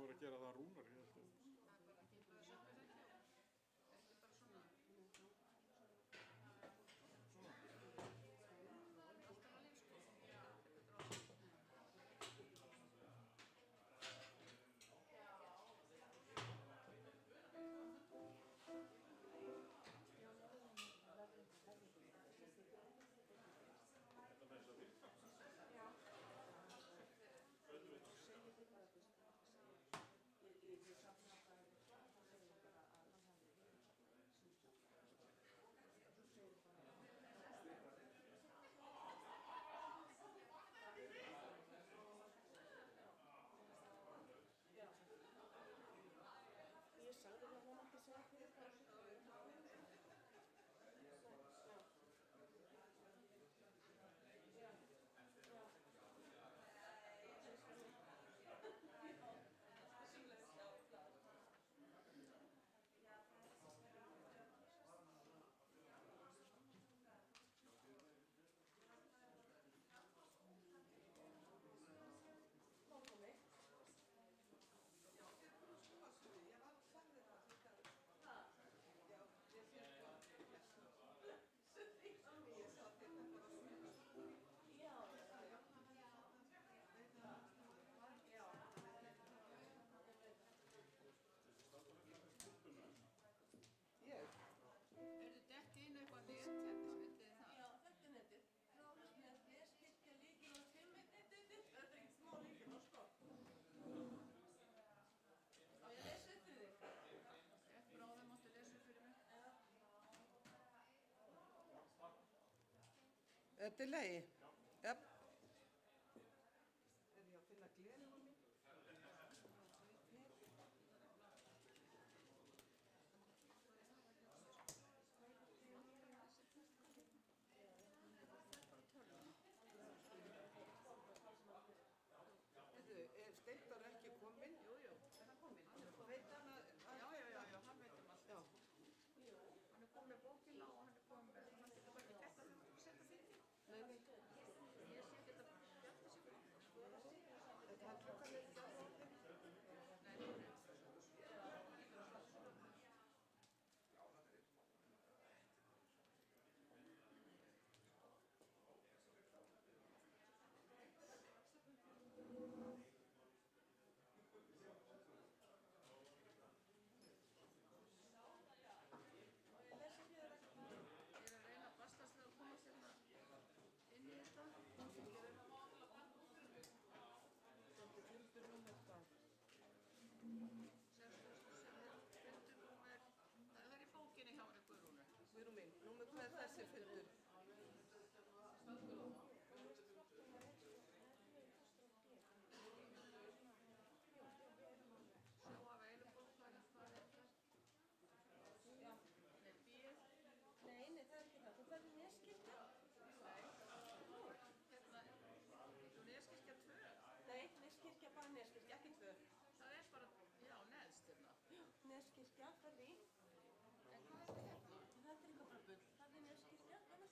voru að gera það Rúnar, ég held að. Það bara ekki bara söpur ekki og þetta bara svona. Alltaf að líf sko. Já, þetta ráð. Ég sagði að hann ekki segja fyrir það. Dett inn eitthvað net hérna, vitið þið það? Já, þetta er netið. Ráðsnett, leskirkja, líkil og netið. Þetta er ekki smá líkil, sko. Og ég lesi upp fyrir þig. Rétt bráðum máttu lesa upp fyrir mig. Þetta er lagi? Já. Er ég að finna glerið á mig? Steindór ekki kominn? Jú, er hann kominn? Veit hann að... Já, hann veit allt. Já. Jú, hann komið með bókina og hann komið með... Hann getur bara ekki gert að setja fyrir því. Nei. Ég sé ekki þetta bjarta sig bók. Þetta hann klukkan ekki að orðin? Nei. Inn í þetta. Fundurnúmer, það er í bókinni hjá henni Guðrúnu. Guðrún mín, númer hvað er þessi fundur? Sjá af eilubók, hvað er það? Nei, bíð. Nei, það er ekki það. Það er neskirkja. Nei. Hérna, Neskirkja 2. Nei, neskirkja, bara neskirkja, ekki 2. Það er bara, já, neðst hérna. Neskirkja, það er í. En hvað er þetta hérna? Það er eitthvað bara bull. Það er neskirkja, það er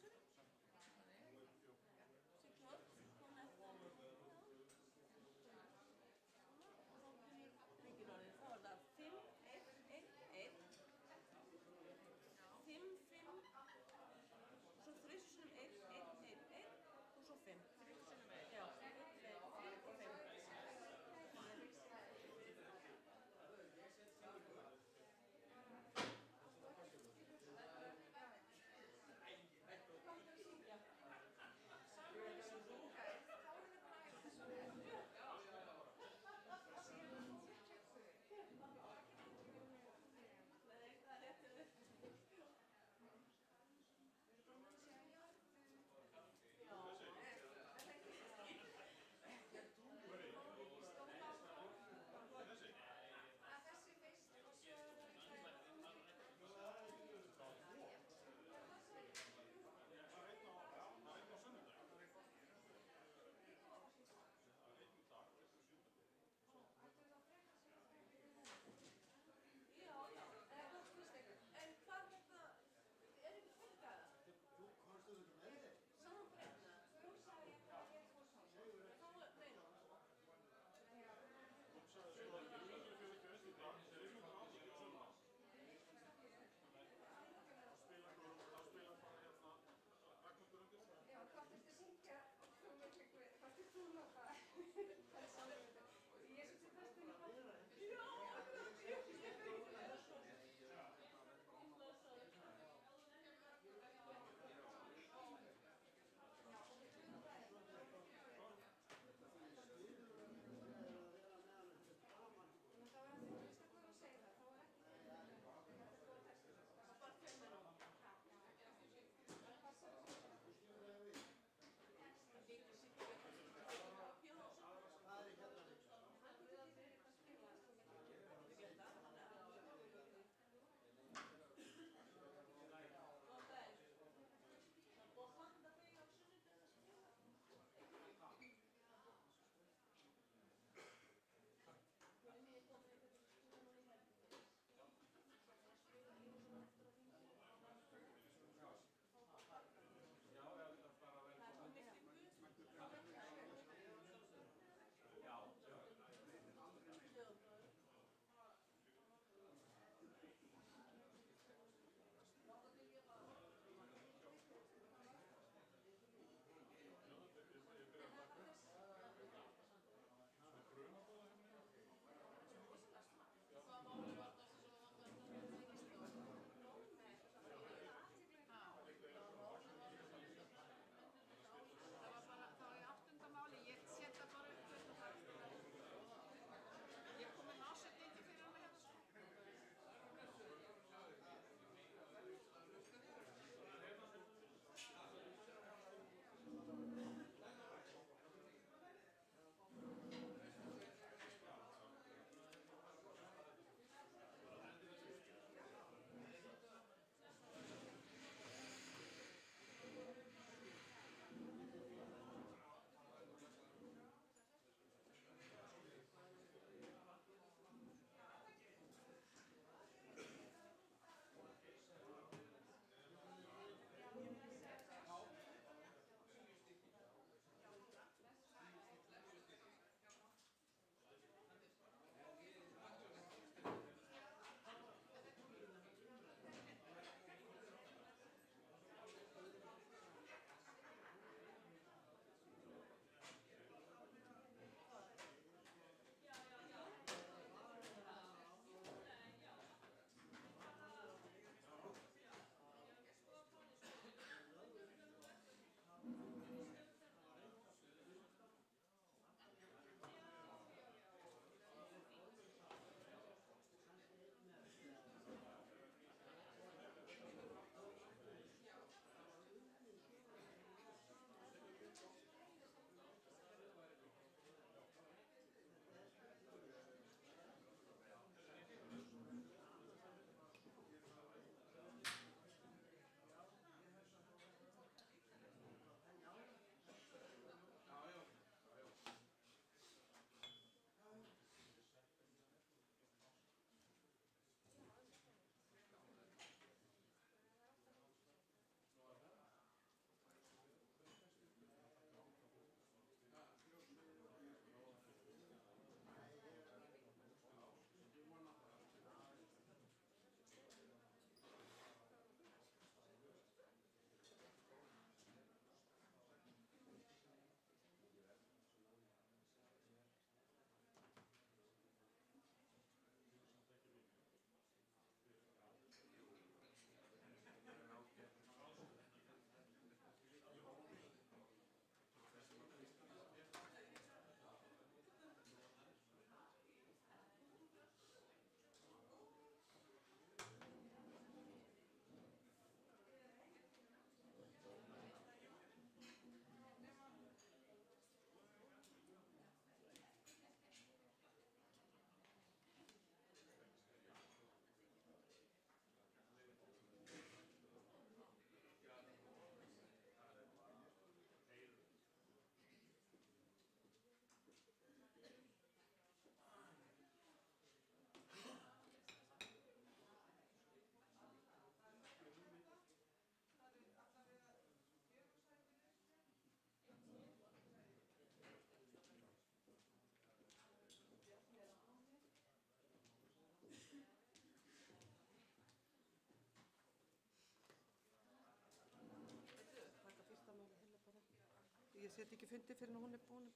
Ég set ekki fundi fyrir hún er búin.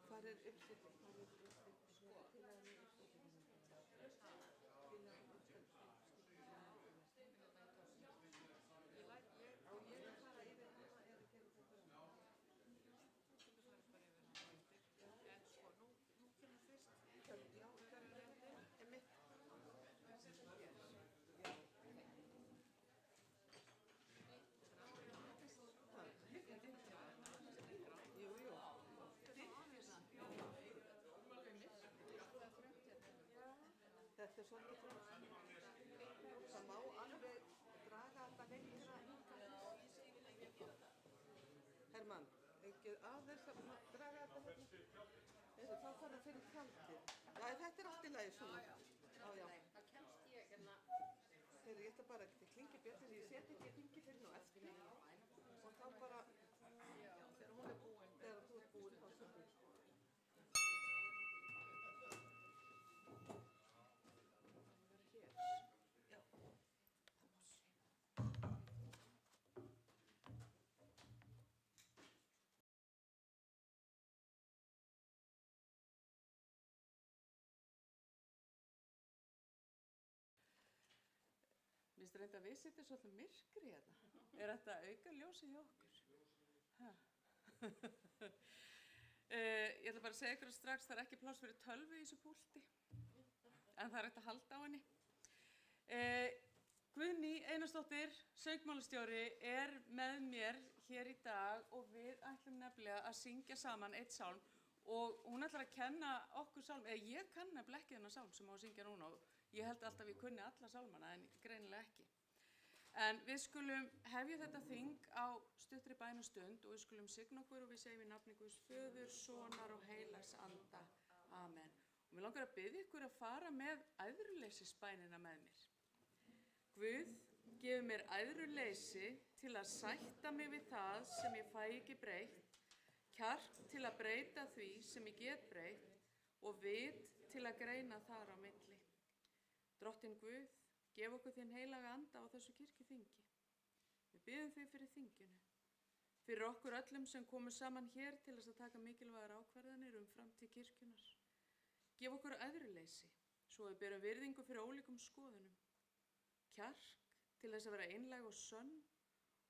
Hvað er uppsetting? Þetta er svolítið frá. Það má alveg draga þetta lengra hingað. Hermann, ekki aðeins að draga þetta hérna. Þá þarf það fyrir tjaldið. Já, þetta er allt í lagi svona. Já. Það kemst ég hérna. Heyrðu, ég ætla bara ekki klingi björn, ég set ekki klingi fyrir nú eftir. Og þá bara, þegar hún er búin, þegar þú ert búin, þá sem þú. Mér finnst reynda að við sittum svolítið myrkri hérna. Er þetta auka ljósi hjá okkur? Ég ætla bara að segja ykkur strax, það er ekki pláss fyrir tölvu í þessu púlti. En það er hægt að halda á henni. Guðný Einarsdóttir, söngmálastjóri, er með mér hér í dag og við ætlum nefnilega að syngja saman eitt sálm. Og hún ætlar að kenna okkur sálm, eða ég kann nefnilega ekki þennan sálm sem á að syngja núna og ég held alltaf að ég kunni alla sálmana en greinilega ekki. En við skulum hefja þetta þing á stuttri bænastund og við skulum signa okkur og við segjum í nafni Guðs Föður, Sonar og Heilags Anda. Amen. Og mér langar að biðja ykkur að fara með æðruleysisbænina með mér. Guð, gefur mér æðruleysi til að sætta mig við það sem ég fæ ekki breytt, kjark til að breyta því sem ég get breytt og vit til að greina þar á milli. Drottinn Guð, gef okkur þinn heilaga anda á þessu kirkjuþingi. Við biðjum þig fyrir þinginu, fyrir okkur öllum sem komum saman hér til þess að taka mikilvægar ákvarðanir framtíð kirkjunnar. Gef okkur æðruleysi, svo við berum virðingu fyrir ólíkum skoðunum. Kjark til þess að vera einlæg og sönn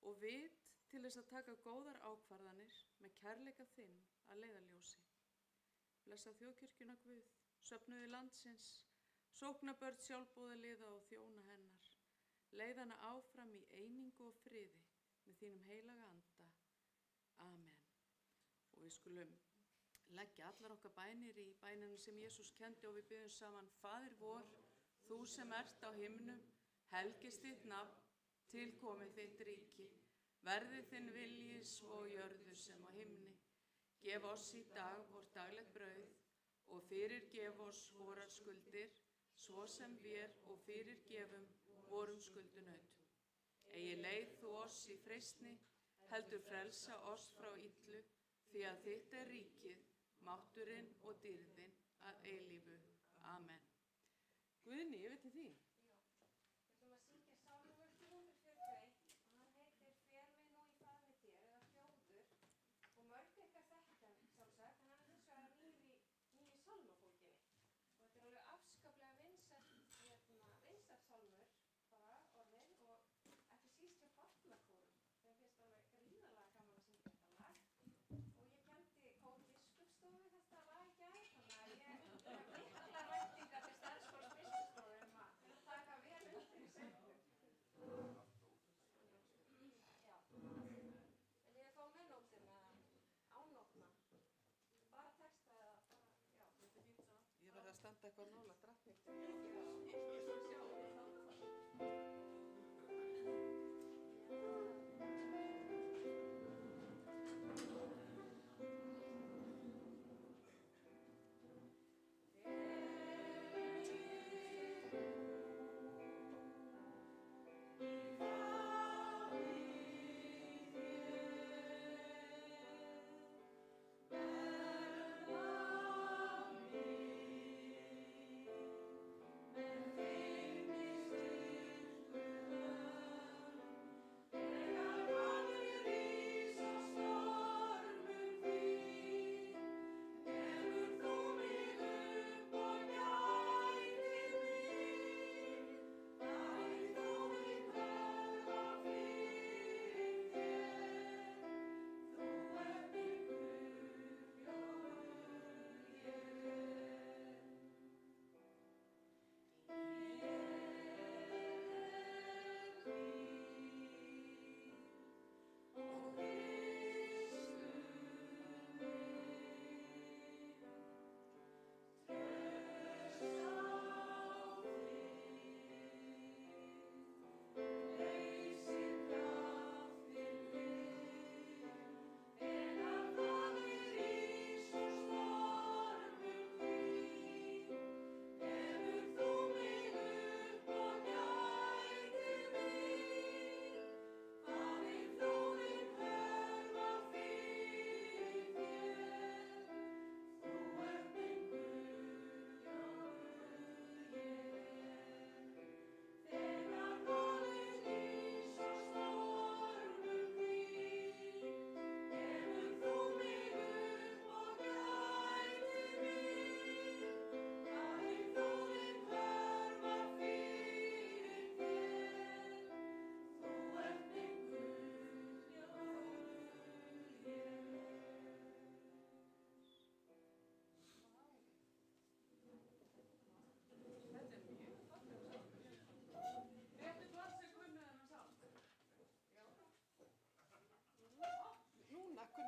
og vit til þess að taka góðar ákvarðanir með kærleika þinn að leiðarljósi. Blessa þjóðkirkjuna Guð, söfnuði landsins, sóknabörn sjálfboðaliða og þjóna hennar. Leið hana áfram í einingu og friði með þínum heilaga anda. Amen. Og við skulum leggja allar okkar bænir í bæninu sem Jesús kendi og við biðjum saman: Faðir vor, þú sem ert á himnum, helgist þitt nafn, tilkomi þitt ríki. Verði þinn vilji svo á jörðu sem á himni. Gef oss í dag vort daglegt brauð og fyrirgef oss vorar skuldir, svo sem vér og fyrirgefum vorum skuldunaut. Eigi leið þú oss í freistni, heldur frelsa oss frá illu, því að þitt er ríkið, mátturinn og dýrðin að eilífu. Amen. Guðný, yfir til þín. Við ætlum að syngja sálmur 341 og hann heitir Fer mig nú í faðmi þér eða Hljóður og mörg ykkar þekkja hann sjálfsagt, en hann er hins vegar nýi sálmabókinni og þetta er alveg afskaplega vinsæll sálmur bara orðinn og ekki síst hjá barnakórum. Þeim finnst alveg gríðarlega gaman að syngja þetta lag og ég kenndi kór biskupsstofu þetta lag í gær, þannig að ég hef miklar væntingar til starfsfólks biskupsstofu að taka vel undir í söngnum. Já. Vil ég fá með nóttina eða án nótna? Bara texta eða bara, já. Þetta er fínt svo. Ég verði að standa eitthvað nála drottning. Fer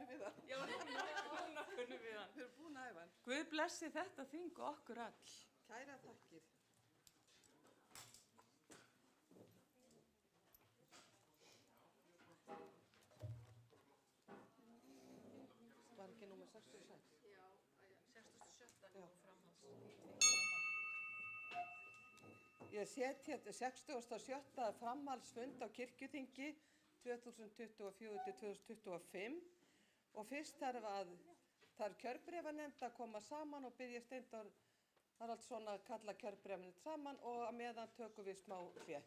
við það. Já, núna kunnum við hann. Við erum búin að æfa hann. Guð blessi þetta þing og okkur all. Kæra þakkir. Var ekki númer 66? Já, 67. Já. framhalds. Ég set hér 67. framhaldsfund á Kirkjuþingi 2024-2025 og fyrst þarf kjörbréfanefnd að koma saman og byrja Steindór Haraldsson að kalla kjörbréfanefnd saman og að meðan tökum við smá hlé.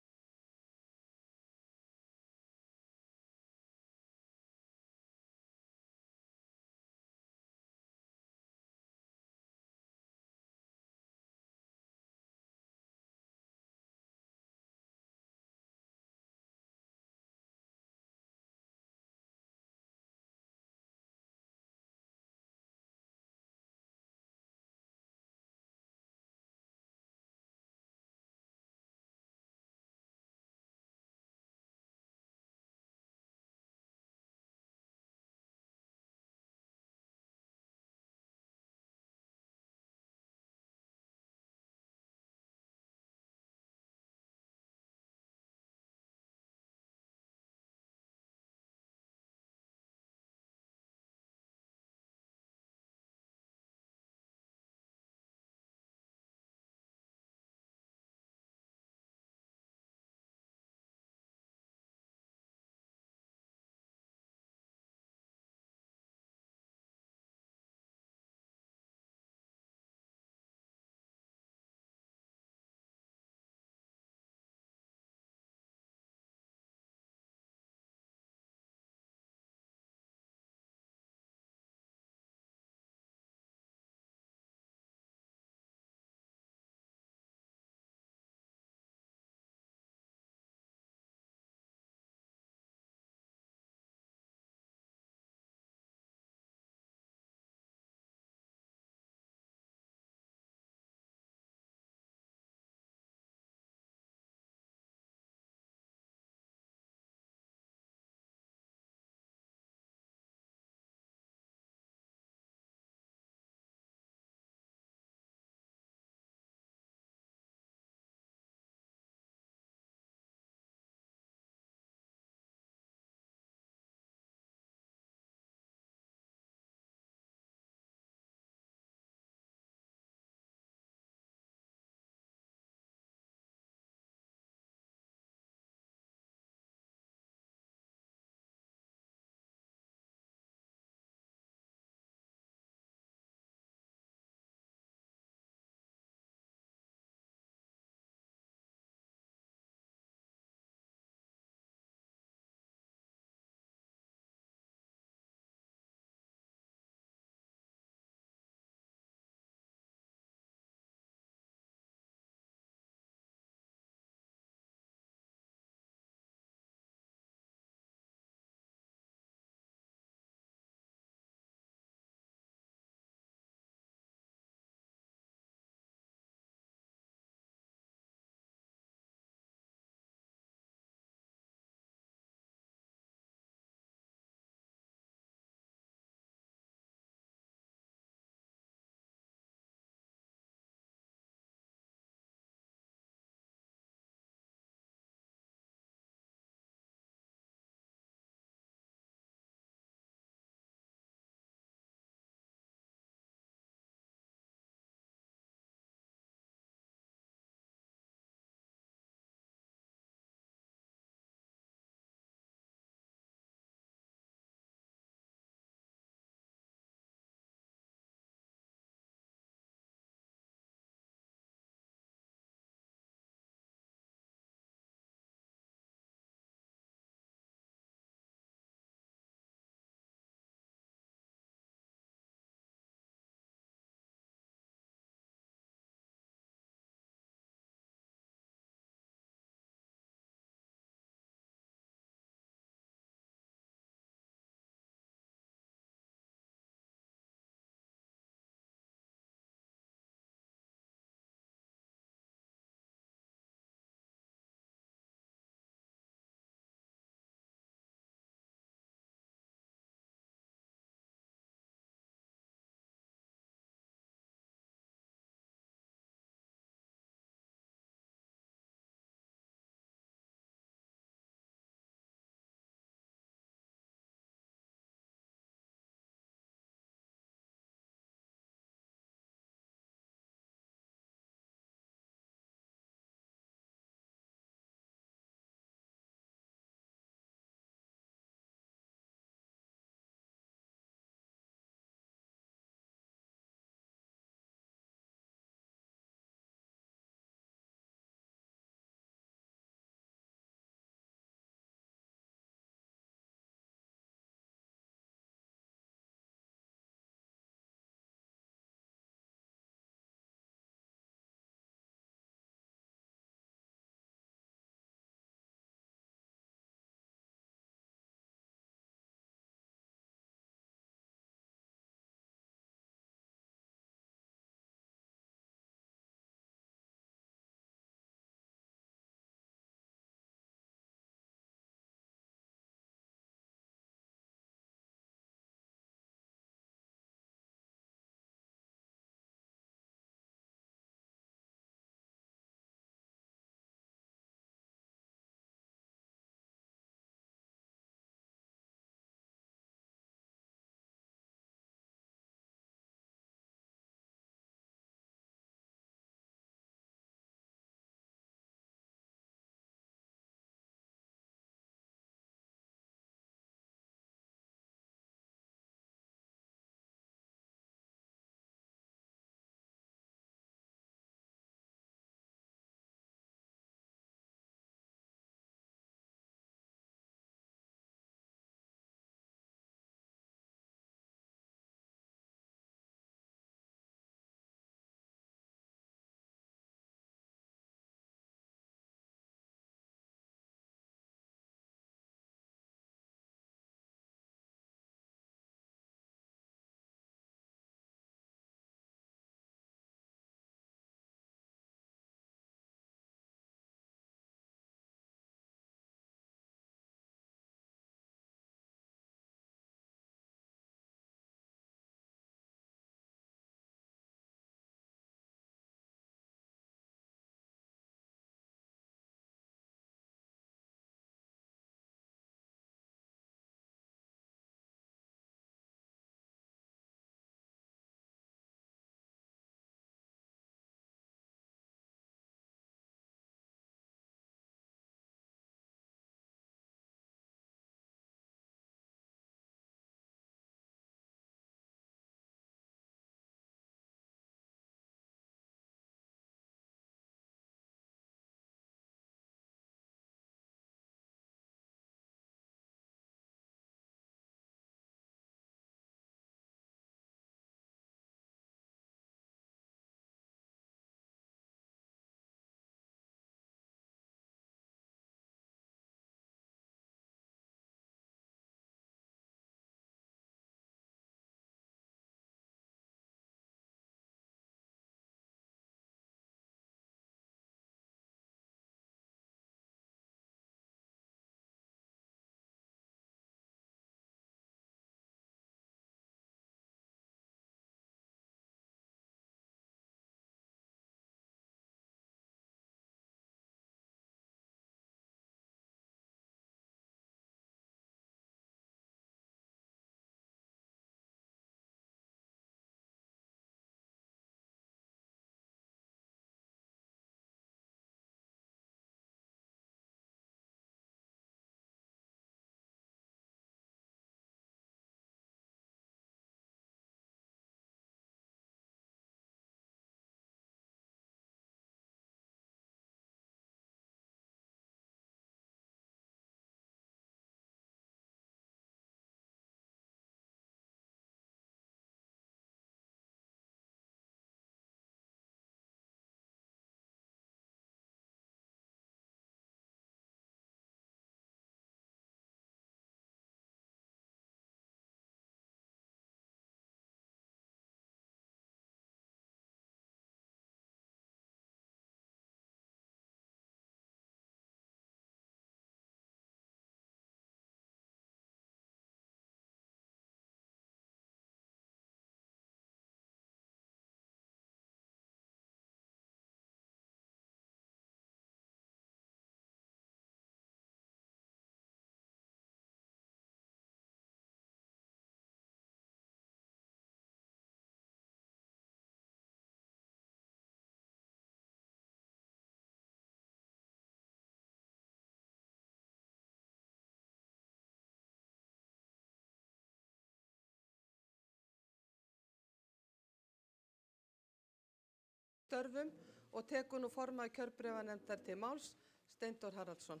störfum og tekur nú formaður kjörbréfanefndar til máls, Steindór Haraldsson.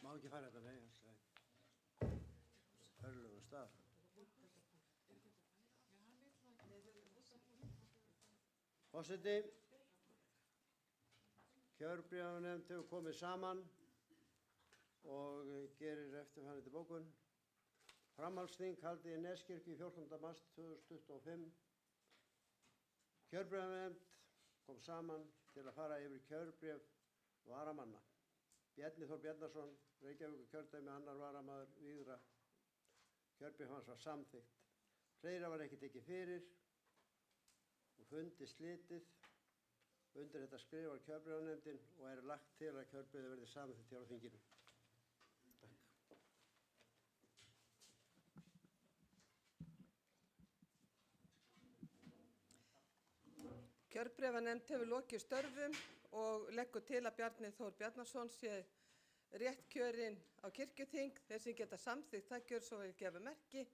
Má ekki færa þetta, nei, örlögu stað. Forseti, kjörbréfanefnd hefur komið saman og gerir eftirfarandi bókun. Framhaldsþing haldið í Neskirkju 14. mars 2025. Kjörbréfanefnd kom saman til að fara yfir kjörbréf varamanna. Bjarni Þór Bjarnason, Reykjavíkurkjördæmi, 2. varamaður Víðra. Kjörbréf hans var samþykkt. Fleira var ekki tekið fyrir og fundi slitið. Undir þetta skrifar kjörbréfanefndin og er lagt til að kjörbréfið verði samþykkt hér á þinginu. Takk. Kjörbréfanefnd hefur lokið störfum og leggur til að Bjarni Þór Bjarnason sé rétt kjörinn á kirkjuþing. Þeir sem geta samþykkt það gjör svo vel gefa merki.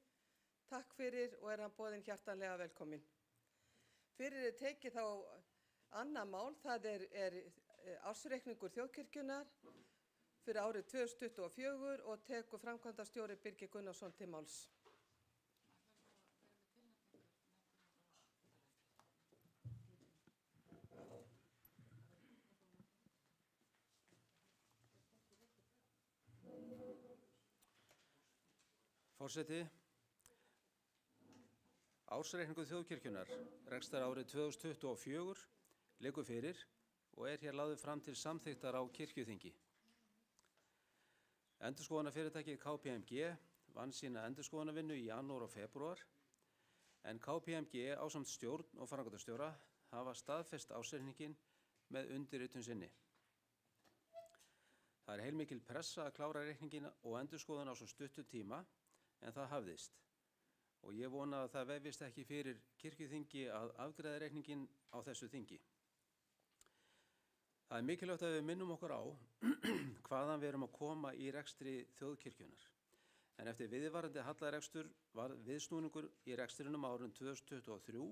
Takk fyrir og er hann boðinn hjartanlega velkominn. Fyrir er tekið þá annað mál, það er ársreikningur þjóðkirkjunnar fyrir árið 2024 og tekur framkvæmdastjóri Birgir Gunnarsson til máls. Forseti, ársreikningur þjóðkirkjunnar rekstrarárið 2024 liggur fyrir og er hér lagður fram til samþykktar á kirkjuþingi. Endurskoðunarfyrirtækið KPMG vann sína endurskoðunarvinnu í janúar og febrúar, en KPMG ásamt stjórn og framkvæmdastjóra hafa staðfest ársreikninginn með undirritun sinni. Það er heilmikil pressa að klára reikninginn og endurskoðun á svo stuttu tíma, en það hafðist. Og ég vona að það vefist ekki fyrir kirkjuþingi að afgreiða reikninginn á þessu þingi. Það er mikilvægt að við minnum okkur á hvaðan við erum að koma í rekstri þjóðkirkjunnar. En eftir viðvarandi hallarekstur var viðsnúningur í rekstrinum árið 2023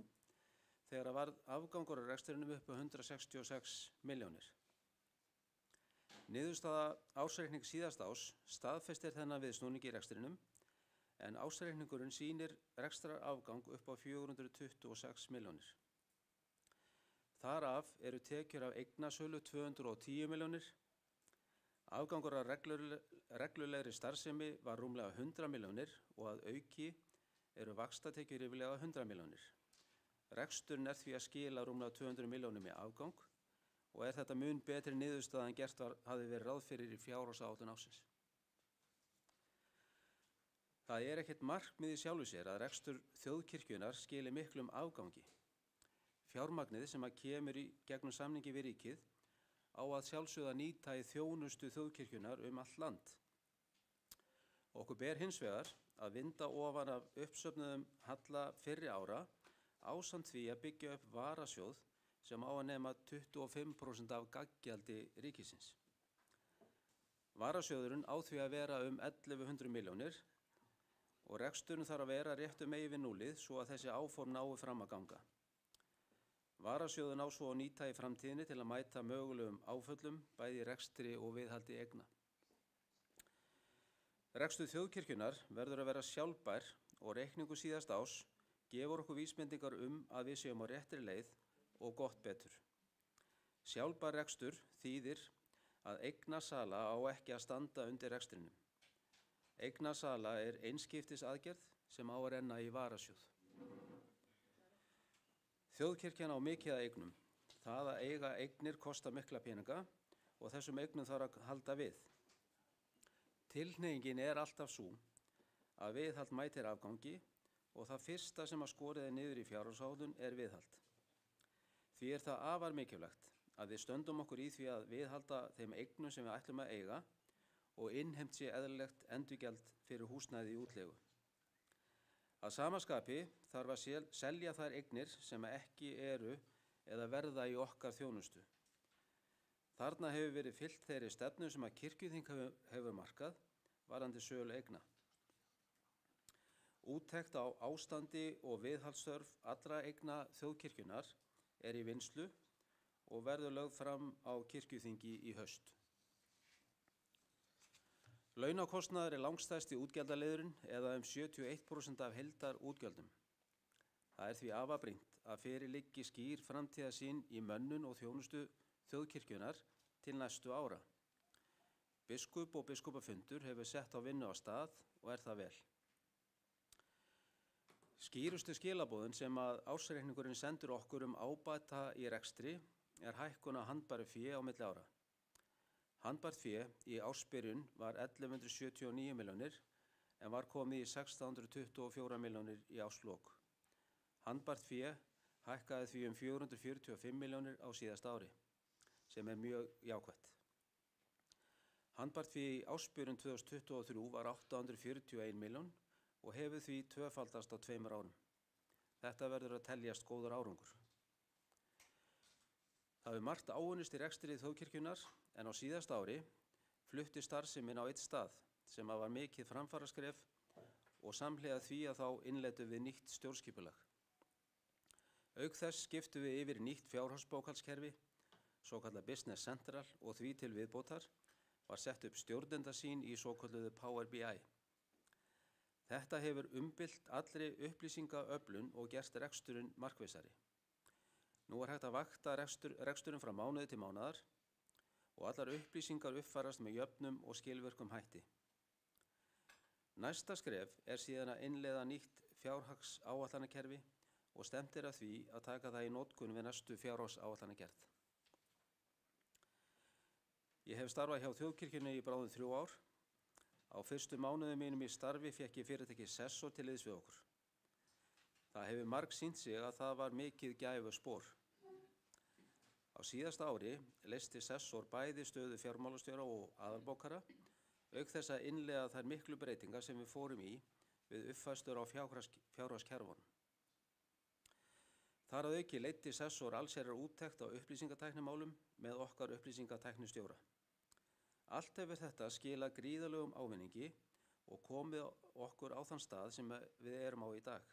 þegar var afgangur á rekstrinum upp á 166 milljónir. Niðurstaða ársreikning síðasta árs staðfestir þennan viðsnúning í rekstrinum, en ársreikningurinn sýnir rekstrarafgang upp á 426 milljónir. Þar af eru tekjur af eignasölu 210 milljónir, afgangur af reglulegri starfsemi var rúmlega 100 milljónir og að auki eru vaxtatekjur yfirlega 100 milljónir. Reksturinn er því að skila rúmlega 200 milljónum í afgang og er þetta mun betri niðurstaða en hafði verið ráð fyrir í fjárhagsáætlun ársins. Það er ekkert markmið í sjálfu sér að rekstur þjóðkirkjunnar skili miklum afgangi. Fjármagnið sem að kemur í gegnum samningi við ríkið á að sjálfsögða nýta í þjónustu þjóðkirkjunnar allt land. Okkur ber hins vegar að vinda ofan af uppsöfnuðum halla fyrri ára ásamt því að byggja upp varasjóð sem á að nema 25% af gaggjaldi ríkisins. Varasjóðurinn á því að vera 1100 milljónir og reksturinn þarf að vera rétt megi við núlið svo að þessi áform nái fram að ganga. Varasjóðun á svo að nýta í framtíðinni til að mæta mögulegum áföllum, bæði í rekstri og viðhaldi eigna. Rekstur þjóðkirkjunnar verður að vera sjálfbær og reikningu síðasta árs gefur okkur vísbendingar að við séum á réttri leið og gott betur. Sjálfbær rekstur þýðir að eignasala á ekki að standa undir rekstrinum. Eignasala er einskiptis aðgerð sem á að renna í varasjóð. Þjóðkirkjan á mikið að eignum. Það að eiga eignir kostar mikla peninga og þessum eignum þarf að halda við. Tilhneigingin er alltaf sú að viðhald mætir afgangi og það fyrsta sem að skorið er niður í fjárhagsáætlun er viðhald. Því er það afar mikilvægt að við stöndum okkur í því að viðhalda þeim eignum sem við ætlum að eiga og innheimt sé eðlilegt endurgjald fyrir húsnæði í útleigu. Að sama skapi þarf að selja þær eignir sem ekki eru eða verða í okkar þjónustu. Þarna hefur verið fylgt þeirri stefnu sem að kirkjuþing hefur markað varðandi sölu eigna. Úttekt á ástandi og viðhaldsþörf allra eigna þjóðkirkjunnar er í vinnslu og verður lögð fram á kirkjuþingi í haust. Launakostnaður er langstærsti útgjaldaliðurinn eða 71% af heildarútgjöldum. Það er því afar brýnt að fyrir liggi skýr framtíðarsýn í mönnun og þjónustu þjóðkirkjunnar til næstu ára. Biskup og biskupafundur hefur sett á vinnu á stað og er það vel. Skýrustu skilaboðin sem að ársreikningurinn sendur okkur ábata í rekstri er hækkun á handbæru fé á milli ára. Handbært fé í ársbyrjun var 1179 milljónir en var komið í 1624 milljónir í árslok. Handbært fé hækkaði því 445 milljónir á síðasta ári, sem er mjög jákvætt. Handbært fé í ársbyrjun 2023 var 841 milljón og hefur því tvöfaldast á 2 árum. Þetta verður að teljast góður árangur. Það hefur margt áunnist í rekstri þjóðkirkjunnar en á síðasta ári flutti starfsemin á einn stað sem var mikið framfaraskref og samhliða því að þá innleiddum við nýtt stjórnskipulag. Auk þess skiptum við yfir í nýtt fjárhagsbókhaldskerfi, svokallað Business Central, og því til viðbótar var sett upp stjórnendasýn í svokölluðu Power BI. Þetta hefur umbylt allri upplýsingaöflun og gert reksturinn markvissari. Nú er hægt að vakta reksturinn frá mánuði til mánaðar og allar upplýsingar uppfærast með jöfnum og skilvirkum hætti. Næsta skref er síðan að innleiða nýtt fjárhagsáætlanakerfi og stefnt er að því að taka það í notkun við næstu fjárhagsáætlanagerð. Ég hef starfað hjá þjóðkirkjunni í bráðum 3 ár. Á fyrstu mánuðum mínum í starfi fékk ég fyrirtækið Sessor til liðs við okkur. Það hefur margsýnt sig að það var mikið gæfuspor. Á síðasta ári leysti Sessor bæði stöðu fjármálastjóra og aðalbókara, auk þess að innleiða þær miklu breytingar sem við fórum í við uppfærslur á fjárhagskerfunum. Þar að auki leiddi Sessor allsherjar úttekt á upplýsingatæknimálum með okkar upplýsingatæknistjóra. Allt hefur þetta skilað gríðarlegum ávinningi og komið okkur á þann stað sem við erum á í dag.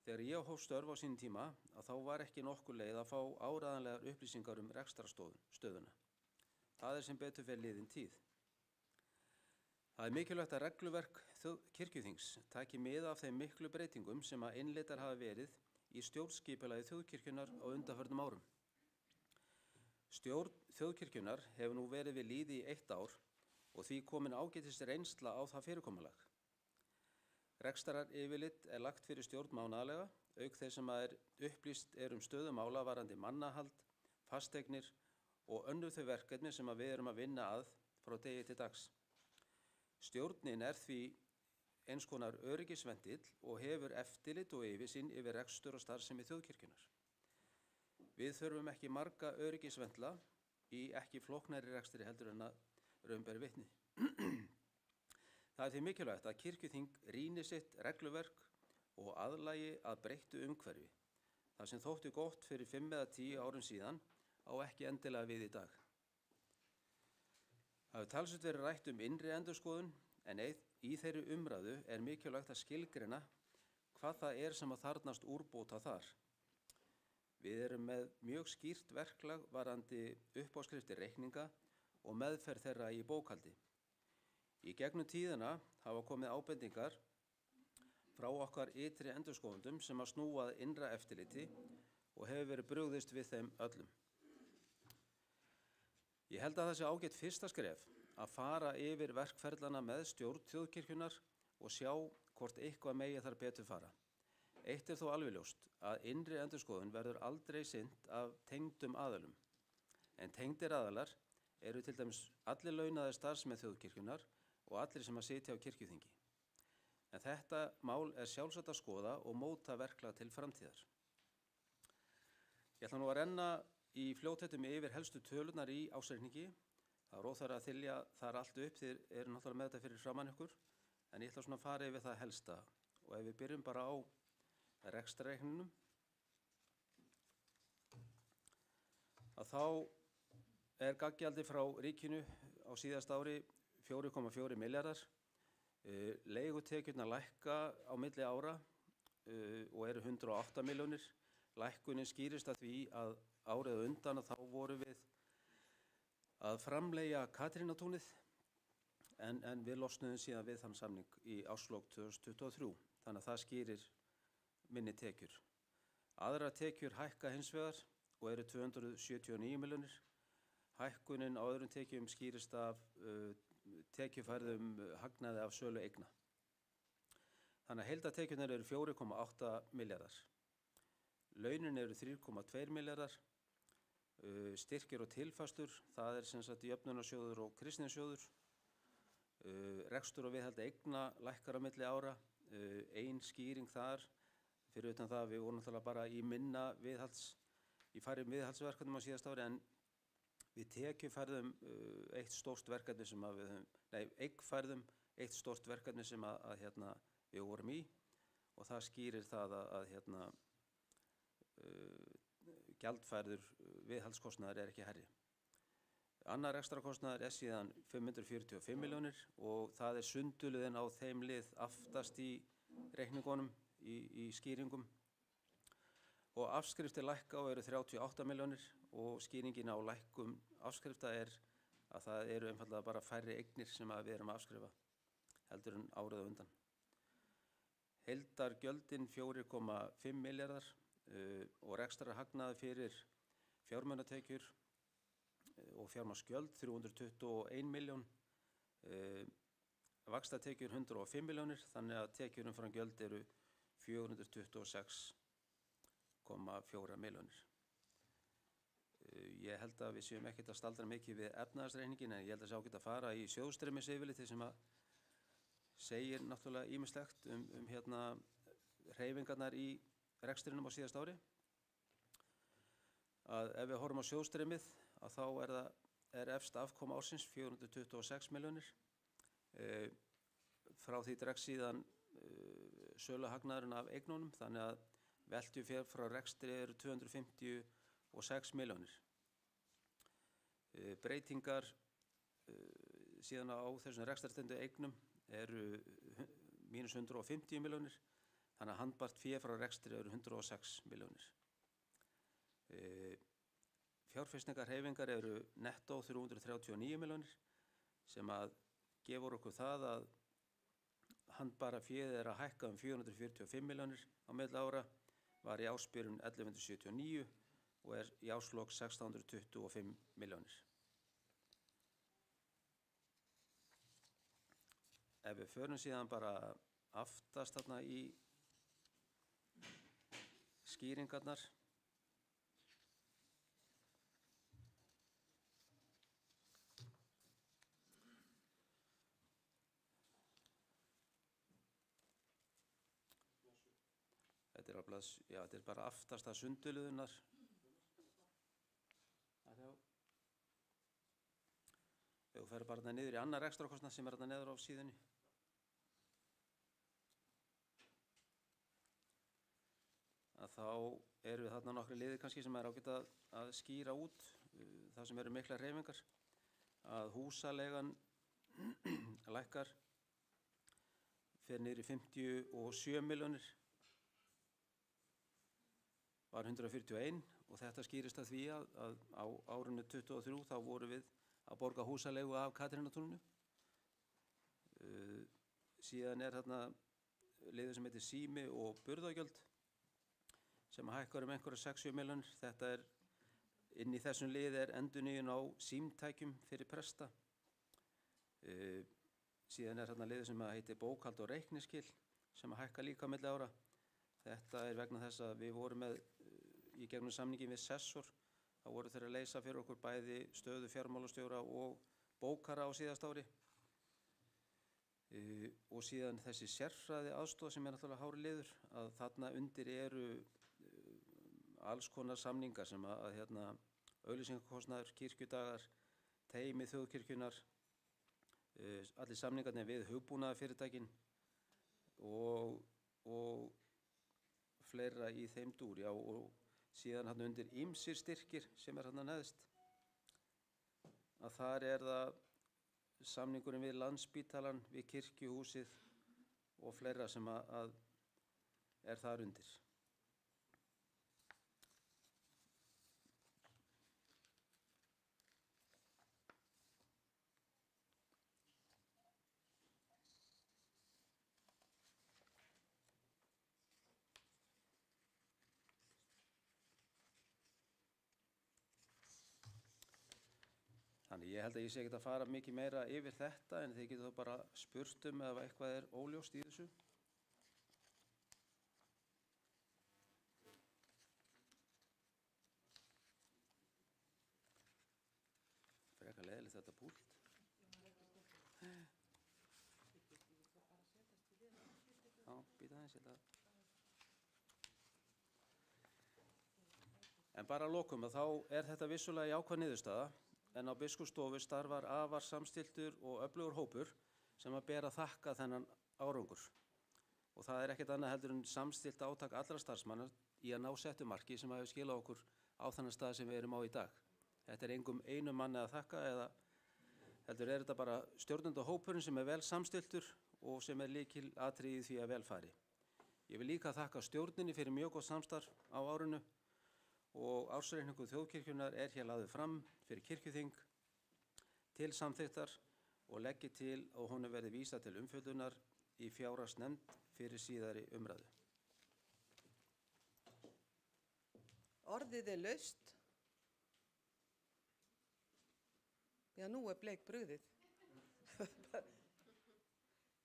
Þegar ég hóf störf á sínum tíma þá var ekki nokkur leið að fá áreiðanlegar upplýsingar rekstrarstöðuna. Það er sem betur fer liðin tíð. Það er mikilvægt að regluverk kirkjuþings taki mið af þeim miklu breytingum sem að innleiddar hafa verið í stjórnskipulagi þjóðkirkjunnar á undanförnum árum. Stjórn þjóðkirkjunnar hefur nú verið við lýði í 1 ár og því komin ágætis reynsla á það fyrirkomulag. Rekstraryfirlit er lagt fyrir stjórn mánaðarlega, auk þess sem að upplýst er stöðu mála varðandi mannahald, fasteignir og önnur þau verkefni sem að við erum að vinna að frá degi til dags. Stjórnin er því eins konar öryggisvendill og hefur eftirlit og yfirsýn yfir rekstur og starfsemi þjóðkirkjunnar. Við þurfum ekki marga öryggisvendla í ekki flóknari rekstri heldur en að raun ber vitni. Það er því mikilvægt að kirkjuþing rýni sitt regluverk og aðlagi að breyttu umhverfi. Það sem þótti gott fyrir 5 eða 10 árum síðan á ekki endilega við í dag. Það hefur talsvert verið rætt innri endurskoðun en í þeirri umræðu er mikilvægt að skilgreina hvað það er sem að þarfnast úrbóta þar. Við erum með mjög skýrt verklag varðandi uppáskriftir reikninga og meðferð þeirra í bókhaldi. Í gegnum tíðina hafa komið ábendingar frá okkar ytri endurskoðendum sem að snúa að innra eftirliti og hefur verið brugðist við þeim öllum. Ég held að það sé ágætt fyrsta skref að fara yfir verkferlana með stjórn þjóðkirkjunnar og sjá hvort eitthvað megi þar betur fara. Eitt er þó alveg ljóst að innri endurskoðun verður aldrei sinnt af tengdum aðalum. En tengdir aðalar eru til dæmis allir launaðir starfsmenn þjóðkirkjunnar og allir sem að sitja á kirkjuþingi. En þetta mál er sjálfsagt að skoða og móta verklag til framtíðar. Ég ætla nú að renna í fljótheitum yfir helstu tölunar í ársreikningi. Það er óþarfi að þylja þar allt upp, þið eru náttúrulega með þetta fyrir framan ykkur, en ég ætla svona að fara yfir það helsta. Og ef við byrjum bara á rekstrarreikningnum, að þá er gaggjaldi frá ríkinu á síðasta ári 4,4 milljarðar Leigutekjurnar lækka á milli ára og eru 108 milljónir. Lækkunin skýrist af því að árið á undan að þá vorum við að framleigja Katrínartúnið en við losnuðum síðan við þann samning í árslok 2023. Þannig að það skýrir minni tekjur. Aðrar tekjur hækka hins vegar og eru 279 milljónir. Hækkunin á öðrum tekjum skýrist af tekjufærðum hagnaði af sölu eigna. Þannig að heildartekjurnar eru 4,8 milljarðar. Launin eru 3,2 milljarðar. Styrkir og tilfærslur, það er sem sagt jöfnunarsjóður og kristninsjóður. Rekstur og viðhald eigna lækkar á milli ára. Ein skýring þar, fyrir utan það að við vorum náttúrulega bara í færri viðhaldsverkefnum á síðasta ári, en við tekjufærðum eitt stórt verkefni sem að eigfærðum eitt stórt verkefni sem að við vorum í, og það skýrir það að gjaldfærður viðhaldskostnaður er ekki hærri. Annar ekstrakostnaður er síðan 545 milljónir og það er sundurliðin á þeim lið aftast í reikningunum í skýringum. Og afskriftir lækka og eru 38 milljónir og skýringin á lækkun afskrifta er að það eru einfallega bara færri eignir sem við erum að afskrifa heldur en árið á undan. Heildargjöldin 4,5 milljarðar og rekstrarhagnaður fyrir fjármunatekjur og fjármagnsgjöld 321 milljón, vaxtatekjur 105 milljónir, þannig að tekjur umfram gjöld eru 426,4 milljónir. Ég held að við séum ekkert að staldra mikið við efnahagsreikningin, en ég held að sjá geta að fara í sjóðstreymisyfirlitið sem að segir náttúrulega ýmislegt hreyfingarnar í rekstrinum á síðasta ári. Að ef við horfum á sjóðstreymið að þá er efst afkoma ársins 426 milljónir. Frá því dregst síðan söluhagnaðurinn af eignunum, þannig að veltufé frá rekstri eru 256 milljónir. Breytingar síðan á þessum rekstrartengdu eignum eru mínus 150 milljónir, þannig að handbært fé frá rekstri eru 106 milljónir. Fjárfestingarhreyfingar eru nettó 339 milljónir sem að gefur okkur það að handbæra féð er að hækka 445 milljónir á milli ára, var í ársbyrjun 1179 og er í árslok 1625 milljónir. Ef við förum síðan bara aftast þarna í skýringarnar, þetta er bara aftasta sundurliðunar. Ef þú ferð bara niður í annar rekstrarkostnað sem er þarna neður á síðunni. Að þá eru þarna nokkri liðir kannski sem er ágætt að skýra út það sem eru miklar hreyfingar. Að húsaleigan lækkar, fer niður í 57 milljónir. Var 141 og þetta skýrist að því að á árinu 23 þá vorum við að borga húsaleigu af Katrínartúninu. Síðan er þarna liður sem heitir sími og burðargjöld sem hækkar einhverja 60 milljónir. Þetta er inn í þessum lið er endurnýjun á símtækjum fyrir presta. Síðan er þarna liður sem heitir bókhald og reikniskil sem hækkar líka milli ára. Þetta er vegna þess að við vorum með í gegnum samningi við Sessor, þá voru þeir að leysa fyrir okkur bæði stöðu fjármálastjóra og bókara á síðast ári. Og síðan þessi sérfræði aðstoð sem er náttúrulega hári liður, að þarna undir eru alls konar samningar sem að auglýsingakostnaður, kirkjudagar, teymi þjóðkirkjunar, allir samningarnir við hugbúnaðarfyrirtækin og fleira í þeim dúr, já, og síðan hann undir ýmsir styrkir sem er hann neðst, að þar er það samningurinn við Landspítalann, við kirkjuhúsið og fleira sem að er þar undir. Þannig ég held að ég sé ekki að fara mikið meira yfir þetta en þið getur þá bara spurt ef eitthvað er óljóst í þessu. Frekar leiðilegt þetta púlt. Já, býta aðeins þetta. En bara að lokum að þá er þetta vissulega jákvæð niðurstaða. En á biskupsstofu starfar afar samstilltur og öflugur hópur sem að ber að þakka þennan árangur. Og það er ekkert annað heldur en samstillt átak allra starfsmanna í að ná settu marki sem hefur skilað okkur á þennan stað sem við erum á í dag. Þetta er engum einum manni að þakka eða heldur er þetta bara stjórnendahópurinn sem er vel samstilltur og sem er lykilatriði í því að vel fari. Ég vil líka þakka stjórninni fyrir mjög gott samstarf á árinu og ársreikningur þjóðkirkjunnar er hér lagður fram fyrir kirkjuþing til samþykktar og leggi til að honum verði vísað til umfjöllunar í fjárhagsnefnd fyrir síðari umræðu. Orðið er laust. Já, nú er bleik brugðið.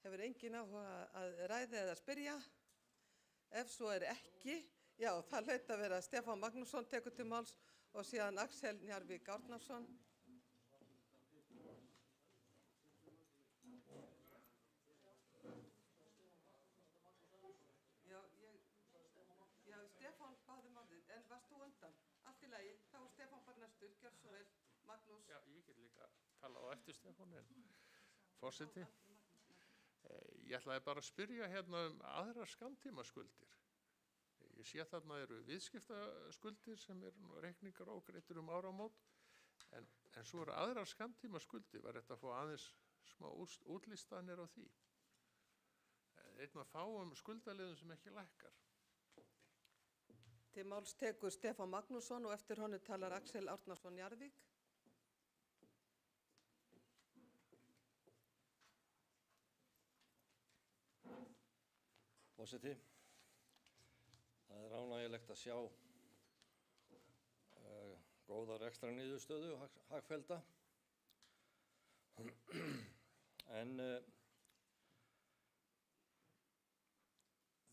Hefur enginn áhuga að ræða eða spyrja? Ef svo er ekki, já, það hlaut að vera Stefán Magnússon tekur til máls og síðan Axel Njarðvík Árnason. Já, Stefán báði orðið, en varst þú undan? Allt í lagi, þá er Stefán bara næstur, gjör svo vel, Magnús. Já, ég get líka tala á eftir Stefán, en forseti. Ég ætlaði bara að spyrja hérna aðrar skammtímaskuldir. Ég sé þarna eru viðskiptaskuldir sem eru reikningar ógreiddir áramót, en svo eru aðrar skammtímaskuldir. Var þetta að fá aðeins smá útlistanir á því? Einn af fáum skuldaliðum sem ekki lækkar. Til máls tekur Stefán Magnússon og eftir honum talar Axel Árnason Njarðvík. Forseti, það er ánægjulegt að sjá góða rekstrarniðurstöðu hagfellda. En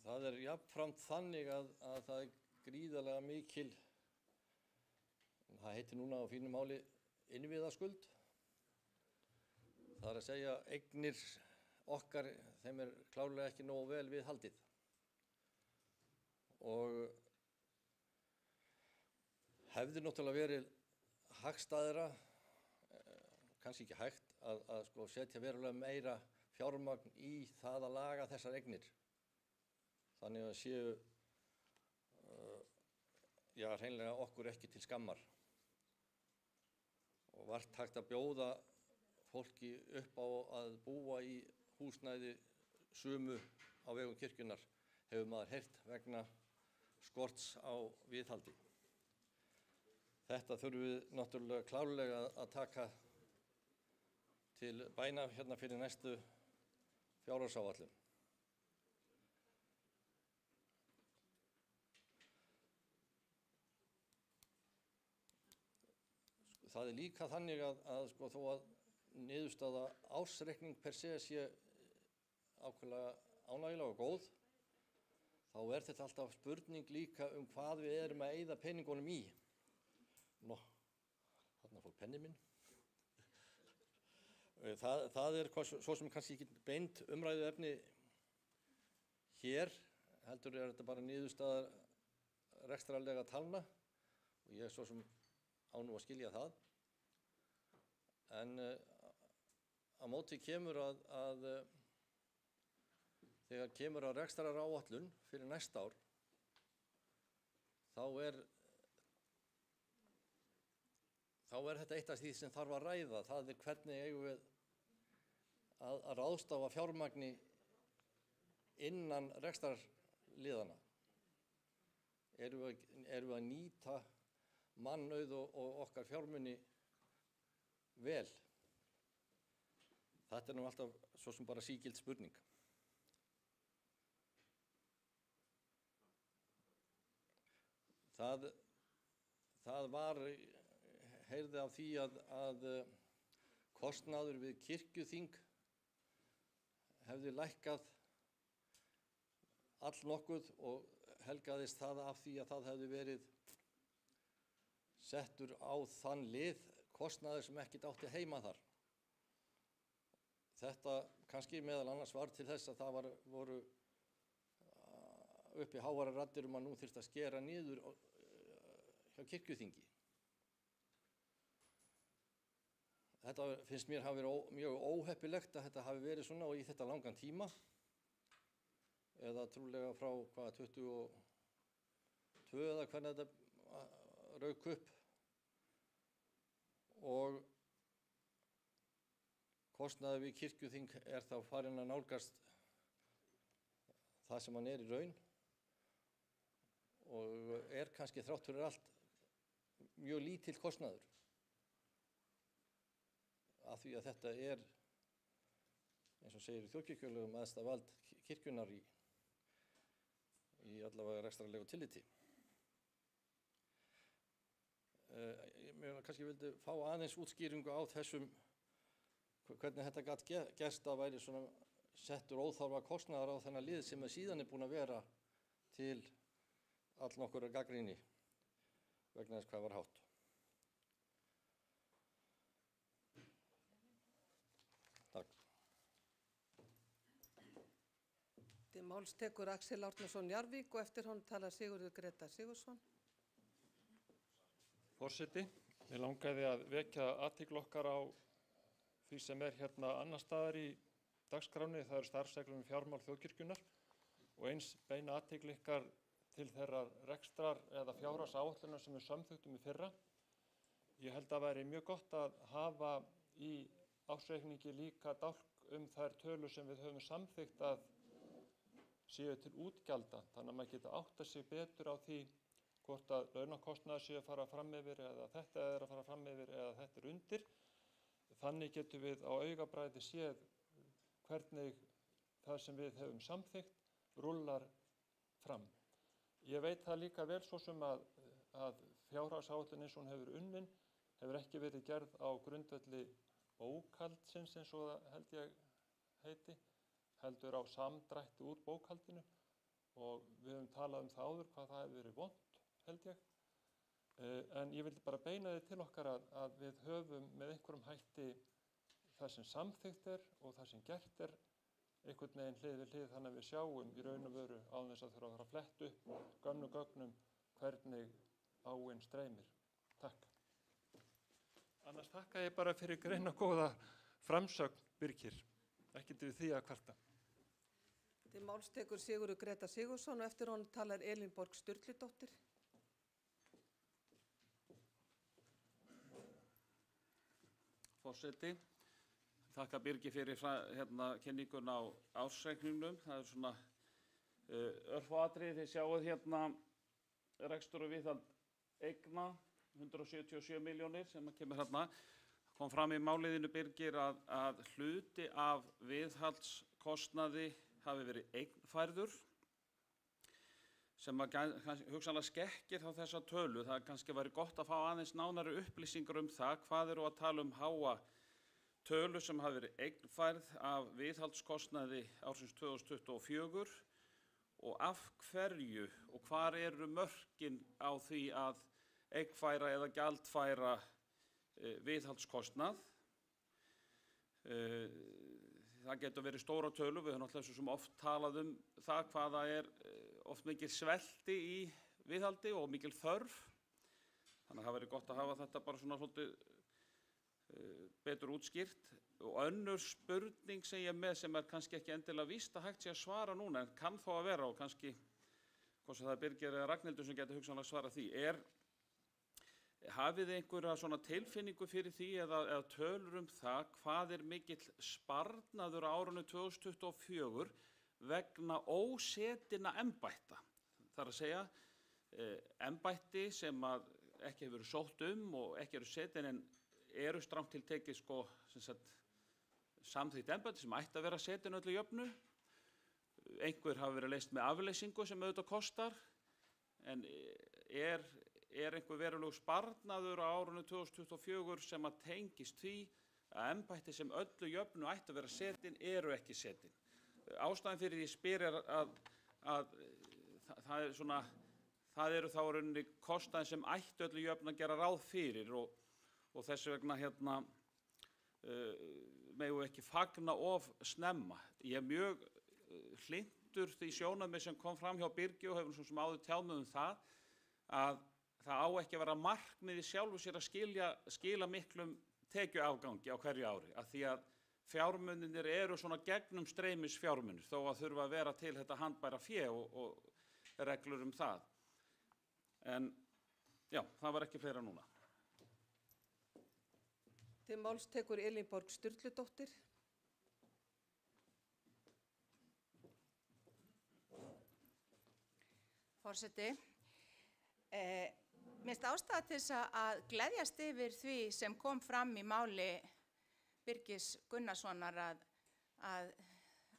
það er jafnframt þannig að það er gríðarlega mikil, það heitir núna á fínu máli innviðaskuld. Það er að segja eignir okkar, þeim er klárlega ekki nógu vel við haldið. Og hefði náttúrulega verið hagstæðara, kannski ekki hægt, að setja verulega meira fjármagn í það að laga þessar eignir. Þannig að séu, hreinlega okkur ekki til skammar. Og vart hægt að bjóða fólki upp á að búa í húsnæði sömu á vegum kirkjunnar, hefur maður heyrt vegna skorts á viðhaldi. Þetta þurfum við náttúrulega klárlega að taka til bæna hérna fyrir næstu fjárhagsáætlun. Það er líka þannig að þó að niðurstaða ársreikning per se sé ákveðlega ánægjulega og góð, þá er þetta alltaf spurning líka hvað við erum að eyða peningunum í. Nú, þarna fór penni minn. Það er svo sem kannski ekki beint umræðu efni hér, heldur er þetta bara niðurstaða rekstrarlega talna og ég svo sem á nú að skilja það. En á móti kemur að þegar kemur að rekstraráætlun fyrir næsta ár, þá er þetta eitt af því sem þarf að ræða. Það er hvernig eigum við að ráðstafa fjármagni innan rekstrarliðana. Erum við að nýta mannauð og okkar fjármuni vel? Þetta nú alltaf svo sem bara sígild spurning. Það var, heyrði af því að kostnaður við kirkjuþing hefði lækkað allnokkuð og helgaðist það af því að það hefði verið settur á þann lið kostnaður sem ekkert átti heima þar. Þetta kannski meðal annars var til þess að það voru uppi hávara raddir að nú þyrfti að skera niður hjá kirkjuþingi. Þetta finnst mér hafi verið mjög óheppilegt að þetta hafi verið svona og í þetta langan tíma, eða trúlega frá 22 eða hvernig þetta rauk upp, og kostnaður við kirkjuþing þá farinn að nálgast það sem hann í raun og kannski þrátt fyrir allt mjög lítill kostnaður. Af því að þetta eins og segir í þjóðkirkjulögum, æðsta vald kirkjunnar í allavega rekstrarlegu tilliti. Mér kannski vildi fá aðeins útskýringu á þessum, hvernig þetta gat gerst að væri svona settur óþarfa kostnaðar á þennan lið sem síðan búin að vera til allnokkurrar gagnrýni vegna þess hvað var hátt. Takk. Til máls tekur Axel Árnason Jarvík og eftir honum talar Sigurður Grétar Sigurðsson. Forseti, mig langaði að vekja athygli okkar á því sem hérna annar staðar í dagskráni, það eru starfsreglur fjármál þjóðkirkjunnar, og eins beina athygli ykkar til þeirra rekstrar eða fjárhagsáætlunar sem við samþykktum í fyrra. Ég held að væri mjög gott að hafa í ársreikningi líka dálk þær tölur sem við höfum samþykkt að séu til útgjalda, þannig að maður geti áttað sig betur á því hvort að launakostnaður séu að fara fram yfir eða þetta að fara fram yfir eða þetta undir. Þannig getum við á augabragði séð hvernig það sem við höfum samþykkt rúllar fram. Ég veit það líka vel svo sem að fjárhagsáætlun eins og hún hefur unnin hefur ekki verið gerð á grundvelli bókhaldsins eins og það held ég heiti, heldur á samdrætti úr bókhaldinu, og við höfum talað það áður hvað það hefur verið vont, held ég. En ég vildi bara beina þið til okkar að við höfum með einhverjum hætti það sem samþykkt og það sem gert einhvern veginn hlið við hlið, þannig að við sjáum í raun og veru án þess að þurfa að fara að fletta upp gömlu gögnum hvernig áin streymir. Takk. Annars þakka ég bara fyrir greinargóða framsögn, Birgir. Ekkert við því að kvarta. Til máls tekur Sigurður Grétar Sigurðsson og eftir honum talar Elínborg Sturludóttir. Forseti, þakka Birgi fyrir kynningun á ársreikningnum. Það svona örfáatriði, þið sjáuð hérna rekstur og viðhald eigna, 177 milljónir sem kemur hérna. Kom fram í máliðinu, Birgir, að hluti af viðhaldskostnaði hafi verið eignfærður, sem hugsanlega skekkir þá þessa tölu. Það kannski væri gott að fá aðeins nánari upplýsingar það hvað eru að tala háa tölu sem hafi verið eignfærð af viðhaldskostnaði ársins 2024 og af hverju og hvar eru mörkin á því að eignfæra eða gjaldfæra viðhaldskostnað. Það getur verið stóra tölu, við höfum náttúrulega sem oft talað það hvaða oft mikil svelti í viðhaldi og mikil þörf. Þannig að það verið gott að hafa þetta bara svona svolítið betur útskýrt. Og önnur spurning sem ég með sem kannski ekki endilega víst að hægt sé að svara núna, en kann þó að vera og kannski hvort sem það Birgir eða Ragnhildur sem getur hugsanlega svara því, Hafið þið einhverja svona tilfinningu fyrir því eða tölur það hvað mikill sparnaður á árinu 2024 vegna ósetinna embætta? Það er að segja, embætti sem að ekki hefur verið sótt og ekki eru setin en eru strangt til tekið samþykkt embætti sem ætti að vera setin öllu jöfnu. Einhver hafa verið leyst með afleysingu sem auðvitað kostar, en er einhver verulegur sparnaður á árinu 2024 sem að tengist því að embætti sem öllu jöfnu ætti að vera setin eru ekki setin. Ástæðan fyrir því spyr að það eru þá rauninni kostnaðir sem ætti öllu jöfnu að gera ráð fyrir og þess vegna megum við ekki fagna of snemma. Ég mjög hlynntur því sjónarmið sem kom fram hjá Birgi og hefur svo sem áður tjáð mig það að það á ekki að vera markmiði sjálfu sér að skila miklum tekjuafgangi á hverju ári, af því að fjármunirnir eru svona gegnum streymis fjármunir þó að þurfa að vera til þetta handbæra fé og reglur það. En já, það var ekki fleira núna. Til máls tekur Elínborg Sturludóttir. Forseti, mér finnst ástæða til þess að gleðjast yfir því sem kom fram í máli Birgis Gunnarssonar að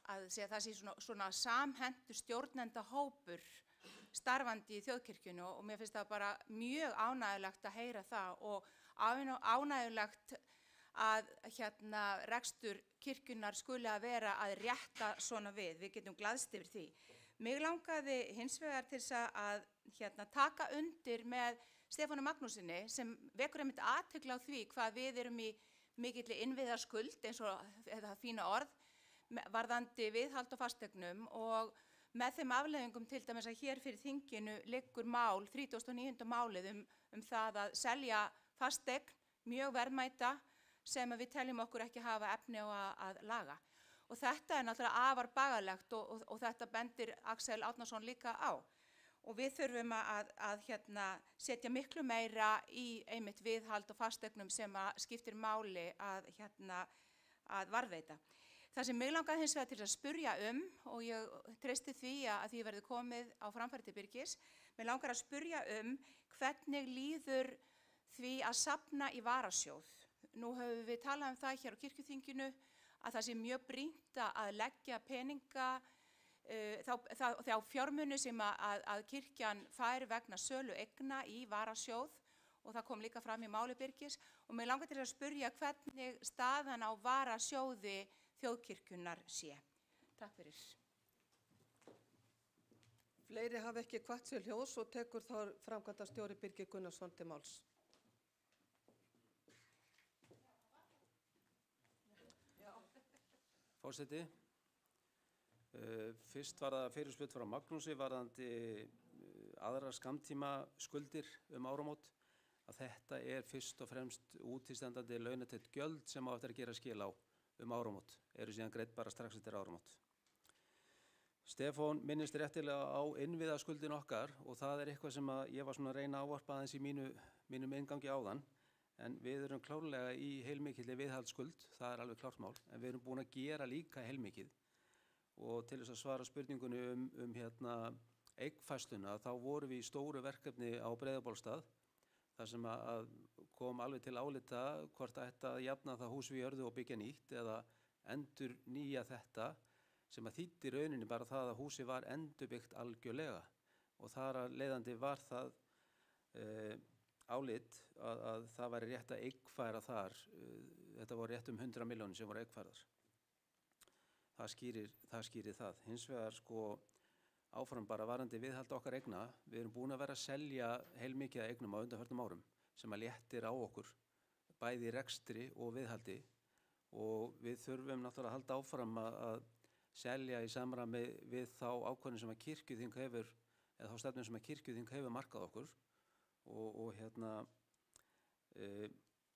það sé svona samhentur stjórnendahópur starfandi í þjóðkirkjunni og mér finnst það bara mjög ánægjulegt að heyra það og ánægjulegt að rekstur kirkjunnar skuli að vera að rétta svona við. Við getum glaðst yfir því. Mig langaði hins vegar til þess að taka undir með Stefáni Magnúsinni sem vekur einmitt athygli á því hvað við erum í mikilli innviðaskuld, eins og þetta fína orð, varðandi viðhald og fasteignum og með þeim afleiðingum til dæmis að hér fyrir þinginu liggur mál, 39. málið það að selja fasteign, mjög verðmæta, sem við teljum okkur ekki hafa efni á að laga. Og þetta er náttúrulega afar bagalegt og þetta bendir Axel Árnason líka á. Og við þurfum að setja miklu meira í einmitt viðhald og fasteignum sem skiptir máli að varðveita. Það sem mig langaði hins vegar til að spurja og ég treysti því að því verði komið á framfæri til Birgis, mig langar að spurja hvernig líður því að safna í varasjóð. Nú höfum við talað það hér á kirkjuþinginu að það sé mjög brýnt að leggja peninga þá fjármuni sem að kirkjan fær vegna sölu eigna í varasjóð og það kom líka fram í máli Birgis og mig langar til að spurja hvernig staðan á varasjóði þjóðkirkjunnar sé. Takk fyrir. Fleiri hafa ekki hvatt sér hljóðs og tekur þá framkvæmdastjóri Birgir Gunnarsson til máls. Forseti, fyrst var það fyrirspurn frá Magnúsi varðandi aðrar skammtíma skuldir áramót, að þetta er fyrst og fremst útistandandi launatengd gjöld sem á eftir að gera skil á áramót, eru síðan greidd bara strax eftir áramót. Stefán minnist réttilega á innviðaskuldin okkar og það er eitthvað sem ég var svona að reyna að ávarpa aðeins í mínum inngangi áðan. En við erum klárlega í heilmikilli viðhaldsskuld, það er alveg klárt mál, en við erum búin að gera líka heilmikið. Og til þess að svara spurningunni eigfærsluna, þá vorum við í stóru verkefni á Breiðabólstað, þar sem að kom alveg til álita hvort ætti að jafna það hús við jörðu og byggja nýtt eða endur nýja þetta, sem að þýddi rauninni bara það að húsi var endurbyggt algjörlega. Og þar að leiðandi var það álit að það væri rétt að eigfæra þar, þetta voru rétt 100 milljónir sem voru eigfærðar. Það skýrir það. Hins vegar áfram bara varandi viðhald okkar eigna, við erum búin að vera að selja heilmikið af eignum á undanförnum árum sem að léttir á okkur, bæði í rekstri og viðhaldi og við þurfum náttúrulega að halda áfram að selja í samræmi við þá ákvörðun sem að kirkjuþing hefur, eða þá stefnu sem að kirkjuþing hefur markað okkur. Og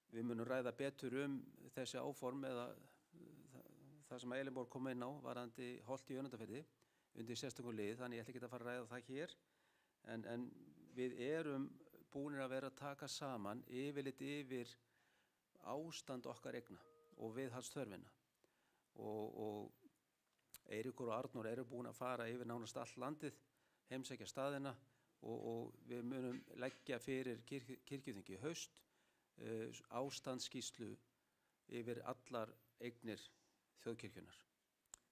við munum ræða betur þessi áform eða það sem Elínborg kom inn á varðandi Holt í Önundarfirði undir sérstökum lið, þannig ég ætla ekki að fara að ræða það hér en við erum búnir að vera að taka saman yfirlit yfir ástand okkar eigna og viðhaldsþörfina. Og Eiríkur og Arnór eru búin að fara yfir nánast allt landið, heimsækja staðina og við munum leggja fyrir kirkjuþingi í haust ástandsskýrslu yfir allar eignir þjóðkirkjunnar.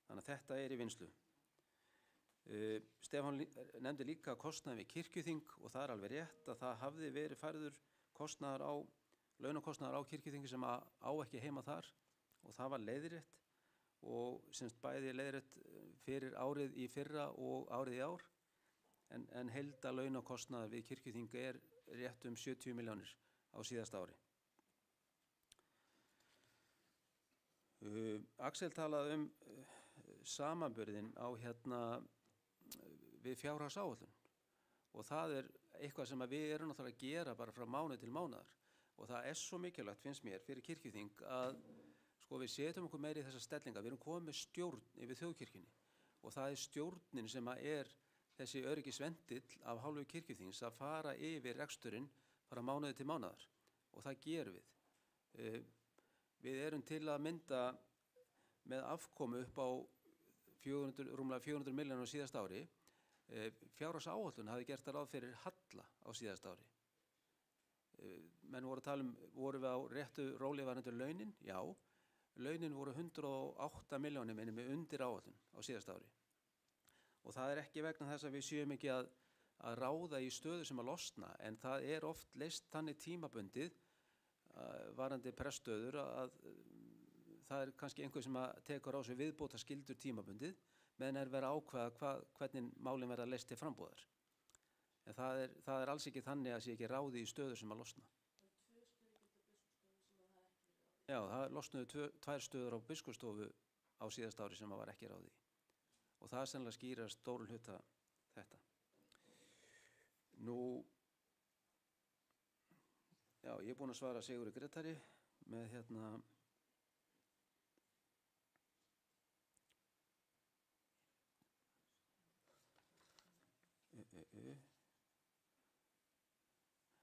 Þannig að þetta er í vinnslu. Stefán nefndi líka kostnaði við kirkjuþing og það er alveg rétt að það hafði verið færður launakostnaðar á kirkjuþingi sem á ekki heima þar og það var leiðrétt og semst bæði leiðrétt fyrir árið í fyrra og árið í ár en heildalaunakostnaður við kirkjuþing er rétt 70 milljónir á síðasta ári. Axel talaði samanburðinn á við fjárhagsáætlun og það er eitthvað sem við erum náttúrulega að gera bara frá mánuð til mánaðar og það er svo mikilvægt finnst mér fyrir kirkjuþing að við setjum okkur meiri í þessa stellinga, við erum komið með stjórn yfir þjóðkirkjunni og það er stjórnin sem er þessi öryggisvendill af hálfu kirkjuþings að fara yfir reksturinn frá mánuði til mánaðar og það gerum við. Við erum til að mynda með afkomu upp á rúmlega 400 milljónir á síðasta ári. Fjárhagsáætlun hafði gert það ráð fyrir halla á síðasta ári. Menn voru að tala vorum við á réttu róli varðandi launin? Já, launin voru 108 milljónir með undir áætlun á síðasta ári. Og það er ekki vegna þess að við séum ekki að ráða í stöðu sem að losna, en það er oft leyst þannig tímabundið varðandi preststöður að það er kannski einhver sem að tekur á sig viðbóta skyldur tímabundið meðan er verið að ákveða hvernig málin verða leyst til frambúðar. En það er alls ekki þannig að sé ekki ráði í stöður sem að losna. Já, það losnuðu 2 stöður á biskupsstofu á síðasta ári sem að var ekki ráði í. Og það er sennilega skýra stórum hluta þetta. Já, ég er búinn að svara Sigurði Grétari með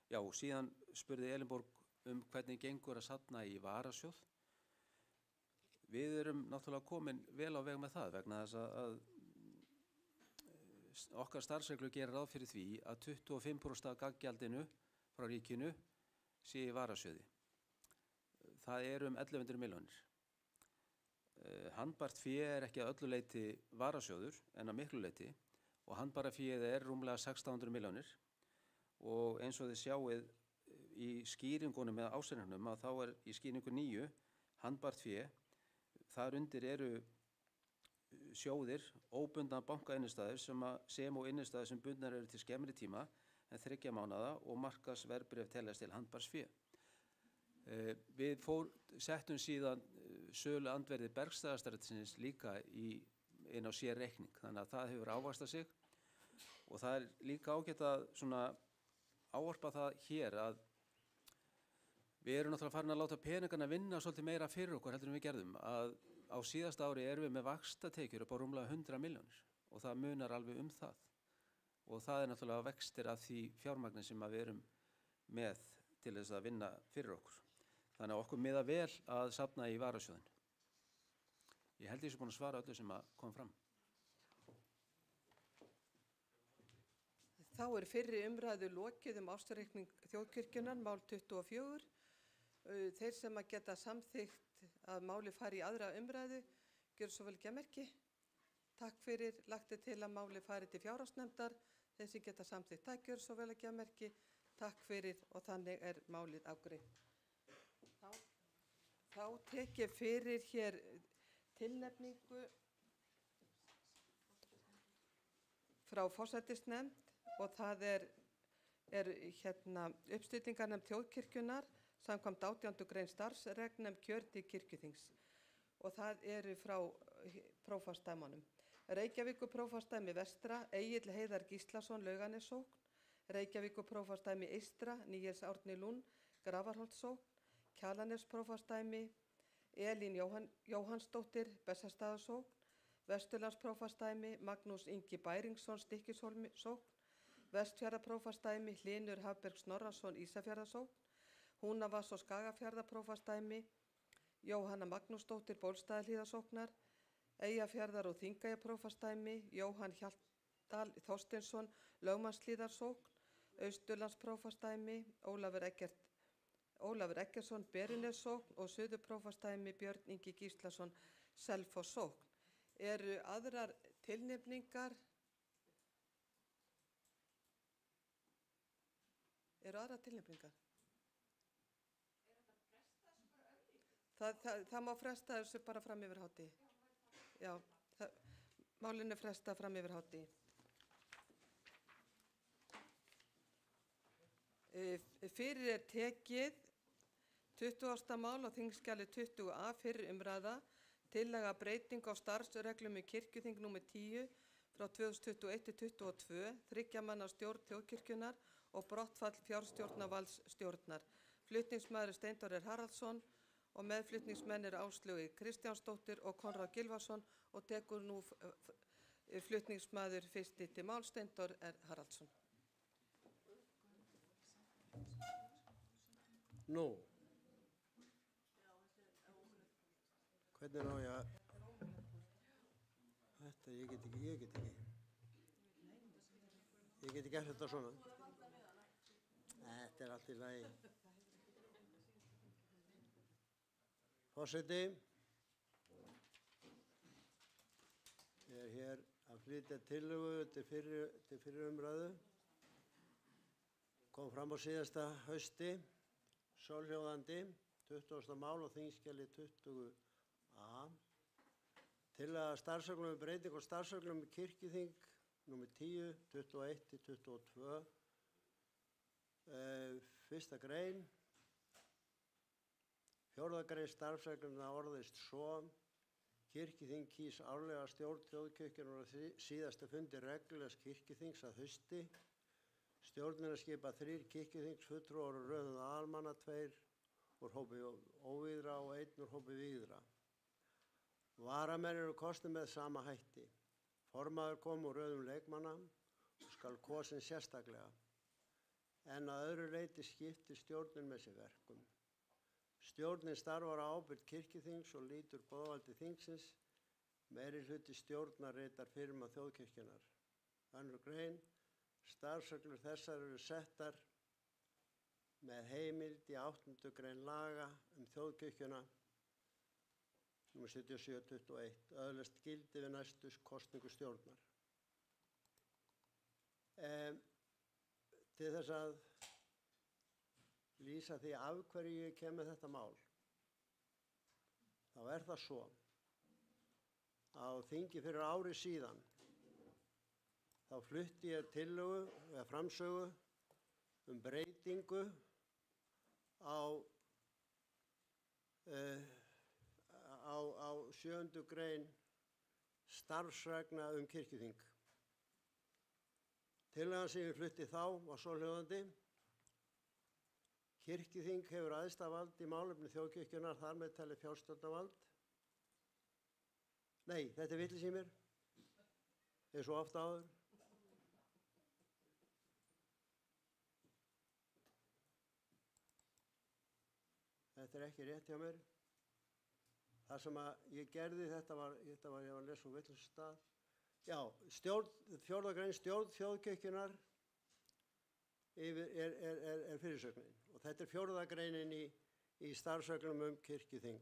Já, síðan spurði Elinborg hvernig gengur að safna í varasjóð. Við erum náttúrulega komin vel á veg með það vegna þess að okkar starfsreglur gerir ráð fyrir því að 25% af gaggjaldinu frá ríkinu sé í varasjóði. Það er 1100 milljónir. Handbært fé er ekki að öllu leyti varasjóður en að miklu leyti og handbæra féð er rúmlega 1600 milljónir og eins og þið sjáið í skýringunum með ásetningnum að þá er í skýringu 9 handbært fé, þar undir eru sjóðir, óbundna bankainnistæður sem og innistæður sem bundnar eru til skemmri tíma en 3 mánaða og markaðsverðbréf teljast til handbærs fé. Við settum síðan sölu andverði Bergstaðastrætisins líka inn á sér reikning, þannig að það hefur ávaxtað sig og það er líka ágætt að ávarpa það hér að við erum náttúrulega farin að láta peningana vinna svolítið meira fyrir okkur heldur en við gerðum að á síðasta ári erum við með vaxtatekjur upp á rúmlega 100 milljónir og það munar alveg það og það er náttúrulega vextir af því fjármagni sem við erum með til þess að vinna fyrir okkur. Þannig að okkur miðar vel að safna í varasjóðin. Ég held ég sé búin að svara öllu sem kom fram. Þá er fyrri umræðu lokið ársreikning þjóðkirkjunnar, mál 24. Þeir sem að geta samþykkt að máli fari í aðra umræðu, gjör svo vel gemerki. Takk fyrir, lagt til að máli fari til fjárhagsnefndar. Þeir sem geta samþykkt það, gjör svo vel gemerki. Takk fyrir og þannig er málið afgreitt. Þá tek ég fyrir hér tilnefningu frá forsætisnefnd. Og það er uppstillingarnefnd þjóðkirkjunnar samkvæmt 18. grein starfsreglna kjör til kirkjuþings. Og það eru frá prófastsdæmunum. Reykjavíkurprófastsdæmi vestra, Egill Heiðar Gíslason, Laugarnessókn. Reykjavíkurprófastsdæmi eystra, Níels Árni Lund, Grafarholtssókn. Kjalarnesprófastsdæmi, Elín Jóhannsdóttir, Bessastaðasókn. Vesturlandsprófastsdæmi, Magnús Ingi Bæringsson, Stykkishólmssókn. Vestfjarðaprófasdæmi, Hlynur Hafberg Snorrason Ísafjarðarsókn, Húnavass og Skagafjarðaprófasdæmi, Jóhanna Magnúsdóttir Bólstaðarhlíðarsóknar, Eyjafjarðar- og Þingeyjaprófasdæmi, Jóhann Hjaltdal Þorsteinsson Lögmannshlíðarsókn, Austurlandsprófasdæmi, Ólafur Eggertsson Berinessókn og Suðurprófasdæmi Björn Ingi Gíslason Selfosssókn. Eru aðrar tilnefningar? Það má fresta þessu bara fram yfir hádegi. Já, málinu fresta fram yfir hádegi. Fyrir er tekið 20. mál á þingskjali 20a fyrir umræða, tillaga breyting á starfsreglum í kirkjuþing nr. 10 frá 2021-22, 3 manna stjórn þjóðkirkjunnar og brottfall fjárstjórnarvalds stjórnar. Flutningsmaður Steindór Haraldsson og meðflutningsmenn Áslaugu Kristjánsdóttir og Konráð Gylfason og tekur nú flutningsmaður fyrst til máls Steindór Haraldsson. Nú, hvernig á ég að, þetta, ég get ekki gert þetta svona. Þetta er allt í lagi. Forseti, ég er hér að flytja tillögu til fyrri umræðu. Kom fram á síðasta hausti, svohljóðandi, 20. mál á þingskjali 20a. Tillaga starfsreglum um breytingu á starfsreglum í kirkjuþing nr. 10, 21-22. Fyrsta grein. 4. grein starfsregluna orðist svo: Kirkjuþing kýs árlega stjórn þjóðkirkjunnar á síðasta fundi reglulegs kirkjuþings að hausti. Stjórnina skipa 3 kirkjuþingsfulltrúar úr röðum aðalmanna, 2 úr hópi óvígðra og 1 úr hópi vígðra. Varamenn eru kosnir með sama hætti. Formaður kom úr röðum leikmanna og skal kosin sérstaklega, en að öðru leyti skiptir stjórnin með sér verkum. Stjórnin starfar á ábyrgð kirkjuþings og lýtur boðvaldi þingsins. Meirihluti stjórnar ritar firma þjóðkirkjunnar. 2. grein. Starfsreglur þessar eru settar með heimild í 8. grein laga þjóðkirkjuna nr. 77/21, öðlast gildi við næstu kosningu stjórnar. Til þess að lýsa því af hverju ég kem með þetta mál, þá er það svo á þingi fyrir ári síðan þá flutti ég tillögu eða framsögu breytingu á 7. grein starfsreglna kirkjuþing. Tillagan sem ég flutti þá var svohljóðandi: Kirkjuþing hefur æðsta vald í málefni þjóðkirkjunnar, þar með talið fjárstjórnarvald. Nei, þetta er vitleysa í mér, eins og oft áður. Þetta er ekki rétt hjá mér. Það sem ég gerði, þetta var ég var að lesa úr vitlausum stað. Já, 4. grein stjórn þjóðkirkjunnar er fyrirsögnin. Og þetta er 4. greinin í starfsreglum kirkjuþing.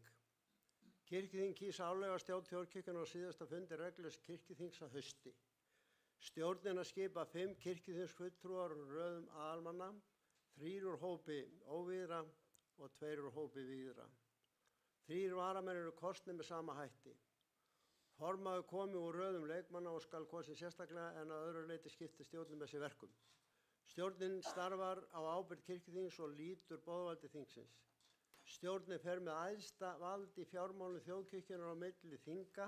Kirkjuþing kýs árlega stjórn þjóðkirkjunnar á síðasta fundi reglulegs kirkjuþings að hausti. Stjórnina skipa 5 kirkjuþingsfulltrúar úr röðum aðalmanna, 3 úr hópi óvígðra og 2 úr hópi vígðra. 3 varamenn eru kosnir með sama hætti. Formaður komi úr röðum leikmanna og skal kosin sérstaklega, en að öðru leyti skiptir stjórnin með sér verkum. Stjórnin starfar á ábyrgð kirkjuþings og lýtur boðvaldi þingsins. Stjórnin fer með æðsta vald í fjármálum þjóðkirkjunnar á milli þinga.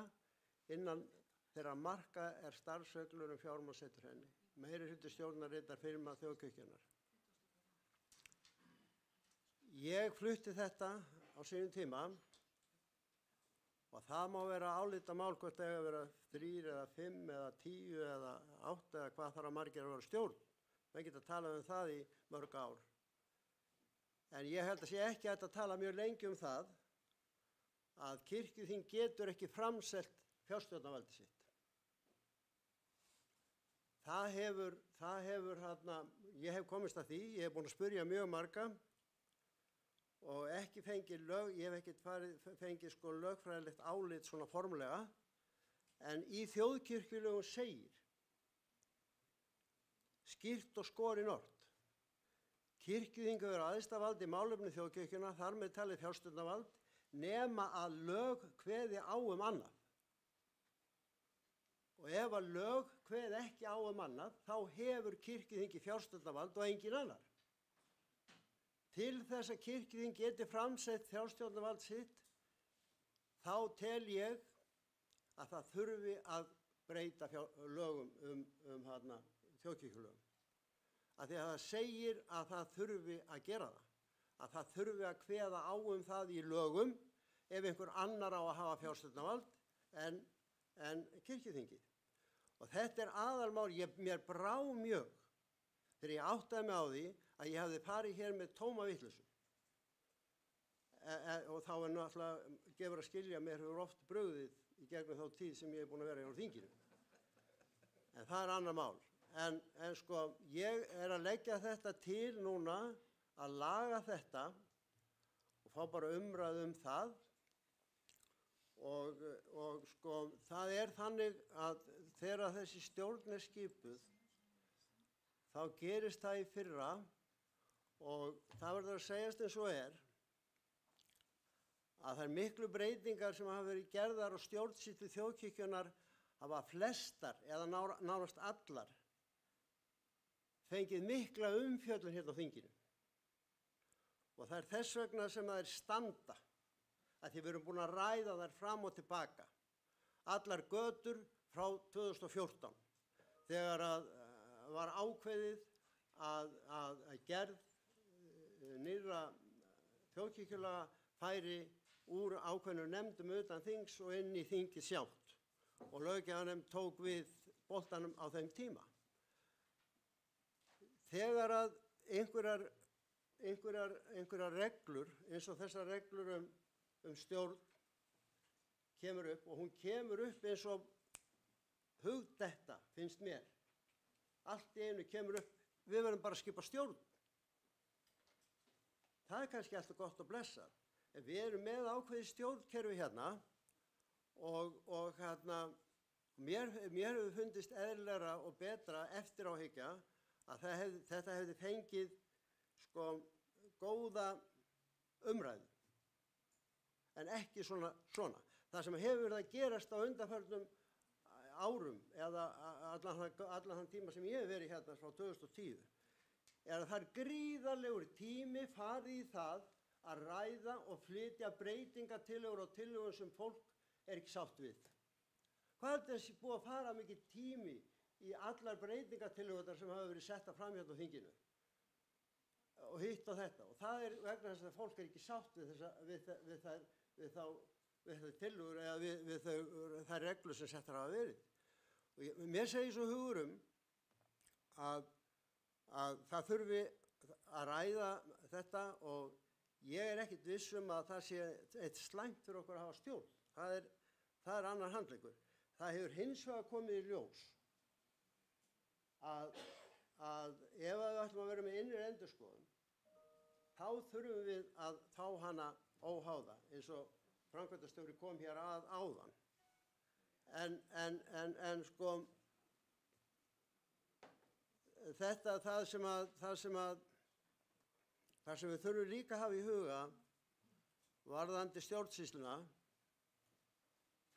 Innan þeirra marka er starfsreglur fjármál setur henni. Meirihluti stjórnar ritar firma þjóðkirkjunnar. Ég flutti þetta á sínum tíma og það má vera álitamál hvort það eiga að vera 3 eða 5 eða 10 eða 8 eða hvað þarf að margir að vera stjórn. menn geta talað um það í mörg ár. En ég held að sé ekki hægt að tala mjög lengi um það að kirkjuþing getur ekki framselt fjárstjórnarvaldi sitt. Það hefur ég hef komist að því, ég hef búin að spyrja mjög marga og ekki fengið ég hef ekkert fengið sko lögfræðilegt álit svona formulega, en í þjóðkirkjulögum segir skýrt og skorinort: kirkjuþing er æðsta vald í málefnum þjóðkirkjunnar, þar með talið fjárstjórnarvald, nema að lög kveði á um annað. Og ef að lög kveði ekki á um annað, þá hefur kirkjuþingi fjárstjórnarvald og engin annar. Til þess að kirkjuþing geti framsett fjárstjórnarvald sitt, þá tel ég að það þurfi að breyta lögum þjóðkirkjulögum. Af því að það segir að það þurfi að gera það. Að það þurfi að kveða á um það í lögum ef einhver annar á að hafa fjárstjórnarvald en kirkjuþingið. Og þetta er aðalmál, mér brá mjög þegar ég áttaði mig á því að ég hafði farið hér með tóma vitleysu. Og þá er náttúrulega gefur að skilja, mér hefur oft brugðið í gegnum þá tíð sem ég hef búin að vera hér á þinginu. En það er annað mál. En sko, ég er að leggja þetta til núna, að laga þetta og fá bara umræðu um það. Og sko, það er þannig að þegar þessi stjórn er skipuð, þá gerist það í fyrra og það verður að segjast eins og að þær miklu breytingar sem hafa verið gerðar á stjórnsýslu þjóðkirkjunnar hafa flestar eða nánast allar fengið mikla umfjöllun hérna á þinginu. Og það er þess vegna sem það er standa, að því við erum búin að ræða þær fram og tilbaka. Allar götur frá 2014, þegar var ákveðið að gerð nýrra þjóðkirkjulaga færi úr ákveðnum nefndum utan þings og inn í þingið sjálft. Og löggjafarnefnd tók við boltanum á þeim tíma. Þegar að einhverjar reglur, eins og þessar reglur um stjórn kemur upp, og hún kemur upp eins og hugdetta, finnst mér. Allt í einu kemur upp, við verðum bara að skipa stjórn. Það er kannski alltaf gott að blessa. En við erum með ákveðið stjórnkerfi hérna og mér hefur fundist eðlilegra og betra eftir áhyggja að þetta hefði fengið sko góða umræðu, en ekki svona. Það sem hefur verið að gerast á undanförnum árum, eða allan þann tíma sem ég hef verið hérna frá 2010, er að það er gríðarlegur tími farið í það að ræða og flytja breytingatillögur og tillögur sem fólk er ekki sátt við. Hvað er þessi búið að fara mikið tími í allar breytingatillögur sem hafa verið setta fram hérna á þinginu? Og hitt og þetta. Og það er vegna þess að fólk er ekki sátt við þær tillögur eða við þær reglur sem settar hafa verið. Og mér segir svo hugurum að það þurfi að ræða þetta, og ég er ekkert viss um að það sé eitt slæmt fyrir okkur að hafa stjórn. Það er annar handleikur. Það hefur hins vegar komið í ljós að ef við ætlum að vera með innri endurskoðun, þá þurfum við að fá hana óháða, eins og framkvæmdastjóri kom hér áðan. En sko, þetta það sem við þurfum líka að hafa í huga varðandi stjórnsýsluna,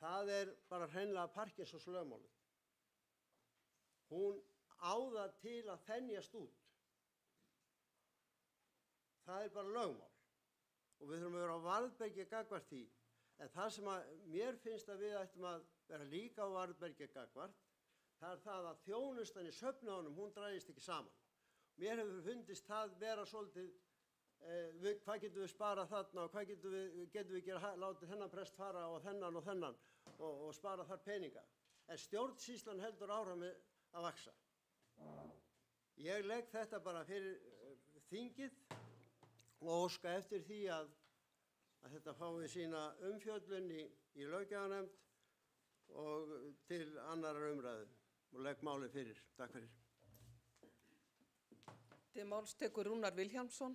það er bara hreinlega Parkinsons lögmálið. Hún á það til að þenjast út. Það er bara lögmál. Og við þurfum að vera á varðbergi gagnvart því. En það sem mér finnst að við ættum að vera líka á varðbergi gagnvart, það er það að þjónustan í söfnuðunum, hún dragist ekki saman. Mér hefur fundist það vera svolítið, hvað getum við sparað þarna og hvað getum við ekki látið þennan prest fara og þennan og spara þar peninga. En stjórnsýslan heldur áfram að vaxa. Ég legg þetta bara fyrir þingið og óska eftir því að þetta fái sína umfjöllun í löggjafarnefnd og til annar umræðu og legg málið fyrir. Takk fyrir. Til máls tekur Rúnar Vilhjálmsson.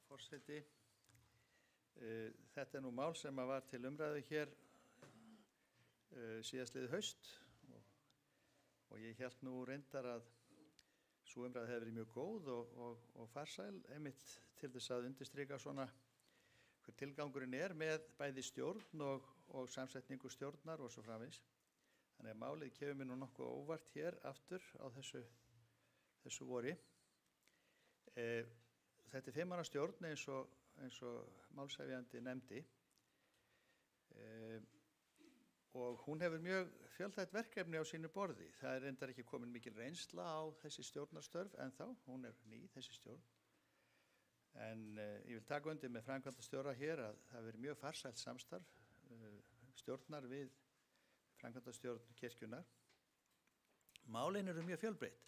Forseti, þetta nú mál sem var til umræðu hér síðastliðið haust og ég hélt nú reyndar að sú umræða hefði verið mjög góð og farsæl einmitt til þess að undirstrika svona hver tilgangurinn með bæði stjórn og samsetningu stjórnar og svo framvegis. Þannig að málið kemur mér nú nokkuð óvart hér aftur á þessu vori. Þetta er 5 manna stjórn eins og málshefjandi nefndi og hún hefur mjög fjölþætt verkefni á sínu borði. Það er reyndar ekki komin mikil reynsla á þessi stjórnarstörf ennþá, hún er ný þessi stjórn. En ég vil taka undir með framkvæmdastjóra hér að það hefur verið mjög farsælt samstarf stjórnar við framkvæmdastjórn kirkjunnar. Málin eru mjög fjölbreytt.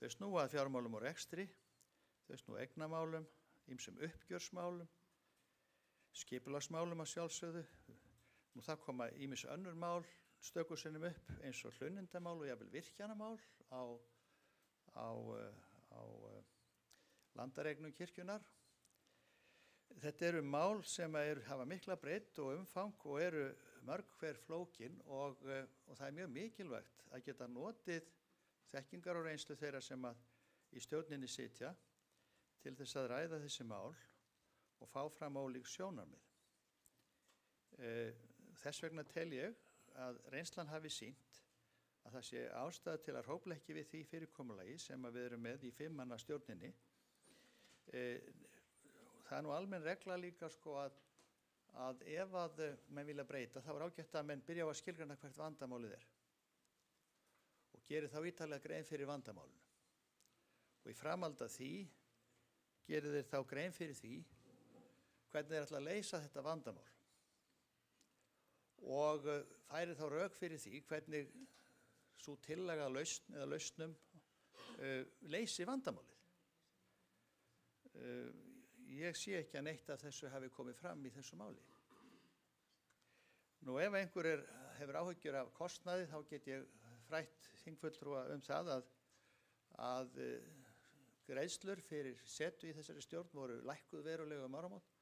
Þau snúa að fjármálum og rekstri, þau snúa eignamálum, ýmsum uppgjörsmálum, skipulagsmálum að sjálfsögðu. Nú það koma ýmis önnur mál stöku sinnum upp eins og hlunindamál og jafnvel virkjanamál á landareignum kirkjunnar. Þetta eru mál sem hafa mikla breidd og umfang og eru mörg hver flókin og það er mjög mikilvægt að geta notið þekkingar og reynslu þeirra sem í stjórninni sitja til þess að ræða þessi mál og fá fram ólík sjónarmið. Þess vegna tel ég að reynslan hafi sýnt að það sé ástæða til að hrófla ekki við því fyrirkomulagi sem við erum með í 5 manna stjórninni. Það er nú almenn regla líka sko að ef að menn vilja breyta þá er ágætt að menn byrja á að skilgreina hvert vandamálið er og geri þá ítarlega grein fyrir vandamálinu. Og í framhald af því geri þeir þá grein fyrir því hvernig þeir ætla að leysa þetta vandamál og færi þá rök fyrir því hvernig sú tillaga lausn eða lausnum leysi vandamálið. Ég sé ekki að neitt af þessu hafi komið fram í þessu máli. Nú ef einhver hefur áhyggjur af kostnaði þá get ég frætt þingfulltrúa það að greiðslur fyrir setu í þessari stjórn voru lækkuð verulega áramót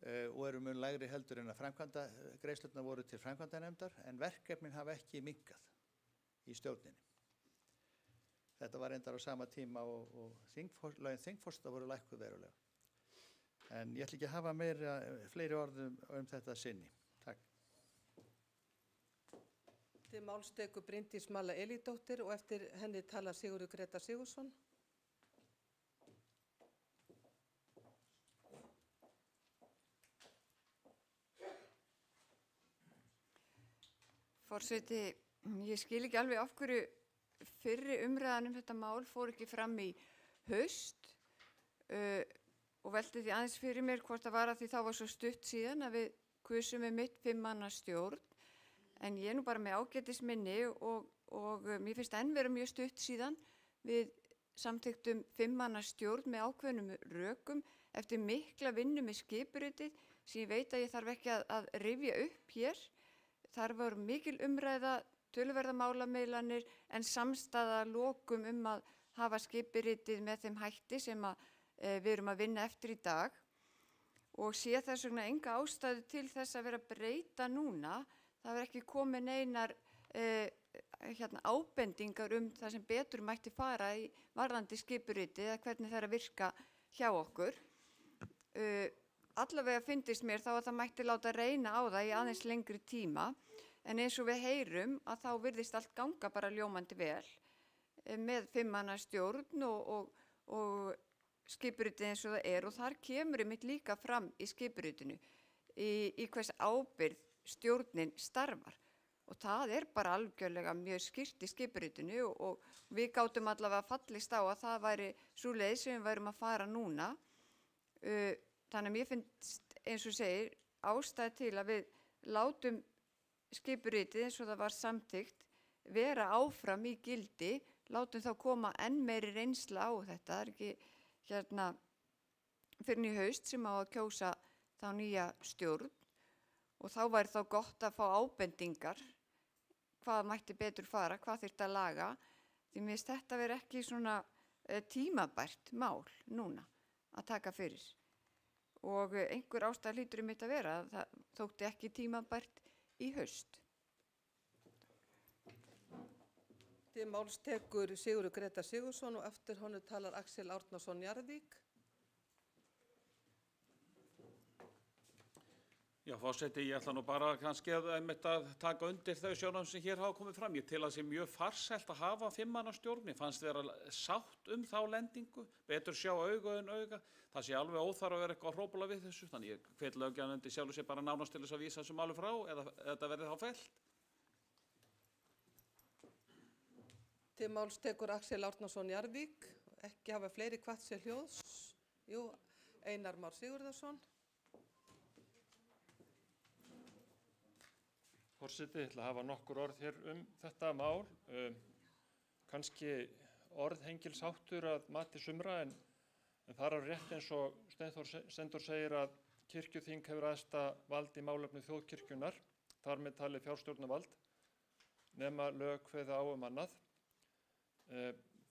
og eru mun lægri heldur en að greiðslurnar voru til framkvæmdanefndar en verkefnin hafa ekki minnkað í stjórninni. Þetta var reyndar á sama tíma og lögin þingforseta voru lækkuð verulega. En ég ætla ekki að hafa fleiri orðum þetta sinni. Takk. Til máls tekur Bryndís Malla Elídóttir og eftir henni talar Sigurður Grétar Sigurðsson. Forseti, ég skil ekki alveg af hverju fyrri umræðan þetta mál fór ekki fram í haust og velti því aðeins fyrir mér hvort það var að því þá var svo stutt síðan að við kusum mitt 5 manna stjórn en ég nú bara með ágætisminni og mér finnst enn vera mjög stutt síðan við samþykktum 5 manna stjórn með ákveðnum rökum eftir mikla vinnu með skipuritið sem ég veit að ég þarf ekki að rifja upp hér. Þar var mikil umræða, töluverða málamiðlanir en samstaða að lokum að hafa skipuritið með þeim hætti sem við erum að vinna eftir í dag og sé þess vegna enga ástæðu til þess að vera að breyta núna. Það er ekki komið neinar ábendingar það sem betur mætti fara í varðandi skipuritið eða hvernig það er að virka hjá okkur. Allavega fyndist mér þá að það mætti láta reyna á það í aðeins lengri tíma en eins og við heyrum að þá virðist allt ganga bara ljómandi vel með 5 manna stjórn og skipuritið eins og það er og þar kemur einmitt líka fram í skipuritinu í hvers ábyrgð stjórnin starfar og það er bara algjörlega mjög skýrt í skipuritinu og við gátum allavega fallist á að það væri sú leið sem við værum að fara núna. Þannig að mér finnst, eins og segir, ástæð til að við látum skipuritið eins og það var samþykkt vera áfram í gildi, látum þá koma enn meiri reynsla á þetta. Það er ekki fyrir í haust sem á að kjósa þá nýja stjórn og þá væri þá gott að fá ábendingar hvað mætti betur fara, hvað þyrfti að laga, því mér finnst þetta vera ekki svona tímabært mál núna að taka fyrir. Og einhver ástæða hlýtur mitt að vera að það þótti ekki tímabært í haust. Til máls tekur Sigurður Grétar Sigurðsson og eftir honum talar Axel Árnason Njarðvík. Já, forseti, ég ætla nú bara kannski að taka undir þau sjónarmið sem hér hafa komið fram. Ég tel að það sé mjög farsælt að hafa 5 manna stjórn. Ég fannst vera sátt þá lendingu, betur sjá auga en auga. Það sé alveg óþarf að vera eitthvað að hrópula við þessu. Þannig ég hvet löggjafanefnd sjálfur sér bara nánast til þess að vísa þessu máli frá eða þetta verði þá fellt. Til máls tekur Axel Árnason Njarðvík. Ekki hafa fleiri hvatt sér hljóðs. Jú, Einar Már Sigurðarson. Forseti, ég ætla að hafa nokkur orð hér þetta mál. Kannski orðhengilsháttur að mati sumra en þar á rétt eins og Steindór segir að kirkjuþing hefur æðsta vald í málefnum þjóðkirkjunnar, þar með talið fjárstjórnarvald, nema lög kveða á annað.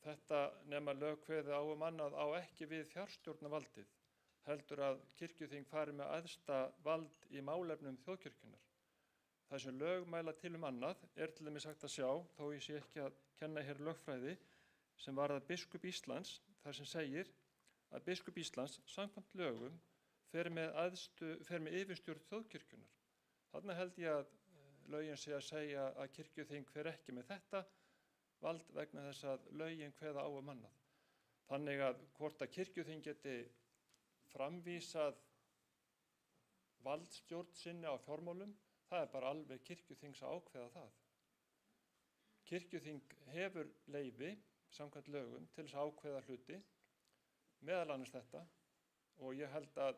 Þetta nema lög kveða á annað á ekki við fjárstjórnarvaldið, heldur að kirkjuþing fari með æðsta vald í málefnum þjóðkirkjunnar. Það sem lög mæla til annað til dæmis hægt að sjá, þó ég sé ekki að kenna hér lögfræði, sem varðar biskup Íslands, þar sem segir að biskup Íslands samkvæmt lögum fer með yfirstjórn þjóðkirkjunnar. Þarna held ég að lögin sé að segja að kirkjuþing fer ekki með þetta vald vegna þess að lögin kveða á annað. Þannig að hvort að kirkjuþing geti framvísað valdstjórn sinni á fjármálum, það er bara alveg kirkjuþings að ákveða það. Kirkjuþing hefur leyfi, samkvæmt lögum, til þess að ákveða hluti, meðal annars þetta, og ég held að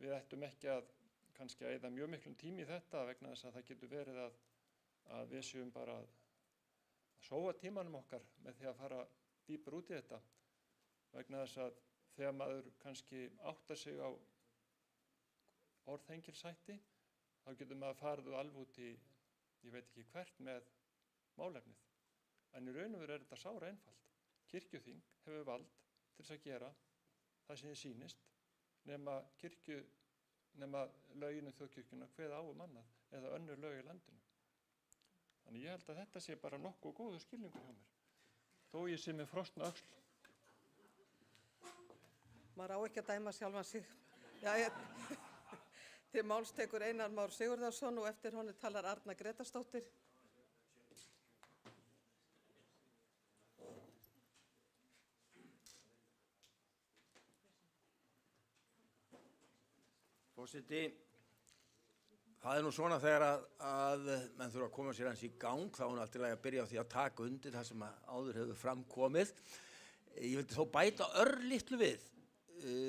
við ættum ekki að kannski að eyða mjög miklum tíma í þetta vegna þess að það getur verið að við séum bara að sóa tímanum okkar með því að fara dýpar út í þetta, vegna þess að þegar maður kannski áttar sig á orðhengilshætti, þá getur maður farið alveg út í, ég veit ekki hvert, með málefnið. En í raun og veru þetta sára einfalt. Kirkjuþing hefur vald til þess að gera það sem þið sýnist, nema lögin þjóðkirkjunnar kveða á annað eða önnur lög í landinu. Þannig ég held að þetta sé bara nokkuð góður skilningur hjá mér. Þó ég sé með frostna öxl. Maður á ekki að dæma sjálfan sig. Til máls tekur Einar Már Sigurðarson og eftir honum talar Arna Grétarsdóttir. Forseti, það nú svona þegar að menn þurfa að koma sér hans í gang, þá allt í lagi að byrja á því að taka undir það sem áður hefur framkomið. Ég vildi þó bæta örlitlu við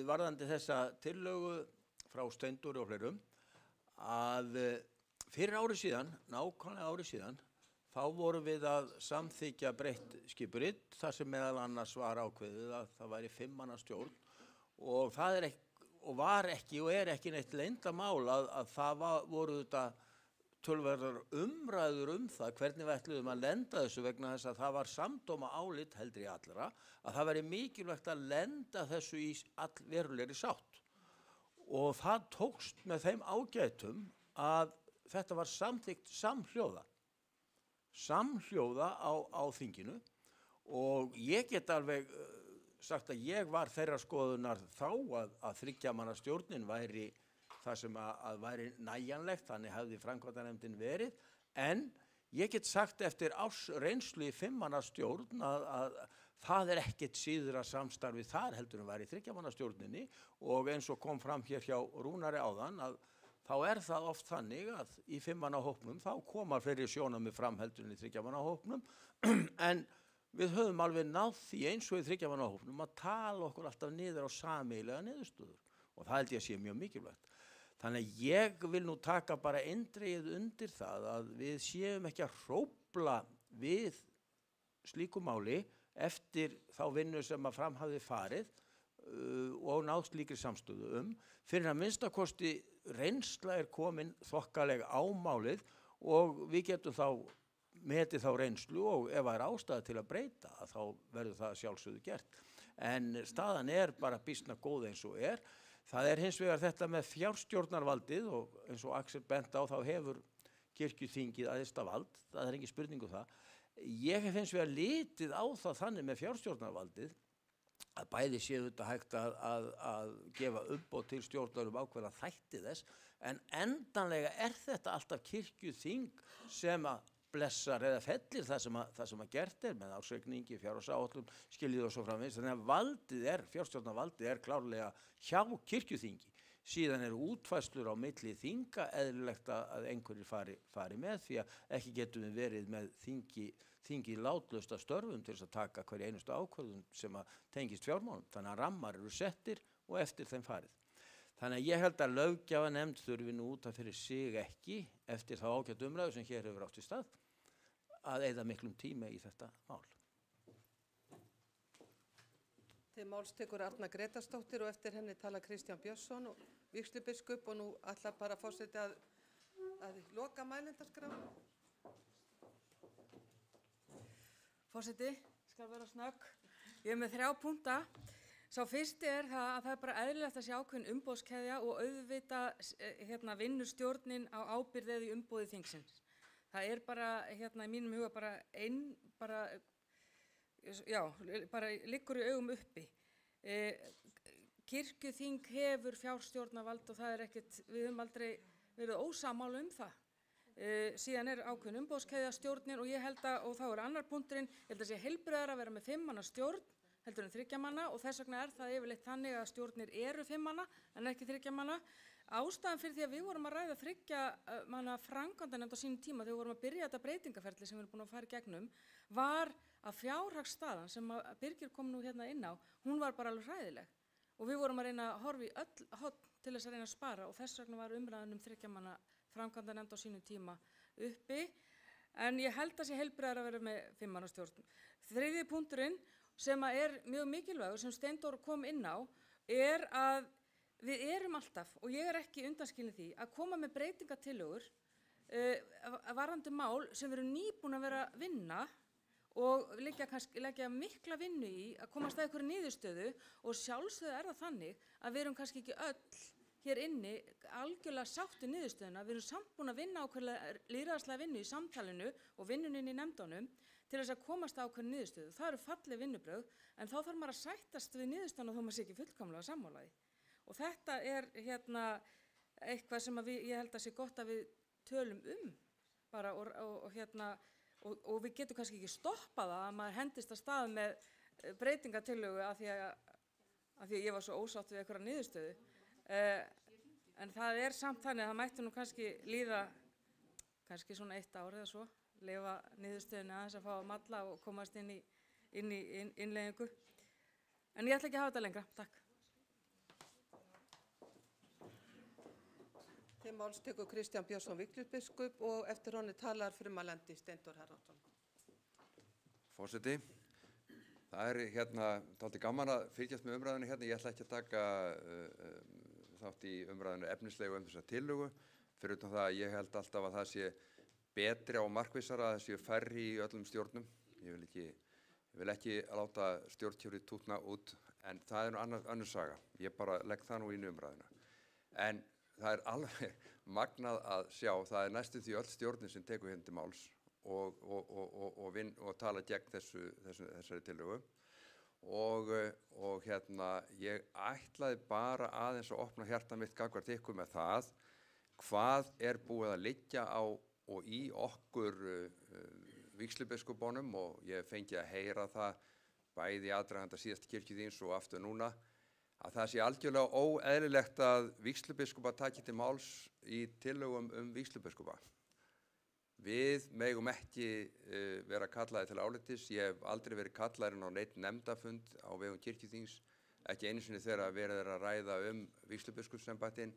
varðandi þessa tillögu frá Steindóri og fleirum, að fyrir ári síðan, nákvæmlega ári síðan, þá vorum við að samþykja breytt skipurit, þar sem meðal annars var ákveðið að það væri 5 manna stjórn og það var ekki og er ekki neitt leyndarmál að það voru þetta tölverðar umræður það hvernig við ætluðum að lenda þessu vegna þess að það var samdóma álit heldur í allra að það væri mikilvægt að lenda þessu í allverulegri sátt. Og það tókst með þeim ágætum að þetta var samþykkt samhljóða á þinginu og ég get alveg sagt að ég var þeirra skoðunar þá að 3 manna stjórnin væri það sem að væri nægjanlegt, þannig hefði framkvæmdanefndin verið, en ég get sagt eftir árs reynslu í 5 manna stjórn að það er ekkert síður að samstarfið þar heldur en var í 3 manna stjórninni og eins og kom fram hér hjá Rúnari áðan að þá er það oft þannig að í 5 manna hópnum þá koma fleiri sjónarmið fram heldur en í 3 manna hópnum en við höfum alveg náð því eins og í 3 manna hópnum að tala okkur alltaf niður á sameiginlega niðurstöður og það held ég að sé mjög mikilvægt. Þannig að ég vil nú taka bara eindregið undir það að við séum ekki að hrófla við slíku máli eftir þá vinnu sem að fram hafði farið og náð slíkri samstöðu fyrir að minnstakosti reynsla komin þokkalega á málið og við getum þá metið þá reynslu og ef það ástæða til að breyta þá verður það sjálfsögðu gert. En staðan bara býsna góð eins og Það hins vegar þetta með fjárstjórnarvaldið og eins og Axel bent á þá hefur kirkjuþingið æðsta vald, það engin spurning það. Ég hef hins vegar litið á það þannig með fjárstjórnarvaldið að bæði séu þetta hægt að gefa uppbót til stjórnar ákveðna þætti þess, en endanlega þetta alltaf kirkjuþing sem að blessar eða fellir það sem að gert með ársreikningi, fjárhagsáætlun, skiljið og svo framvegis. Þannig að valdið fjárstjórnarvaldið klárlega hjá kirkjuþingi. Síðan útfærslur á milli þinga eðlilegt að einhverjir fari með því að ekki getum við verið með þingi látlaust að störfum til þess að taka hverja einustu ákvörðun sem að tengist fjármálum. Þannig að rammar settir og eftir þeim farið. Þannig að ég held að löggjafarnefnd þurfi nú út af fyrir sig ekki eftir þá ágætt umræðu sem hér hefur átt í stað að eyða miklum tíma í þetta mál. Til máls tekur Arna Gretarsdóttir og eftir henni tala Kristján Björnsson og vígslubiskup og nú ætla bara forseti að loka mælendaskrá. Forseti, skal vera snögg. Ég með 3 punkta. Sá fyrsti að það bara eðlilegt að sé ákveðin umboðskeðja og auðvitað vinnur stjórnin á ábyrgð eða í umboði þingsins. Það bara í mínum huga bara liggur í augum uppi. Kirkjuþing hefur fjárstjórnarvald og það ekkert, við höfum aldrei verið ósammála það. Síðan ákveðin umboðskeðja stjórnin og ég held að, og þá annar punkturinn, ég held að sé heilbrigðara að vera með 5 manna stjórn heldur en 3 manna og þess vegna það yfirleitt þannig að stjórnir eru 5 manna en ekki 3 manna. Ástæðan fyrir því að við vorum að ræða 3 manna framkvæmdanefnd á sínum tíma þegar við vorum að byrja þetta breytingaferli sem við erum búin að fara í gegnum var að fjárhagsstaðan sem að Birgir kom nú inn á, hún var bara alveg hræðileg og við vorum að reyna að horfa í öll horn til þess að reyna að spara og þess vegna var umræðan 3 manna framkvæmdanefnd á sínum tíma uppi en ég held að sé heilbrigðara að vera með 5 manna stjórn. 3. punkturinn sem mjög mikilvægur sem Steindór kom inn á að við erum alltaf, og ég ekki undanskilin því, að koma með breytingatillögur varðandi mál sem við erum nýbúin að vera að vinna og leggja mikla vinnu í að komast að einhverju niðurstöðu og sjálfsögðu það þannig að við erum kannski ekki öll hér inni algjörlega sáttu niðurstöðuna, við erum samt búin að vinna ákveðlega lýðræðislega vinnu í samtalinu og vinnunni í nefndunum til þess að komast að ákveðin niðurstöðu. Það eru falleg vinnubrögð, en þá þarf maður að sættast við niðurstöðuna þó maður sé ekki fullkomlega sammála því. Og þetta eitthvað sem ég held að sé gott að við tölum bara og við getum kannski ekki stoppað það að maður hendist að stað með breytingatillögu af því að ég var svo ósátt við einhverja niðurstöðu. En það samt þannig að það mætti nú kannski líða kannski svona 1 ár eða svo. Lifa niðurstöðunni aðeins að fá að malla og komast inn í innleiðingu. En ég ætla ekki að hafa þetta lengra. Takk. Til máls tekur Kristján Björnsson vígslubiskup og eftir honum talar frumalendi Steindór Haraldsson. Forseti, það dálítið gaman að fylgjast með umræðinu hérna. Ég ætla ekki að taka þátt í umræðinu efnislegu þessa tillögu, fyrir utan það að ég held alltaf að það sé betri og markvissara að það séu færri í öllum stjórnum. Ég vil ekki láta stjórnkjörið tútna út, en það nú önnur saga. Ég bara legg það nú í umræðuna. En það alveg magnað að sjá, það næstum því öll stjórnin sem tekur hérna til máls og tala gegn þessari tillögu. Og ég ætlaði bara aðeins að opna hjarta mitt gagnvart ykkur með það, hvað búið að liggja á og í okkur vígslubiskupónum og ég fengi að heyra það bæði í aðdraganda síðasta kirkjuþings og aftur núna að það sé algjörlega óeðlilegt að vígslubiskupa taki til máls í tillögum vígslubiskupa. Við megum ekki vera kallaðir til álitis. Ég hef aldrei verið kallaðir inn á neinn nefndafund á vegum kirkjuþings ekki einu sinni þegar verið er að ræða vígslubiskupsembættin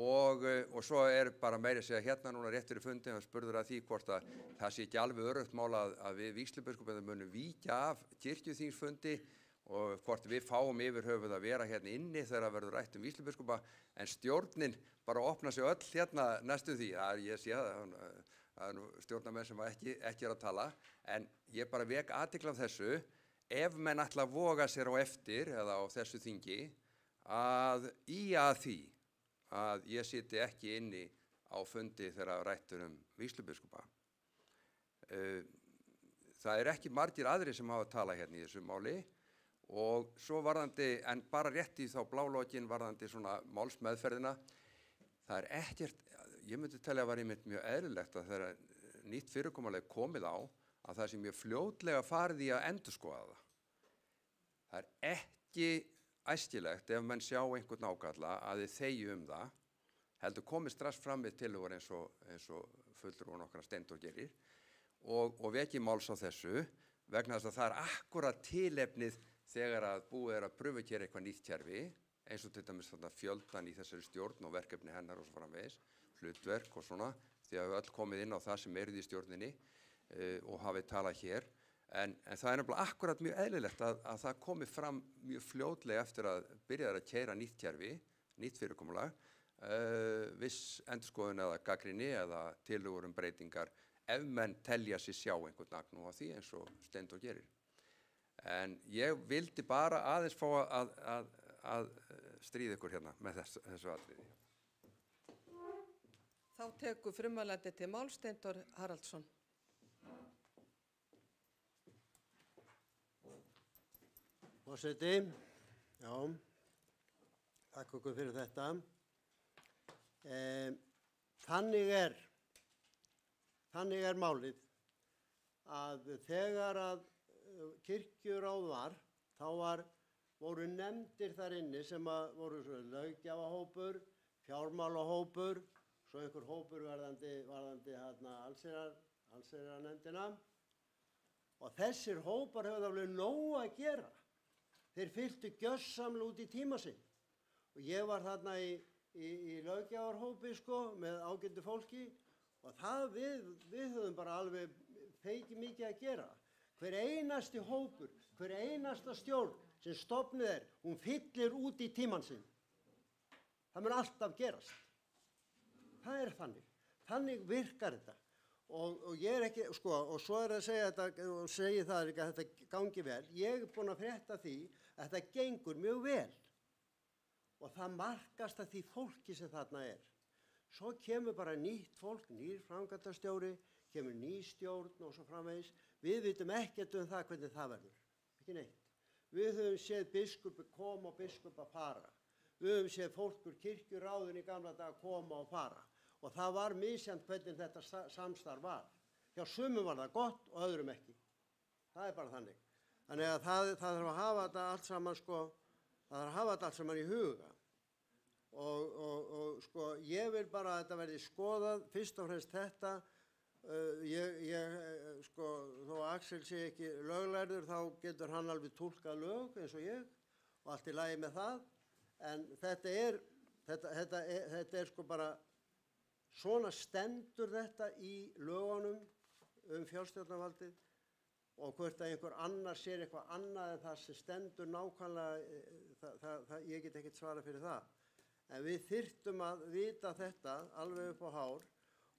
og svo bara meira að segja hérna núna rétt fyrir fundin og spurður að því hvort að það sé ekki alveg öruggt mál að við vígslubiskupinn munum víkja af kirkjuþingsfundi og hvort við fáum yfir höfuð að vera hérna inni þegar það verður rætt vígslubiskupa en stjórnin bara opna sig öll hérna næstum því, ég sé það stjórnarmenn sem ekki að tala en ég bara vek athygli á þessu ef menn ætla að voga sér á eftir eða á þessu þingi að því að ég siti ekki inni á fundi þegar rættur vígslubiskupa. Það ekki margir aðrir sem hafa talað hérna í þessu máli og svo varðandi, en bara rétt í þá blálokin varðandi svona málsmeðferðina, það ekkert, ég myndi telja að var einmitt mjög eðlilegt að þegar nýtt fyrirkomulag komið á að það sé mjög fljótlega farið í að endurskoða það. Það ekki æskilegt ef menn sjá einhvern ágalla að þið þegju það, heldur komið strax fram við tillögur eins og fulltrúinn okkar Steindór gerir og veki máls á þessu vegna þess að það akkúrat tilefnið þegar að búið að pröfa að gera eitthvað nýtt kerfi eins og til dæmis fjöldan í þessari stjórn og verkefni hennar og svo framvegis, hlutverk og svona, því að við öll komið inn á það sem eruð í stjórninni og hafið talað hér, en það nefnilega akkúrat mjög eðlilegt að það komi fram mjög fljótlega eftir að byrjaði að keyra nýtt kerfi, nýtt fyrirkomulag, viss endurskoðun eða gagnrýni eða tillögur breytingar ef menn telja sig sjá einhvern agnúð á því eins og Steindór gerir. En ég vildi bara aðeins fá að stríða ykkur hérna með þessu atriði. Þá tekur frummælandi til máls Steindór Haraldsson. Forseti, já, takk okkur fyrir þetta. Þannig málið að þegar að kirkjuráð var, þá voru nefndir þar inni sem voru löggjafahópur, fjármálahópur, svo einhver hópur varðandi allsherjarnefndina og þessir hópar höfðu alveg nóg að gera. Þeir fylltu gjörsamlega út í tíma sinn og ég var þarna í löggjafarhópi með ágætu fólki og við höfum bara alveg feikið mikið að gera. Hver einasti hópur, hver einasta stjórn sem stofnuð hún fyllir út í tímann sinn. Það mun alltaf gerast. Það þannig. Þannig virkar þetta. Og ég ekki, og svo að segja þetta, og segi það ekki að þetta gangi vel. Ég búinn að frétta því að þetta gengur mjög vel. Og það markast að því fólki sem þarna Svo kemur bara nýtt fólk, nýr framkvæmdastjóri, kemur ný stjórn og svo framvegis. Við vitum ekkert það hvernig það verður. Ekki neitt. Við höfum séð biskupi koma og biskupa fara. Við höfum séð fólk úr kirkjuráðin í gamla daga koma og fara. Og það var misjafnt hvernig þetta samstarf var. Hjá sumum var það gott og öðrum ekki. Það bara þannig. Þannig að það þarf að hafa þetta allt saman, það þarf að hafa þetta allt saman í huga. Og ég vil bara að þetta verði skoðað, fyrst og fremst þetta, þó Axel sé ekki löglærður, þá getur hann alveg túlkað lög eins og ég og allt í lagi með það, en þetta bara, svona stendur þetta í lögunum fjárstjórnarvaldið og hvort að einhver annar sér eitthvað annað en það sem stendur nákvæmlega, ég get ekkert svara fyrir það. En við þyrftum að vita þetta alveg upp á hár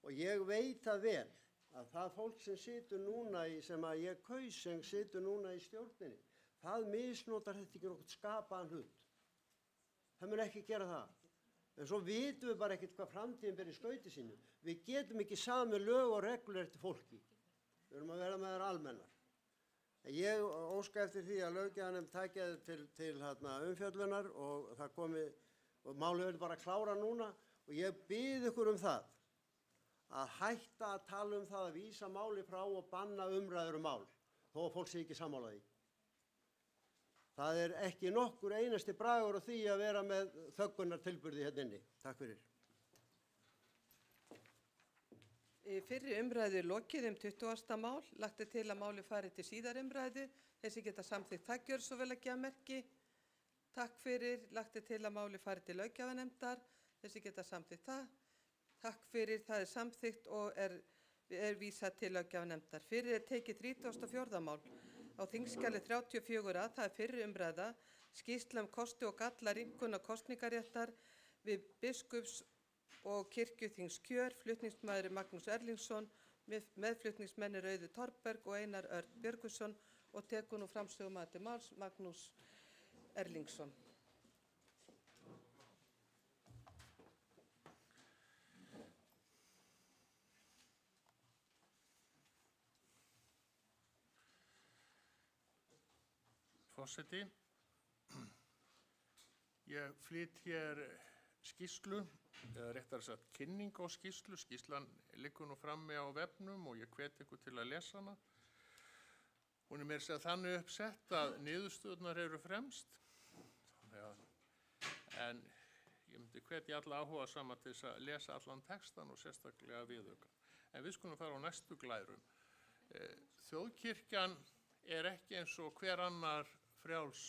og ég veit það vel að það fólk sem situr núna sem að ég kaus sem situr núna í stjórninni, það misnotar þetta ekki nokkuð skapaðan hlut. Það mun ekki gera það. En svo vitum við bara ekkert hvað framtíðin ber í skauti sínu. Við getum ekki samið lög og reglur eftir fólki. Við erum að vera með þær almennar. En ég óska eftir því að löggjafarnefnd taki til umfjöllunar og það komi og málið verður bara að klára núna og ég bið ykkur það að hætta að tala það að vísa máli frá og banna umræður mál þó að fólk sé ekki sammála því. Það ekki nokkur einasti bragur á því að vera með þöggunartilburði hérna inni. Takk fyrir. Í fyrri umræðu lokið 20. mál, lagt til að máli fari til síðar umræðu. Þessi geta samþykkt það gjör svo vel að gefa merki. Takk fyrir, lagt til að máli fari til löggjafarnefndar, þessi geta samþykkt það. Takk fyrir, það samþykkt og er vísað til löggjafarnefndar. Fyrir tekið 34. mál á þingskjali 34, það fyrri umræða, skýrsla kosti og galla rýmkunar kosningaréttar við biskups- og kirkjuþingskjör, flutningsmaður Magnús Erlingsson, meðflutningsmennir Auður Torberg og Einar Örn Björgvinsson og tekur nú framsögumaður til máls Magnús Erlingsson. Forseti, ég flyt hér skýrslu, eða réttar sagt kynning á skýrslu. Skýrslan liggur nú frammi á vefnum og ég hvet ykkur til að lesa hana. Hún meira að segja þannig uppsett að niðurstöðurnar eru fremst. En ég myndi hvetja alla áhuga sama til þess að lesa allan textan og sérstaklega viðaukann. En við skulum fara á næstu glærum. Þjóðkirkjan er ekki eins og hver annar frjáls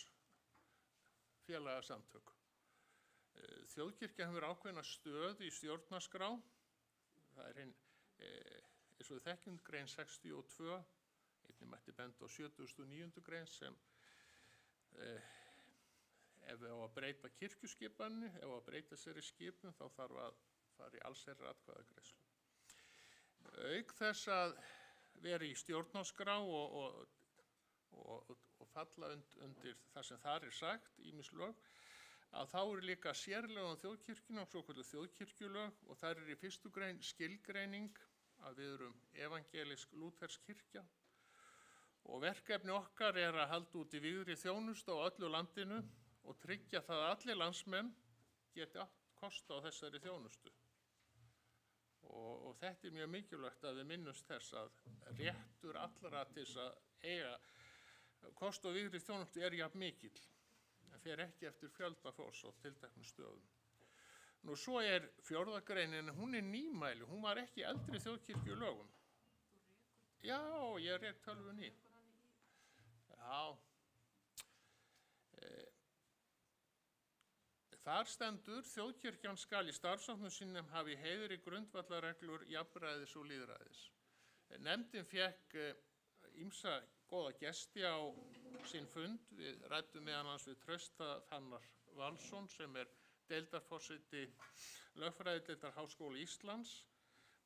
félagasamtök. Þjóðkirkjan hefur ákveðna stöð í stjórnarskrá. Það eins og við þekkjum grein 62, einnig mætti benda á 79. grein sem ef við á að breyta kirkjuskipaninu, ef á að breyta sér í skipun, þá þarf að fara í allsherjar atkvæðagreiðslu. Auk þess að vera í stjórnarskrá og falla undir það sem þar er sagt, ýmis lög, að þá eru líka sérlög þjóðkirkjuna, svokölluð þjóðkirkjulög, og þar er í 1. grein skilgreining að við erum evangelisk lúthersk kirkja og verkefni okkar er að halda út í vígðri þjónustu á öllu landinu og tryggja það að allir landsmenn geti átt kost á þessari þjónustu. Og þetta er mjög mikilvægt að við minnumst þess að réttur allra til þess að eiga kost á vígðri þjónustu er jafn mikill. Það fer ekki eftir fjölda fólks á tilteknum stöðum. Nú svo er 4. greinin, hún er nýmæli, hún var ekki eldri þjóðkirkjulögum. Já, ég rek tölvun í. Já. Þar stendur, þjóðkirkjan skal í starfsháttum sínum hafi heiðri grundvallarreglur, jafnræðis og lýðræðis. Nefndin fékk ýmsa góða gesti á sinn fund. Við ræddum meðal annars við Trausta Fannar Valsson sem er deildarforseti lögfræðideildar Háskóla Íslands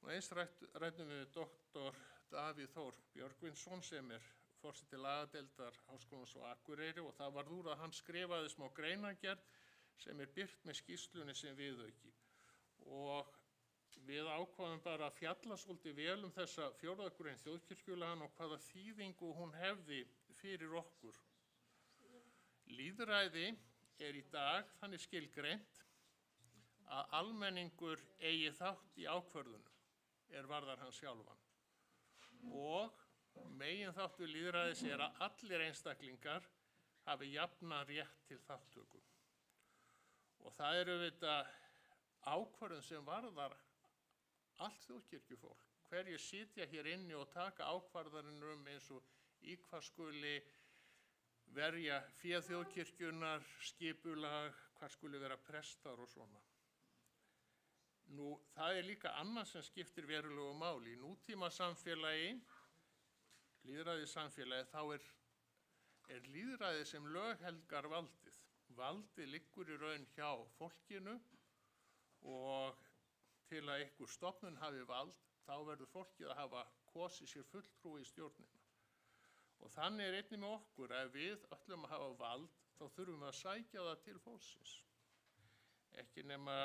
og eins ræddum við doktor Davíð Þór Björgvinsson sem er forseti lagadeildar Háskólans á Akureyri og það varð úr að hann skrifaði smá greinargerð sem er birt með skýrslunni sem viðauki. Og við ákváðum bara að fjalla svolítið vel þessa 4. grein þjóðkirkjulaganna og hvaða þýðingu hún hefði fyrir okkur. Lýðræði er í dag þannig skilgreint að almenningur eigi þátt í ákvörðunum er varðar hann sjálfan. Og megin þáttur lýðræðis er að allir einstaklingar hafi jafnan rétt til þátttöku. Og það eru auðvitað ákvörðun sem varðar allt þjóðkirkjufólk. Hverjir sitja hér inni og taka ákvarðanir eins og í hvað skuli verja fé þjóðkirkjunnar, skipulag, hvað skuli vera prestar og svona. Nú, það er líka annað sem skiptir verulegu máli. Í nútíma samfélagi, lýðræðissamfélagi, þá er lýðræði sem löghelgar valdið. Valdið liggur í raun hjá fólkinu og til að einhver stofnun hafi vald, þá verður fólkið að hafa kosið sér fulltrúi í stjórnina. Og þannig er einnig með okkur að við ætlum að hafa vald, þá þurfum við að sækja það til fólksins. Ekki nema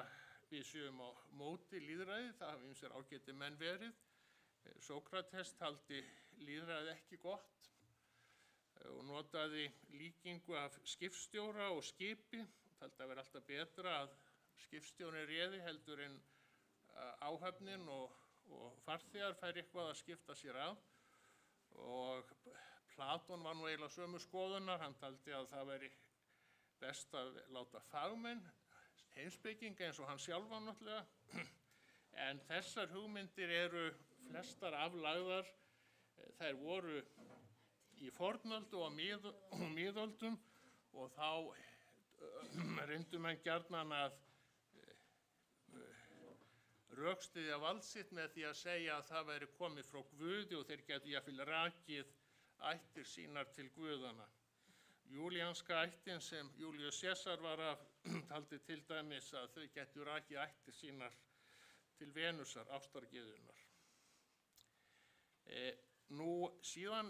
við séum á móti lýðræði, það hafa ýmsir ágætir menn verið. Sókrates taldi lýðræði ekki gott og notaði líkingu af skipstjóra og skipi. Taldi að vera alltaf betra að skipstjórinn réði heldur en áhöfnin og farþegar fær eitthvað að skipta sér af. Og Platon var nú eiginlega sömu skoðunar, hann taldi að það væri best að láta fagmenn, heimspekinga eins og hann sjálfan náttúrulega, en þessar hugmyndir eru flestar aflagðar, þær voru í fornöldu og miðöldum og þá reyndu menn gjarnan að rökstyðja vald sitt með því að segja að það væri komið frá Guði og þeir gætu jafnvel rakið ættir sínar til Guðana. Júlíanska ættin sem Júlíus Sesar var af taldi til dæmis að þau gætu rakið ættir sínar til Venusar, ástargyðjunnar. Nú síðan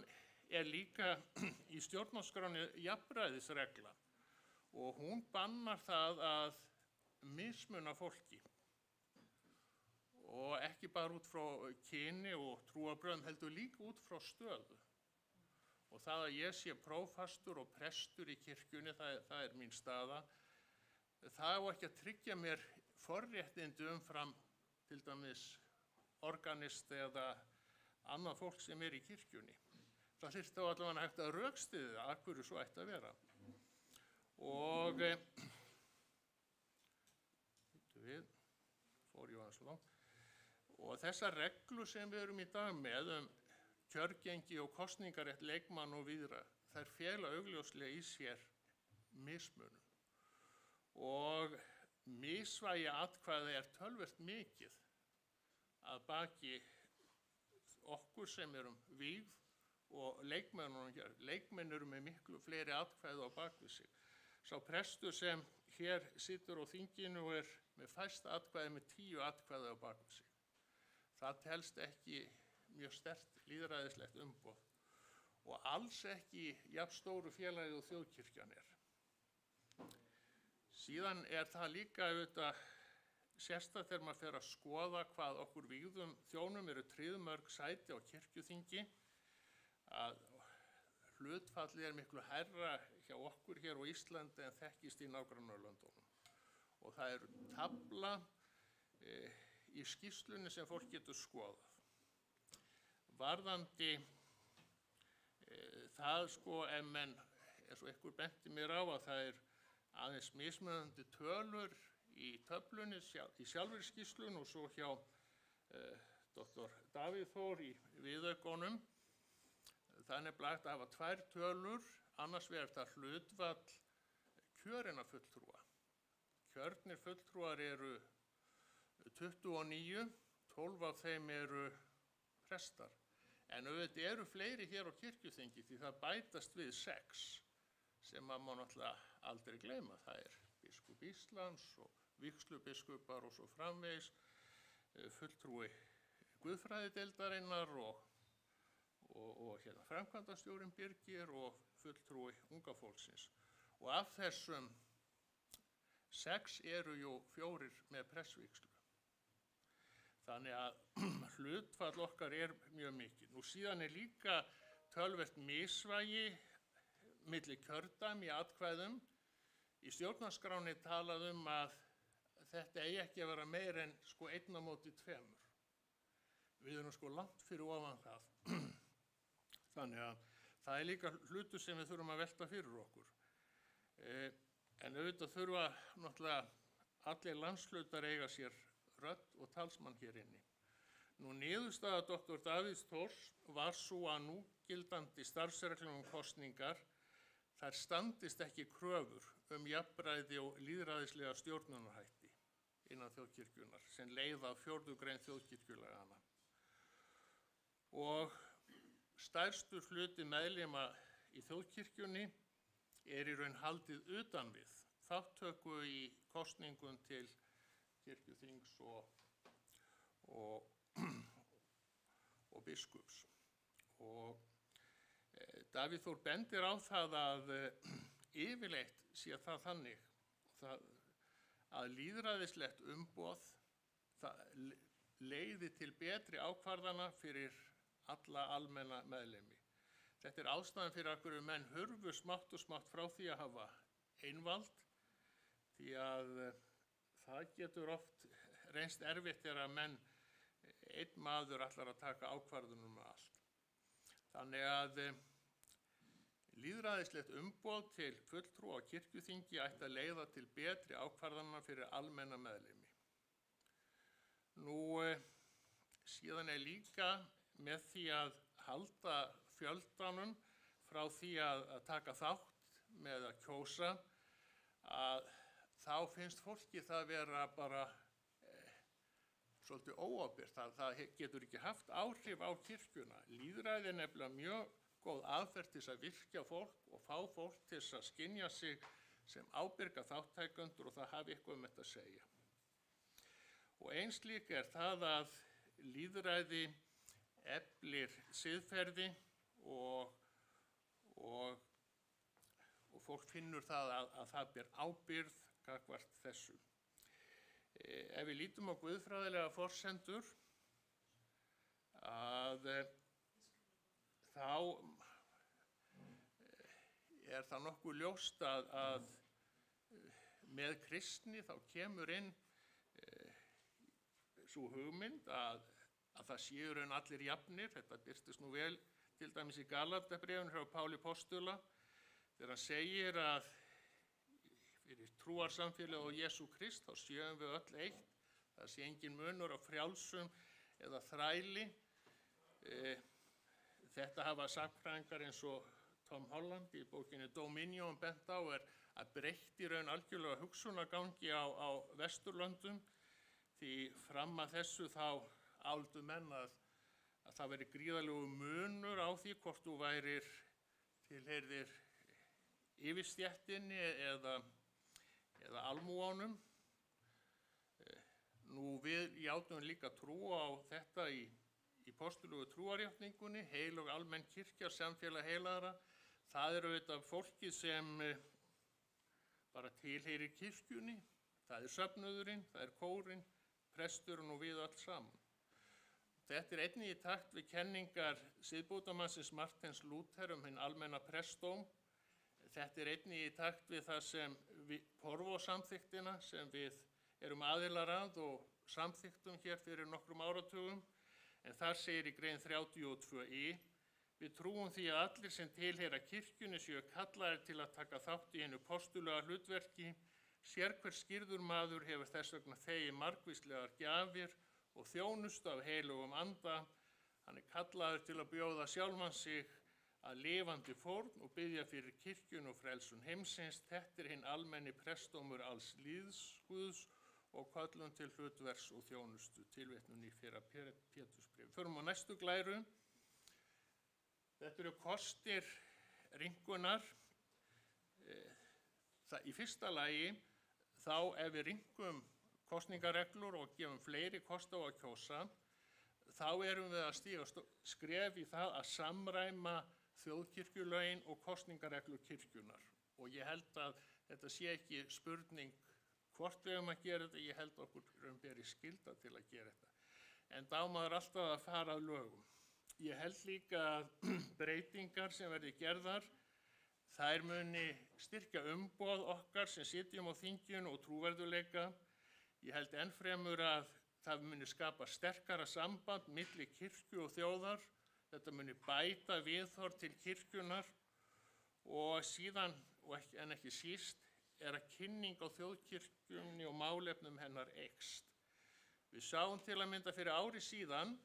líka í stjórnarskránni jafnræðisregla og hún bannar það að mismuna fólki og ekki bara út frá kyni og trúarbrögðum heldur líka út frá stöðu. Og það að ég sé prófastur og prestur í kirkjunni, það mín staða, það á ekki að tryggja mér forréttindi umfram til dæmis organist eða annað fólk sem í kirkjunni. Það þyrfti þá allavega hægt að rökstyðja að hverju svo ætti að vera. Og og þessar reglur sem við erum í dag með kjörgengi og kosningarétt leikmann og víðra, þær fela augljóslega í sér mismunum. Og misvægi atkvæða töluvert mikið að baki okkur sem erum vígð og leikmenn eru með miklu fleiri atkvæða á bakvið sig. Sá prestur sem hér situr á þinginu með fæst atkvæði með 10 atkvæði á bakvið sig. Það telst ekki mjög sterkt lýðræðislegt umboð og alls ekki jafn stóru félagi og þjóðkirkjan er. Síðan það líka auðvitað sérstakt þegar maður fer að skoða hvað okkur vígðum þjónum eru tryggð mörg sæti á kirkjuþingi, að hlutfallið miklu hærra hjá okkur hér á Íslandi en þekkist í nágrannalöndunum. Og það tafla í skýrslunni sem fólk getur skoðað. Varðandi það ef menn, eins og einhver benti mér á að það aðeins mismunandi tölur í töflunni í sjálfri skýrslunni og svo hjá Dr. Davíð Þór í viðaukunum. Það nefnilega hægt að hafa 2 tölur, annars vegar það hlutfall kjörinna fulltrúa. Kjörnir fulltrúar eru 29, 12 af þeim eru prestar. En auðvitað eru fleiri hér á kirkjuþingi því það bætast við 6 sem maður má náttúrulega aldrei gleyma. Það biskup Íslands og vígslubiskupar og svo framvegis, fulltrúi guðfræðideildarinnar og framkvæmdastjórinn Birgir og fulltrúi unga fólksins. Og af þessum 6 eru jú 4 með prestvígslu. Þannig að hlutfall okkar mjög mikið. Nú síðan líka töluvert misvægi milli kjördæmi í atkvæðum. Í stjórnarskránni talað að þetta eigi ekki að vera meir en 1 á móti 2. Við erum langt fyrir ofan það. Þannig að það líka hlutur sem við þurfum að velta fyrir okkur. En auðvitað þurfa náttúrulega allir landshlutar eiga sér rödd og talsmann hér inni. Nú niðurstaða Dr. Davíðs Þórs var svo að núgildandi starfsreglum kosningar þær standist ekki kröfur jafnræði og lýðræðislega stjórnunarhætti innan þjóðkirkjunnar sem leiða af 4. grein þjóðkirkjulaganna. Og stærstur hluti meðlima í þjóðkirkjunni í raun haldið utan við þátttöku í kosningum til kirkjuþings og biskups. Og Davíð Þór bendir á það að yfirleitt sé það þannig að lýðræðislegt umboð leiði til betri ákvarðana fyrir alla almenna meðlimi. Þetta ástæðan fyrir að menn hurfu smátt og smátt frá því að hafa einvald, því að það getur oft reynst erfitt þegar að menn einn maður ætlar að taka ákvarðunum með allt. Þannig að lýðræðislegt umboð til fulltrúa á kirkjuþingi ætti að leiða til betri ákvarðana fyrir almenna meðlimi. Nú síðan líka með því að halda fjöldanum frá því að taka þátt með að kjósa að þá finnst fólki það vera bara svolítið óábyrgt. Það getur ekki haft áhrif á kirkjuna. Lýðræði er nefnilega mjög góð aðferð til þess að virkja fólk og fá fólk til þess að skynja sig sem ábyrga þáttækendur og það hafi eitthvað um þetta að segja. Og eins líka er það að lýðræði eflir siðferði og fólk finnur það að það ber ábyrgð gagnvart þessu. Ef við lítum á guðfræðilega forsendur að þá er það nokkuð ljóst að með kristni þá kemur inn sú hugmynd að það séu raun allir jafnir. Þetta birtist nú vel til dæmis í Galatabréfinu hjá Páli postula þegar hann segir að fyrir trúarsamfélagið og Jesú Krist þá séum við öll eitt. Það sé engin munur á frjálsum eða þræli. Þetta hafa sagnfræðingar eins og Tom Holland í bókinni Dominion bent á að breytti raun algjörlega hugsunargangi á Vesturlöndum því fram að þessu þá áldu menn að það veri gríðarlegu munur á því hvort þú værir tilheyrðir yfirstéttinni eða almúanum. Nú við játum líka trú á þetta í postulögu trúarjátningunni, heilög almenn kirkja, samfélag heilagra. Það eru auðvitað fólkið sem bara tilheyrir kirkjunni. Það er söfnuðurinn, það er kórinn, presturinn og við öll saman. Þetta er einnig í takt við kenningar siðbótarmannsins Martins Lúther hinn almenna prestdóm. Þetta er einnig í takt við það sem Porvó-samþyktina sem við erum aðilar að og samþyktum hér fyrir nokkrum áratugum. En þar segir í grein 32i: Við trúum því að allir sem tilheyra kirkjunni séu kallaðir til að taka þátt í hinu postulega hlutverki. Sérhver skírður maður hefur þess vegna þegið margvíslegar gjafir og þjónustu af heilugum anda. Hann er kallaður til að bjóða sjálfan sig að lifandi fórn og biðja fyrir kirkjun og frelsun heimsins. Þetta er hinn almenni prestdómur alls lýðs Guðs og köllun til hlutverks og þjónustu. Tilvitnun í fyrra Pétursbréfi. Förum á næstu glæru. Þetta eru kostir rýmkunar. Í fyrsta lagi þá ef við rýmkum kosningareglur og gefum fleiri kost á að kjósa, þá erum við að stíga skref í það að samræma þjóðkirkjulögin og kosningareglur kirkjunar. Og ég held að þetta sé ekki spurning hvort við að gera þetta, ég held okkur beri skylda til að gera þetta. En þá maður alltaf að fara að lögum. Ég held líka að breytingar sem verði gerðar, þær muni styrkja umboð okkar sem sitjum á þinginu og trúverðuleika. Ég held ennfremur að það muni skapa sterkara samband milli kirkju og þjóðar. Þetta muni bæta viðhorf til kirkjunar og síðan, en ekki síst, er að kynning á þjóðkirkjunni og málefnum hennar eykst. Við sáum til að mynda fyrir ári síðan,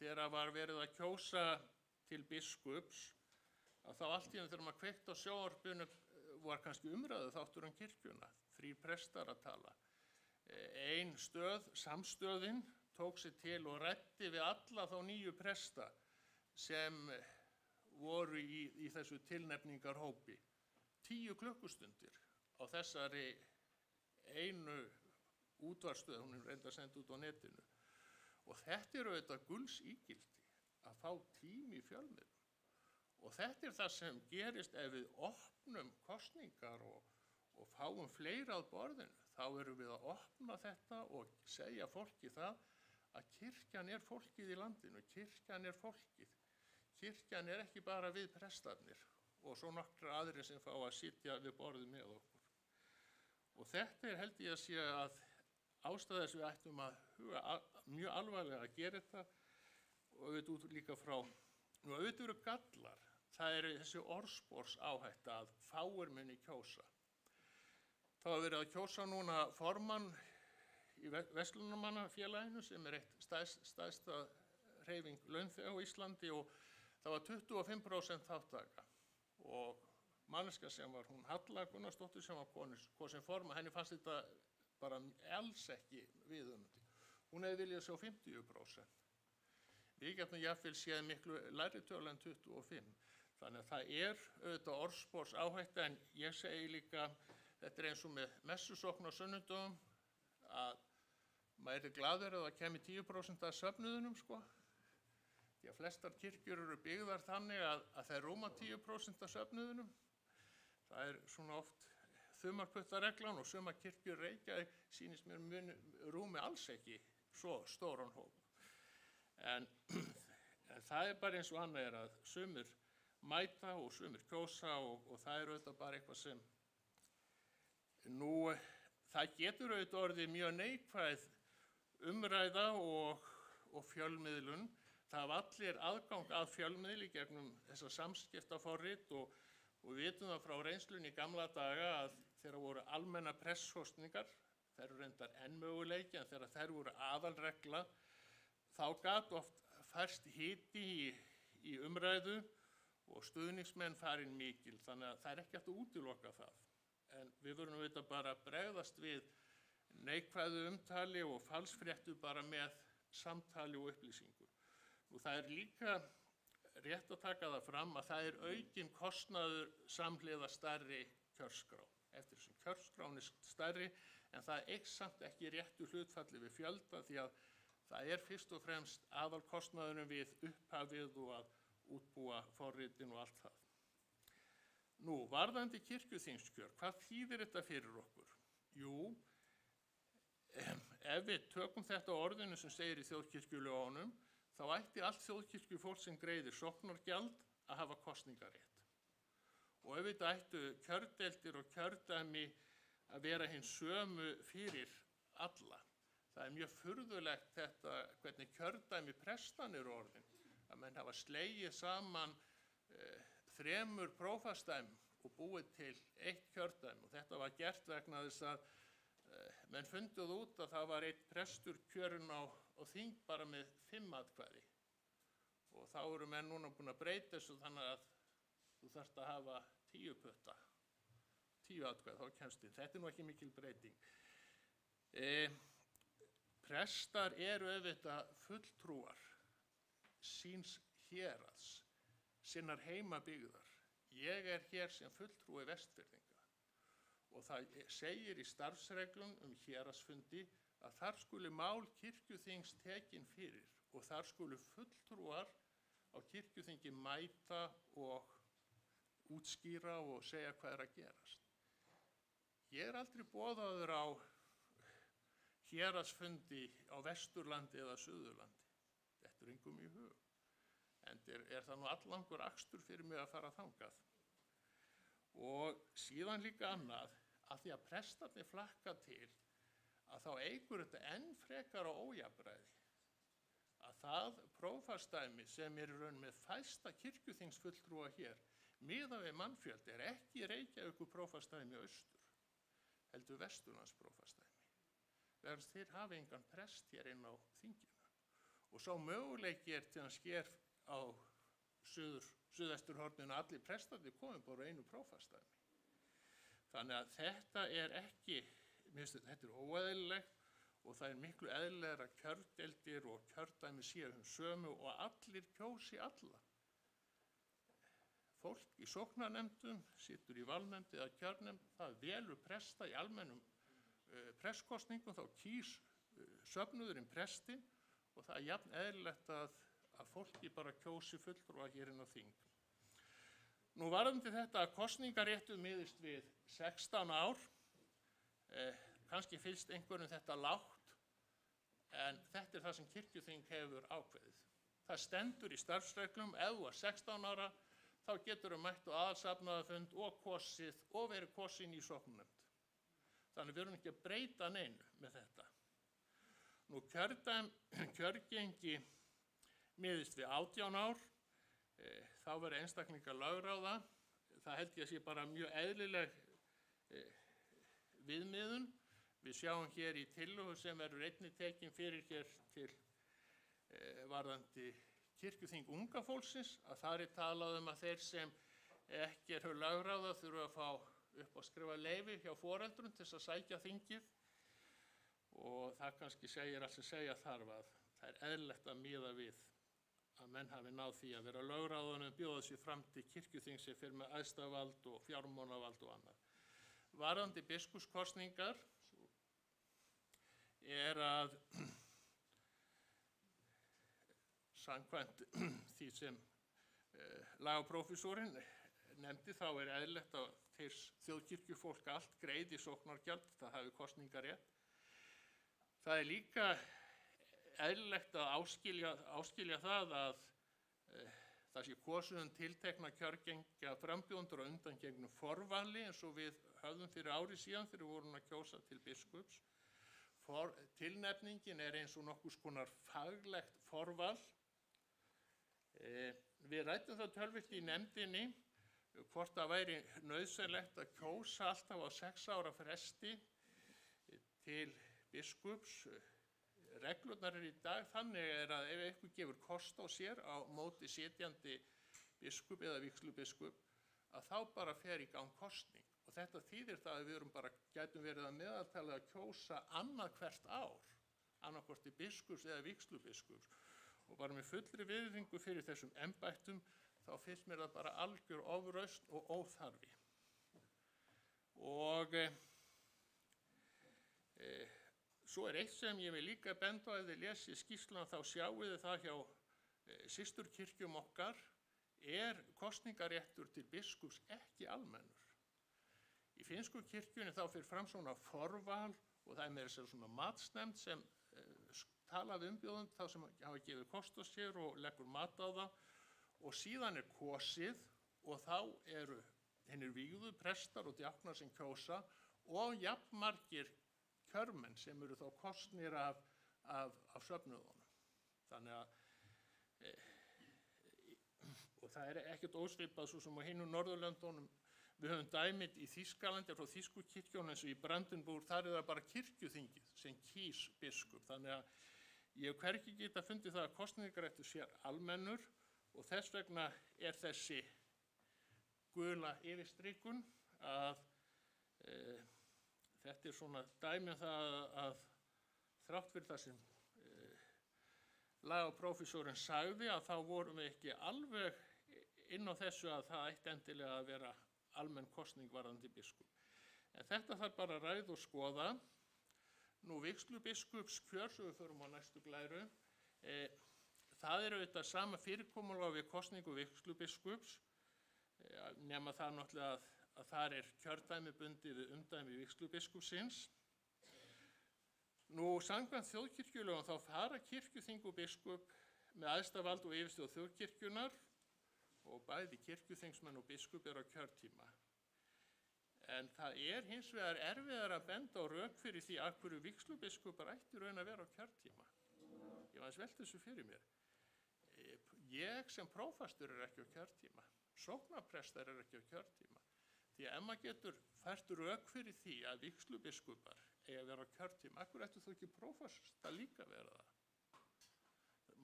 þegar var verið að kjósa til biskups, að þá allt í einu þegar maður kveikt á sjónvarpinu var kannski umræðu þáttur kirkjuna, 3 prestar að tala. Ein stöð, samstöðin, tók sig til og ræddi við alla þá 9 presta sem voru í þessu tilnefningarhópi. 10 klukkustundir á þessari einu útvarpsstöð, hún er reyndar send út á netinu. Og þetta eru auðvitað gulls ígildi að fá tími í fjölmiðlum. Og þetta er það sem gerist ef við opnum kosningar og fáum fleira að borðinu. Þá erum við að opna þetta og segja fólki það að kirkjan er fólkið í landinu, kirkjan er fólkið. Kirkjan er ekki bara við prestarnir og svo nokkra aðrir sem fá að sitja við borðið með okkur. Og þetta er held ég að sé að ástæða þess við ættum að huga mjög alvarlega að gera þetta og auðvitað út líka frá, nú auðvitað eru gallar, það eru þessi orðspors áhætta að fáir muni kjósa. Það hafa verið að kjósa núna formann í Verslunarmannafélaginu sem er eitt stærsta hreyfing launþega á Íslandi og það var 25% þáttaka og manneska sem var hún Halla Gunnarsdóttir sem var kosin forma, henni fannst þetta bara alls ekki viðunandi. Hún hefði viljað sjá 50%. Við getum jafnvel séð miklu lægri tölu en 25. Þannig að það auðvitað orðspors áhætta, en ég segi líka, þetta eins og með messusókn á sunnudögum, að maður glaður að það kemur 10% af söfnuðunum, sko. Því að flestar kirkjur eru byggðar þannig að það rúma 10% af söfnuðunum. Það svona oft þumalputtareglan og sumar kirkjur Reykjavík sýnist mér rúmi alls ekki svo stóran hóp. En það bara eins og annað að sumir mæta og sumir kjósa og það auðvitað bara eitthvað sem það getur auðvitað orðið mjög neikvæð umræða og fjölmiðlun. Það hafa allir aðgang að fjölmiðli gegnum þessa samskiptaforrit og við vitum það frá reynslunni í gamla daga að þegar voru almenna presskosningar, þær eru reyndar enn möguleiki, en þegar þær voru aðalregla, þá gat oft færst hiti í umræðu og stuðningsmenn farin mikil, þannig að það ekki hægt að útiloka það. En við vorum auðvitað bara að bregðast við neikvæðu umtali og falsfréttu bara með samtali og upplýsingu. Og það líka rétt að taka það fram að það aukinn kostnaður samhliða stærri kjörskrá. Eftir sem kjörskráin stærri, en það eykst samt ekki réttu hlutfalli við fjölda því að það fyrst og fremst aðalkostnaðurinn við upphafið og að útbúa forritin og allt það. Nú, varðandi kirkjuþingskjör, hvað þýðir þetta fyrir okkur? Jú, ef við tökum þetta orðinu sem segir í þjóðkirkjulögunum, þá ætti allt þjóðkirkjufólk sem greiðir sóknargjald að hafa kosningarétt. Og ef þetta ættu kjördeildir og kjördæmi að vera hins sömu fyrir alla. Það mjög furðulegt þetta hvernig kjördæmi prestan orðin, að menn hafa slegið saman 3 prófasdæmum og búið til 1 kjördæmi og þetta var gert vegna þess að menn funduð út að það var 1 prestur kjörinn á þing bara með 5 atkvæði og þá eru menn núna búin að breyta þessu þannig að þú þarft að hafa 10 putta, 10 atkvæði, þá kemst inn. Þetta nú ekki mikil breyting. Prestar auðvitað fulltrúar síns héraðs, sinnar heimabyggðar. Ég hér sem fulltrúi Vestfirðinga og það segir í starfsreglum héraðsfundi að þar skuli mál kirkjuþings tekin fyrir og þar skulu fulltrúar á kirkjuþingi mæta og útskýra og segja hvað að gerast. Ég aldrei boðaður á héraðsfundi á Vesturlandi eða Suðurlandi. Þetta engum í hug. En það nú allangur akstur fyrir mig að fara þangað. Og síðan líka annað, að því að prestarnir flakka til, að þá eykur þetta enn frekar á ójafnræði. Að það prófasdæmi sem í raun með fæsta kirkjuþingsfulltrúa hér, miðað við mannfjöld, ekki Reykjavíkur prófasdæmi austur, heldur Vesturlandsprófasdæmi. Þegar þeir hafa engan prest hér inn á þinginu. Og sá möguleiki til að sker á suðvesturhorninu að allir prestarnir komið bara einu prófasdæmi. Þannig að þetta ekki, þetta óeðlilegt og það miklu eðlilegra að kjördeildir og kjördæmi séu sömu og allir kjósi alla. Fólk í sóknarnefndum, situr í valnefnd eða kjörnefnd, það velur presta í almennum presskosningum, þá kýs söfnuðurinn prestinn og það jafn eðlilegt að fólki bara kjósi fulltrúa hér inn á þing. Nú varðandi þetta að kosningaréttur miðist við 16 ár, kannski finnst einhverjum þetta lágt, en þetta það sem kirkjuþing hefur ákveðið. Það stendur í starfsreglum, ef þú 16 ára, þá getur mætt á aðalsafnaðarfund og kosið og verið kosin í sóknarnefnd. Þannig við erum ekki að breyta neinu með þetta. Nú kjörgengi miðist við 18 ár, þá verður einstaklingar lögráða. Það held ég að sé bara mjög eðlileg viðmiðun. Við sjáum hér í tillögu sem verður einnig tekin fyrir hér til varðandi kirkjuþing unga fólksins, að þar talað að þeir sem ekki eru lögráða þurfa að fá upp að skrifa leyfi hjá foreldrum til þess að sækja þingið og það kannski segir allt sem segja þarf að það er eðlilegt að miða við að menn hafi náð því að vera lögráðunum bjóða sér fram til kirkjuþings sem fyrir með æðsta vald og fjármálavald og annað. Varðandi biskupskosningar er að samkvæmt því sem lagaprófessorinn nefndi þá er eðlilegt að þeir þjóðkirkjufólk allt greiði sóknargjald, það hafi kosningarétt. Það er líka eðlilegt að áskilja það að það sé kosið tiltekna kjörgengja frambjóðendur á undangengnum forvali eins og við höfðum fyrir ári síðan þegar við vorum að kjósa til biskups. Tilnefningin er eins og nokkurs konar faglegt forval. Við ræddum það töluvert í nefndinni hvort það væri nauðsynlegt að kjósa alltaf á 6 ára fresti til biskups. Reglurnar í dag þannig er að ef einhver gefur kost á sér á móti sitjandi biskup eða vígslubiskup að þá bara fer í gang kosning og þetta þýðir það að við gætum verið að meðaltali að kjósa annað hvert ár, annaðhvort til biskups eða vígslubiskups og bara með fullri virðingu fyrir þessum embættum þá finnst mér það bara algjör ofrausn og óþarfi. Og svo er eitt sem ég vil líka benda á ef þið lesið skýrsluna þá sjáu þið það hjá systurkirkjum okkar er kosningaréttur til biskups ekki almennur. Í finnsku kirkjunni þá fyrir fram svona forval og það er meira sér svona matsnefnd sem tala við umbjóðend þá sem hafa gefið kost á sér og leggur mat á það og síðan er kosið og þá eru hinir vígðu prestar og djáknar sem kjósa og jafnmargir kjörmenn sem eru þá kosnir af söfnuðunum. Þannig að og það er ekkert ósvipað svo sem á hinum Norðurlöndunum. Við höfum dæmið í Þýskalandi frá þýsku kirkjunum eins og í Brandenburg, þar er það bara kirkjuþingið sem kýs biskup. Þannig að ég hef hvergi getað fundið það að kosningaréttur sé almennur og þess vegna er þessi gula yfirstrikun að þetta er svona dæmið það að þrátt fyrir það sem lagaprófessorinn sagði að þá vorum við ekki alveg inn á þessu að það ætti endilega að vera almenn kosning varðandi biskup. En þetta þarf bara að ræða og skoða. Nú vígslubiskupskjör, svo við förum á næstu glæru, það er auðvitað sama fyrirkomulag við kosningu vígslubiskups, nema það náttúrulega að þar er kjördæmi bundið við umdæmi vígslubiskupsins. Nú samkvæmt þjóðkirkjulögum þá fara kirkjuþing og biskup með æðsta vald og yfirstjórn þjóðkirkjunnar og bæði kirkjuþingsmenn og biskup eru á kjörtíma. En það er hins vegar erfiðar að benda á rök fyrir því að hverju vígslubiskupar ætti raun að vera á kjörtíma. Ég var aðeins velt þessu fyrir mér. Ég sem prófastur er ekki á kjörtíma. Sóknarprestar er ekki á kjörtíma. Því að ef maður getur fært rök fyrir því að vígslubiskupar eigi að vera á kjörtíma, af hverju ættu þú ekki prófast að líka vera það?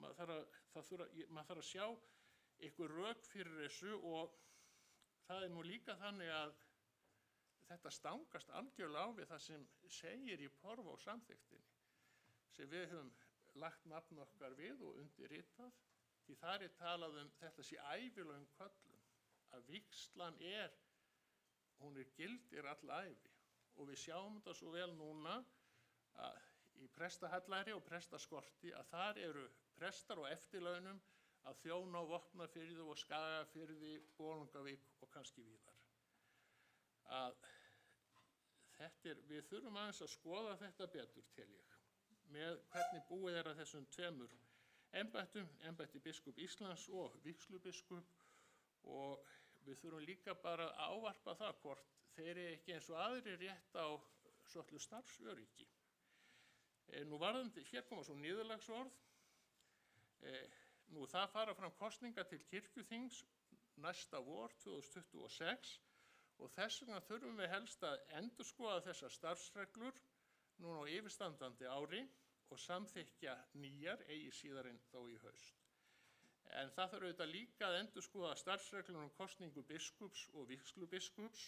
Maður þarf að sjá ykkur rök fyrir þessu og það er nú líka þannig að þetta stangast algjörlega á við það sem segir í Porvó samþykktinni sem við höfum lagt nafn okkar við og undirritað því þar er talað þetta sé ævilöng köllun að vígslan hún gildir alla ævi og við sjáum þetta svo vel núna að í prestahallæri og prestaskorti að þar eru prestar og eftirlaunum að þjóna á Vopnafirði og Skagafirði, Bolungarvík og kannski víðar. Við þurfum aðeins að skoða þetta betur til ég, með hvernig búið er að þessum tveimur embættum, embætti biskup Íslands og vígslubiskup og við þurfum líka bara að ávarpa það hvort þeir eru ekki eins og aðrir rétt á svolítið starfsöryggi. Nú varðandi, hér koma svo niðurlagsorð. Nú það fara fram kosningar til kirkjuþings næsta vor 2026 og þess vegna þurfum við helst að endurskoða þessar starfsreglur núna á yfirstandandi ári og samþykkja nýjar eigi síðar en þó í haust. En það þarf auðvitað líka að endurskoða starfsreglur um kosningu biskups og vígslubiskups,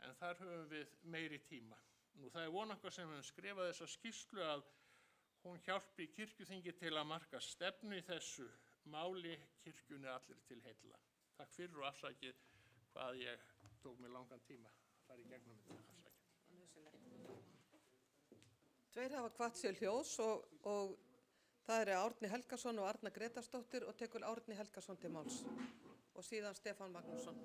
en þar höfum við meiri tíma. Nú það er von okkar sem höfum skrifað þessa skýrslu að hún hjálpi kirkjuþingi til að marka stefnu í þessu máli kirkjunni allir til heilla. Takk fyrir og afsakið hvað ég tók mig langan tíma að fara í gegnum þetta. Tveir hafa hvatt sér hljóðs og það eru Árni Helgason og Arna Gretarsdóttir og tekur Árni Helgason til máls og síðan Stefán Magnússon.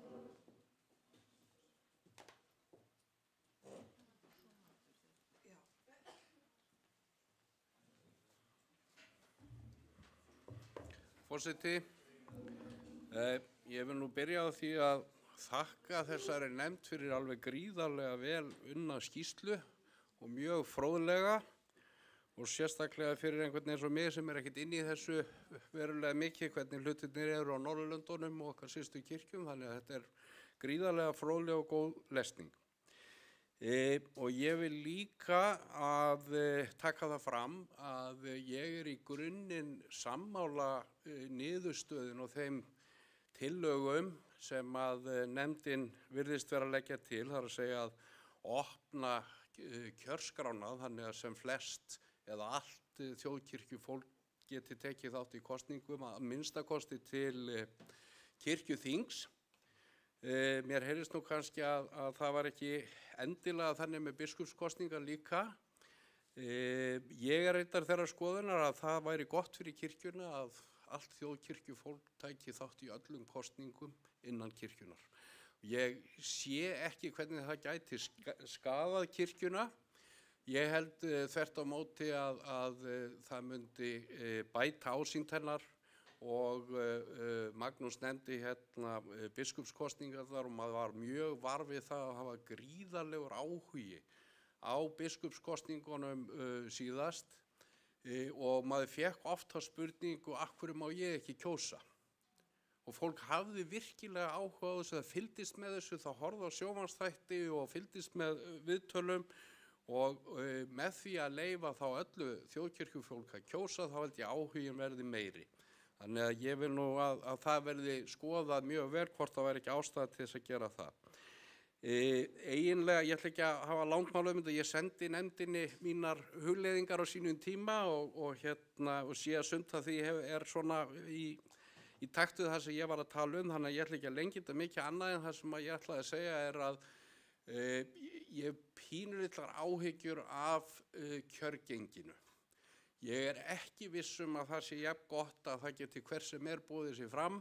Forseti, ég vil nú byrja á því að þakka þessari nefnd fyrir alveg gríðarlega vel unna skýrslu og mjög fróðlega og sérstaklega fyrir einhvern eins og mig sem ekkert inn í þessu verulega mikið hvernig hlutirnir eru á Norðurlöndunum og okkar systur kirkjum, þannig að þetta er gríðarlega fróðleg og góð lesning. Og ég vil líka að taka það fram að ég er í grunninn sammála niðurstöðun og þeim tillögum sem að nefndin virðist vera að leggja til, þar að segja að opna kjörskrána þannig að sem flest eða allt þjóðkirkjufólk geti tekið þátt í kosningum að minnstakosti til kirkjuþings. Mér heyrist nú kannski að það var ekki endilega þannig með biskupskosningar líka. Ég er reyndar þeirrar skoðunar að það væri gott fyrir kirkjuna að allt þjóðkirkjufólk tæki þátt í öllum kosningum innan kirkjunar. Ég sé ekki hvernig það gæti skaðað kirkjuna. Ég held þvert á móti að það myndi bæta ásýnd hennar og Magnús nefndi hérna biskupskosningar þar og maður var mjög varfið það að hafa gríðarlegur áhugi á biskupskosningunum síðast og maður fekk oft á spurningu af hverju má ég ekki kjósa? Og fólk hafði virkilega áhuga á þessu, það fylgdist með þessu, það horfði á sjónvarpsþætti og fylgdist með viðtölum og með því að leyfa þá öllu þjóðkirkjufólk að kjósa þá held ég áhugin verði meiri. Þannig að ég vil nú að það verði skoðað mjög vel hvort það væri ekki ástæða til þess að gera það. Eiginlega, ég ætla ekki að hafa langmál um þetta, ég sendi nefndinni mínar hugleiðingar á sínum tíma og sé að sumt að því er svona í takt við það sem ég var að tala um, þannig að ég ætla ekki að lengja þetta mikið annað en það sem ég ætlaði að segja er að ég pínulitlar áhyggjur af kjörgenginu. Ég er ekki viss um að það sé jafn gott að það geti hver sem boðið sig fram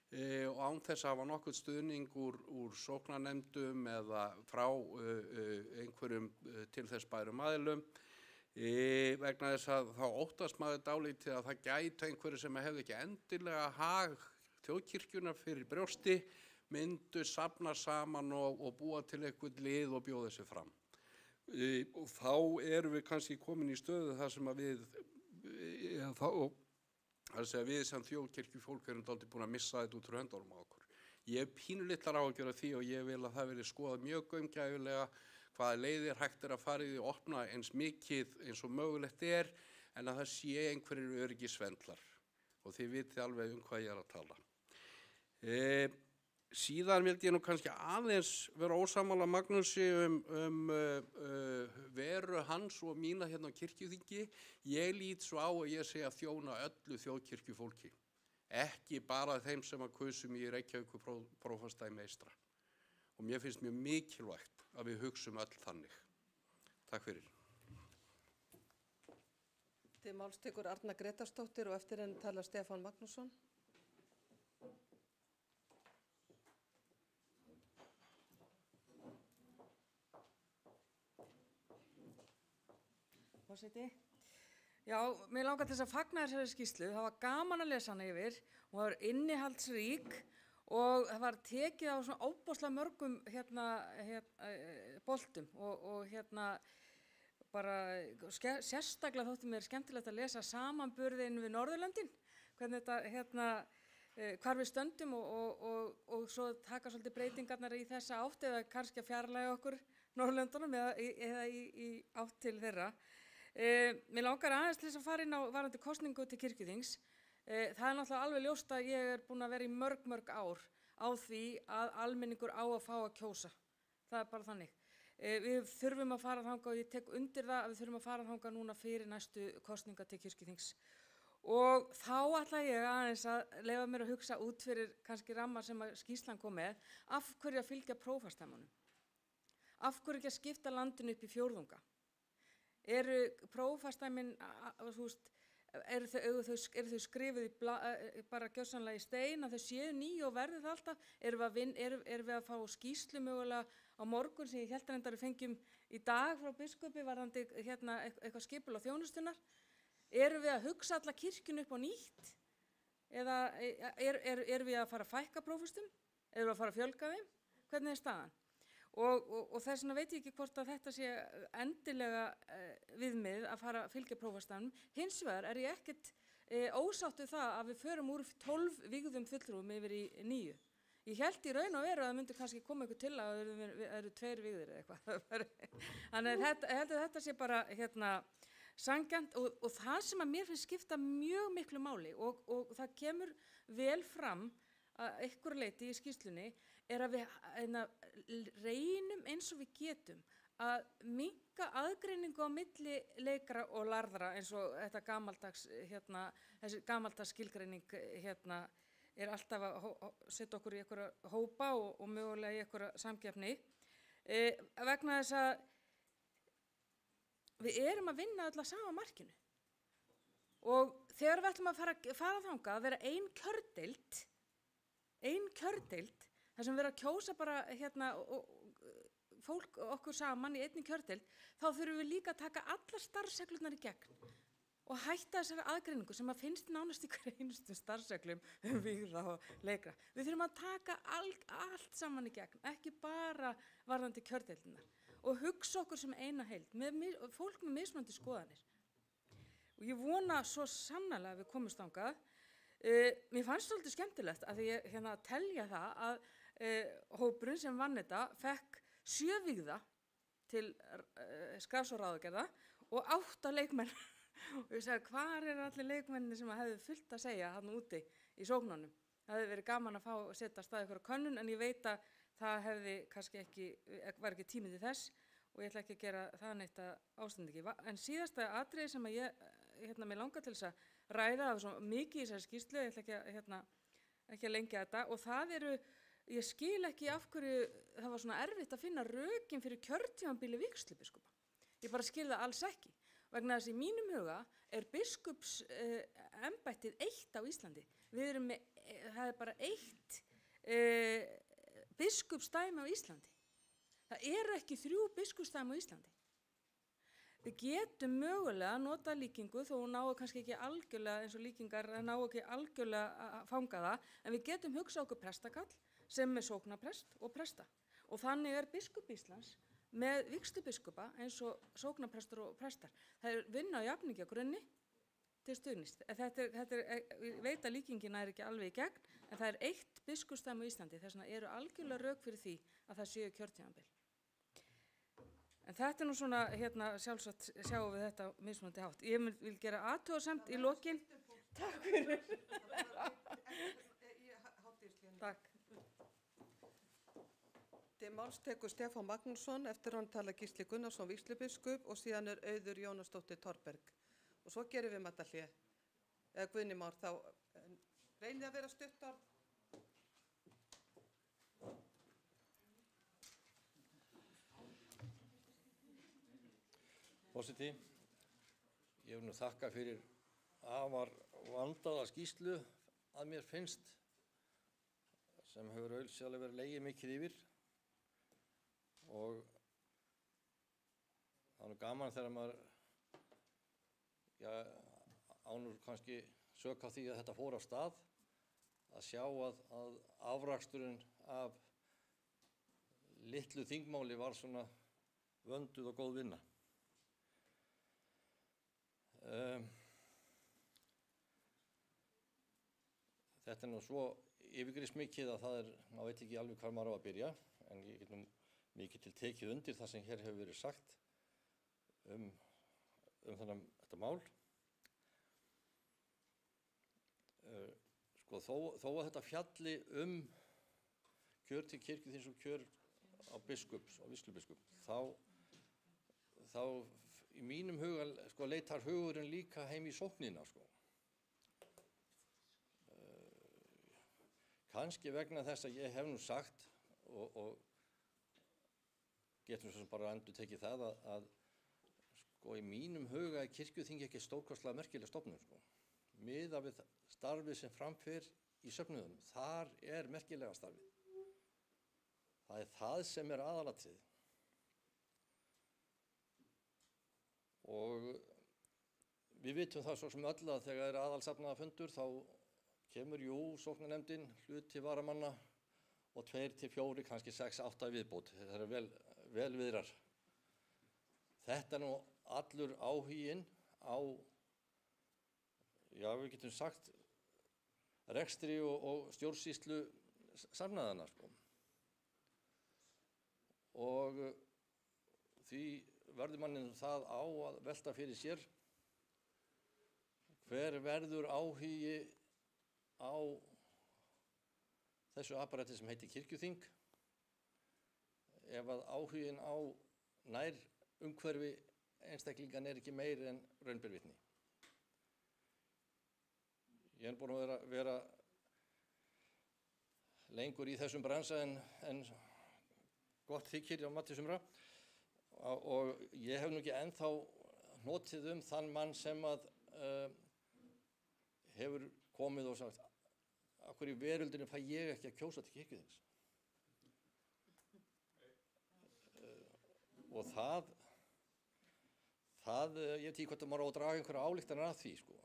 og án þess að hafa nokkuð stuðning úr sóknarnefndum eða frá einhverjum til þess bærum aðilum vegna þess að þá óttast maður dálítið að það gæti einhverju sem hefði ekki endilega hag þjóðkirkjuna fyrir brjósti myndu safna saman og búa til eitthvað lið og bjóða sig fram. Og þá erum við kannski komin í stöðu þar sem að við sem þjóðkirkjufólk erum dálítið búin að missa þetta út úr höndunum á okkur. Ég hef pínulitlar áhyggjur af því og ég vil að það verði skoðað mjög gaumgæfilega hvaða leiðir hægt er að fara í því að opna eins mikið eins og mögulegt er en að það sé einhverjir öryggisvendlar og þið vitið alveg hvað ég er að tala. Síðan vildi ég nú kannski aðeins vera ósammála Magnúsi veru hans og mína hérna á kirkjuþingi. Ég lít svo á að ég sé að þjóna öllu þjóðkirkjufólki, ekki bara þeim sem að kusum í Reykjavíkur prófastsdæmi eystra. Og mér finnst mjög mikilvægt að við hugsum öll þannig. Takk fyrir. Til máls tekur Arna Gretarsdóttir og eftir henni talar Stefán Magnússon. Forseti. Já, mér langar til þess að fagna þessari skýrslu. Það var gaman að lesa hana yfir. Hún var innihaldsrík og það var tekið á svona óbúslega mörgum boltum og bara sérstaklega þótti mér skemmtilegt að lesa samanburðin við Norðurlöndin, hvernig þetta hvar við stöndum og svo taka svolítið breytingarnar í þessa átt eða kannski að fjarlæga okkur Norðurlöndunum eða í átt til þeirra. Mér langar aðeins til þess að fara inn á varðandi kosningu til kirkjuþings. Það er náttúrulega alveg ljóst að ég er búin að vera í mörg ár á því að almenningur á að fá að kjósa. Það er bara þannig. Við þurfum að fara þangað og ég tek undir það að við þurfum að fara þangað núna fyrir næstu kosninga til kirkjuþings. Og þá ætla ég aðeins að leyfa mér að hugsa út fyrir kannski ramma sem að skýrslan kom með, af hverju að fylgja prófastemmunum? Af hverju ekki að skipta landinu upp í fjórðunga? Eru prófastemmin, eru þau skrifuð bara gjörsamlega í stein að þau séu ný og verði það alltaf? Erum við að fá skýrslu mögulega á morgun sem ég held reyndar við fengjum í dag frá biskupi varðandi eitthvað skipul á þjónustunar? Erum við að hugsa alla kirkjunu upp á nýtt? Eða erum við að fara að fækka prófastum? Erum við að fara að fjölga þeim? Hvernig er staðan? Og þess vegna veit ég ekki hvort að þetta sé endilega viðmið að fara að fylgja prófastamnum. Hins vegar er ég ekkert ósátt við það að við förum úr 12 vígðum fulltrúum yfir í 9. Ég held í raun og veru að það myndi kannski koma ykkur til að það eru 2 vígðir eða eitthvað. Þannig að þetta sé bara sanngjarnt og það sem að mér finnst skipta mjög miklu máli og það kemur vel fram að einhverju leyti í skýrslunni er að við reynum eins og við getum að minnka aðgreiningu á milli leikara og larðra eins og þetta þessi gamaldags skilgreining er alltaf að setja okkur í einhverja hópa og mögulega í einhverja samkeppni vegna þess að við erum að vinna öll að sama markinu og þegar við ætlum að fara þangað að vera ein kjördeild þar sem við erum að kjósa bara fólk okkur saman í einni kjördeild, þá þurfum við líka að taka allar starfsreglurnar í gegn og hætta þessari aðgreiningu sem að finnst nánast í hver einustu starfsreglum vígða og leikra. Við þurfum að taka allt saman í gegn, ekki bara varðandi kjördeildinar og hugsa okkur sem eina heild, fólk með mismunandi skoðanir. Og ég vona svo sannarlega að við komumst þangað. Mér fannst svolítið skemmtilegt að því ég telja það að hópurinn sem vann þetta fekk 7 vígða til skrafs- og ráðagerða og 8 leikmenn. Og ég sagði, hvar eru allir leikmenni sem hefðu fullt að segja hann úti í sóknunum? Það hefði verið gaman að fá að setja af stað ykkur á könnun en ég veit að það hefði kannski var ekki tími til þess og ég ætla ekki að gera það neitt að ástandi ekki. En síðasta atriði sem að ég mig langar til þess að ræða af svo mikið í þessari skýrslu, ég ætla ekki að lengja þetta og það ég skil ekki af hverju það var svona erfitt að finna rökin fyrir kjörtímabili vígslubiskupa. Ég bara skil það alls ekki. Vegna þess að í mínum huga er biskupsembættið eitt á Íslandi. Það er bara eitt biskupsdæmi á Íslandi. Það eru ekki 3 biskupsdæmi á Íslandi. Við getum mögulega að nota líkingu þó hún náu kannski ekki algjörlega eins og líkingar náu ekki algjörlega að fanga það, en við getum hugsað okkur prestakall sem er sóknarprest og presta. Og þannig er biskup Íslands með vígslubiskupa eins og sóknarprestur og prestar. Það er vinna á jafningjagrunni til stuðnist. Ég veit að líkingin er ekki alveg í gegn, en það er eitt biskupsdæmi á Íslandi, þess vegna eru algjörlega rök fyrir því að það séu kjörtímabil. En þetta er nú svona, sjálfsagt sjáum við þetta á mismunandi hátt. Ég vil gera athugasemd í lokin. Takk fyrir. Takk. Til máls tekur Stefán Magnússon, eftir hann tala Gísli Gunnarsson vígslubiskup og síðan er Auður Jónasdóttir Torberg. Og svo gerum við matarhlé. Eða Guðni Már, þá reynið að vera stutt orð. Forseti, ég vil nú þakka fyrir afar vandaða skýrslu að mér finnst sem hefur auðvitað verið legið mikið yfir og það er gaman þegar maður ánur kannski sök á því að þetta fór af stað að sjá að afraksturinn af litlu þingmáli var svona vönduð og góð vinna. Þetta er nú svo yfirgripsmikið að maður veit ekki alveg hvar maður á að byrja, en ég get nú mikið til tekið undir það sem hér hefur verið sagt þetta mál. Sko, þó að þetta fjalli kjör til kirkjuþings og kjör á vígslubiskup, þá í mínum huga sko, leitar hugurinn líka heim í sóknina. Sko. Kannski vegna þess að ég hef nú sagt og getum svo sem bara endurtekið það að sko, í mínum huga er kirkjuþing ekki stórkostlega merkileg stofnun. Sko. Miðað við starfið sem framfer í söfnuðunum, þar er merkilega starfið. Það er það sem er aðalatriði. Og við vitum það svo sem öll að þegar er aðalsafnaðarfundur þá kemur sóknarnefndin, hluti varamanna og 2 til 4, kannski 6, 8 viðbót. Það eru vel viðrar. Þetta er nú allur áhuginn á, já við getum sagt, rekstri og stjórnsýslu safnaðanna. Sko. Og því verður mannin það á að velta fyrir sér hver verður áhugi á þessu apparati sem heitir kirkjuþing ef að áhugin á nær umhverfi einstaklingan er ekki meiri en raun ber vitni. Ég er búinn að vera lengur í þessum bransa en gott þykir á mati sumra og ég hef nú ekki ennþá hnotið þann mann sem að hefur komið og sagt af hverju í veröldinni fæ ég ekki að kjósa til kirkjuþings. Og það ég veit ekki hvort að maður á að draga einhverja ályktanir að því, sko.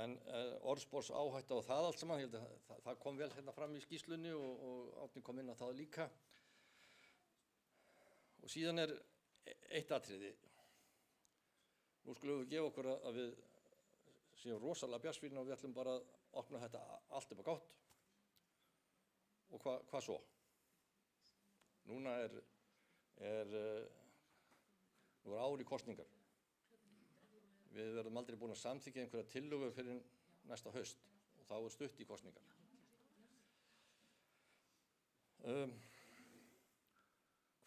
En orðspors áhætta og það allt saman, ég held að það kom vel hérna fram í skýrslunni og Árni kom inn á það líka. Og síðan er eitt atriði. Nú skulum við gefa okkur að við séum rosalega bjartsýn og við ætlum bara að opna þetta allt upp á gátt. Og hvað svo? Núna er ár í kosningar. Við verðum aldrei búin að samþykkja einhverja tillögu fyrir næsta haust og þá er stutt í kosningar.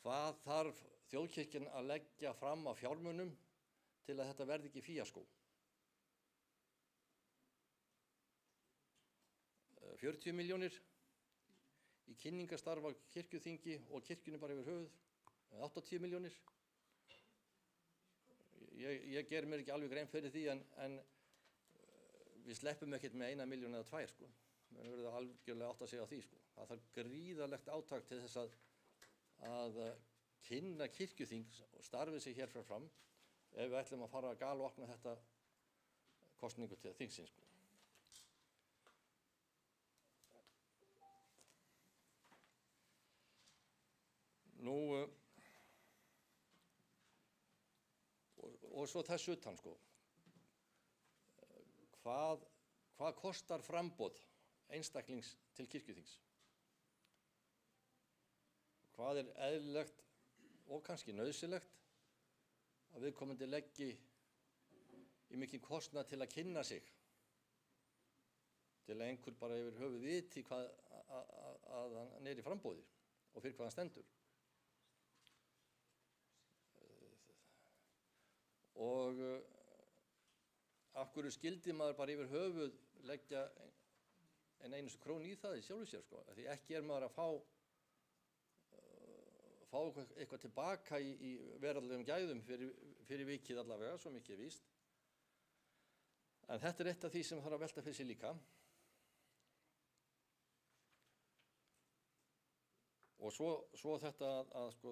Hvað þarf þjóðkirkjan að leggja fram af fjármunum til að þetta verði ekki fíaskó? 40 milljónir í kynningarstarf á kirkjuþingi og kirkjunni bara yfir höfuð, 80 milljónir. Ég ger mér ekki alveg grein fyrir því en við sleppum ekkert með 1 milljón eða 2, sko. Við verðum algjörlega átt að segja á því, sko. Það þarf gríðarlegt átak til þess að kynna kirkjuþing og starfið sig hér fyrir fram ef við ætlum að fara að galopna þetta kosningu til þingsins, sko. Nú, og svo þess utan, sko, hvað kostar framboð einstaklings til kirkjuþings? Hvað er eðlilegt og kannski nauðsynlegt að viðkomandi leggi í mikinn kostnað til að kynna sig, til að einhver bara yfir höfuð viti að hann er í frambóði og fyrir hvað hann stendur. Og af hverju skyldi maður bara yfir höfuð leggja en einustu krónu í það í sjálfu sér, sko. Því ekki er maður að fá eitthvað tilbaka í veraldlegum gæðum fyrir vikið allavega, svo mikið er víst. En þetta er eitt af því sem þarf að velta fyrir sig líka. Og svo þetta að sko,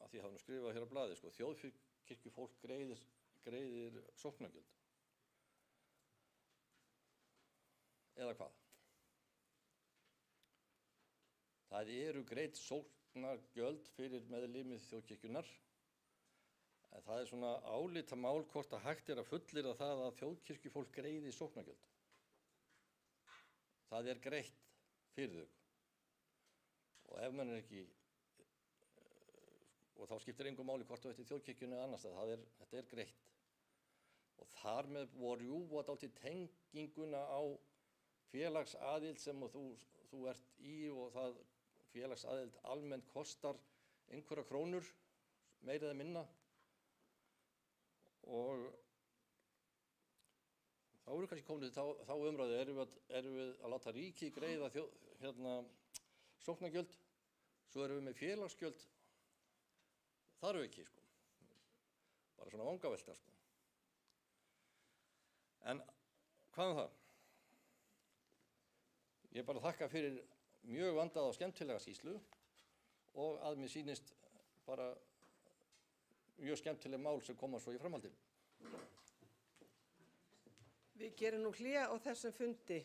að því ég hafa nú skrifað hér á blaði, sko, þjóðkirkjufólk greiðir sóknargjöld. Eða hvað? Það eru greidd sóknargjöld fyrir meðlimir þjóðkirkjunnar, en það er svona álitamál hvort að hægt er að fullyrða það að þjóðkirkjufólk greiði sóknargjöld. Það er greitt fyrir þau. Og ef mann er ekki og þá skiptir engu máli hvort þú ert í þjóðkirkjunni eða annars staðar, þetta er greitt. Og þar með voru rjúfa dálítið tenginguna á félagsaðild sem þú ert í, og það félagsaðild almennt kostar einhverja krónur, meira eða minna. Og þá eru kannski komin þá umræðu, erum við að láta ríkið greiða sóknargjöld, svo erum við með félagsgjöld, þar eru ekki, sko. Bara svona vangavelta, sko. En hvað um það? Ég bara þakka fyrir mjög vandaða og skemmtilega skýrslu og að mér sýnist bara mjög skemmtileg mál sem koma svo í framhaldinu. Við gerum nú hlé á þessum fundi.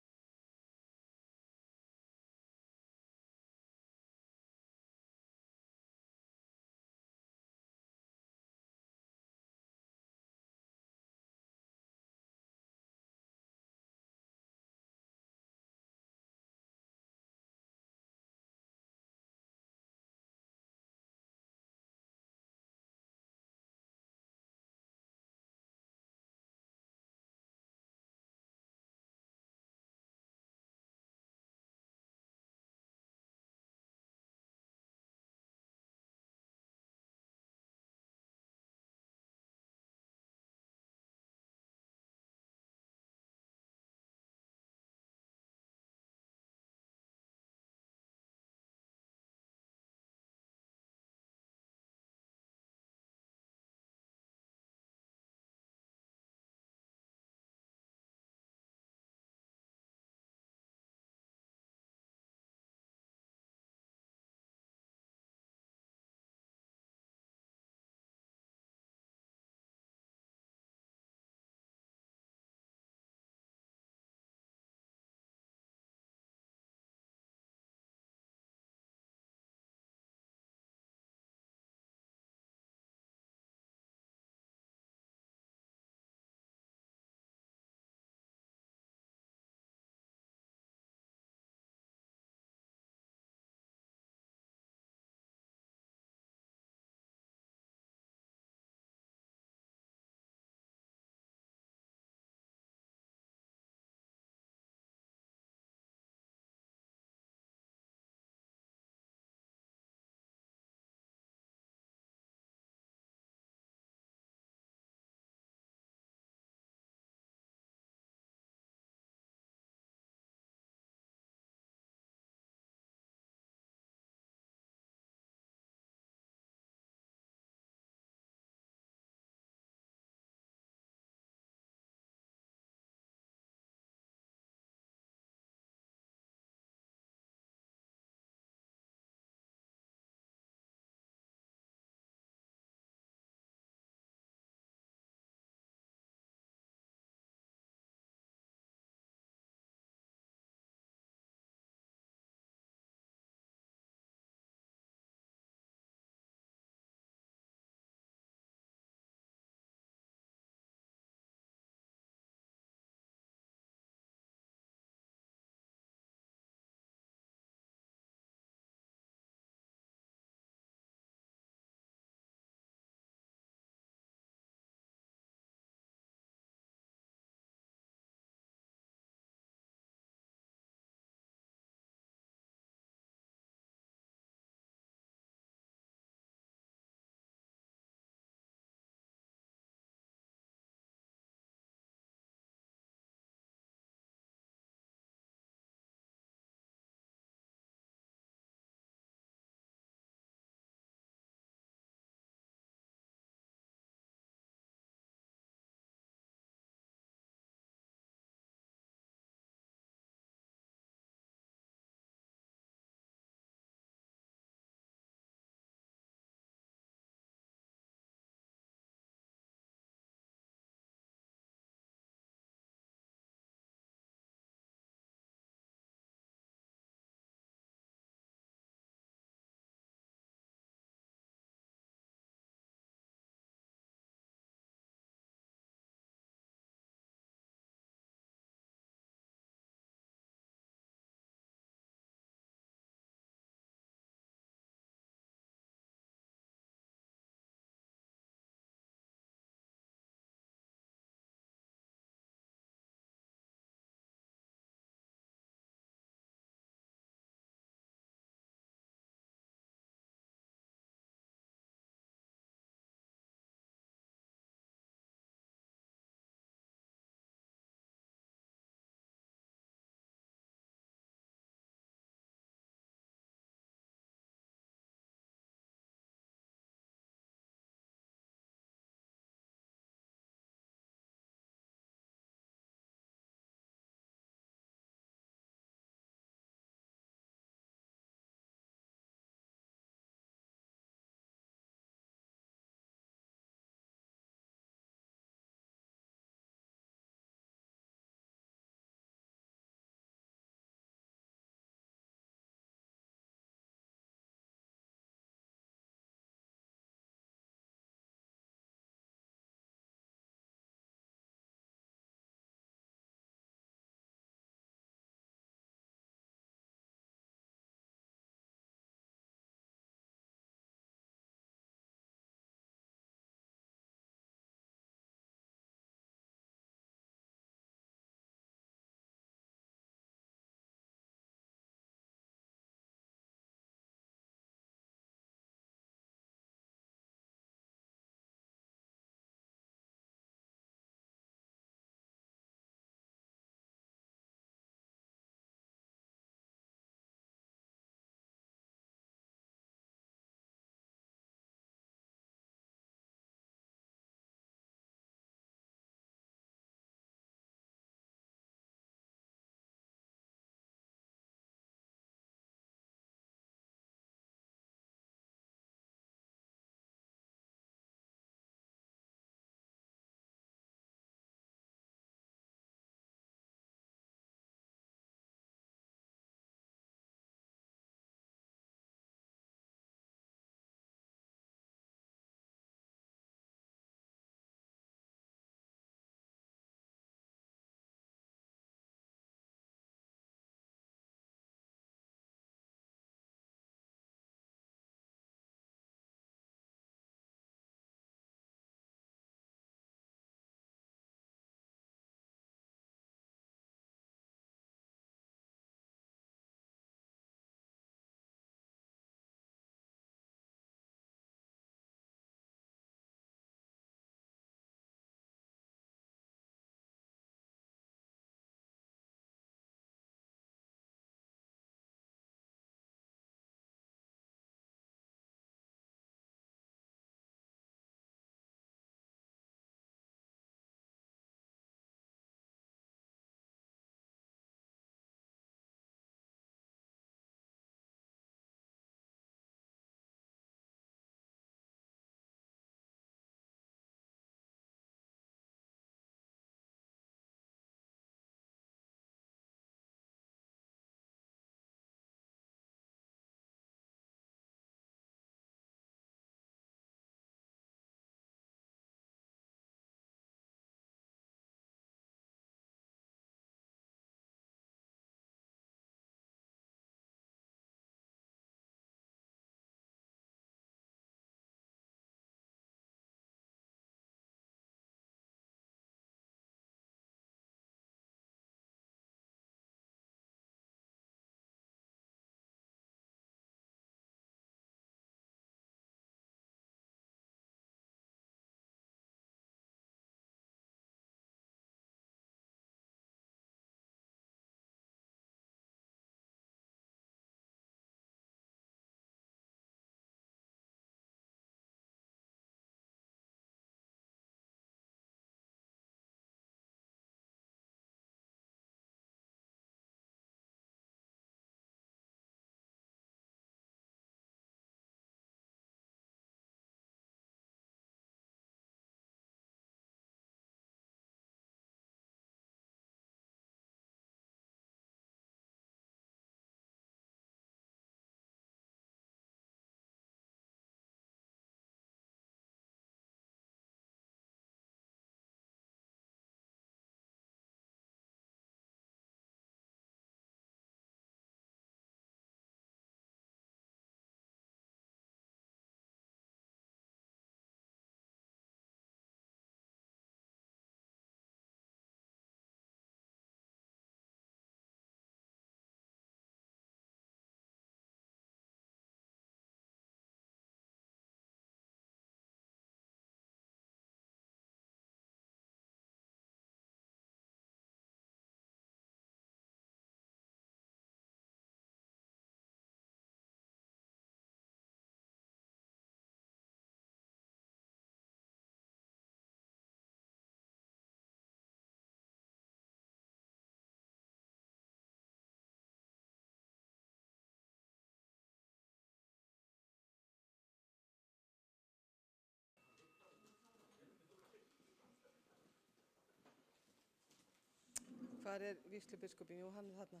Hvar vígslubiskupinn? Jú, hann þarna.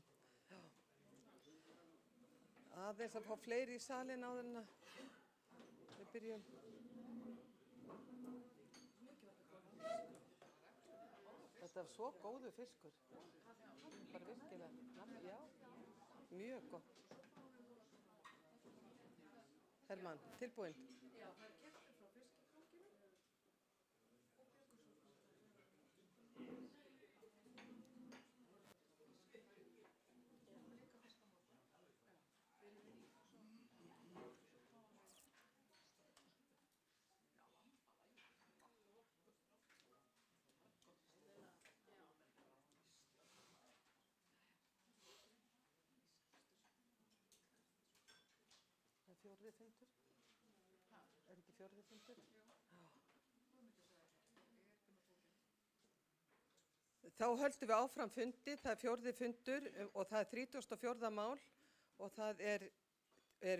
Já. Aðeins að fá fleiri í salin áður en að við byrjum. Þetta var svo góður fiskur. Bara virkilega. Já, mjög gott. Hermann, tilbúinn? Já, það kerti frá fiskikókinu. Fjórði fundur? Ekki fjórði fundur? Þá höldum við áfram fundi, það fjórði fundur og það 34. mál og það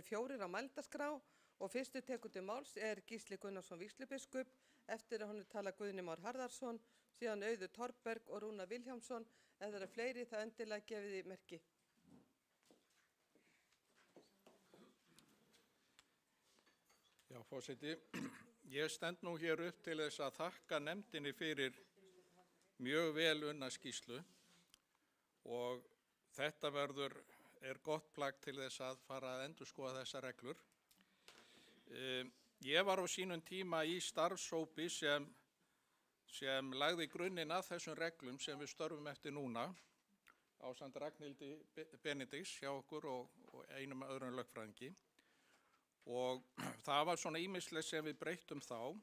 fjórir á mælendaskrá og fyrstu tekundur máls Gísli Gunnarsson vígslubiskup, eftir að honum tala Guðni Már Harðarson, síðan Auður Torberg og Rúnar Vilhjálmsson. Ef það fleiri það endilega gefið því merki. Já, forseti, ég stend nú hér upp til þess að þakka nefndinni fyrir mjög vel unna skýrslu og þetta gott plagg til þess að fara að endurskoða þessar reglur. Ég var á sínum tíma í starfshópi sem lagði grunninn að þessum reglum sem við störfum eftir núna ásamt Ragnhildi Benedikts hjá okkur og einum öðrum lögfræðingi. Og það var svona ýmislegt sem við breyttum þá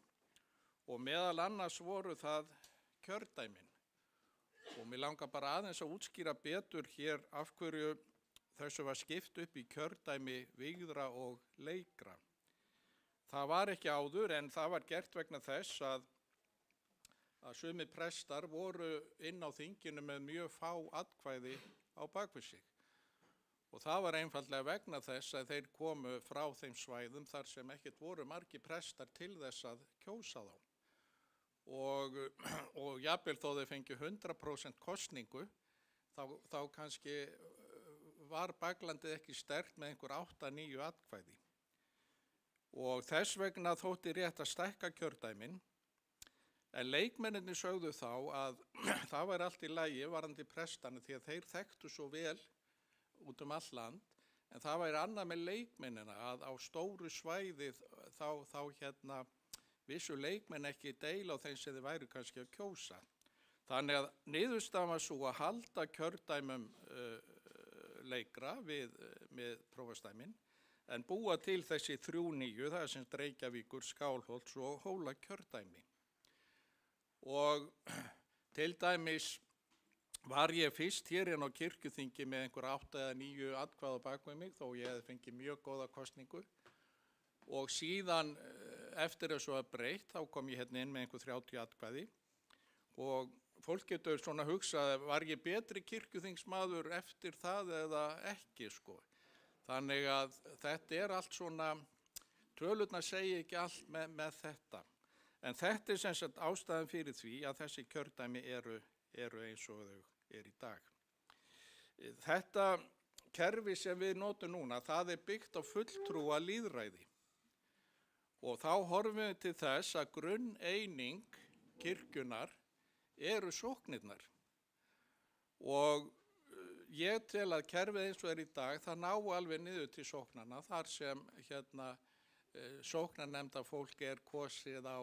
og meðal annars voru það kjördæmin. Og mér langar bara aðeins að útskýra betur hér af hverju þessu var skipt upp í kjördæmi vígðra og leikra. Það var ekki áður en það var gert vegna þess að sumir prestar voru inn á þinginu með mjög fá atkvæði á bakvið sig. Og það var einfaldlega vegna þess að þeir komu frá þeim svæðum þar sem ekkert voru margir prestar til þess að kjósa þá. Og jafnvel þó þeir fengi 100% kosningu, þá kannski var baklandið ekki sterkt með einhver 8-9 atkvæði. Og þess vegna þótti rétt að stækka kjördæmin, en leikmennirnir sögðu þá að það væri allt í lagi varðandi prestana því að þeir þekktu svo vel út all land, en það væri annað með leikmennina að á stóru svæðið þá vissu leikmenn ekki deila á þeim sem þeir væru kannski að kjósa. Þannig að niðurstaðan var svo að halda kjördæmum leikra með prófastæmin, en búa til þessi 3 nýju, það sem Reykjavíkur, Skálholts og Hóla kjördæmi. Og til dæmis var ég fyrst hér inn á kirkjuþingi með einhver 8 eða 9 atkvæði á bak við mig, þó ég hefði fengið mjög góða kosningu. Og síðan eftir þessu að breytt, þá kom ég hérna inn með einhver 30 atkvæði. Og fólk getur svona hugsað, var ég betri kirkjuþingsmaður eftir það eða ekki, sko. Þannig að þetta allt svona, tölurnar segja ekki allt með þetta. En þetta sem sagt ástæðan fyrir því að þessi kjördæmi eru eins og þau í dag. Þetta kerfi sem við notum núna, það byggt á fulltrúa lýðræði. Og þá horfum við til þess að grunneining kirkjunar eru sóknirnar. Og ég tel að kerfið eins og í dag, það ná alveg niður til sóknarna, þar sem sóknarnefnda fólk kosið á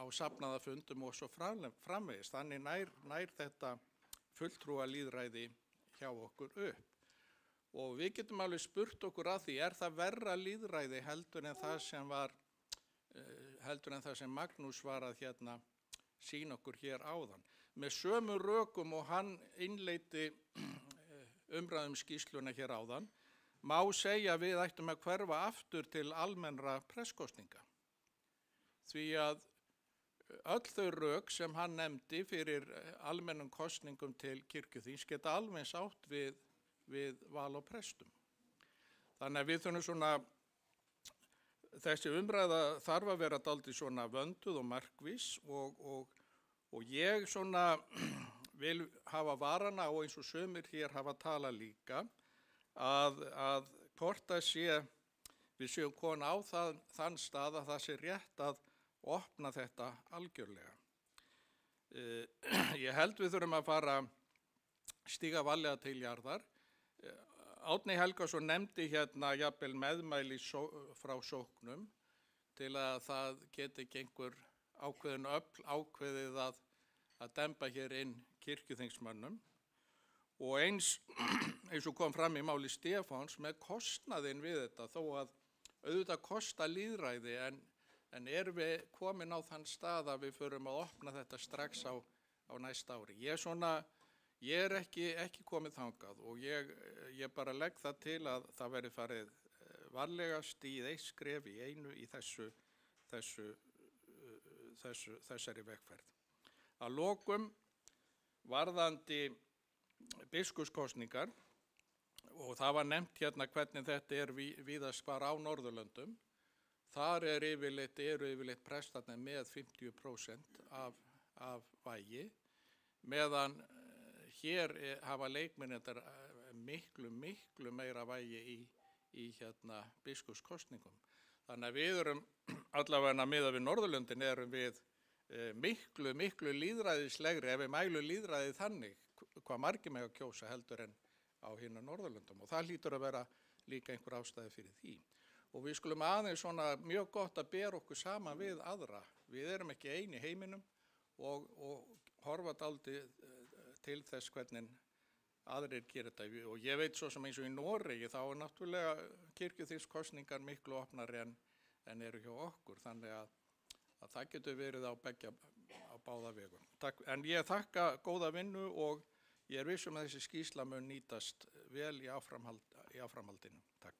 safnaðarfundum og svo framvegis. Þannig nær þetta fulltrúa lýðræði hjá okkur upp. Og við getum alveg spurt okkur að því, það verra lýðræði heldur en það sem Magnús var að sýna okkur hér áðan. Með sömu rökum og hann innleiddi umræðum skýrsluna hér áðan, má segja að við ættum að hverfa aftur til almennra presskosninga. Því að öll þau rök sem hann nefndi fyrir almennum kosningum til kirkjuþings geta alveg átt við val á prestum. Þannig að við þurfum svona, þessi umræða þarf að vera dálítið svona vönduð og markviss og ég svona vil hafa varana og eins og sumir hér hafa talað líka að hvort að við séum komin á þann stað að það sé rétt að opna þetta algjörlega. Ég held við þurfum að fara stíga varlega til jarðar. Árni Helgason nefndi hérna jafnvel meðmæli frá sóknum til að það geti ekki einhver ákveðin öfl ákveðið að demba hér inn kirkjuþingsmönnum og eins og kom fram í máli Stefáns með kostnaðinn við þetta þó að auðvitað kosta lýðræði en við komin á þann stað að við förum að opna þetta strax á næsta ári. Ég er ekki komið þangað og ég bara legg það til að það veri farið varlega stigið eitt skref í einu í þessari vegferð. Að lokum varðandi biskupskosningar og það var nefnt hérna hvernig þetta víðast hvar á Norðurlöndum. Þar eru yfirleitt prestarnir með 50% af vægi, meðan hér hafa leikmennir miklu meira vægi í biskupskosningum. Þannig að við erum allavega miðað við Norðurlöndin erum við miklu lýðræðislegri ef við mælum lýðræðið þannig hvað margir mega kjósa heldur en á hinum Norðurlöndum og það hlýtur að vera líka einhver ástæði fyrir því. Og við skulum aðeins mjög gott að bera okkur saman við aðra. Við erum ekki eini í heiminum og horfa dálítið til þess hvernig aðrir gera þetta. Og ég veit svo sem eins og í Noregi þá náttúrulega kirkjuþingskosningar miklu opnari en eru hjá okkur. Þannig að það getur verið á báða vegum. En ég þakka góða vinnu og ég er viss að þessi skýrsla mun nýtast vel í áframhaldinu. Takk.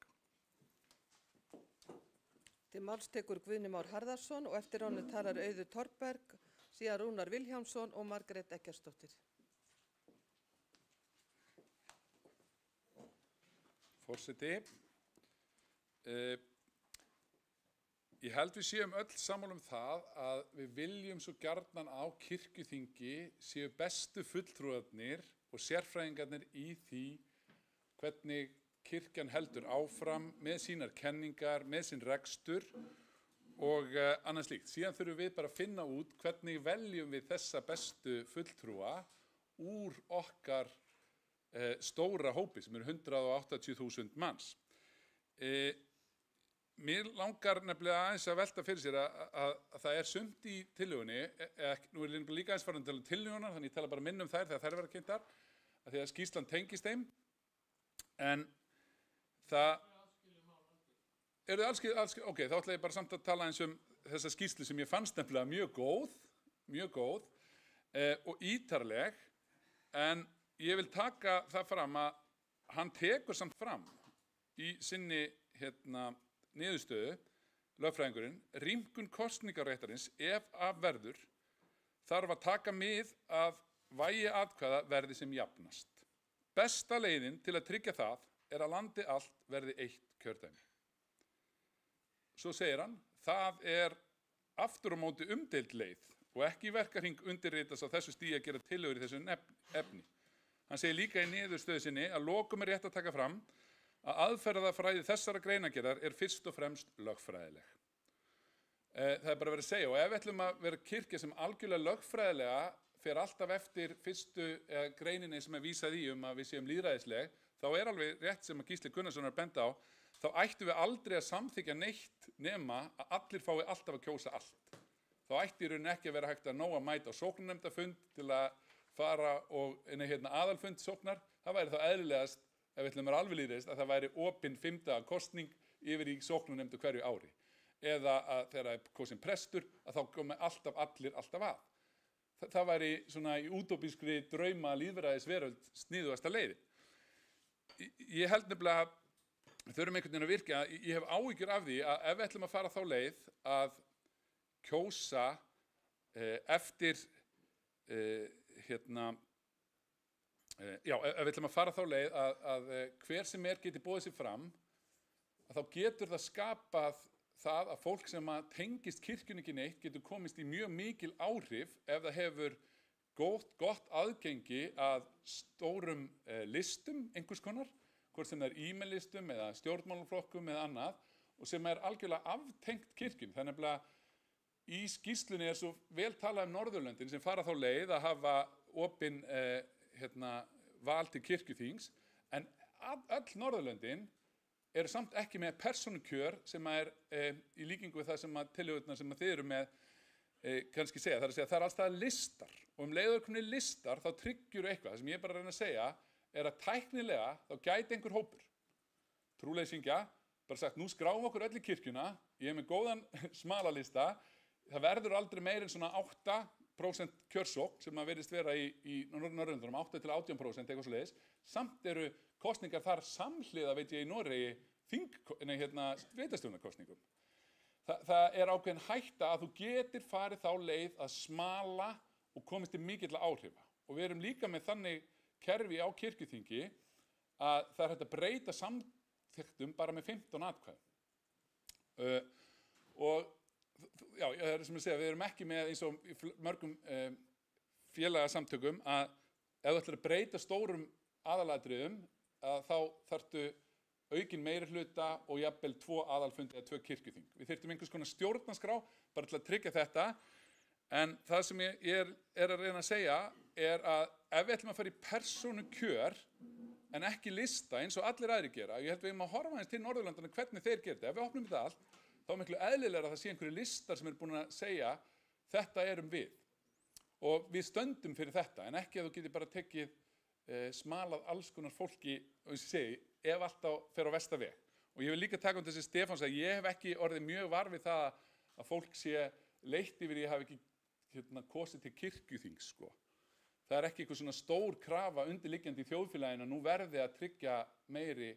Til máls tekur Guðni Már Harðarson og eftir honum talar Auður Torberg, síðan Rúnar Vilhjálmsson og Margrét Eggertsdóttir. Forseti, ég held við séum öll sammála það að við viljum svo gjarnan á kirkjuþingi séu bestu fulltrúarnir og sérfræðingarnir í því hvernig kirkjan heldur áfram með sínar kenningar, með sinn rekstur og annað slíkt. Síðan þurfum við bara að finna út hvernig veljum við þessa bestu fulltrúa úr okkar stóra hópi sem eru 180.000 manns. Mér langar nefnilega aðeins að velta fyrir sér að það er sumt í tillögunni, nú er líka aðeins farin að tala um tillögunar, þannig ég tala bara minna um þær þegar þær verða kynntar, að því að skýrslan tengist þeim, en það eru allskil, ok, þá ætla ég bara samt að tala eins um þessa skýrslu sem ég fannst nefnilega mjög góð og ítarleg, en ég vil taka það fram að hann tekur samt fram í sinni niðurstöðu, lögfræðingurinn, rýmkun kosningaréttarins ef af verður þarf að taka mið af vægi atkvæða verði sem jafnast. Besta leiðin til að tryggja það að landið allt verði eitt kjördæmi. Svo segir hann, það er aftur á móti umdeild leið og ekki í verkahring undirritast á þessu stigi að gera tillögur í þessu efni. Hann segir líka í niðurstöðu sinni að lokum er rétt að taka fram að aðferðafræði þessara greinagerðar er fyrst og fremst lögfræðileg. Það er bara verið að segja og ef við ætlum að vera kirkja sem algjörlega lögfræðilega fer alltaf eftir fyrstu greininni sem er vísað í að við séum lýðræðisleg, þá er alveg rétt sem að Gísli Gunnarsson er að benda á, þá ættum við aldrei að samþykkja neitt nema að allir fái alltaf að kjósa allt. Þá ætti í rauninni ekki að vera hægt að nóg að mæta á sóknarnefndafund til að fara og aðalfund sóknar. Það væri þá eðlilegast, ef við ætlum að vera alveg lýðræðist, að það væri opin 5. kosning yfir í sóknarnefndu hverju ári. Eða að þegar það er kosin prestur, að þá komi allir alltaf að. Það væri svona í útópískri drauma lýðræðisveröld sniðugasta leiðin. Ég held nefnilega að þurfum einhvern veginn að virka, ég hef áhyggjur af því að ef við ætlum að fara þá leið að kjósa eftir, ef við ætlum að fara þá leið að hver sem geti boðið sér fram, að þá getur það skapað það að fólk sem tengist kirkjunni ekki neitt getur komist í mjög mikil áhrif ef það hefur gott aðgengi að stórum listum einhvers konar, hvort sem það er e-mail-listum eða stjórnmálaflokkum eða annað, og sem er algjörlega aftengt kirkjunni. Það er nefnilega í skýrslunni er svo vel talað Norðurlöndin sem fara þá leið að hafa opin val til kirkjuþings, en öll Norðurlöndin eru samt ekki með persónukjör sem er í líkingu við það sem tillögurnar sem þið eru með kannski segja. Það er að segja, það er alltaf listar, og leiður komin listar þá tryggjur eitthvað. Það sem ég bara reyna að segja er að tæknilega þá gæti einhver hópur trúleysingja bara sagt, nú skráum okkur öll í kirkjuna, ég er með góðan smalalista, það verður aldrei meir en svona 8% kjörsókn sem að verðist vera í Norðurlöndunum, 8–18% eitthvað svoleiðis. Samt eru kosningar þar samhliða, veit ég, í Noregi sveitarstjórnarkosningum. Það er ákveðin hætta að þú getur farið þá leið að smala og komist til mikilla áhrifa. Og við erum líka með þannig kerfi á kirkjuþingi að það er hægt að breyta samþykktum bara með 15 atkvæðum. Og já, það er sem ég segja, við erum ekki með eins og í mörgum félagasamtökum að ef þú ætlar að breyta stórum aðalatriðum að þá þarftu aukin meirihluta og jafnvel 2 aðalfundi eða 2 kirkjuþing. Við þyrftum einhvers konar stjórnarskrá bara til að tryggja þetta, en það sem ég er að reyna að segja er að ef við ætlum að fara í persónukjör en ekki lista eins og allir aðrir gera, ég held við að horfa eins til Norðurlandana hvernig þeir gera þetta. Ef við opnum þetta allt, þá er miklu eðlilegra að það sé einhverju listar sem eru búin að segja þetta erum við. Og við stöndum fyrir þetta, en ekki að þú getur bara tekið smalað alls konar fólki, og ég segi, ef alltaf fer á versta veg. Og ég vil líka taka þessi Stefán að ég hef ekki orðið mjög var við það að fólk sé leitt yfir ég hafi ekki kosið til kirkjuþings, sko. Það er ekki eitthvað svona stór krafa undirliggjandi í þjóðfélaginu að nú verði að tryggja meiri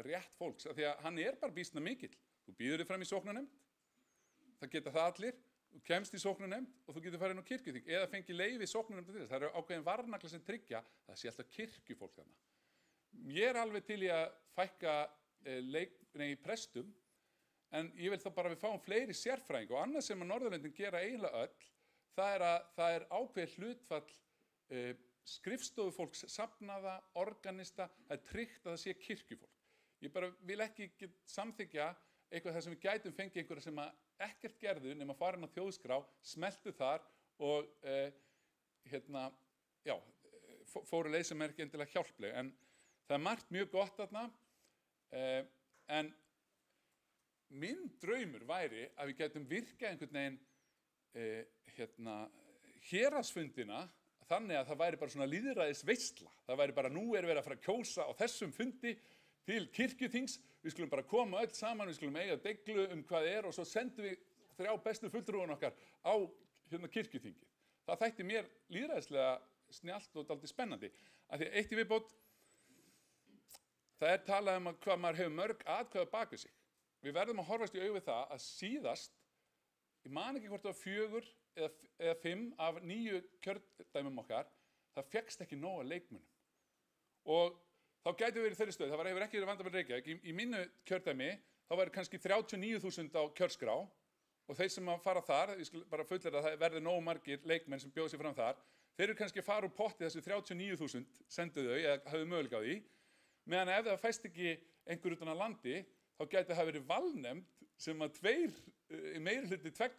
rétt fólks, af því að hann er bara býsna mikill. Þú býður þig fram í sóknarnefnd, það geta það allir, þú kemst í sóknarnefnd og þú getur farið inn á kirkjuþing eða fengið leyfi sóknarnefnd til þess. Það eru ákveðin varnagla sem tryggja að það sé alltaf kirkjufólk þarna. Ég er alveg til í að fækka prestum, en ég vil þá bara að við fáum fleiri sérfræðing, og annað sem að Norðurlöndin gera eiginlega öll, það er ákveðið hlutfall skrifstofufólks, safnaða, organista, það er tryggt að það sé kirkjufólk. Ég bara vil ekki samþykkja eitthvað þar sem við gætum fengið einhverja sem að ekkert gerðu nema að fara inn á þjóðskrá, smeltu þar og fóru leið sem er ekki endilega hjálpleg. En það er margt mjög gott þarna, en minn draumur væri að við gætum virkað einhvern veginn héraðsfundina þannig að það væri bara svona lýðræðisveisla. Það væri bara, nú erum við að fara að kjósa á þessum fundi til kirkjuþings, við skulum bara koma öll saman, við skulum eiga deglu hvað og svo sendum við 3 bestu fulltrúan okkar á kirkjuþingið. Það þætti mér lýðræðislega snjallt og dálítið spennandi. Af því eitt í viðbót, það er talað um að hvað maður hefur mörg atkvæði bak við sig. Við verðum að horfast í augu við það að síðast, ég man ekki hvort það var 4 eða 5 af 9 kjördæmum okkar, það fékkst ekki nóg af leikmunum. Og þá gæti verið þeirri stöð, það hefur ekki verið vandamál Reykjavík. Í mínu kjördæmi, þá væri kannski 39.000 á kjörskrá, og þeir sem að fara þar, ég skal bara fullera að það verði nógu margir leikmenn sem bjóða sig fram þar, þeir eru kannski að fara úr potti þessu 39.000, sendu þau, eða hafðu möguleika á því, meðan ef það fæst ekki einhver utan að landi, þá gæti það verið valnefnd sem að 2 meirihluti 2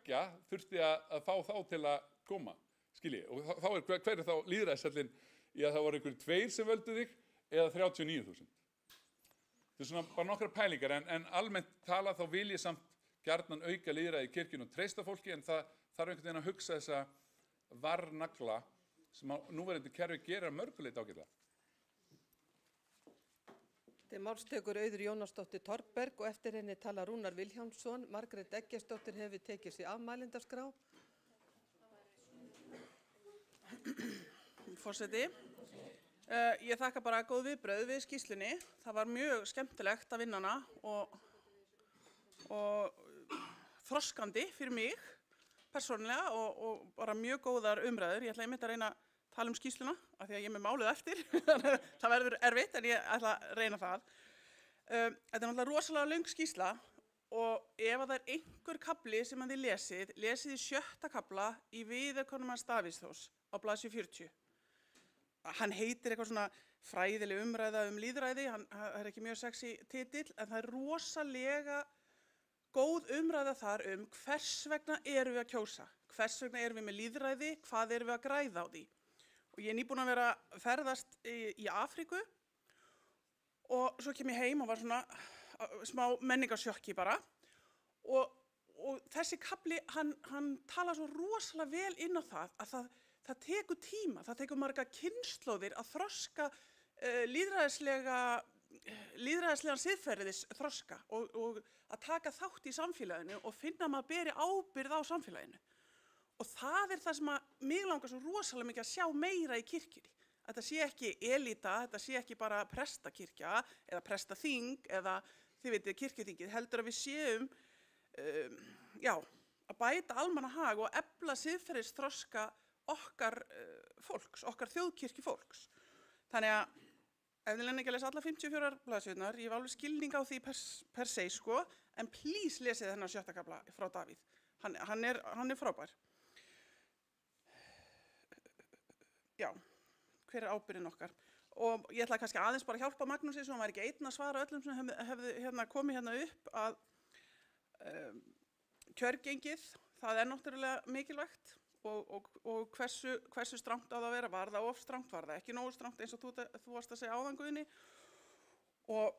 þurfti að fá þá til að koma, skilji. Og þá hver er þá lýðræðishallinn í að það voru einhverjir 2 sem völdu þig, eða 39.000. Það er svona bara nokkrar pælingar, en almennt tala þá vil ég samt gjarnan auka lýðræði í kirkjunni og treysta fólki, en það þarf einhvern veginn að hugsa þessa varnagla sem á núverandi kerfi gerir að mörguleit ágætlega. Til máls tekur Auður Jónasdóttir Torberg og eftir henni tala Rúnar Vilhjálmsson. Margrét Eggertsdóttir hefur tekið sig af mælendaskrá. Forseti. Ég þakka bara góð viðbrögð við skýrslunni. Það var mjög skemmtilegt að vinna hana og þroskandi fyrir mig persónulega og bara mjög góðar umræður. Ég ætla einmitt að reyna að tala skýrsluna af því að ég er með málið eftir. Það verður erfitt en ég ætla að reyna það. Þetta er náttúrulega rosalega löng skýrsla og ef að það er einhver kafli sem að þið lesið í 7. kafla í viðaukanum hans Davíðs Þórs á blaðsíðu 40. Hann heitir eitthvað svona fræðileg umræða lýðræði, það er ekki mjög sexy titill, en það er rosalega góð umræða þar hvers vegna erum við að kjósa, hvers vegna erum við með lýðræði, hvað erum við að græða á því. Og ég er nýbúin að vera ferðast í Afríku og svo kem ég heim og var svona smá menningarsjokki bara og þessi kafli, hann tala svo rosalega vel inn á það að það tekur tíma, það tekur marga kynslóðir að þroska lýðræðislegan siðferðis þroska og að taka þátt í samfélaginu og finna að maður beri ábyrgð á samfélaginu. Og það er það sem að mig langar svo rosalega mikið að sjá meira í kirkjunni. Þetta sé ekki elita, þetta sé ekki bara prestakirkja eða prestaþing eða þið veitir kirkjuþingið, heldur að við séum að bæta almannahag og efla siðferðisþroska okkar fólks, okkar þjóðkirkjufólks. Þannig að ef þið lenni ekki að lesa alla 54 blaðsíðurnar, ég hef alveg skilning á því per se sko, en please lesið þennan 7. kafla frá Davíð. Hann er frábær. Já, hver er ábyrgðin okkar? Og ég ætla kannski aðeins bara að hjálpa Magnúsi svo hann væri ekki einn að svara öllum sem hefðu komið hérna upp að kjörgengið, það er náttúrulega mikilvægt og hversu strangt á það að vera, var það of strangt, var það ekki nógu strangt eins og þú varst að segja áðan Guðni. Og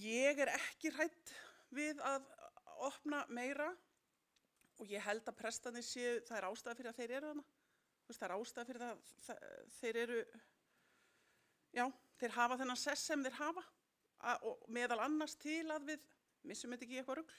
ég er ekki hrædd við að opna meira og ég held að prestarnir séu, það er ástæða fyrir að þeir eru þarna. Það er ástæða fyrir að þeir eru, já, þeir hafa þennan sess sem þeir hafa og meðal annars til að við missum þetta ekki í eitthvað rugl.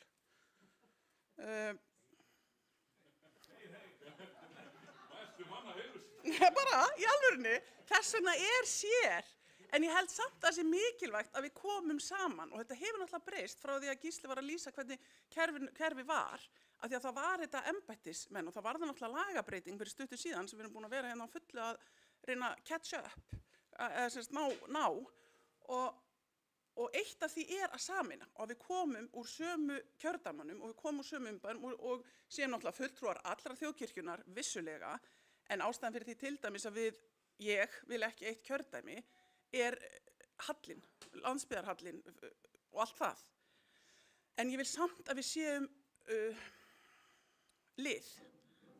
Bara, í alvörunni, þess vegna er sér, en ég held samt að það sé mikilvægt að við komum saman og þetta hefur náttúrulega breyst frá því að Gísli var að lýsa hvernig kerfi var, af því að það var þetta embættismenn og það var það náttúrulega lagabreiting fyrir stuttu síðan sem við erum búin að vera hérna á fullu að reyna að catch up, ná og eitt af því er að sameina og við komum úr sömu kjördæmunum og við komum úr sömu umbæðum og séum náttúrulega fulltrúar allra þjóðkirkjunnar vissulega, en ástæðan fyrir því til dæmis að ég vil ekki eitt kjördæmi er hallin, landsbyggðarhallin og allt það. En ég vil samt að við séum lið,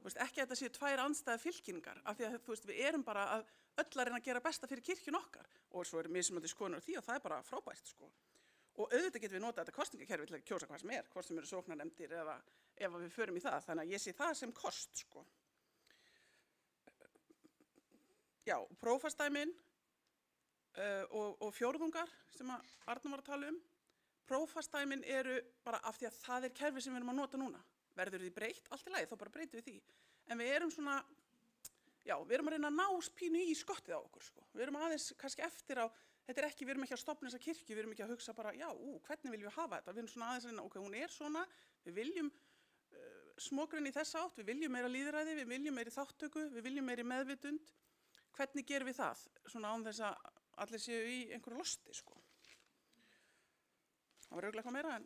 ekki að þetta séu 2 andstæðar fylkingar, af því að við erum bara að öll að reyna að gera besta fyrir kirkjun okkar og svo eru mismunandi skoðanir á því og það er bara frábært sko. Og auðvitað getum við notað þetta kosningakerfi til að kjósa hvað sem er, hvort sem eru sóknarnefndir eða ef við förum í það, þannig að ég sé það sem kost sko. Já, prófastdæmin og fjórðungar sem að Arnur var að tala prófastdæmin eru bara af því að það er kerfi sem við erum að nota núna. Verður því breytt, allt í lagi, þá bara breytum við því. En við erum svona, já, við erum að reyna að ná pínu í skottið á okkur, sko. Við erum aðeins kannski eftir á, þetta er ekki, við erum ekki að stofna þessa kirkju, við erum ekki að hugsa bara, já, hvernig viljum við hafa þetta? Við erum svona aðeins að reyna, ok, hún er svona, við viljum smokrin í þessa átt, við viljum meira lýðræði, við viljum meiri þáttöku, við viljum meiri meðvitund. Hvernig gerum við það? Svona án þess að allir séu í einhverju losti, sko. Það var örugglega eitthvað meira, en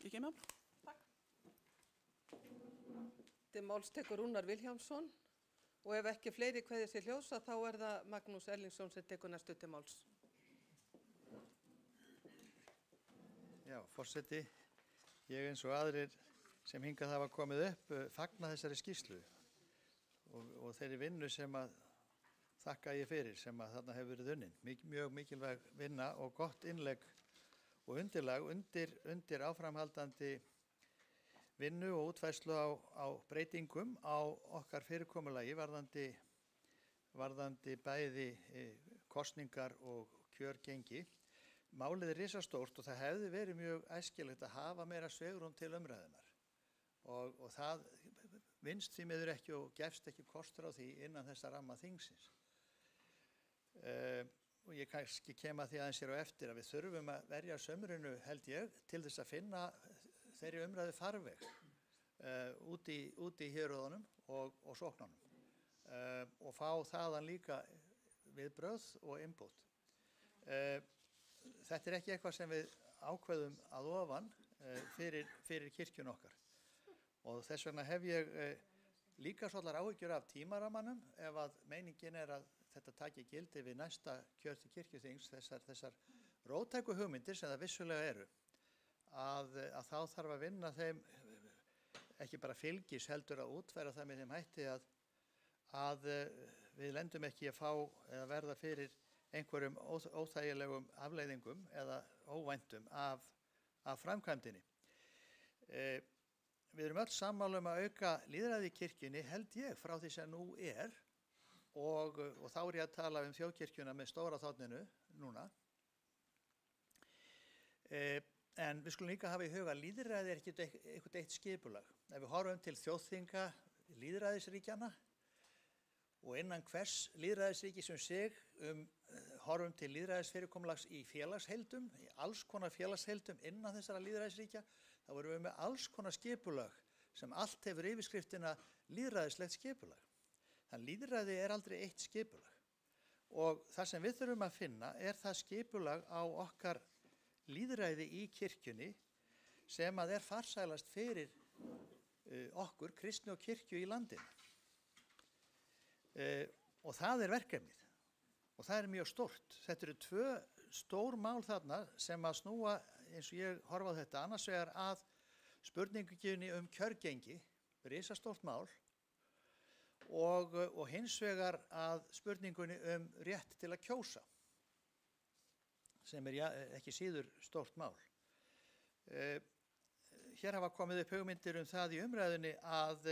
ég kem af. Til máls tekur Rúnar Vilhjálmsson og ef ekki fleiri kveðja sér hljósa þá er það Magnús Erlingsson sem tekur næstu til máls. Já, forseti, ég eins og aðrir sem hingað hafa komið upp fagna þessari skýrslu og þeirri vinnu sem að þakka ég fyrir sem að þarna hefur verið unnin. Mjög mikilvæg vinna og gott innlegg og undirlag undir áframhaldandi vinnu og útfærslu á breytingum á okkar fyrirkomulagi varðandi bæði kosningar og kjörgengi. Málið er risastórt og það hefði verið mjög æskilegt að hafa meira svigrúm til umræðunar og það vinnst því miður ekki og gefst ekki kostur á því innan þessa ramma þingsins. Og ég kannski kem að því aðeins hér á eftir að við þurfum að verja sömrinu held ég til þess að finna þeirri umræðu farveg út í héruðunum og sóknunum og fá þaðan líka viðbrögð og input. Þetta er ekki eitthvað sem við ákveðum að ofan fyrir kirkjun okkar. Og þess vegna hef ég líka svolítið áhyggjur af tímaramanum ef að meiningin að þetta taki gildi við næsta kjör til kirkjuþings, þessar róttæku hugmyndir sem það vissulega eru, að þá þarf að vinna þeim ekki bara fylgis heldur að útfæra það með þeim hætti að við lendum ekki að fá eða verða fyrir einhverjum óþægilegum afleiðingum eða óvæntum af framkvæmdinni. Við erum öll sammála að auka lýðræði í kirkjunni, held ég, frá því sem nú og þá ég að tala þjóðkirkjuna með stóra þáttinu núna. En við skulum líka hafa í huga að lýðræði ekki eitthvað eitt skipulag. Ef við horfum til þjóðþinga lýðræðisríkjana og innan hvers lýðræðisríkis sig horfum til lýðræðisfyrirkomulags í félagsheildum, í alls konar félagsheildum innan þessara lýðræðisríkja, þá erum við með alls konar skipulag sem allt hefur yfirskriftina lýðræðislegt skipulag. Þannig lýðræði aldrei eitt skipulag. Og það sem við þurfum að finna það skipulag á okkar lýðræði í kirkjunni sem að farsælast fyrir okkur, kristni og kirkju í landinu. Og það verkefnið. Og það mjög stórt. Þetta eru 2 stór mál þarna sem að snúa, eins og ég horfa á þetta, annars vegar að spurningunni kjörgengi, risastórt mál, og hins vegar að spurningunni rétt til að kjósa, sem ekki síður stórt mál. Hér hafa komið upp hugmyndir það í umræðunni að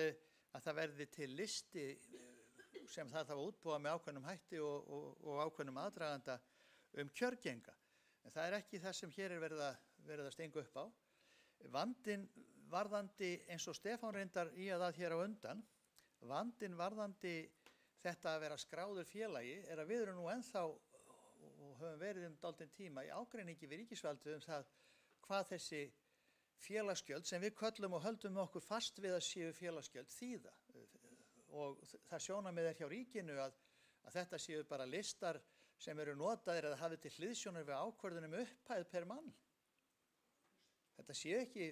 það verði til listi sem það þarf að útbúa með ákveðnum hætti og ákveðnum aðdraganda kjörgenga. En það ekki það sem hér verið að stinga upp á. Vandinn varðandi, eins og Stefán reyndar í að hér á undan, vandinn varðandi þetta að vera skráður félagi að við erum nú ennþá og höfum verið dálítinn tíma í ágreiningi við ríkisvaldið það hvað þessi félagsgjöld sem við köllum og höldum okkur fast við að séu félagsgjöld þýða. Og það sjónarmið hjá ríkinu að þetta séu bara listar sem eru notaðir eða hafið til hliðsjónar við ákvörðunum upphæð per mann. Þetta séu ekki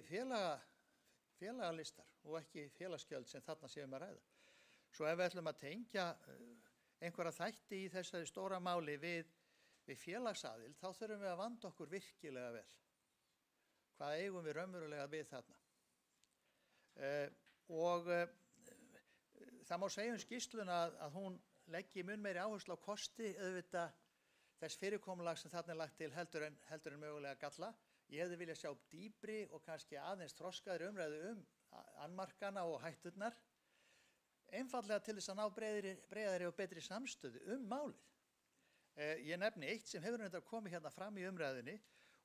félagalistar og ekki félagsgjöld sem þarna séum að ræða. Svo ef við ætlum að tengja einhverja þætti í þessari stóra máli við félagsaðild, þá þurfum við að vanda okkur virkilega vel. Hvað eigum við raunverulega við þarna? Það má segja skýrsluna að hún leggi mun meiri áherslu á kosti auðvitað þess fyrirkomulag sem þarna lagt til heldur en mögulega galla. Ég hefði viljað sjá dýpri og kannski aðeins þroskaðri umræðu annmarkana og hætturnar, einfaldlega til þess að ná breiðari og betri samstöðu málið. Ég nefni eitt sem hefur komið hérna fram í umræðunni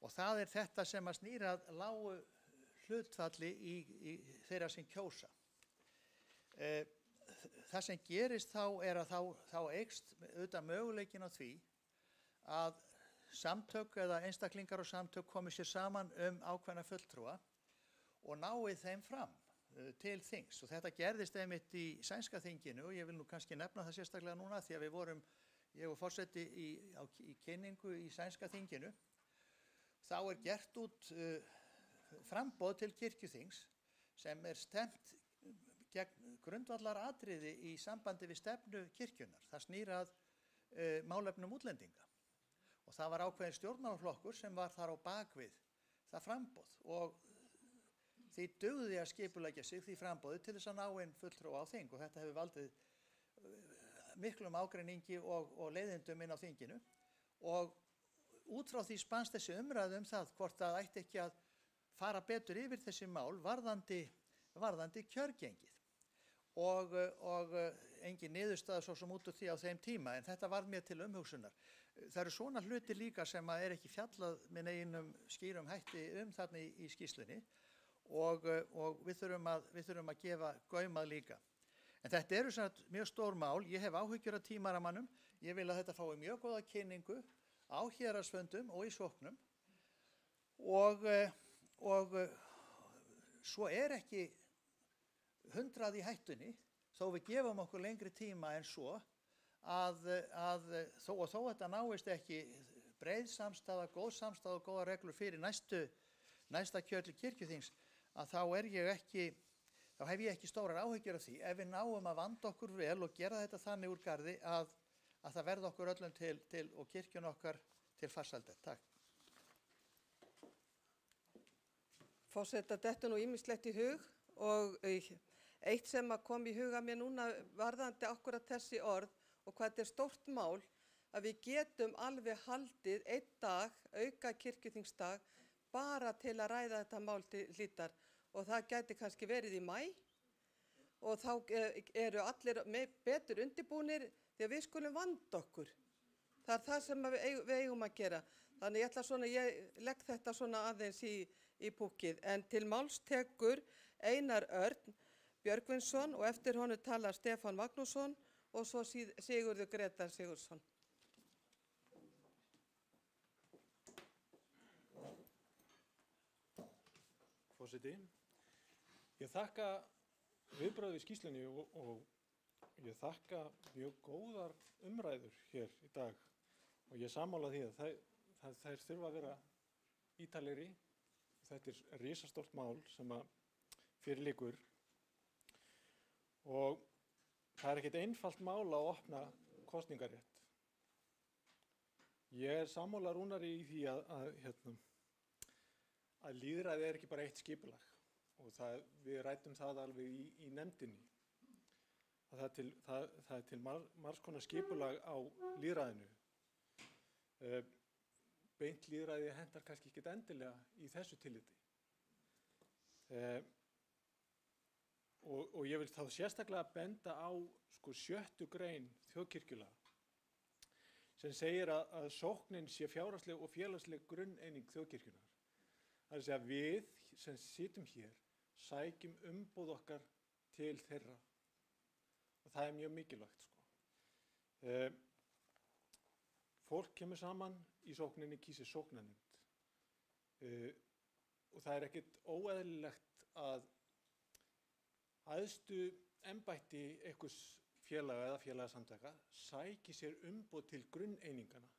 og það þetta sem að snýra að lágu hlutfalli í þeirra sem kjósa. Það sem gerist þá að þá eykst auðvitað möguleikin á því að samtök eða einstaklingar og samtök komi sér saman ákveðna fulltrúa og nái þeim fram til þings. Og þetta gerðist einmitt í sænska þinginu og ég vil nú kannski nefna það sérstaklega núna því að við vorum, ég og forseti í kynningu í sænska þinginu. Þá gert út framboð til kirkjuþings sem stemt gegn grundvallaratriði í sambandi við stefnu kirkjunnar. Það snýr að málefnum útlendinga. Og það var ákveðin stjórnmálaflokkur sem var þar á bakvið það framboð og því dugði að skipuleggja sig því framboði til þess að ná inn fulltrúa á þing og þetta hefur valdið miklum ágreiningi og leiðindum inn á þinginu og út frá því spannst þessi umræðu það hvort það ætti ekki að fara betur yfir þessi mál varðandi kjörgengið og engin niðurstaða svo sem út úr því á þeim tíma en þetta varð mér til umhugsunar. Það eru svona hlutir líka sem að ekki fjallað með neinum skýrum hætti þarna í skýrslunni og við þurfum að gefa gaum að líka. En þetta eru mjög stór mál, ég hef áhyggjur af tímaramannum, ég vil að þetta fái mjög góða kynningu á héraðsfundum og í sóknum og svo ekki 100 í hættunni þó við gefum okkur lengri tíma en svo að þó þetta náist ekki breið samstaða, góð samstaða og góða reglur fyrir næsta kjör til kirkjuþings, að þá hef ég ekki stórar áhyggjur af því ef við náum að vanda okkur vel og gera þetta þannig úr garði að það verði okkur öllum til og kirkjun okkar til farsældar. Takk. Forseta, þetta nú ýmislegt í hug og eitt sem kom í huga mér núna varðandi akkurat þessi orð og hvað þetta stórt mál að við getum alveg haldið einn dag, auka kirkjuþingsdag, bara til að ræða þetta mál til hlítar og það gæti kannski verið í maí og þá eru allir betur undirbúnir því að við skulum vanda okkur. Það er það sem við eigum að gera. Þannig ég legg þetta svona aðeins í púkkið. En til máls tekur Einar Örn Björgvinsson og eftir honum talar Stefán Magnússon og svo Sigurður Grétar Sigurðsson. Forseti, ég þakka viðbrögð við skýrslunni og ég þakka mjög góðar umræður hér í dag og ég sammála því að þær þurfa að vera ítalegri. Þetta er risastórt mál sem að fyrir liggur og það er ekkert einfalt mál að opna kosningarétt. Ég er sammála Rúnari í því að lýðræði er ekki bara eitt skipulag og við ræddum það alveg í nefndinni. Það er til margs konar skipulag á lýðræðinu. Beint lýðræði hentar kannski ekki endilega í þessu tilliti. Og ég vil þá sérstaklega benda á 7. grein þjóðkirkjulaga sem segir að sóknin sé fjárhagsleg og félagsleg grunneining þjóðkirkjunnar. Það er að segja við sem sitjum hér sækjum umboð okkar til þeirra og það er mjög mikilvægt. Fólk kemur saman í sókninni, kýsir sóknarnefnd og það er ekkert óeðlilegt að æðstu embætti einhvers félaga eða félagasamtaka sæki sér umboð til grunneiningana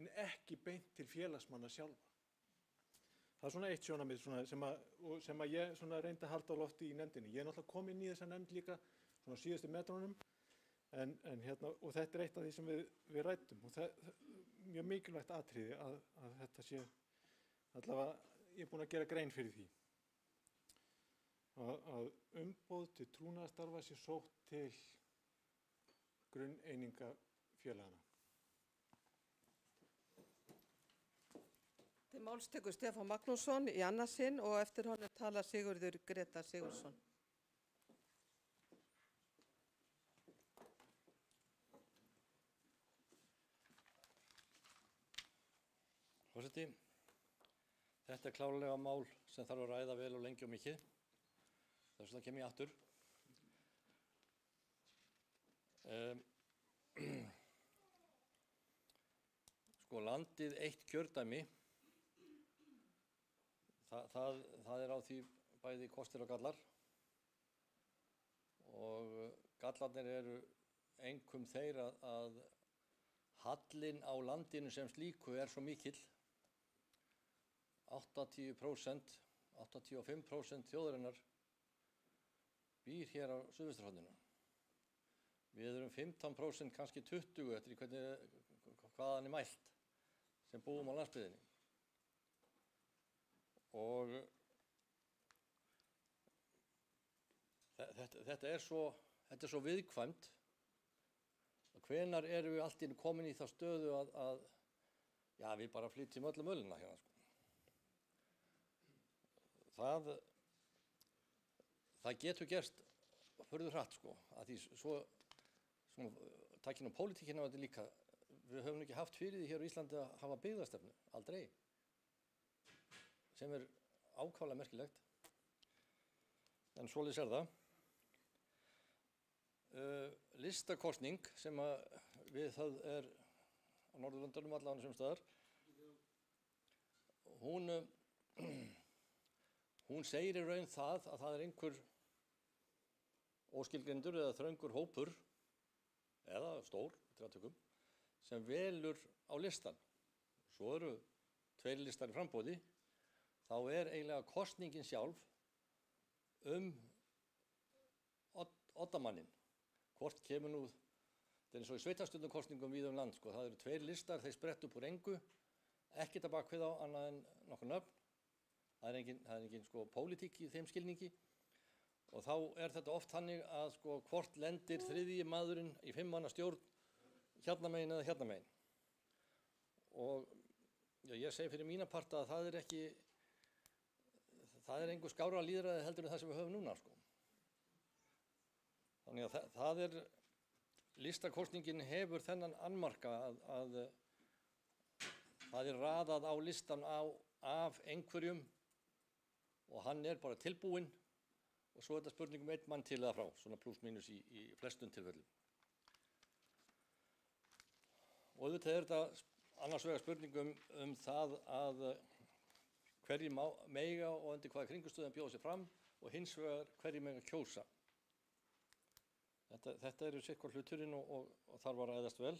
en ekki beint til félagsmanna sjálfa. Það er svona eitt sjónarmið sem að ég reyndi að halda á lofti í nefndinni. Ég er náttúrulega kominn í þessa nefnd líka svona síðustu metrunum og þetta er eitt af því sem við ræddum og það er mjög mikilvægt atriði að þetta sé allavega, ég er búinn að gera grein fyrir því að umboð til trúnaðarstarfa sé sótt til grunneininga félagana. Til máls tekur Stefán Magnússon í annað sinn og eftir honum talar Sigurður Grétar Sigurðsson. Forseti, þetta er klárlega mál sem þarf að ræða vel og lengi og mikið. Þess vegna kem ég aftur. Landið eitt kjördæmi, það er á því bæði kostir og gallar og gallarnir eru einkum þeir að hallinn á landinu sem slíku er svo mikill. 85% þjóðarinnar býr hér á suðvesturhorninu. Við erum 15%, kannski 20%, eftir hvaðan er mælt, sem búum á landsbyggðinni. Og þetta er svo viðkvæmt að hvenær erum við allt í einu komin í þá stöðu að við bara flytjum öllum ölina hérna. Það getur gerst furðu hratt að því svo takk inn á pólitíkina og þetta líka. Við höfum ekki haft fyrir því hér á Íslandi að hafa byggðastefnu, aldrei, sem er ákaflega merkilegt, en svoleiðis er það. Listakosning sem við það er á Norðurlöndunum allavega sem staðar, hún segir í raun að það er einhver óskilgreindur eða þröngur hópur, eða stór, sem velur á listan. svo eru 2 listar í framboði, þá eiginlega kosningin sjálf oddamannin. Hvort kemur nú, það eins og í sveitarstjórnarkosningum víða land, sko, það eru 2 listar, þeir sprett upp úr engu, ekkert að bak við á annað en nokkur nöfn. Það er engin sko pólitík í þeim skilningi og þá þetta oft þannig að sko hvort lendir 3. maðurinn í 5 manna stjórn hérna megin eða hérna megin. Og já, ég segi fyrir mína parta að það er engu skárra lýðræði heldur en það sem við höfum núna, sko. Þannig að listakosningin hefur þennan annmarka að það er raðað á listan af einhverjum og hann er bara tilbúinn og svo er þetta spurning 1 mann til eða frá, svona pluss mínus í flestum tilfellum. Og auðvitað er þetta annars vegar spurning það að hverjir mega og undir hvaða kringumstöðum bjóða sig fram og hins vegar hverjir mega kjósa. Þetta eru sitthvor hluturinn og þarf að ræðast vel.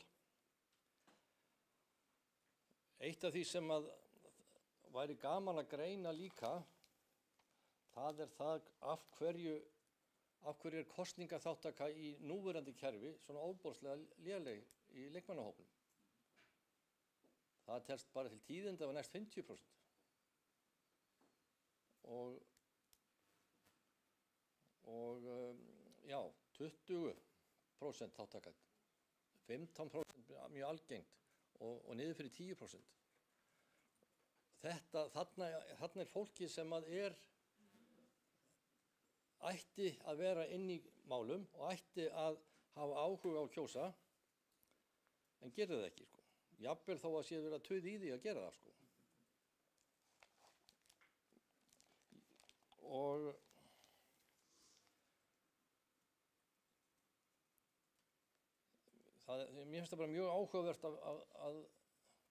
Eitt af því sem að væri gaman að greina líka, það er það af hverju er kosningaþátttaka í núverandi kerfi svona óbóðslega léleg í leikmannahópnum. Það telst bara til tíðinda af næst 50%. Já, 20% þátttaka, 15% mjög algengt og niður fyrir 10%. Þarna er fólki sem að ætti að vera inn í málum og ætti að hafa áhuga á að kjósa, en gerir það ekki, sko. Jafnvel þó að sé verið að tuða í því að gera það, sko. Og mér finnst það bara mjög áhugavert að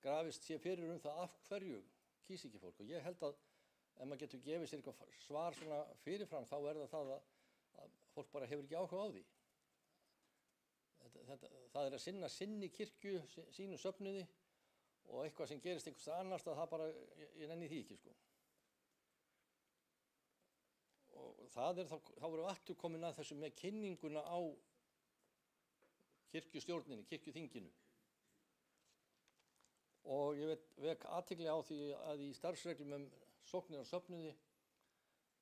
grafist sé fyrir það af hverju kýs ekki fólk. Og ég held að ef maður getur gefið sér eitthvað svar svona fyrirfram, þá það að fólk bara hefur ekki áhuga á því. Það er að sinna sinni kirkju, sínu söfnuði og eitthvað sem gerist einhvers annars, það bara, ég nenni því ekki, sko. Og þá voru aftur komin að þessu með kynninguna á kirkjustjórninni, kirkjuþinginu. Og ég vek athygli á því að í starfsreglum sóknir og söfnuði,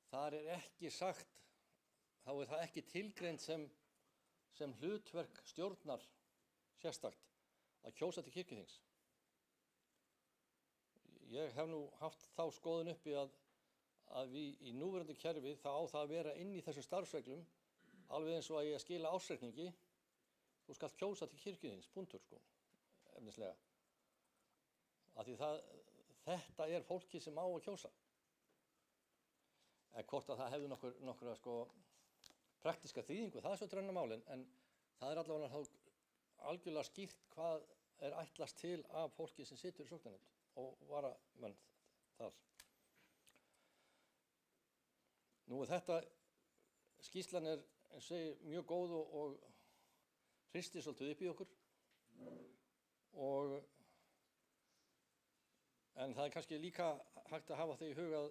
þar ekki sagt, þá það ekki tilgreint sem hlutverk stjórnar sérstakt að kjósa til kirkjuþings. Ég hef nú haft þá skoðun uppi að við í núverandi kerfi þá á það að vera inn í þessu starfsreglum, alveg eins og að ég skila ársreikningi, þú skalt kjósa til kirkjuþings, punktur, sko, efnislega. Af því þetta er fólki sem á að kjósa. En hvort að það hefði nokkra sko praktíska þýðingu, það svo drönna málin, en það allavega þá algjörlega skýrt hvað ætlast til af fólki sem situr í sóknarnefnd og varamenn þar. Nú þetta, skýrslan eins og segi, mjög góð og hristir svolítið upp í okkur en það kannski líka hægt að hafa það í huga að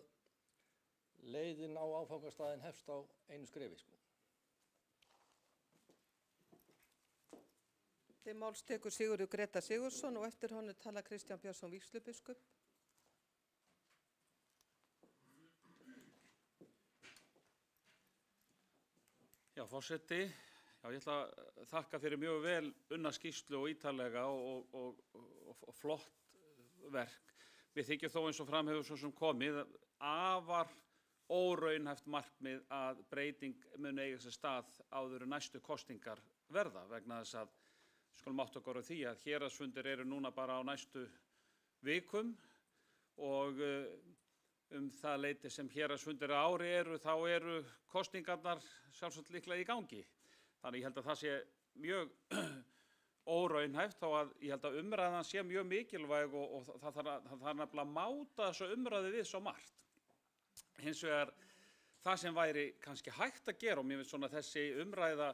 leiðin á áfangastaðinn hefst á einu skrefi, sko. Til máls tekur Sigurður Greta Sigurðsson og eftir honum tala Kristján Björnsson vígslubiskup. Já, forseti, ég ætla að þakka fyrir mjög vel unna skýrslu og ítarlega og flott verk. Við þykjum þó eins og fram hefur svo sem komið afar óraunhæft markmið að breyting mun eiga sér stað áður en næstu kosningar verða vegna þess að skulum átta okkur á því að héraðsfundir eru núna bara á næstu vikum og það leyti sem héraðsfundir á ári þá eru kosningarnar sjálfsagt líklega í gangi. Þannig ég held að það sé mjög óraunhæft þó að ég held að umræðan sé mjög mikilvæg og það þarf nefnilega að máta þessu umræðu við svo margt. Hins vegar það sem væri kannski hægt að gera og mér finnst svona þessi umræða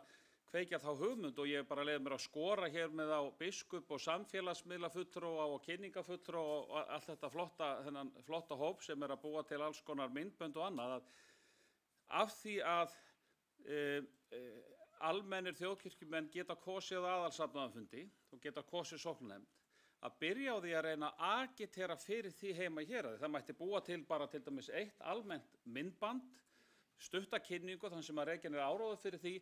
kveikja þá hugmynd og ég bara leiði mér að skora hér með á biskup og samfélagsmiðlafulltrúa og kynningafulltrúa og allt þetta þennan flotta hóp sem að búa til alls konar myndbönd og annað, að af því að almennir þjóðkirkjumenn geta kosið aðalsafnaðarfundi og geta kosið sóknarnefnd, að byrja á því að reyna að agitera fyrir því heima í héraði. Það mætti búa til bara til dæmis eitt almennt myndband, stutta kynningu, þannig sem að Reykján áróður fyrir því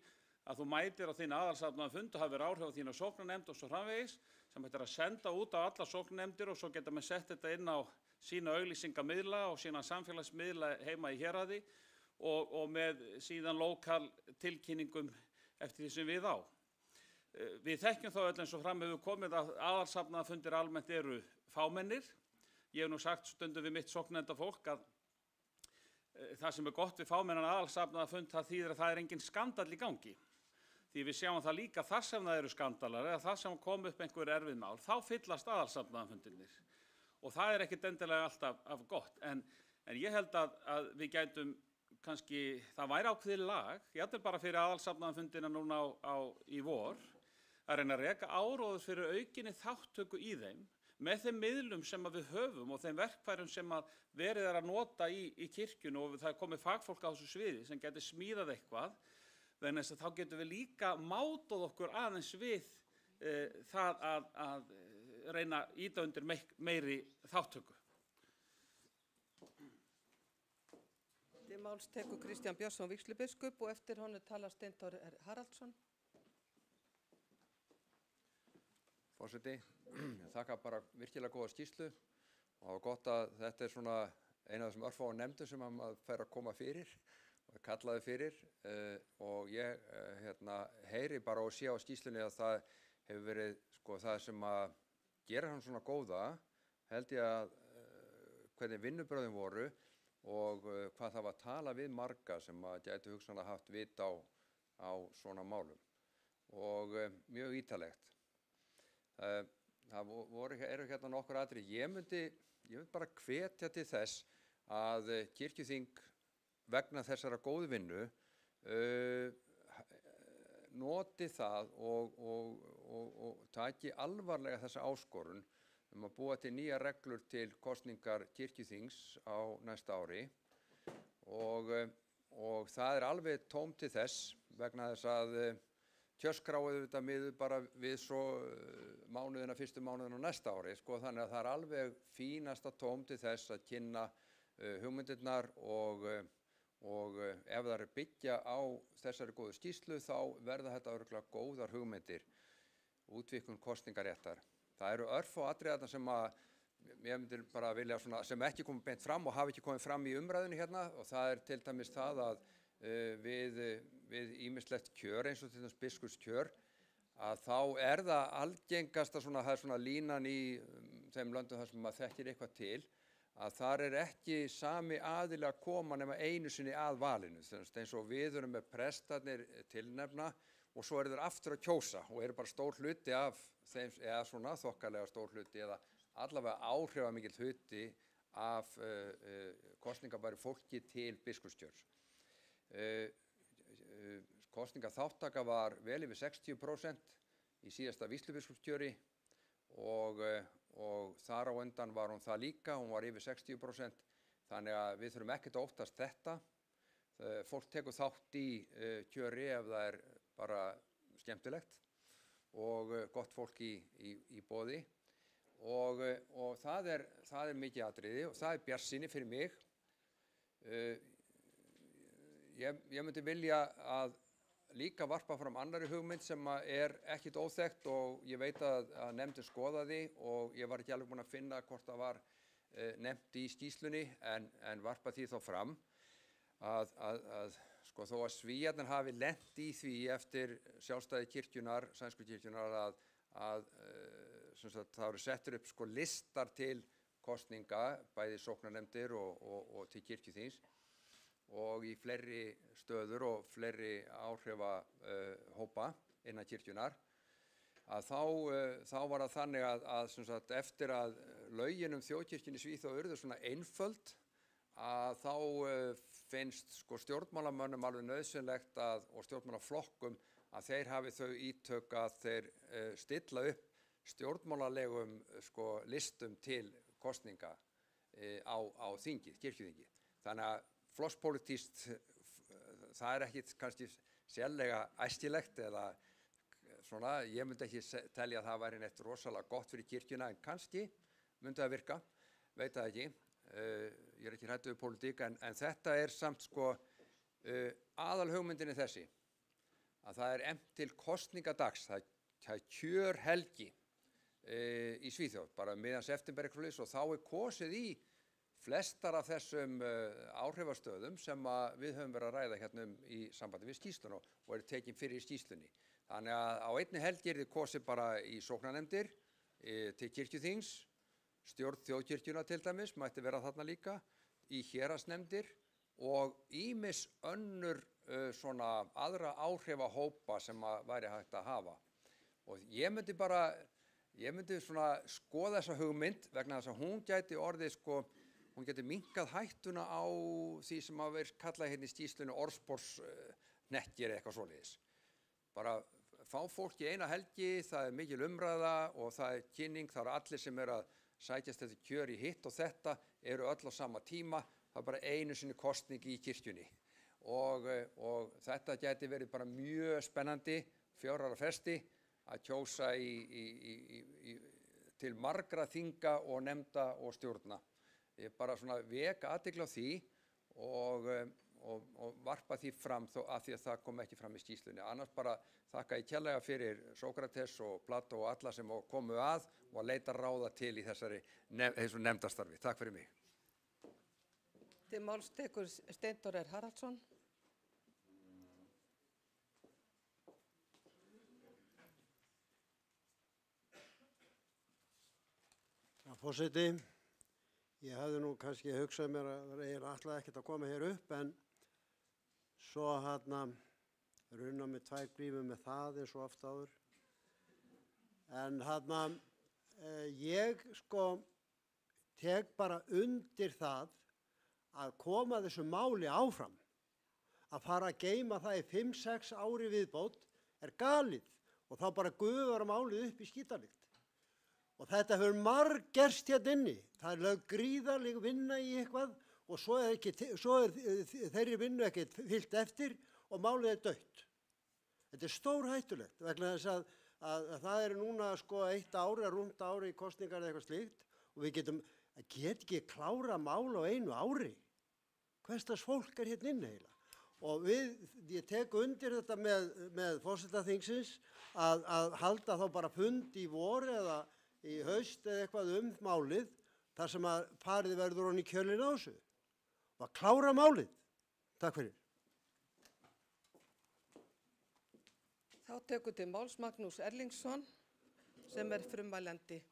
að þú mætir á þín aðalsafnaðarfund og hafir áhrif á þína sóknarnefnd og svo framvegis, sem hættir að senda út á alla sóknarnefndir og svo geta með sett þetta inn á sína auglýsingamiðla og sína samfélagsmiðla heima í héraði og með síðan lokal tilkynningum eftir því sem við á. Við þekkjum þá öll eins og fram hefur komið að aðalsafnaðarfundir almennt eru fámennir. Ég hef nú sagt stundum við mitt sóknarnefndarfólk að það sem gott við fámennan aðalsafnaðarfund það þýðir að það engin skandall í gangi. Því við sjáum það líka þar sem það eru skandalar eða þar sem kom upp einhver erfið mál, þá fyllast aðalsafnaðarfundirnir. Og það ekkert endilega alltaf gott. En ég held að við gætum kannski, það væri ákveðið lag, jafnvel bara fyrir aðalsafnaðarfundina núna í vor, að reyna að reka áróður fyrir aukinni þáttöku í þeim með þeim miðlum sem við höfum og þeim verkfærum sem verið að nota í kirkjunu og það er komið fagfólk á þessu sviði sem getur smíðað eitthvað, þannig að þá getum við líka mátað okkur aðeins við það að reyna að ýta undir meiri þáttöku. Til máls tekur Kristján Björnsson vígslubiskup og eftir honum talar Steindór Haraldsson. Forseti, ég þakka bara virkilega góða skýrslu og það var gott að þetta er svona eina af þessum örfáu nefndum sem maður fær að koma fyrir og kallaði fyrir og ég heyri bara og sé á skýrslunni að það hefur verið sko það sem að gera hann svona góða, held ég að hvernig vinnubröðin voru og hvað það var að tala við marga sem að gætu hugsanlega haft vit á svona málum og mjög ítalegt. Það eru hérna nokkur atriði. Ég myndi bara hvetja til þess að kirkjuþing vegna þessara góðu vinnu noti það og taki alvarlega þessa áskorun að búa til nýja reglur til kosningar kirkjuþings á næsta ári og það er alveg tóm til þess vegna þess að kjörskráið þetta miður bara við svo fyrstu mánuðina næsta ári, sko, þannig að það er alveg fínasta tóm til þess að kynna hugmyndirnar og ef það er byggja á þessari góðu skýrslu þá verða þetta örugglega góðar hugmyndir, útvíkkun kosningaréttar. Það eru örfá atriðarnar sem að ég myndir bara vilja svona, sem ekki komið beint fram og hafi ekki komið fram í umræðunni hérna og það er til dæmis það að við ýmislegt kjör eins og til þess biskupskjör að þá er það algengasta svona, það er svona línan í þeim löndum þar sem maður þekkir eitthvað til að þar er ekki sami aðili að koma nema einu sinni að valinu, eins og við erum með prestarnir tilnefna og svo eru þeir aftur að kjósa og eru bara stór hluti af þeim, eða svona þokkalega stór hluti eða allavega áhrifamikill hluti af kosningabæru fólki til biskupskjörs. Kosningaþátttaka var vel yfir 60% í síðasta vígslubiskupskjöri og þar á undan var hún það líka, hún var yfir 60%, þannig að við þurfum ekkert að óttast þetta. Fólk tekur þátt í kjöri ef það er bara skemmtilegt og gott fólk í boði og það er mikið atriði og það er bjartsýni fyrir mig. Ég myndi vilja að líka varpa fram annari hugmynd sem er ekkit óþekkt og ég veit að nefndin skoðaði og ég var ekki alveg búinn að finna hvort það var nefnt í skýrslunni en varpa því þá fram að sko þó að Svíarnir hafi lent í því eftir sjálfstæði kirkjunar, sænsku kirkjunar að það eru settur upp sko listar til kosninga, bæði sóknarnefndir og til kirkjuþings og í fleiri stöður og fleiri áhrifahópa innan kirkjunar að þá var það þannig að eftir að lögin þjóðkirkjunni í Svíþjóð urðu svona einföld að þá finnst sko stjórnmálamönnum alveg nauðsynlegt og stjórnmálaflokkum að þeir hafi þau ítök að þeir stilla upp stjórnmálalegum listum til kosninga á þingið, kirkjuþingið. Þannig að flokkspólitískt það er ekki kannski sérlega æskilegt eða svona, ég myndi ekki telja að það væri neitt rosalega gott fyrir kirkjuna en kannski myndi það virka, veit það ekki. Ég er ekki hræddur við pólitík en þetta er samt aðalhugmyndin er þessi að það er efnt til kosningadags, það er kjörhelgi í Svíþjóð, bara miðjan september eitthvað og þá er kosið í flestar af þessum áhrifastöðum sem við höfum verið að ræða hérna í sambandi við skýrsluna og eru tekin fyrir í skýrslunni. Þannig að á einni helgi þið kosið bara í sóknarnefndir til kirkjuþings, stjórn þjóðkirkjuna til dæmis, mætti vera þarna líka, í héraðsnefndir og ýmis önnur svona aðra áhrifahópa sem væri hægt að hafa. Og ég myndi svona skoða þessa hugmynd vegna þess að hún gæti orðið hún geti minnkað hættuna á því sem að vera kallað hérna í skýrslunni orðsporshnekkir eitthvað svoleiðis. Bara fá fólk í eina helgi, það er mikil umræða og það er kynning, það eru allir sem eru að sækjast þetta kjör í hitt og þetta eru öll á sama tíma, það er bara einu sinni kosning í kirkjunni. Og þetta geti verið bara mjög spennandi, 4 ára fresti, að kjósa til margra þinga og nefnda og stjórna. Ég bara svona veka athygli á því og varpa því fram þó að því að það kom ekki fram í skýrslunni. Annars bara þakka ég kærlega fyrir Sókrates og Plató og alla sem komu að og að leita ráða til í þessu nefndastarfi. Takk fyrir mig. Til máls tekur Steindór R. Haraldsson. Forseti, ég hefði nú kannski hugsað mér að ég ætlaði ekkert að koma hér upp en svo runna með 2 grímur með það eins og oft áður. En ég tek bara undir það að koma þessu máli áfram. Að fara að geyma það í 5-6 ári viðbót er galið og þá bara gufar málið upp í skítalykt. Og þetta hefur margerst hérna inni. Það er lögð gríðarleg vinna í eitthvað og svo er þeirri vinnu ekkert fylgt eftir og málið er dautt. Þetta er stórhættulegt vegna þess að það er núna 1 ár eða rúmt ári í kosningar eða eitthvað slíkt og við get ekki klára mál á einu ári. Hverslags fólk er hérna inni eiginlega? Og ég tek undir þetta með forseta þingsins að halda þá bara fund í vor eða í haust eða eitthvað málið þar sem að farið verður honni í kjölinn á þessu og að klára málið. Takk fyrir. Þá tekur til máls Magnús Erlingsson sem er frummælandi.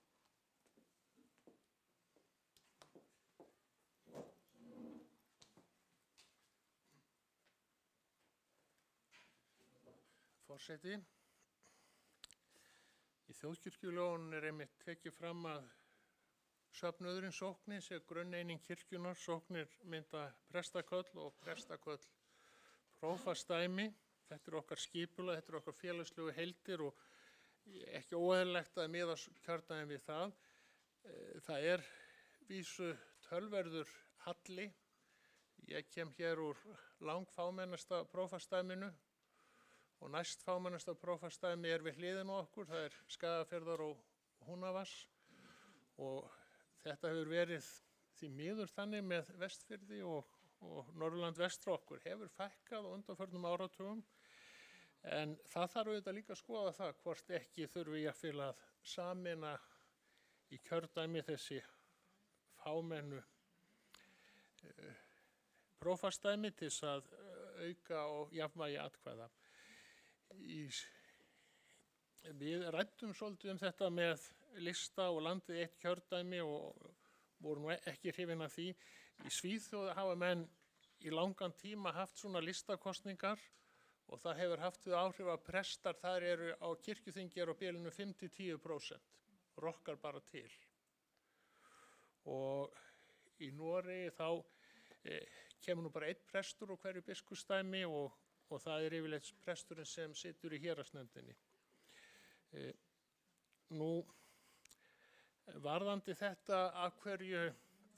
Forseti, í þjóðkirkjulögunum er einmitt tekið fram að söfnuðurinn sóknir sé grunneining kirkjunar, sóknir mynda prestaköll og prestaköll prófastdæmi. Þetta er okkar skipulag, þetta er okkar félagslegu heildir og ekki óeðlilegt að miða kjördæmi við það. Það er vísu tölverður halli. Ég kem hér úr langfámennasta prófastdæminu og næst fámennasta prófastdæmi er við hliðinu á okkur, það er Skagafjarðar og Húnavatns og þetta hefur verið því miður þannig með Vestfirði og Norðurland vestra okkur hefur fækkað á undanförnum áratugum en það þarf auðvitað líka að skoða það hvort ekki þurfi jafnvel að sameina í kjördæmi þessi fámennu prófastdæmi til þess að auka og jafnvægi atkvæða. Við ræddum svolítið þetta með lista og landið eitt kjördæmi og voru nú ekki hrifin af því. Í Svíþjóð hafa menn í langan tíma haft svona listakostningar og það hefur haft þau áhrif að prestar þar eru á kirkjuþingi eru á bilinu 5-10%, rokkar bara til. Og í Noregi þá kemur nú bara 1 prestur á hverju biskupsdæmi og og það er yfirleitt presturinn sem situr í héraðsnefndinni. Nú, varðandi þetta af hverju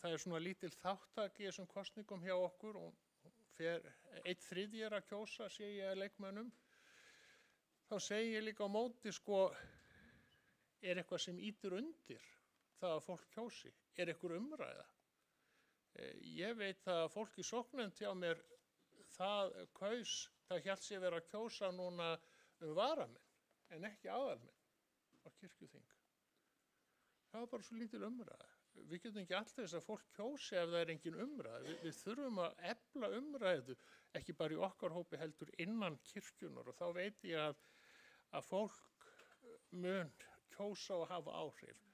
það er svona lítil þáttak í þessum kosningum hjá okkur og fer 1/3 að kjósa, sé ég að leikmönnum, þá segi ég líka á móti, sko, er eitthvað sem ýtir undir það að fólk kjósi? Er eitthvað umræða? Ég veit að fólk í sóknarnefnd hjá mér, það hélt sig vera að kjósa núna varamenn en ekki aðalmenn á kirkjuþing. Það var bara svo lítil umræða. Við getum ekki alltaf þess að fólk kjósi ef það er engin umræða. Við þurfum að efla umræðu, ekki bara í okkar hópi heldur innan kirkjunar, og þá veit ég að fólk mun kjósa og hafa áhrif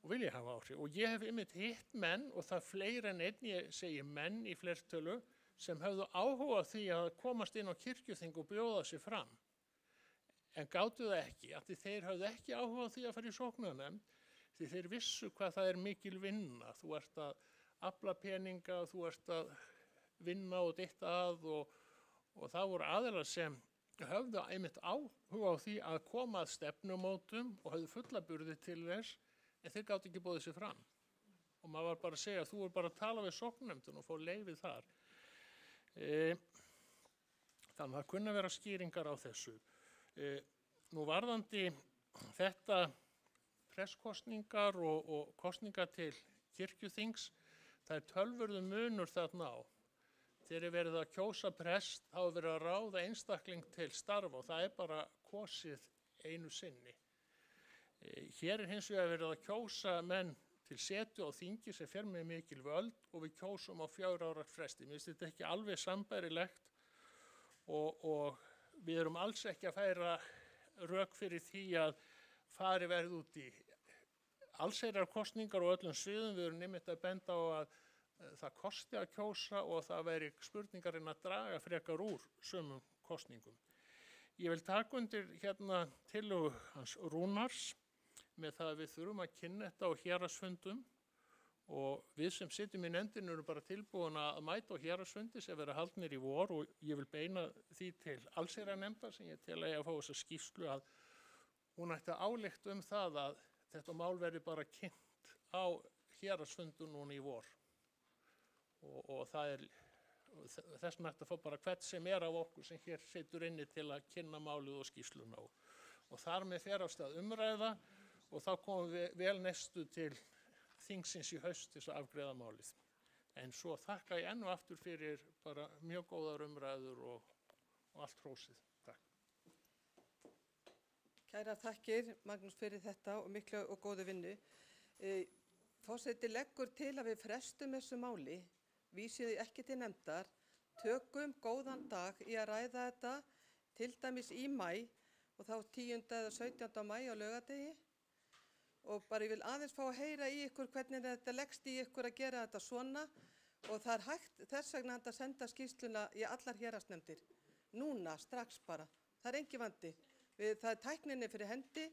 og vilja hafa áhrif. Og ég hef einmitt hitt menn, og það fleiri en einn, ég segi menn í fleirtölu, sem höfðu áhuga á því að komast inn á kirkjuþing og bjóða sig fram. En gátu það ekki, af því þeir höfðu ekki áhuga á því að fara í sóknarnefnd, því þeir vissu hvað það er mikil vinna. Þú ert að afla peninga, þú ert að vinna og ditta að, og það voru aðilar sem höfðu einmitt áhuga á því að koma að stefnumótum og höfðu fulla burði til þess, en þeir gátu ekki bóðið sig fram. Og maður var bara að segja, þú er bara að tala við sóknarnefndina og fá leyfið þar. Þannig að það kunna vera skýringar á þessu. Nú varðandi þetta presskostningar og kostningar til kirkjuþings, það er töluverður munur þarna á. Þegar er verið að kjósa prest, þá er verið að ráða einstakling til starfa og það er bara kosið einu sinni. Hér er hins vegar verið að kjósa menn til setu á þingi sem fer með mikil völd og við kjósum á 4 ára fresti. Mér finnst þetta ekki alveg sambærilegt og við erum alls ekki að færa rök fyrir því að fari verið út í allsherjarkosningar og öllum sviðum. Við erum einmitt að benda á að það kosti að kjósa og það veri spurningarinn að draga frekar úr sumum kosningum. Ég vil taka undir hérna tillögu hans Rúnars með það að við þurfum að kynna þetta á héraðsfundum og við sem sitjum í nefndinu erum bara tilbúin að mæta á héraðsfundi sem vera haldnir í vor og ég vil beina því til allsherjarnefndar sem ég tel að fá þessa skýrslu að hún ætti að álykta það að þetta mál verði bara kynnt á héraðsfundu núna í vor. Og það er þess vegna ætti að fá bara hvert sem er af okkur sem hér situr inni til að kynna málið og skýrsluna og þar með fer af stað umræða og þá komum við vel næstu til þingsins í haust til að afgreiða málið. En svo þakka ég enn og aftur fyrir bara mjög góðar umræður og allt hrósið. Takk. Kæra þakkir, Magnús, fyrir þetta og miklu og góðu vinnu. Forseti leggur til að við frestum þessu máli, vísið ekki til nefndar, tökum góðan dag í að ræða þetta, til dæmis í maí og þá 10. eða 17. maí á laugardegi. Og bara ég vil aðeins fá að heyra í ykkur hvernig þetta leggst í ykkur að gera þetta svona og það er hægt þess vegna að senda skýrsluna í allar héraðsnefndir. Núna, strax bara. Það er engin vandi. Það er tækninni fyrir hendi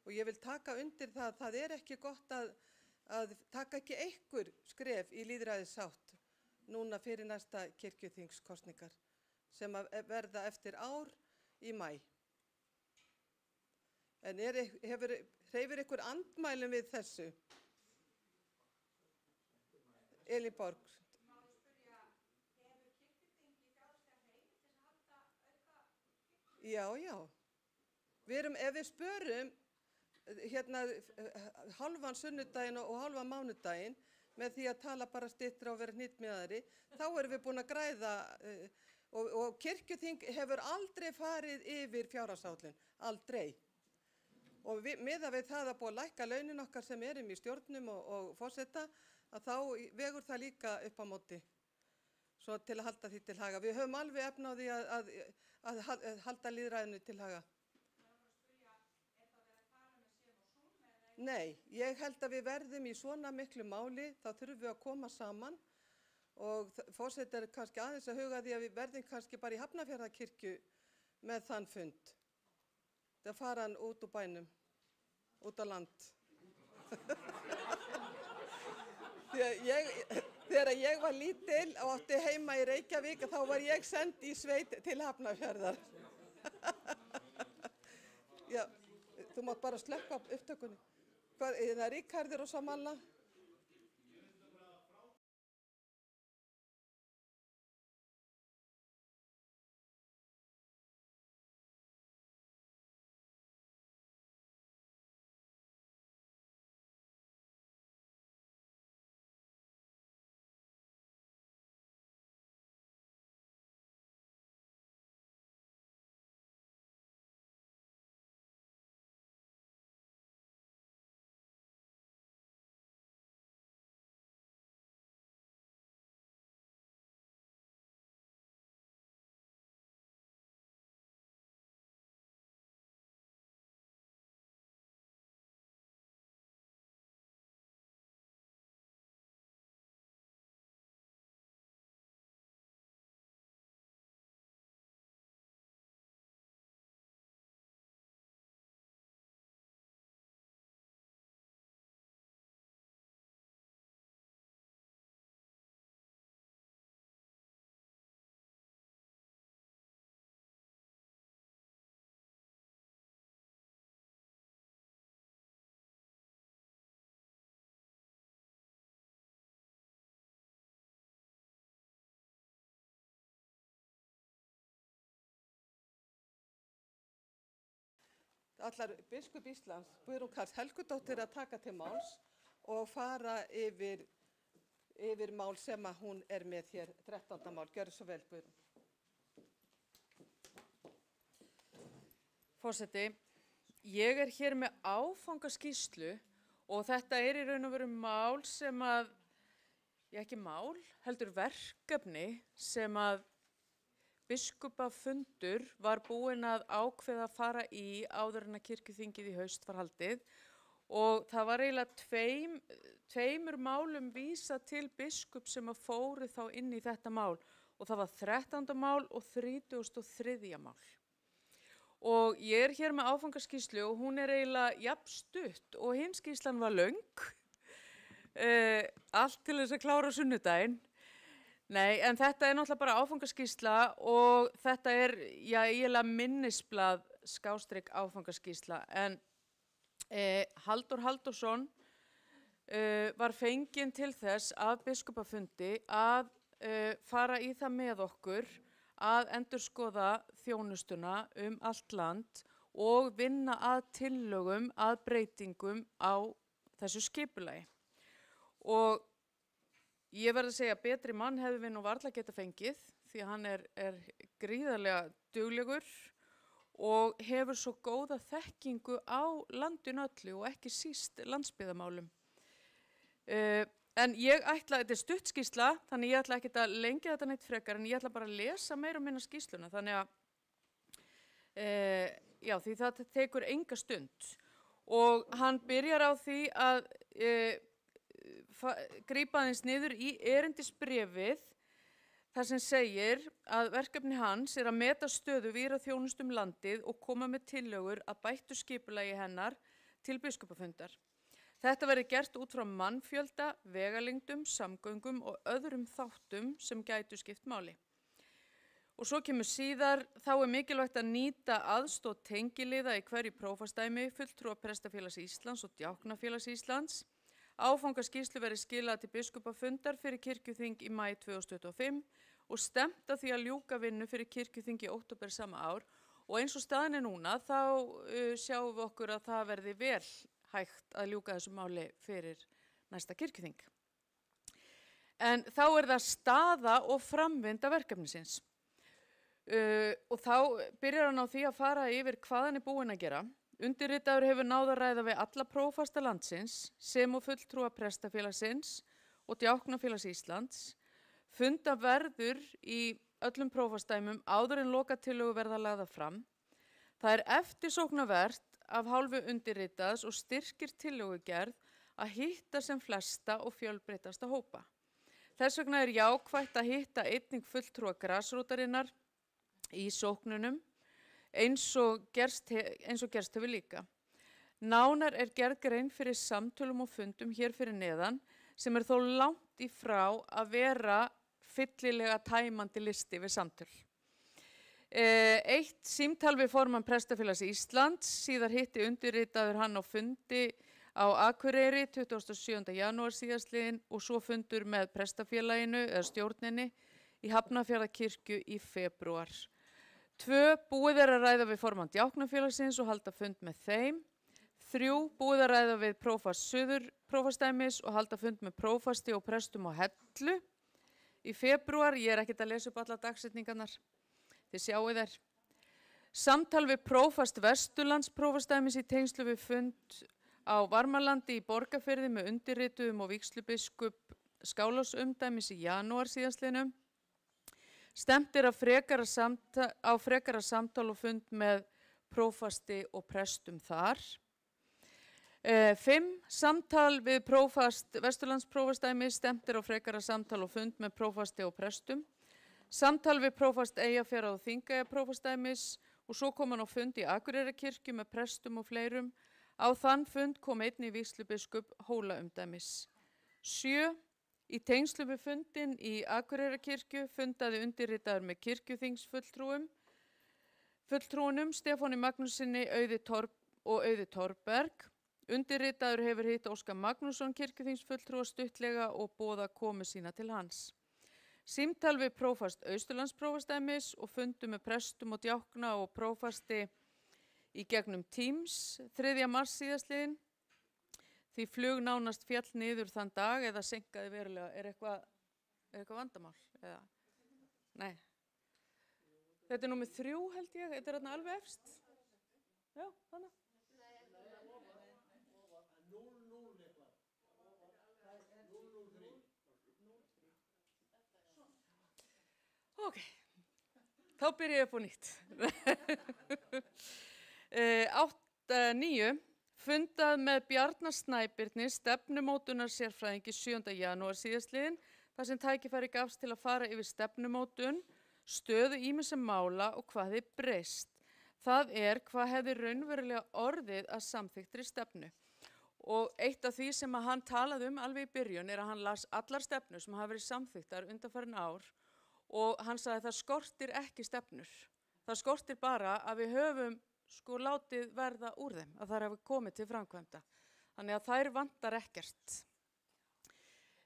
og ég vil taka undir það að það er ekki gott að taka ekki einhver skref í lýðræðissátt núna fyrir næsta kirkjuþingskosningar sem að verða eftir ár í maí. En hreyfir ykkur andmælum við þessu? Elín Borg. Má spyrja, hefur kirkjuþing í fjárhagslega heimild til að halda auka kirkju? Já. Ef við spörum hérna hálfan sunnudaginn og hálfan mánudaginn með því að tala bara styttra og vera hnýttmiðaðri, þá erum við búin að græða og kirkjuþing hefur aldrei farið yfir fjárhagsáætlun, aldrei. Og miðað við það að búið að lækka launin okkar sem erum í stjórnum og forseta, að þá vegur það líka upp á móti, svo til að halda því til haga. Við höfum alveg efna á því að halda lýðræðinu til haga. Nei, ég held að við verðum í svona miklu máli, þá þurfum við að koma saman og forseti er kannski aðeins að huga því að við verðum kannski bara í Hafnarfjarðarkirkju með þann fund. Það fara hann út úr bænum, út á land. Því að Þegar ég var lítil og átti heima í Reykjavík, þá var ég send í sveit til Hafnarfjarðar. Já, þú mátt bara slökka á upptökunni. Hvað, er það Ríkharður og Samalla? Allar biskup Íslands, Guðrún Karls Helgudóttir, að taka til máls og fara yfir mál sem að hún er með hér, 13. mál. Gjörðu svo vel, Guðrún. Forseti, ég er hér með áfangaskýrslu og þetta er í raun og veru mál sem að, ekki mál, heldur verkefni sem að biskupafundur var búinn að ákveða að fara í áður en að kirkjuþingið í haust var haldið og það var eiginlega tveimur málum vísað til biskup sem að fóru þá inn í þetta mál og það var 13. mál og 33. mál. Og ég er hér með áfangaskýrslu og hún er eiginlega jafn stutt og hinn skýrslan var löng, allt til þess að klára sunnudaginn. Nei, en þetta er náttúrulega bara áfangaskýrsla og þetta er, já, eiginlega minnisblað / áfangaskýrsla. En Halldór Halldórsson var fenginn til þess af biskupafundi að fara í það með okkur að endurskoða þjónustuna allt land og vinna að tillögum að breytingum á þessu skipulagi. Og ég verð að segja að betri mann hefði við nú varla geta fengið því að hann er gríðarlega duglegur og hefur svo góða þekkingu á landinu öllu og ekki síst landsbyggðamálum. En ég ætla, þetta er stuttskýrsla, þannig ég ætla ekki að lengja þetta neitt frekar en ég ætla bara að lesa meira og minna skýrsluna. Þannig að, já, því það tekur enga stund og hann byrjar á því að grípa aðeins niður í erindisbréfið þar sem segir að verkefni hans er að meta stöðu víraþjónustu landið og koma með tillögur að bættu skipulagi hennar til biskupafundar. Þetta verði gert út frá mannfjölda, vegalengdum, samgöngum og öðrum þáttum sem gætu skipt máli. Og svo kemur síðar, þá er mikilvægt að nýta aðstoð tengiliða í hverju prófastæmi, fulltrúa Prestafélags Íslands og Djáknafélags Íslands. Áfangaskýrslu verði skilað til biskupafundar fyrir kirkjuþing í maí 2025 og stefnt að því að ljúka vinnu fyrir kirkjuþing í október sama ár og eins og staðan er núna þá sjáum við okkur að það verði vel hægt að ljúka þessu máli fyrir næsta kirkjuþing. En þá er það staða og framvinda verkefnisins og þá byrjar hann á því að fara yfir hvað hann er búinn að gera. Undirritaður hefur náð að ræða við alla prófasta landsins sem og fulltrúa Prestafélagsins og Djáknafélags Íslands. Funda verður í öllum prófastæmum áður en lokatillögur verða lagðar fram. Það er eftirsóknarvert af hálfu undirritaðs og styrkir tillögugerð að hitta sem flesta og fjölbreyttasta hópa. Þess vegna er jákvætt að hitta einnig fulltrúa grasrótarinnar í sóknunum eins og gerst hefur líka. Nánar er gerð grein fyrir samtölum og fundum hér fyrir neðan sem þó langt í frá að vera fyllilega tæmandi listi við samtöl. Eitt símtal við formann Prestafélags Íslands, síðar hitti undirritaður hann á fundi á Akureyri 27. janúar síðastliðinn og svo fundur með Prestafélaginu eða stjórninni í Hafnarfjarðarkirkju í febrúar. 2. Búið að ræða við formann Djáknafélagsins og halda fund með þeim. 3. Búið að ræða við prófast Suðurprófastsdæmis og halda fund með prófasti og prestum á Hellu. Í febrúar, ég ekkert að lesa upp alla dagsetningarnar, þið sjáið þær. Samtal við prófast Vesturlandsprófastsdæmis í tengslu við fund á Varmalandi í Borgarfirði með undirrituðum og vígslubiskup Skálholtsumdæmis í janúar síðastliðnum. Stemt á frekara samtal og fund með prófasti og prestum þar. 5. Samtal við prófast Vesturlandsprófastsdæmis, stemt á frekara samtal og fund með prófasti og prestum. Samtal við prófast Eyjafjarðar og Þingeyjaprófastsdæmis og svo kom hann á fund í Akureyrakirkju með prestum og fleirum. Á þann fund kom einnig vígslubiskup Hólaumdæmis. 7. Í tengslu við fundin í Akureyrakirkju fundaði undirritaður með kirkjuþingsfulltrúunum Stefáni Magnússyni og Auði Torberg. Undirritaður hefur hitt Óskar Magnússon kirkjuþingsfulltrúa stuttlega og boðað komu sína til hans. Símtal við prófast Austurlandsprófastsdæmis og fundu með prestum og djákna og prófasti í gegnum Teams 3. mars síðastliðinn. Því flug nánast fjall niður þann dag eða seinkaði verulega. Er eitthvað vandamál? Eða? Nei. Þetta númer 3 held ég. Þetta þarna alveg efst. Já, þannig. Ok, þá byrja ég upp á nýtt. 9. Fundað með Bjarna Snæbirni, stefnumótunar sérfræðingi 7. janúar síðastliðinn, þar sem tækifæri gafst til að fara yfir stefnumótun, stöðu ýmissa mála og hvað þið breyst. Það hvað hefði raunverulega orðið að samþykktri stefnu. Og eitt af því sem hann talaði alveg í byrjun að hann las allar stefnur sem hafa verið samþykktar undanfarin ár og hann sagði að það skortir ekki stefnur. Það skortir bara að við höfum látið verða úr þeim, að þær hafi komið til framkvæmda. Þannig að þær vantar ekkert.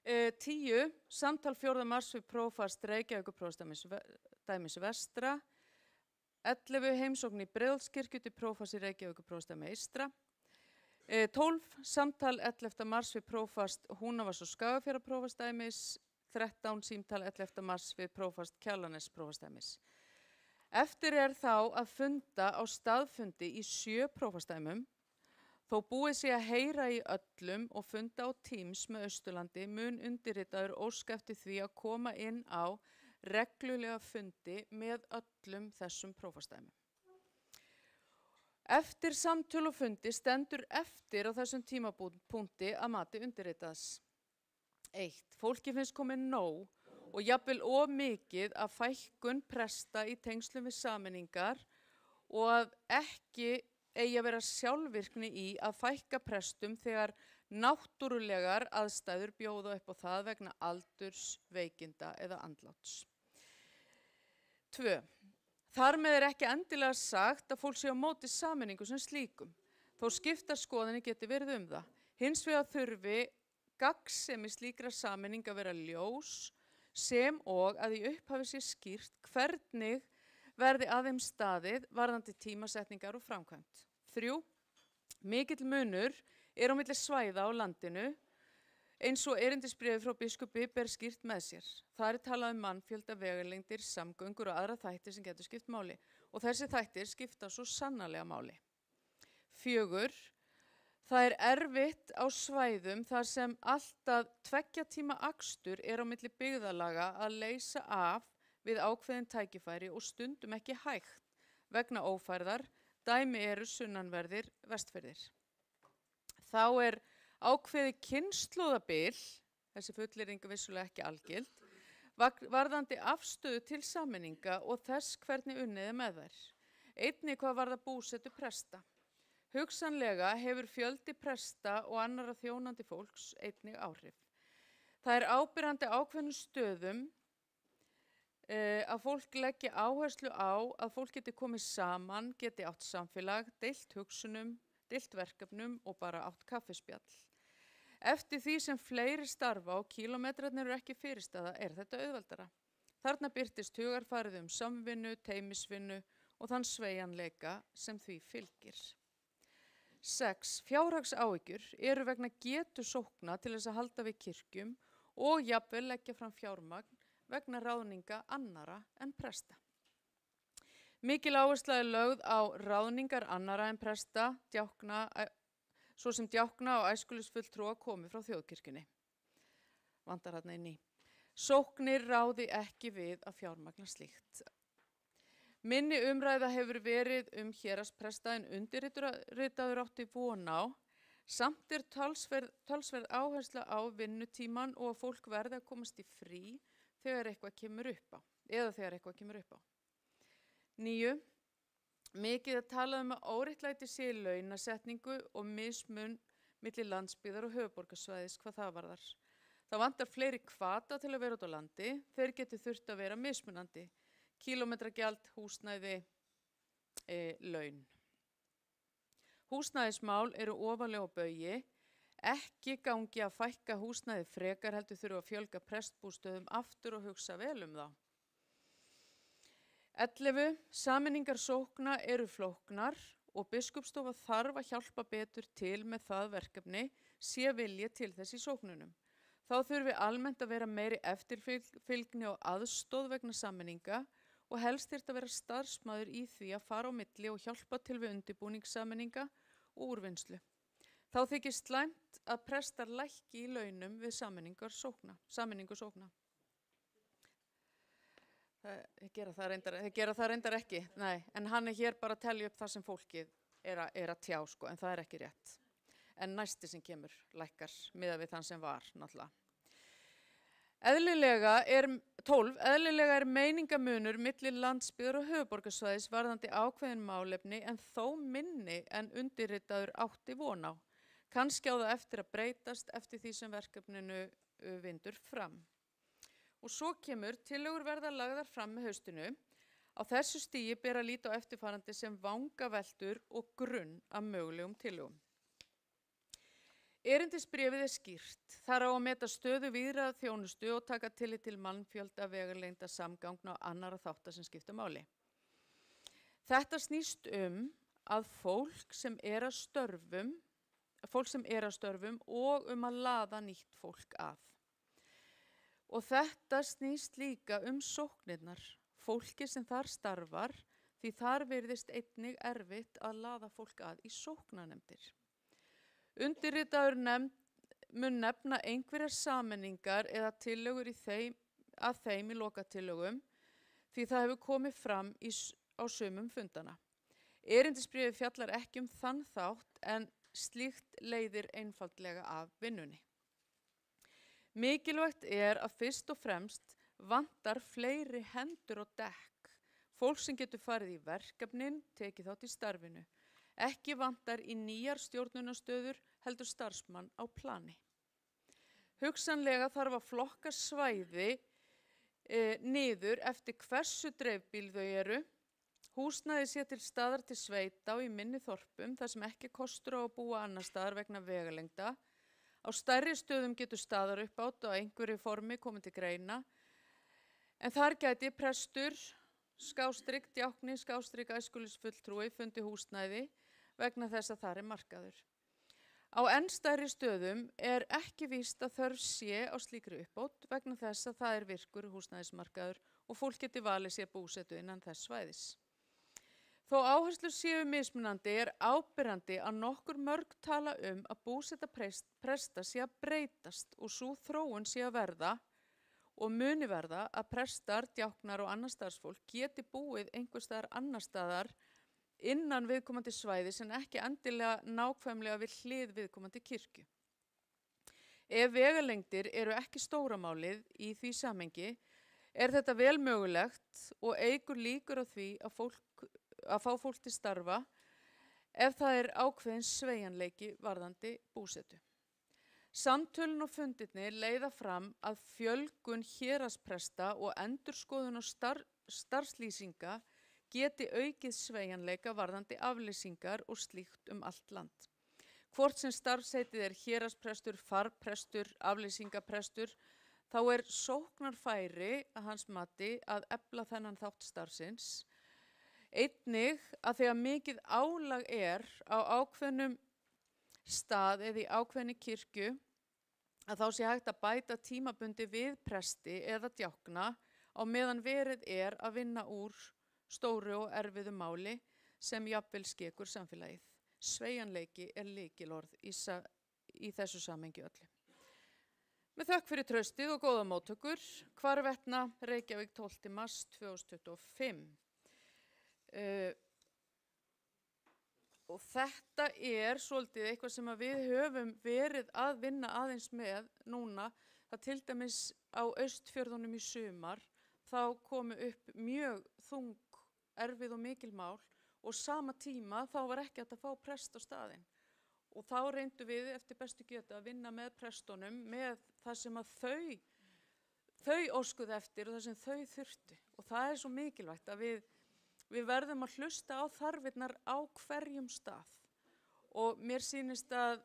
10. Samtal 4. mars við prófast Reykjavíkurprófastsdæmis vestra. 11. Heimsókn í Breiðholtskirkju til prófast í Reykjavíkurprófastsdæmi eystra. 12. Samtal 11. mars við prófast Húnavars og Skagafjarðarprófastsdæmis. 13. Símtal 11. mars við prófast Kjalarnesprófastsdæmis. Eftir þá að funda á staðfundi í 7 prófastsdæmum, þó búið sé að heyra í öllum og funda á Teams með Austurlandi mun undirritaður óska eftir því að koma inn á reglulega fundi með öllum þessum prófastsdæmum. Eftir samtöl og fundi stendur eftir á þessum tímapunkti að mati undirritaðs. 1. Fólki finnst komið nóg og jafnvel of mikið að fækkun presta í tengslum við sameiningar og að ekki eigi að vera sjálfvirkni í að fækka prestum þegar náttúrulegar aðstæður bjóða upp á það vegna aldurs, veikinda eða andláts. 2. Þar með ekki endilega sagt að fólk sé á móti sameiningu sem slíkum, þó skiptarskoðanir geti verið það. Hins vegar þurfi gagnsemi slíkra sameininga vera ljós, sem og að í upphafi sé skýrt hvernig verði að þeim staðið varðandi tímasetningar og framkvæmt. 3. Mikill munur á milli svæða á landinu, eins og erindisbréfið frá biskupi ber skýrt með sér. Það talað mannfjölda, vegalengdir, samgöngur og aðra þættir sem getur skipt máli. Og þessi þættir skipta svo sannarlega máli. 4. Það erfitt á svæðum þar sem alltaf 2 tíma akstur á milli byggðarlaga að leysa af við ákveðin tækifæri og stundum ekki hægt vegna ófærðar, dæmi sunnanverðir Vestfirðir. Þá ákveði kynslóðabil, þessi fullyrðing vissulega ekki algild, varðandi afstöðu til sameininga og þess hvernig unnið með þær. Einnig hvað varðar búsetu presta. Hugsanlega hefur fjöldi presta og annarra þjónandi fólks einnig áhrif. Það er ábyrjandi ákveðnum stöðum að fólk leggja áherslu á að fólk geti komið saman, geti átt samfélag, deilt hugsunum, deilt verkefnum og bara átt kaffispjall. Eftir því sem fleiri starfa og kílómetrarnir eru ekki fyrirstaða er þetta auðveldara. Þarna birtist hugarfarið samvinnu, teymisvinnu og þann sveigjanleika sem því fylgir. 6. Fjárhagsáhyggjur eru vegna getu sókna til þess að halda við kirkjum og jafnvel leggja fram fjármagn vegna ráðninga annara en presta. Mikil áhersla er lögð á ráðningar annara en presta, svo sem djákna og æskulisfulltrúa komi frá þjóðkirkjunni. Vantar þarna inn í. Sóknir ráði ekki við að fjármagna slíkt. Minni umræða hefur verið héraðspresta en undirritaður átti von á. Samt er talsverð áhersla á vinnutíman og að fólk verði að komast í frí þegar eitthvað kemur upp á. 9. Mikið að tala að óréttlæti sé í launasetningu og mismun milli landsbyggðar og höfuðborgarsvæðis hvað það varðar. Það vantar fleiri hvata til að vera út á landi, þeir geti þurft að vera mismunandi. Kílómetragjald, húsnæði, laun. Húsnæðismál eru ofarlega á baugi. Ekki gangi að fækka húsnæði frekar heldur þurfa að fjölga prestbústöðum aftur og hugsa vel þá. 11. Sameiningar sókna eru flóknar og biskupsstofa þarf að hjálpa betur til með það verkefni sé vilji til þess í sóknunum. Þá þurfi almennt að vera meiri eftirfylgni og aðstoð vegna sameininga og helst þyrfti að vera starfsmaður í því að fara á milli og hjálpa til við undirbúningssameininga og úrvinnslu. Þá þykir slæmt að prestar lækki í launum við sameiningu sókna. Þeir gera það reyndar ekki, nei, en hann er hér bara að telja upp það sem fólkið er að tjá, sko, en það er ekki rétt. En næsti sem kemur lækkar miðað við þann sem var, náttúrulega. 12. Eðlilega er meiningamunur milli landsbyggðar og höfuðborgarsvæðis varðandi ákveðin málefni en þó minni en undirritaður átti von á. Kannski á það eftir að breytast eftir því sem verkefninu vindur fram. Og svo kemur tillögur verða lagðar fram með haustinu. Á þessu stigi ber að líta á eftirfarandi sem vangaveltur og grunn af mögulegum tillögum. Erindisbréfið er skýrt. Þar á að meta stöðu víðra þjónustu og taka tillit til mannfjölda, vegalengda, samgangna og annarra þátta sem skipta máli. Þetta snýst að fólk sem er að störfum og að laða nýtt fólk að. Og þetta snýst líka sóknirnar, fólki sem þar starfar, því þar virðist einnig erfitt að laða fólk að í sóknarnefndir. Undirritaður mun nefna einhverjar sameiningar eða tillögur að þeim í lokatillögum, því það hefur komið fram á sumum fundana. Erindisbréfið fjallar ekki þann þátt en slíkt leiðir einfaldlega af vinnunni. Mikilvægt er að fyrst og fremst vantar fleiri hendur og dekk, fólk sem getur farið í verkefnin, tekið þátt í starfinu. Ekki vantar í nýjar stjórnunarstöður heldur starfsmann á plani. Hugsanlega þarf að flokka svæði niður eftir hversu dreifbýl þau eru. Húsnæði sé til staðar til sveita og í minni þorpum þar sem ekki kostur á að búa annar staðar vegna vegalengda. Á stærri stöðum getur staðar uppátt og einhverju formi komið til greina. En þar gæti prestur, djákni, æskulisfulltrúi fundi húsnæði vegna þess að þar er markaður. Á enn stærri stöðum er ekki víst að þörf sé á slíkri uppbót vegna þess að það er virkur húsnæðismarkaður og fólk geti valið sér búsetu innan þess svæðis. Þó áherslur séu mismunandi er áberandi að nokkur mörg tala að búseta presta sé að breytast og sú þróun sé að verða og muni verða að prestar, djáknar og annar starfsfólk geti búið einhvers staðar annar staðar innan viðkomandi svæðis en ekki endilega nákvæmlega við hlið viðkomandi kirkju. Ef vegalengdir eru ekki stóramálið í því samhengi er þetta vel mögulegt og eykur líkur á því að fá fólk til starfa ef það er ákveðin sveigjanleiki varðandi búsetu. Samtölin og fundirnir leiða fram að fjölgun héraðspresta og endurskoðun og starfslýsinga geti aukið sveigjanleika varðandi aflýsingar og slíkt allt land. Hvort sem starfsheitið héraðsprestur, farprestur, aflýsingaprestur, þá sóknarfæri að hans mati að efla þennan þátt starfsins. Einnig að þegar mikið álag á ákveðnum stað eða í ákveðinni kirkju, að þá sé hægt að bæta tímabundi við presti eða djákna á meðan verið að vinna úr stóru og erfiðu máli sem jafnvel skekur samfélagið. Sveigjanleiki lykilorð í þessu samhengi öllu. Með þökk fyrir traustið og góða móttökur, Hvarvetna, Reykjavík 12. mars 2025. Og þetta svolítið eitthvað sem við höfum verið að vinna aðeins með núna. Það til dæmis á Austfjörðunum í sumar, þá komu upp mjög þung, erfið og mikil mál og sama tíma þá var ekki hægt að fá prest á staðinn. Og þá reyndum við eftir bestu getu að vinna með prestunum með það sem að þau óskuðu eftir og það sem þau þurftu. Og það svo mikilvægt að við verðum að hlusta á þarfirnar á hverjum stað. Og mér sýnist að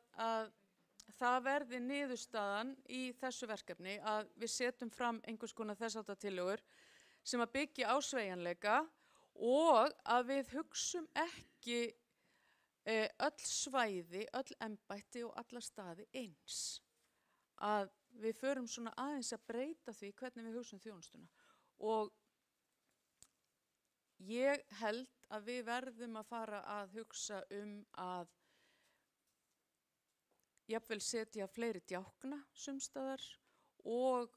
það verði niðurstaðan í þessu verkefni að við setjum fram einhvers konar þess tillögur sem að byggja á sveigjanleika og að við hugsum ekki öll svæði, öll embætti og alla staði eins. Að við förum svona aðeins að breyta því hvernig við hugsum þjónustuna. Og ég held að við verðum að fara að hugsa að jafnvel setja fleiri djákna sumstaðar og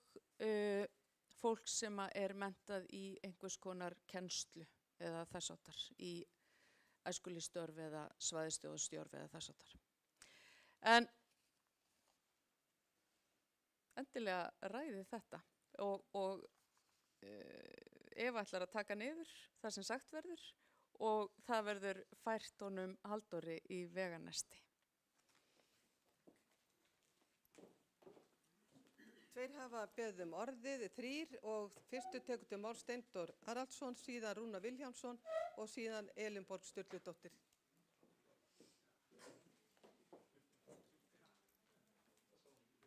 fólk sem menntað í einhvers konar kennslu eða þess háttar í æskulýðsstörf eða svæðisstjórnarstörf eða þess háttar. En endilega ræði þetta og Eva ætlar að taka niður það sem sagt verður og það verður fært honum Halldóri í veganesti. Tveir hafa beðið orðið, 3 og fyrstu tekur til máls Steindór Haraldsson, síðan Rúna Vilhjálmsson og síðan Elínborg Sturludóttir.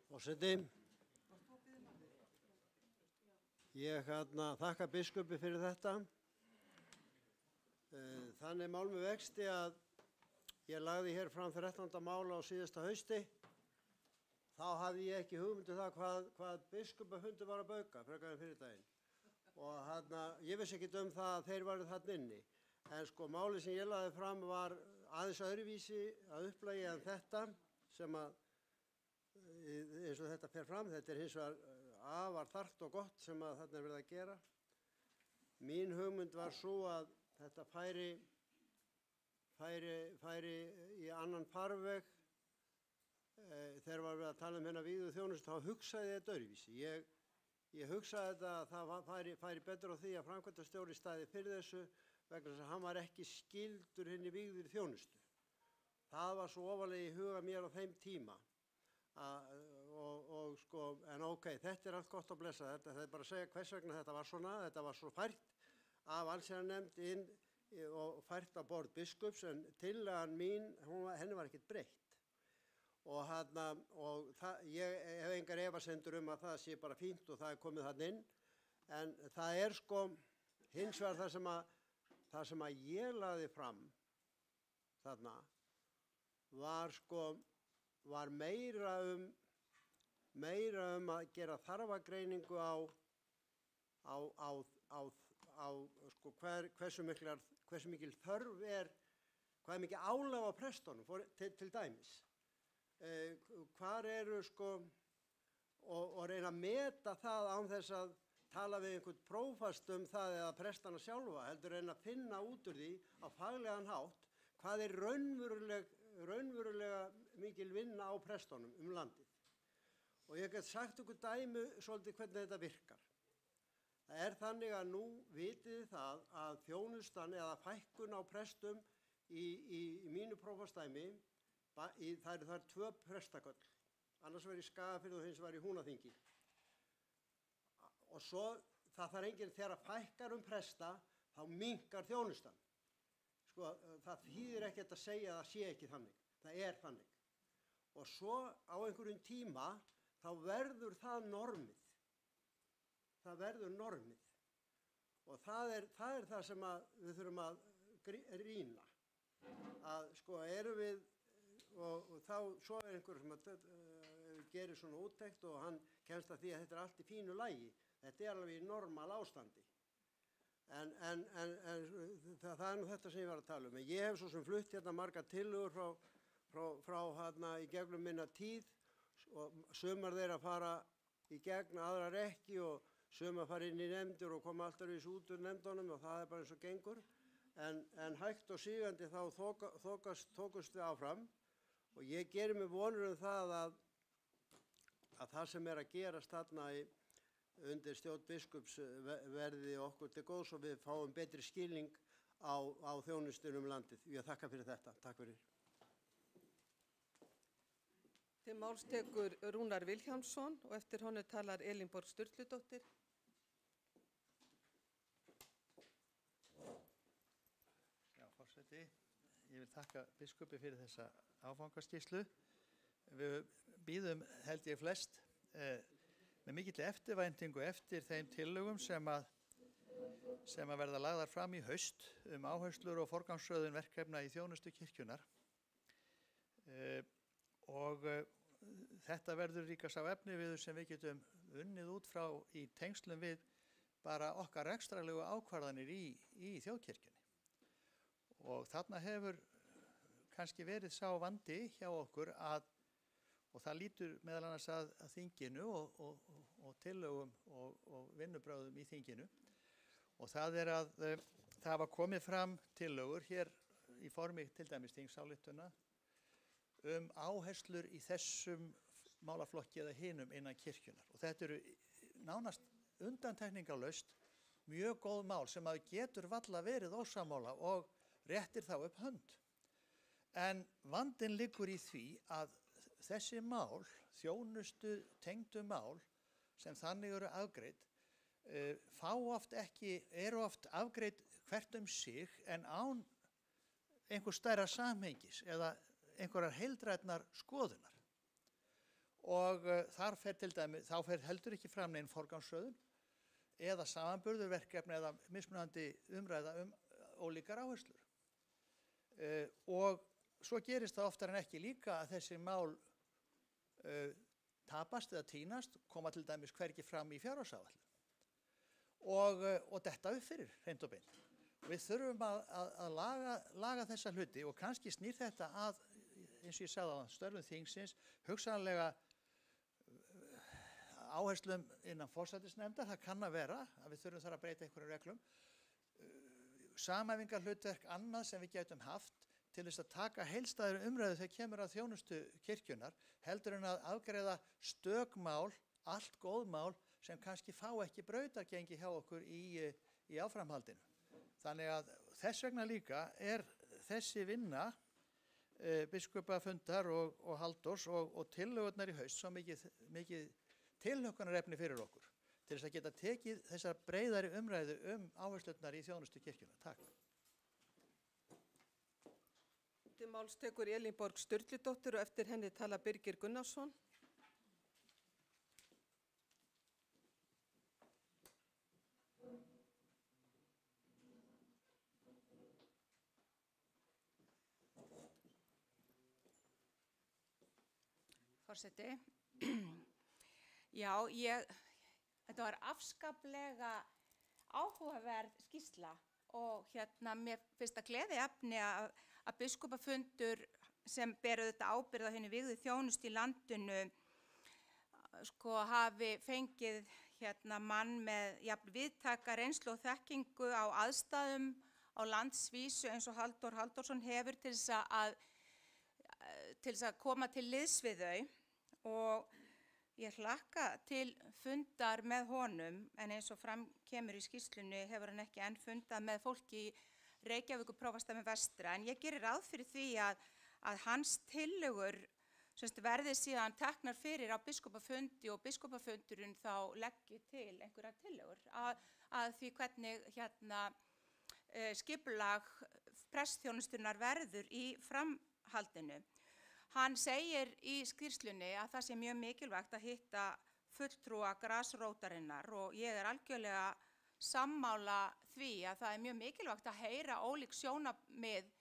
Forseti, ég þakka biskupi fyrir þetta. Þannig mál með vexti að ég lagði hér fram 13. mál á síðasta hausti. Þá hafði ég ekki hugmyndu það hvað biskupafundur var að bauka, frekar en fyrir daginn. Og ég vissi ekki það að þeir varu þarna inni. En sko málið sem ég lagði fram var aðeins öðruvísi að upplagi en þetta sem að, eins og þetta fer fram, þetta hins vegar afar þarft og gott sem að þarna verið að gera. Mín hugmynd var svo að þetta færi í annan farveg. Þegar var við að tala hérna vígðu þjónustu, þá hugsaði ég þetta öðruvísi. Ég hugsaði þetta að það færi betur á því að framkvæmdastjóri stæði fyrir þessu vegna þess að hann var ekki skyldur hinni vígður þjónustu. Það var svo ofarlega í huga mér á þeim tíma. En ok, þetta allt gott að blessa þetta. Það bara að segja hvers vegna þetta var svona. Þetta var svo fært af allsherjarnefnd inn og fært á borð biskups en tillagan mín, henni var ekkert breytt. Ég hef engar efasemdir að það sé bara fínt og það komið þarna inn. En það sko hins vegar það sem að ég lagði fram þarna var meira að gera þarfagreiningu á sko hversu mikil þörf hvað er mikið álag á prestunum til dæmis. Hvar sko og reyna að meta það án þess að tala við einhvern prófast það eða prestana sjálfa, heldur reyna að finna út úr því á faglegan hátt hvað er raunverulega mikil vinna á prestunum landið. Og ég get sagt ykkur dæmi svolítið hvernig þetta virkar. Það þannig að nú vitið það að þjónustan eða fækkun á prestum í mínu prófastdæmi, það eru 2 prestaköll annars var í Skagafirði og hins var í Húnaþingi. Og svo það þarf enginn þegar fækkar presta, þá minnkar þjónustan. Sko, það þýðir ekkert að segja að það sé ekki þannig. Það er þannig. Og svo á einhverjum tíma, þá verður það normið. Það verður normið. Og það er það sem við þurfum að rýna. Að sko erum við, og þá svo er einhver sem gerir svona úttekt og hann kemst að því að þetta er allt í fínu lagi. Þetta er alveg í normal ástandi. En það er nú þetta sem ég var að tala um. En ég hef svo sem flutt hérna margar tillögur frá hérna í gegnum minna tíð og sumar þeirra fara í gegn, aðrar ekki og sumar fara inn í nefndir og koma alltaf í út úr nefndunum og það er bara eins og gengur. En hægt og sígandi þá þokast við áfram og ég gerir mig vonur það að það sem er að gerast þarna undir stjórn biskups verði okkur til góðs og við fáum betri skilning á þjónustunum landið. Ég þakka fyrir þetta. Takk fyrir. Til máls tekur Rúnar Vilhjálmsson og eftir honum talar Elínborg Sturludóttir. Já, forseti, ég vil þakka biskupi fyrir þessa áfangaskýrslu. Við bíðum, held ég flest, með mikill eftirvæntingu eftir þeim tillögum sem að verða lagðar fram í haust áherslur og forgangsröðun verkefna í þjónustu kirkjunnar. Og þetta verður líka sá efniviður sem við getum unnið út frá í tengslum við bara okkar rekstrarlegu ákvarðanir í þjóðkirkjunni. Og þarna hefur kannski verið sá vandi hjá okkur og það lítur meðal annars að þinginu og tillögum og vinnubrögðum í þinginu. Og það er að það hafa komið fram tillögur hér í formi til dæmis þingsályktana áherslur í þessum málaflokki eða hinum innan kirkjunar. Og þetta eru nánast undantekningarlaust mjög góð mál sem að getur varla verið ósammála og réttir þá upp hönd. En vandinn liggur í því að þessi mál, þjónustu tengdu mál sem þannig eru afgreidd, eru oft afgreidd hvert sig en án einhver stærra samhengis eða einhverjar heildrænnar skoðunar. Og þá fer heldur ekki fram neinn forgangsröðun eða samanburðarverkefni eða mismunandi umræða ólíkar áherslur. Og svo gerist það oftar en ekki líka að þessi mál tapast eða tínast, koma til dæmis hvergi fram í fjárhagsáætlun og detta upp fyrir hreint og beint. Við þurfum að laga þessa hluti og kannski snýr þetta að, eins og ég sagði á störfum þingsins, hugsanlega áherslum innan forsætisnefndar. Það kann að vera að við þurfum þar að breyta einhverjum reglum. Samhæfingarhlutverk annað sem við getum haft til þess að taka heildstæðri umræðu þegar kemur að þjónustu kirkjunar, heldur en að afgreiða stökmál, allt góð mál sem kannski fá ekki brautargengi hjá okkur í áframhaldinu. Þannig að þess vegna líka er þessi vinna biskupafundar og Halldórs og tillögurnar í haust svo mikið tilhlökkunarefni fyrir okkur til þess að geta tekið þessar breiðari umræðu áherslurnar í þjónustu kirkjunar. Takk. Til máls tekur Elínborg Sturludóttir og eftir henni tala Birgir Gunnarsson. Forseti, já, þetta var afskaplega áhugaverð skýrsla og mér finnst það gleðiefni að biskupafundur sem ber auðvitað ábyrgð á hinni vígðu þjónustu í landinu hafi fengið mann með jafn víðtæka reynslu og þekkingu á aðstæðum á landsvísu eins og Halldór Halldórsson hefur til þess að koma til liðs við þau. Og ég hlakka til fundar með honum, en eins og fram kemur í skýrslunni hefur hann ekki enn fundað með fólki í Reykjavíkurprófastsdæmi vestra, en ég gerir ráð fyrir því að hans tillögur verði síðan teknar fyrir á biskopafundi og biskopafundurinn þá leggi til einhverja tillögur að því hvernig skipulag prestþjónustunnar verður í framhaldinu. Hann segir í skýrslunni að það sé mjög mikilvægt að hitta fulltrúa grasrótarinnar og ég algjörlega sammála því að það mjög mikilvægt að heyra ólík sjónarmið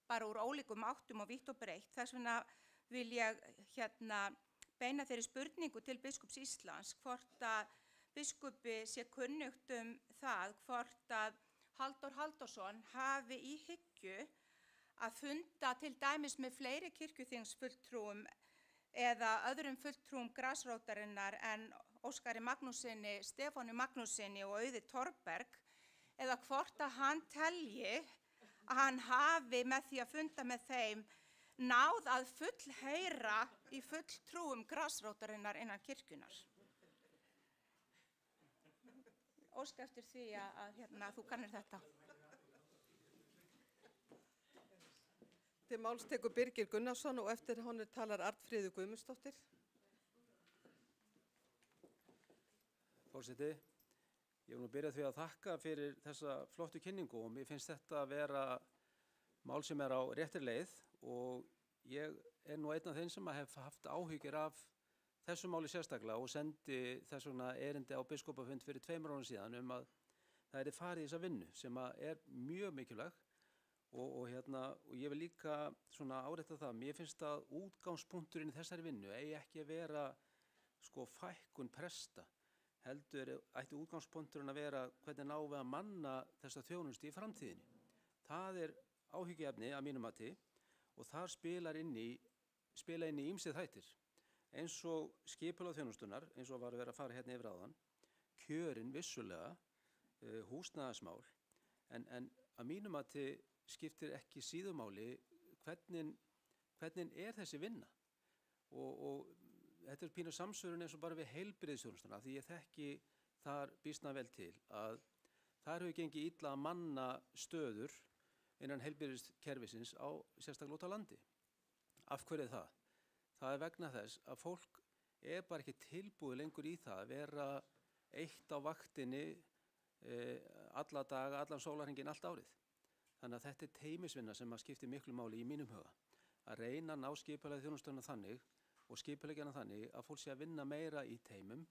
bara úr ólíkum áttum og vítt og breytt. Þess vegna vil ég beina þeirri spurningu til biskups Íslands hvort að biskupi sé kunnugt það hvort að Halldór Halldórsson hafi í hyggju að funda til dæmis með fleiri kirkjuþingsfulltrúum eða öðrum fulltrúum grasrótarinnar en Óskari Magnússyni, Stefáni Magnússyni og Auði Torberg, eða hvort að hann telji að hann hafi með því að funda með þeim náð að fullheyra í fulltrúum grasrótarinnar innan kirkjunnar. Óska eftir því að þú kannir þetta. Til máls tekur Birgir Gunnarsson og eftir honum talar Arnfríður Guðmundsdóttir. Forseti, ég vil nú byrja því að þakka fyrir þessa flottu kynningu og mér finnst þetta að vera mál sem á réttri leið og ég nú einn af þeim sem hef haft áhyggjur af þessu máli sérstaklega og sendi þess vegna erindi á biskopafund fyrir 2 árum síðan að það farið í þessa vinnu sem mjög mikilvæg og ég vil líka árétta það, mér finnst að útgangspunkturinn í þessari vinnu eigi ekki að vera fækkun presta, heldur ætti útgangspunkturinn að vera hvernig náum við að manna þessa þjónustu í framtíðinni. Það áhyggjuefni að mínum mati og þar spila inn í ýmsir þættir eins og skipulag þjónustunnar, eins og var að vera að fara hérna yfir áðan, kjörin vissulega, húsnæðismál, en að mínum mati skiptir ekki síðumáli hvernig þessi vinna og þetta pínu samsvörun eins og bara við heilbrigðisþjónustuna því ég þekki þar býsna vel til að þar hefur gengið illa að manna stöður innan heilbrigðiskerfisins á sérstaklega út á landi. Af hverju það? Það vegna þess að fólk bara ekki tilbúið lengur í það að vera eitt á vaktinni alla daga, allan sólarhringinn, allt árið. Þannig að þetta teymisvinna sem skiptir miklu máli í mínum huga. Að reyna að ná skipulega þjónustuna þannig og skipuleggjana þannig að fólk sé að vinna meira í teymum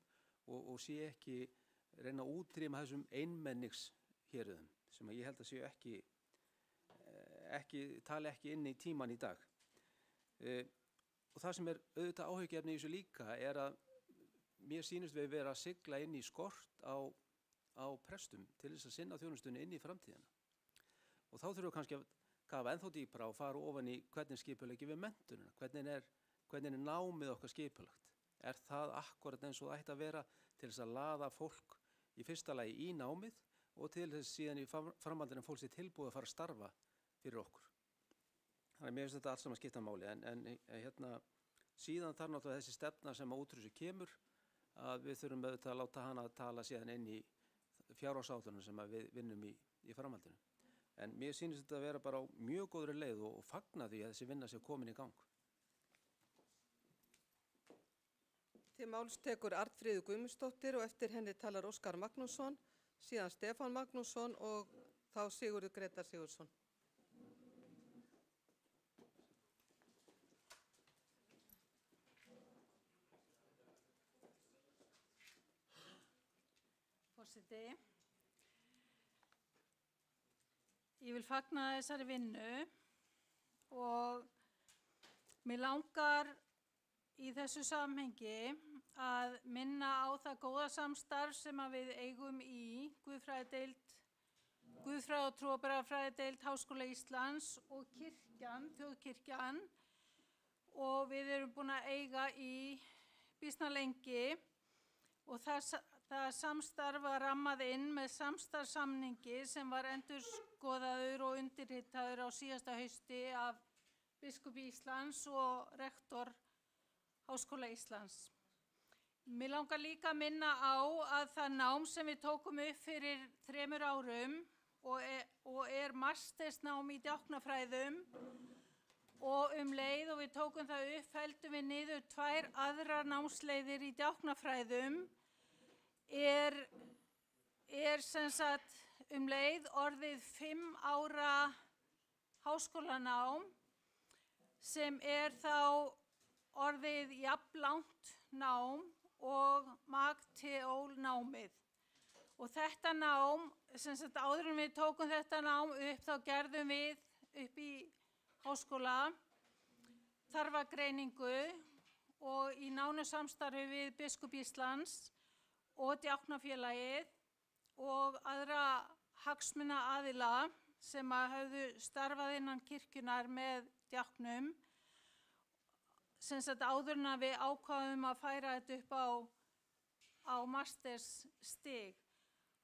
og sé ekki reyna að útrýma þessum einmenningshéruðum sem ég held að séu tali ekki inn í tíman í dag. Og það sem auðvitað áhyggjuefni í þessu líka að mér sýnist við vera að sigla inn í skort á prestum til þess að sinna þjónustunni inn í framtíðina. Og þá þurfum við kannski að kafa ennþá dýpra og fara ofan í hvernig skipuleggjum við menntunina, hvernig námið okkar skipulagt. Það akkurat eins og það ætti að vera til þess að laða fólk í fyrsta lagi í námið og til þess síðan í framhaldinu fólk sé tilbúið að fara að starfa fyrir okkur. Þannig að mér finnst þetta allt saman skipta máli en síðan þarf náttúrulega þessi stefna sem út úr þessu kemur að við þurfum auðvitað að láta hana að tala síðan inn í fjárhagsáætlunum sem við vinnum í framhaldinu. En mér sýnist þetta að vera bara á mjög góðri leið og fagna því að þessi vinna sé komin í gang. Til máls tekur Arnfríður Guðmundsdóttir og eftir henni talar Óskar Magnússon, síðan Stefán Magnússon og þá Sigurður Grétar Sigurðsson. Forseti, ég vil fagna þessari vinnu og mig langar í þessu samhengi að minna á það góða samstarf sem við eigum í Guðfræði og trúarbragðafræðideild Háskóla Íslands og kirkjan, þjóðkirkjan, og við erum búin að eiga í býsna lengi og það samstarf var rammað inn með samstarfssamningi sem var endurskoðaður og undirritaður á síðasta hausti af biskupi Íslands og rektor Háskóla Íslands. Mig langar líka að minna á að það nám sem við tókum upp fyrir 3 árum og mastersnám í djáknafræðum og leið og við tókum það upp, feldum við niður 2 aðrar námsleiðir í djáknafræðum er sem sagt leið orðið 5 ára háskólanám sem þá orðið jafnlangt nám og MAG-TEOL-námið. Og þetta nám, sem sagt áður en við tókum þetta nám upp, þá gerðum við upp í háskóla þarfagreiningu og í nánu samstarfi við Biskup Íslands og Djáknafélagið og aðra hagsmunaaðila sem höfðu starfað innan kirkjunnar með djáknum, sem sagt áður en við ákváðum að færa þetta upp á mastersstig.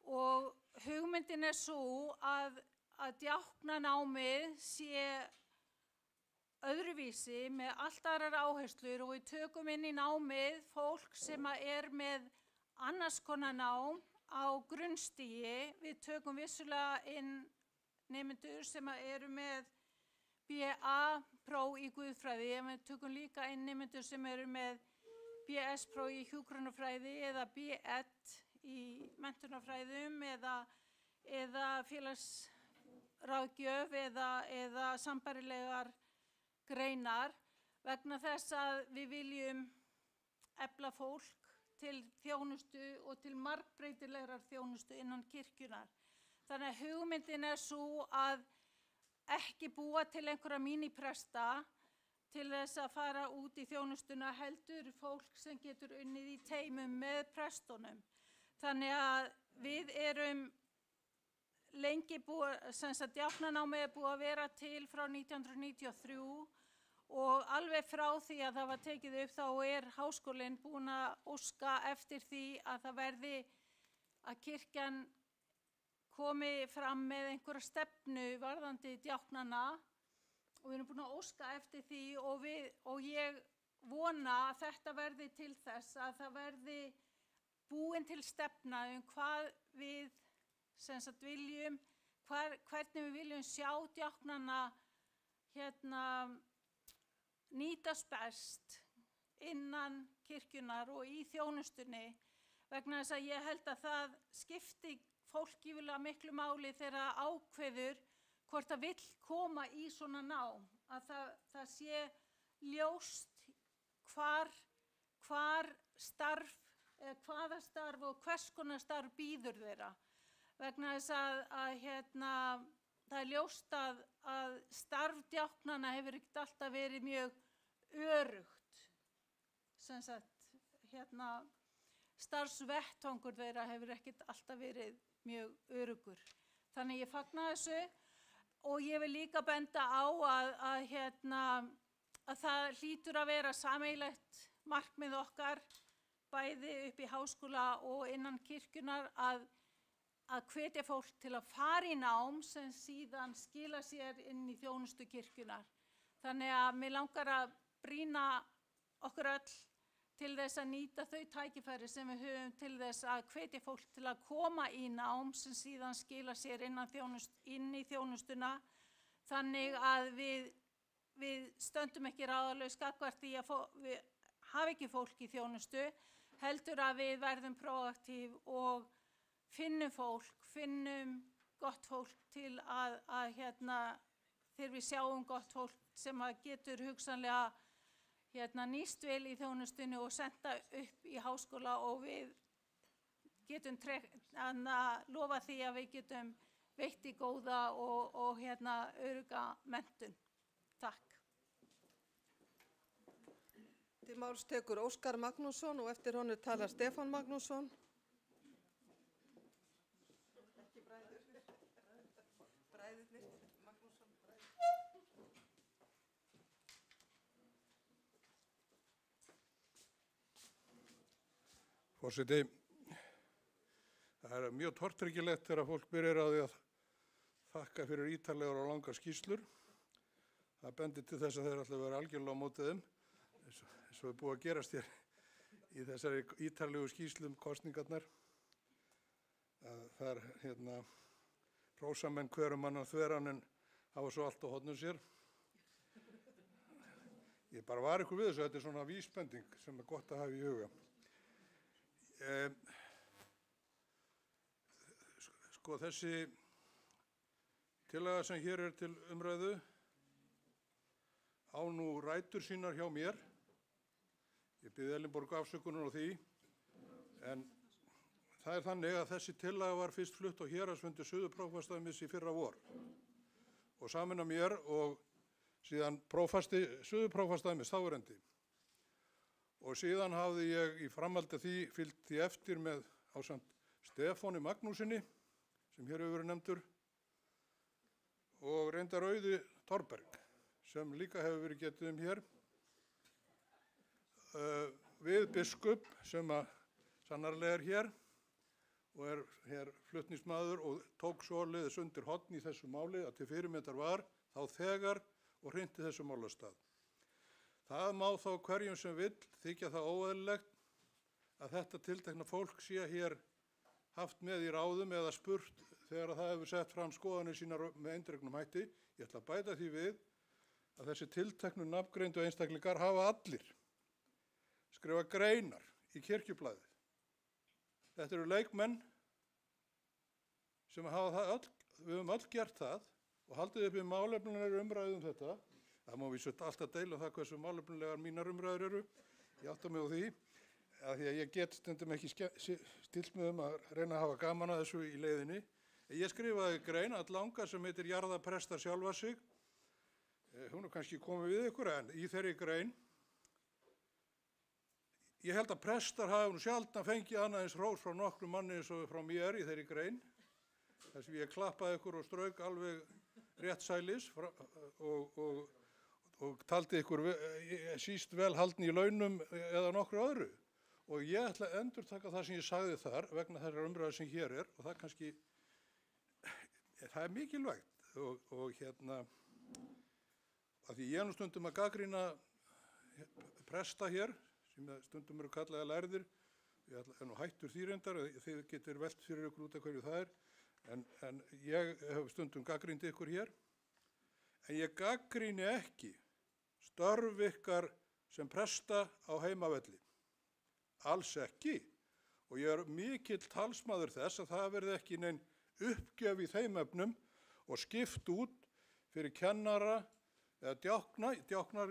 Og hugmyndin sú að djáknanámið sé öðruvísi með allt aðrar áherslur og við tökum inn í námið fólk sem með annars konar nám á grunnstigi. Við tökum vissulega inn nemendur sem eru með BA-próf í guðfræði, en við tökum líka inn nemendur sem eru með BS-próf í hjúkrunarfræði eða B.Ed í menntunarfræðum eða félagsráðgjöf eða sambærilegar greinar, vegna þess að við viljum efla fólk til þjónustu og til margbreytilegrar þjónustu innan kirkjunar. Þannig að hugmyndin sú að ekki búa til einhverja mínipresta til þess að fara út í þjónustuna, heldur fólk sem getur unnið í teymum með prestunum. Þannig að við erum lengi búið, sem sagt djáknanámið búið að vera til frá 1993 og alveg frá því að það var tekið upp þá háskólinn búinn að óska eftir því að það verði að kirkjan komi fram með einhverja stefnu varðandi djáknana og við erum búin að óska eftir því og ég vona að þetta verði til þess að það verði búin til stefna hvað við sem sagt viljum, hvernig við viljum sjá djáknana nýtast best innan kirkjunar og í þjónustunni, vegna þess að ég held að það skipti fólk gífurlega miklu máli þegar það ákveður hvort það vill koma í svona nám, að það sé ljóst hvar starf, hvaða starf og hvers konar starf býður þeirra. Vegna þess að það ljóst að starf djáknana hefur ekkert alltaf verið mjög öruggt. Sem sagt, starfsvettvangur þeirra hefur ekkert alltaf verið mjög örugur. Þannig ég fagna þessu og ég vil líka benda á að það hlýtur að vera sameiginlegt markmið okkar bæði upp í háskóla og innan kirkjunar að hvetja fólk til að fara í nám sem síðan skila sér inn í þjónustu kirkjunar. Þannig að mig langar að brýna okkur öll til þess að nýta þau tækifæri sem við höfum til þess að hvetja fólk til að koma í nám sem síðan skila sér inn í þjónustuna. Þannig að við stöndum ekki ráðalaus gagnvart því að við hafa ekki fólk í þjónustu, heldur að við verðum proaktív og finnum gott fólk til að þegar við sjáum gott fólk sem getur hugsanlega nýst vel í þjónustunni og senda upp í háskóla og við getum lofa því að við getum veitt í góða og örugga menntun. Takk. Til máls tekur Óskar Magnússon og eftir honum talar Stefán Magnússon. Ekki bræðurnir. Magnússon. Forseti, það mjög tortryggilegt þegar fólk byrjar á því að þakka fyrir ítarlegar og langar skýrslur. Það bendir til þess að þeir ætla að vera algjörlega á móti þeim, eins og er búið að gerast hér í þessari ítarlegu skýrslu kosningarnar. Það hrósamenn hverum annan þveran en hafa svo allt á hornum sér. Ég bara var ykkur við þessu, þetta er svona vísbending sem er gott að hafa í huga. Sko þessi tillaga sem hér er til umræðu á nú rætur sínar hjá mér. Ég bið Elinborg afsökunar á því, en það er þannig að þessi tillaga var fyrst flutt á héraðsfundi Suðurprófastsdæmis í fyrra vor og samin af mér og síðan Suðurprófastsdæmis þáverandi. Og síðan hafði ég í framhaldi af því fylgt því eftir með ásamt Stefáni Magnúsinni, sem hér hefur verið nefndur, og reyndar Auði Thorberg, sem líka hefur verið getið hér, við biskup sem að sannarlega er hér og er hér flutningsmaður og tók svoleiðis undir horn í þessu máli að til fyrirmyndar var þá þegar og hrinti þessu málastað. Það má þá hverjum sem vill þykja það óeðlilegt að þetta tiltekna fólk sé hér haft með í ráðum eða spurt þegar það hefur sett fram skoðanir sínar með eindregnum hætti. Ég ætla að bæta því við að þessi tilteknu nafngreindu einstaklingar hafa allir skrifa greinar í Kirkjublaðið. Þetta eru leikmenn sem hafa það öll, við höfum öll gert það og haldið upp í málefnilegar umræður þetta. Það má vísu alltaf deila það hversu málefnilegar mínar umræður eru. Ég átta mig á því, að því að ég get stundum ekki stilt mig að reyna að hafa gaman að þessu í leiðinni. Ég skrifaði grein alllanga sem heitir Jarðarprestar sjálfa sig. Hún er kannski komið við ykkur, en í þeirri grein ég held að prestar hafa nú sjaldan fengið annað eins hrós frá nokkrum manni eins og frá mér í þeirri grein. Þess að ég klappaði ykkur og strauk alveg rétt sælis og taldi ykkur síst vel haldni í launum eða nokkru öðru. Og ég ætla að endurtaka það sem ég sagði þar vegna þeirra umræðu sem hér er og það kannski, það er mikilvægt og hérna, að því ég nú stundum að gagnrýna presta hér, sem stundum eru kallaði lærðir, ég er nú hættur því reyndar, þið getur velt fyrir ykkur út af hverju það er, en ég hef stundum gagnrýnt ykkur hér, en ég gagnrýni ekki störf ykkar sem presta á heimavelli, alls ekki, og ég er mikill talsmaður þess að það verði ekki nein uppgjöf í þeim efnum og skipt út fyrir kennara eða djáknar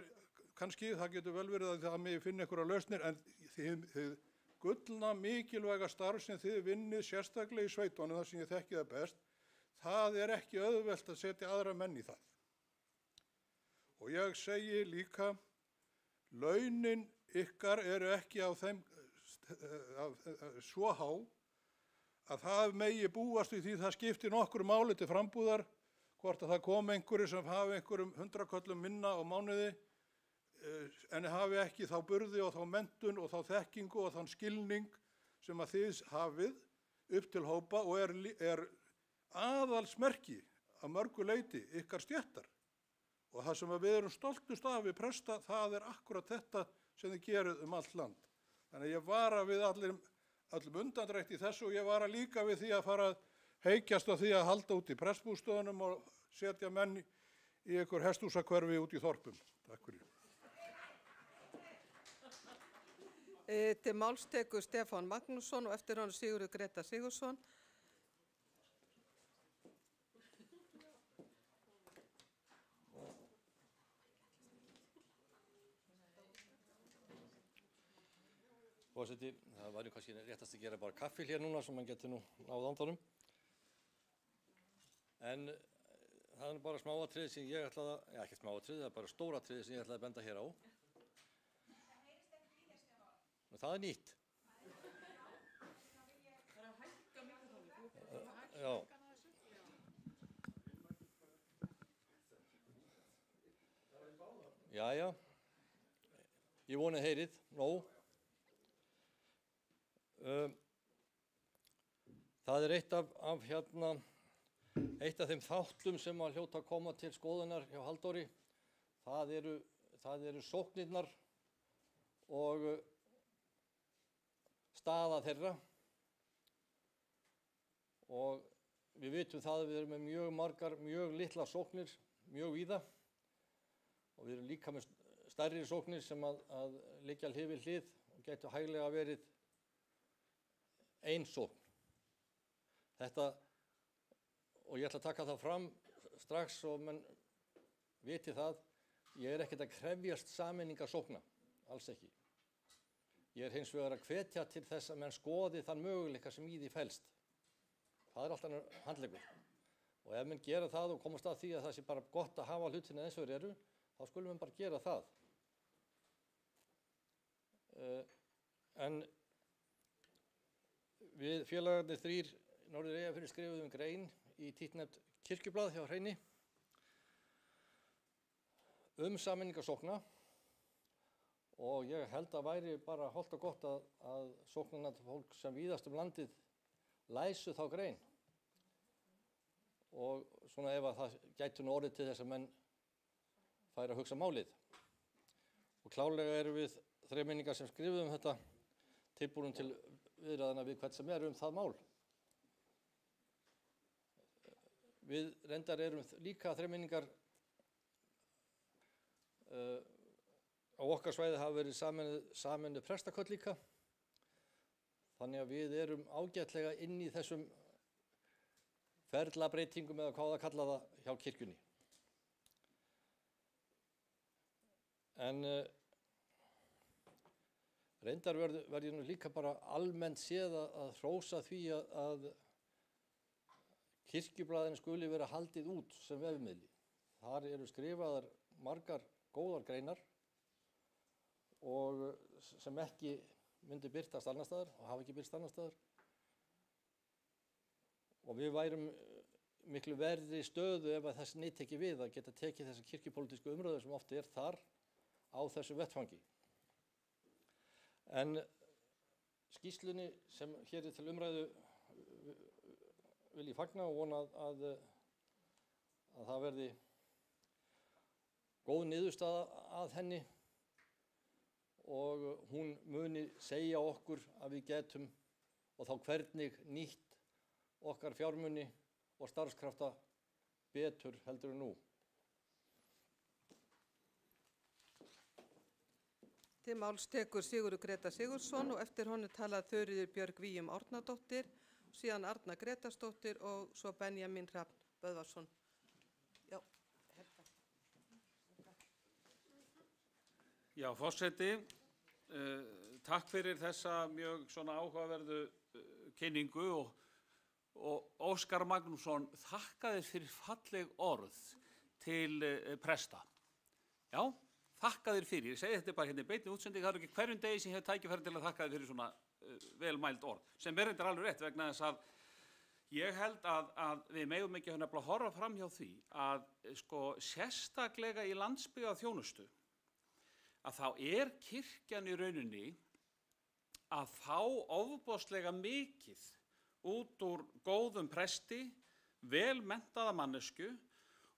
kannski, það getur vel verið að það megi finna einhverja lausnir, en þið gullna mikilvæga starf sem þið vinnið sérstaklega í sveitunum, þar sem ég þekki það best, það er ekki auðvelt að setja aðra menn í það. Og ég segi líka, launin ykkar eru ekki á þeim svo há að það megi búast við því það skiptir nokkru máli til frambúðar, hvort að það kom einhverju sem hafi einhverjum 100 köllum minna á mánuði, en hafi ekki þá burði og þá menntun og þá þekkingu og þann skilning sem að þið hafið upp til hópa og er aðalsmerki að mörgu leyti ykkar stéttar. Og það sem við erum stoltust af við presta, það er akkurat þetta sem þið gerið allt land. Þannig að ég vara við öllum undandrækt í þessu og ég vara líka við því að fara að heykjast á því að halda út í prestbústöðunum og setja menn í ykkur hesthúsakverfi út í þorpum. Takk fyrir. Til máls tekur Stefán Magnússon og eftir honum Sigurður Grétar Sigurðsson. Forseti, það væri kannski réttast að gera bara kaffi hér núna sem mann getur nú náð andanum. En það er bara smáatriði sem ég ætlaði að, já ekki smáatriði, það er bara stóratriði sem ég ætlaði að benda hér á. Og það er nýtt. Já. Jæja, ég voni heyrið, nóg. Það er eitt af þeim þáttum sem að hljóta að koma til skoðunar hjá Halldóri. Það eru sóknirnar og staða þeirra. Og við vitum það að við erum með mjög margar, mjög litlar sóknir, mjög víða. Og við erum líka með stærri sóknir sem að liggja hlið við hlið og gætu hæglega verið ein sókn. Þetta, og ég ætla að taka það fram strax og menn viti það, ég er ekkert að krefjast sameiningar sókna, alls ekki. Ég er hins vegar að hvetja til þess að menn skoði þann möguleika sem í því felst. Það er alltaf handleikur. Og ef menn gera það og komast að því að það sé bara gott að hafa hlutina eins og þeir eru, þá skulum við bara gera það. En við félagarnir 3 Norður Eyjafirði skrifuðum grein í títtnefnt Kirkjublað hjá Hreini sameiningarsókna og ég held að væri bara hollt og gott að sóknarnefnd fólk sem víðast landið læsu þá grein. Og svona ef að það gæti nú orðið til þess að menn færi að hugsa málið. Og klárlega erum við þremenningar sem skrifuðum þetta tilbúin til viðræðana við hvert sem það mál. Við reyndar erum líka þremenningar á okkar svæði hafa verið sameinuð prestaköll líka. Þannig að við erum ágætlega inn í þessum ferlabreitingum eða hvað það kalla það hjá kirkjunni. En reyndar verð ég nú líka bara almennt séð að hrósa því að kirkjublaðin skuli vera haldið út sem vefmiðli. Þar eru skrifaðar margar góðar greinar og sem ekki myndi birtast annar staðar og hafa ekki birst annar staðar. Og við værum miklu verri stöðu ef að þess nýtt ekki við að geta tekið þessa kirkjupólitísku umræðu sem oft þar á þessu vettfangi. En skýrslunni sem hér til umræðu vil ég fagna og vona að það verði góð niðurstaða að henni og hún muni segja okkur að við getum og þá hvernig nýtt okkar fjármuni og starfskrafta betur heldur en nú. Til máls tekur Sigurður Greta Sigurðsson og eftir honum talar Þuríður Björg Víum Árnadóttir, síðan Arna Gretarsdóttir og svo Benjamin Hrafn Böðvarsson. Já, forseti, takk fyrir þessa mjög svona áhugaverðu kynningu og Óskar Magnússon þakkaði fyrir falleg orð til presta. Já, þakkaði fyrir, ég segi þetta bara hérna í beinni útsendingu, það er ekki hverjum degi sem ég hef tækifæri til að þakkaði fyrir svona velmæld orð, sem reyndar alveg rétt vegna þess að ég held að við megum ekki nefnilega horfa fram hjá því að sko sérstaklega í landsbyggðarþjónustu að þá er kirkjan í rauninni að fá ofboðslega mikið út úr góðum presti, vel menntaða mannesku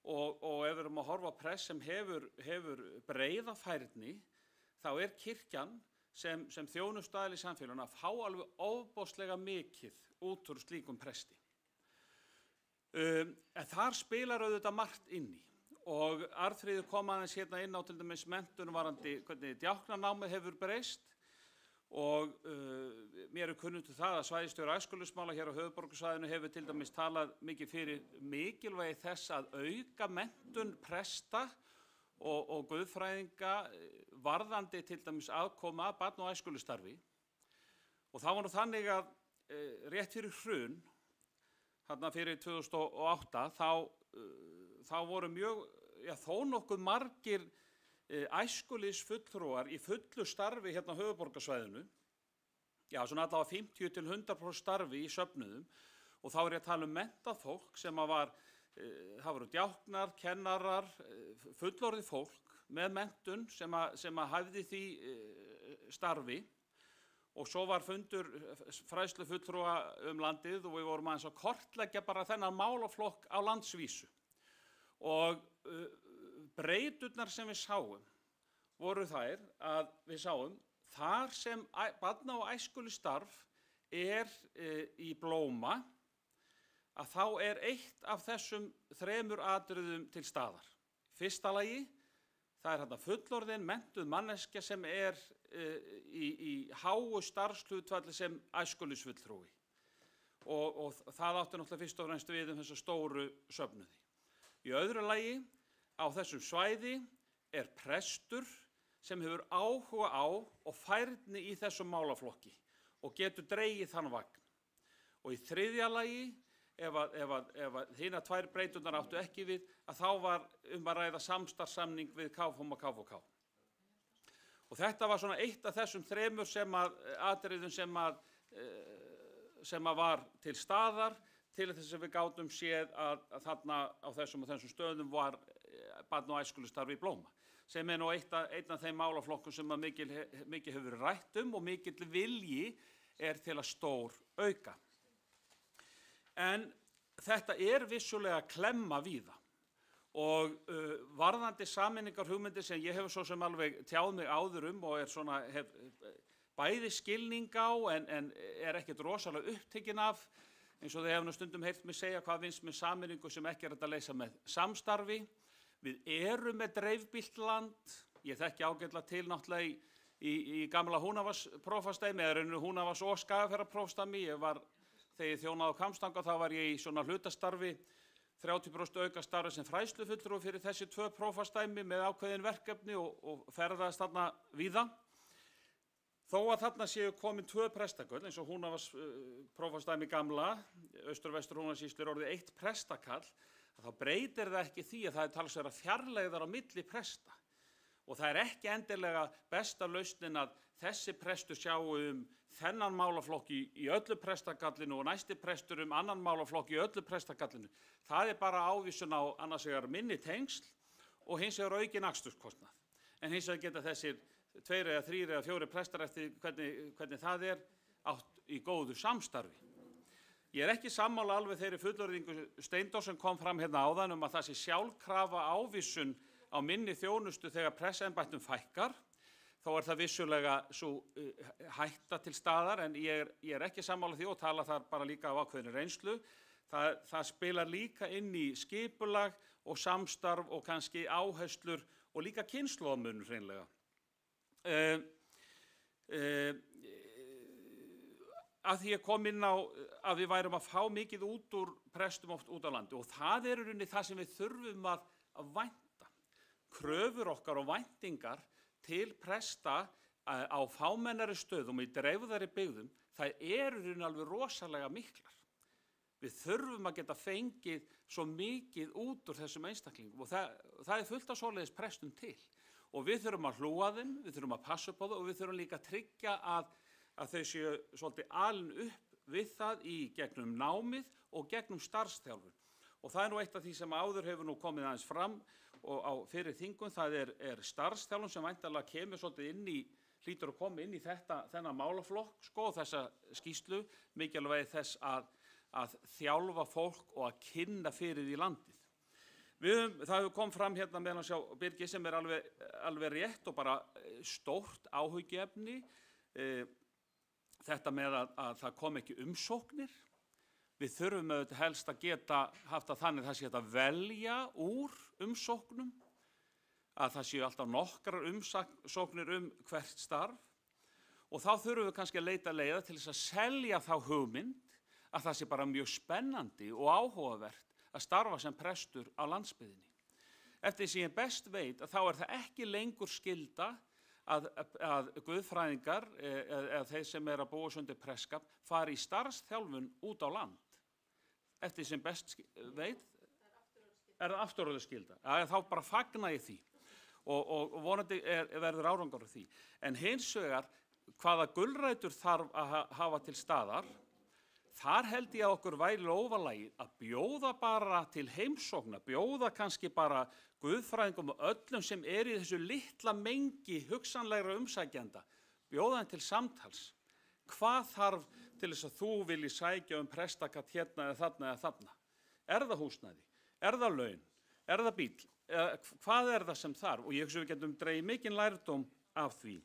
og ef við erum að horfa á prest sem hefur breiða færni, þá er kirkjan sem þjónustaðil í samfélaginu að fá alveg ofboðslega mikið út úr slíkum presti. En þar spilar auðvitað margt inn í og Arnfríður kom aðeins hérna inn á til dæmis menntun varðandi hvernig djáknanámið hefur breyst og mér er kunnugt það að svæðisstjóri æskulýðsmála hér á höfuðborgarsvæðinu hefur til dæmis talað mikið fyrir mikilvægi þess að auka menntun presta og guðfræðinga varðandi til dæmis aðkoma að barna- og æskulýðsstarfi. Og það var nú þannig að rétt fyrir hrun, þarna fyrir 2008, þá voru þó nokkuð margir æskulýðsfulltrúar í fullu starfi hérna á höfuðborgarsvæðinu, já svona allavega 50–100% starfi í söfnuðum og þá er ég að tala um menntað fólk sem það voru djáknar, kennarar, fullorðið fólk með menntun sem hafði því starfi og svo var fundur fræðslufulltrúa landið og við vorum aðeins að kortleggja bara þennan málaflokk á landsvísu og breyturnar sem við sáum voru þær að við sáum þar sem barna- og æskulýðsstarf er í blóma að þá er eitt af þessum 3 atriðum til staðar. Fyrsta lagi, Það er hérna fullorðin, menntuð manneskja sem er í háu starfshlutfalli sem æskulýðsfulltrúi. Og það átti náttúrulega fyrst og fremst við þessa stóru söfnuði. Í öðru lagi, á þessum svæði er prestur sem hefur áhuga á og færni í þessum málaflokki og getur dregið þann vagn. Og í þriðja lagi, ef hinar 2 breyturnar áttu ekki við, að þá var að ræða samstarfssamning við KFUM og KFUK. Og þetta var svona eitt af þessum 3 atriðum sem var til staðar til þess að við gátum séð að þarna á þessum stöðum var barn- og æskulýðsstarf í blóma, sem er nú einn af þeim málaflokkum sem mikið hefur verið rætt og mikill vilji er til að stór auka. En þetta er vissulega klemma víða og varðandi sameiningarhugmyndir sem ég hef svo sem alveg tjáð mig áður og er svona, hef bæði skilning á en er ekkert rosalega upptekinn af, eins og þið hefur nú stundum heyrt mig segja hvað finnst með sameiningu sem ekki er hægt að leysa með samstarfi. Við erum með dreifbýlt land, ég þekki ágætlega til náttúrulega í gamla Húnavarssprófasdæmi, eða rauninu Húnavars- og Skagafjarðarprófsdæmi. Þegar ég þjónaði á Hvammstanga þá var ég í svona hlutastarfi, 30% aukastarfi sem fræðslufulltrúi fyrir þessi 2 prófasdæmi með ákveðin verkefni og ferðaðist þarna víða. Þó að þarna séu komin 2 prestakall, eins og Húnavarssprófasdæmi gamla, austur-vestur Húnavatnssýslu er orðið 1 prestakall, þá breytir það ekki því að það er talsverðar fjarlægðar á milli presta. Og það er ekki endilega besta lausnin að þessi prestur sjáu þennan málaflokk í öllu prestakallinu og næsti prestur annan málaflokk í öllu prestakallinu. Það er bara ávísun á annars vegar minni tengsl og hins vegar aukin aksturskostnað. En hins vegar geta þessir 2 eða 3 eða 4 prestar eftir hvernig það er átt í góðu samstarfi. Ég er ekki sammála alveg þeirri fullorðingu Steindórs sem kom fram hérna áðan að það sé sjálfkrafa ávísun á minni þjónustu þegar prestsembættum fækkar. Þá er það vissulega svo hætta til staðar, en ég er ekki sammála því og tala þar bara líka af ákveðinni reynslu. Það spilar líka inn í skipulag og samstarf og kannski áherslur og líka kynslóðamunur hreinlega. Að því ég kom inn á að við værum að fá mikið út úr prestum oft út á landi og það er í rauninni það sem við þurfum að vænta. Kröfur okkar og væntingar til presta á fámennari stöðum í dreifðari byggðum, það eru í rauninni alveg rosalega miklar. Við þurfum að geta fengið svo mikið út úr þessum einstaklingum og það er fullt af svoleiðis prestum til. Og við þurfum að hlúa þeim, við þurfum að passa upp á það og við þurfum líka að tryggja að þau séu svolítið alin upp við það í gegnum námið og gegnum starfsþjálfun. Og það er nú eitt af því sem áður hefur nú komið aðeins fram og á fyrir þingum, það er starfsþjálfun sem væntanlega kemur svolítið hlýtur að koma inn í þennan málaflokk, þessa skýrslu, mikilvægi þess að þjálfa fólk og að kynna fyrir í landið. Það hefur kom fram hérna með hann sjá Birgi sem er alveg rétt og bara stórt áhyggjuefni. Þetta með að það kom ekki umsóknir. Við þurfum auðvitað helst að geta haft það þannig það sé að velja úr umsóknum, að það séu alltaf nokkrar umsóknir hvert starf og þá þurfum við kannski að leita leiða til þess að selja þá hugmynd að það sé bara mjög spennandi og áhugavert að starfa sem prestur á landsbyggðinni. Eftir því sem ég best veit að þá er það ekki lengur skylda að guðfræðingar eða þeir sem er að búa undir presskap fari í starfsþjálfun út á land. Eftir því sem best veit er það afturröðuskylda. Þá bara fagna ég því og vonandi verður árangur af því. En hins vegar hvaða gulrætur þarf að hafa til staðar, þar held ég að okkur væri lófalagið að bjóða bara til heimsókna, bjóða kannski bara guðfræðingum og öllum sem er í þessu litla mengi hugsanlegra umsækjenda, bjóða þeim til samtals. Hvað þarf til þess að þú vilji sækja prestakatt hérna eða þarna? Er það húsnæði? Er það laun? Er það bíll? Hvað er það sem þarf? Og ég hugsa við getum dregið mikinn lærdóm af því.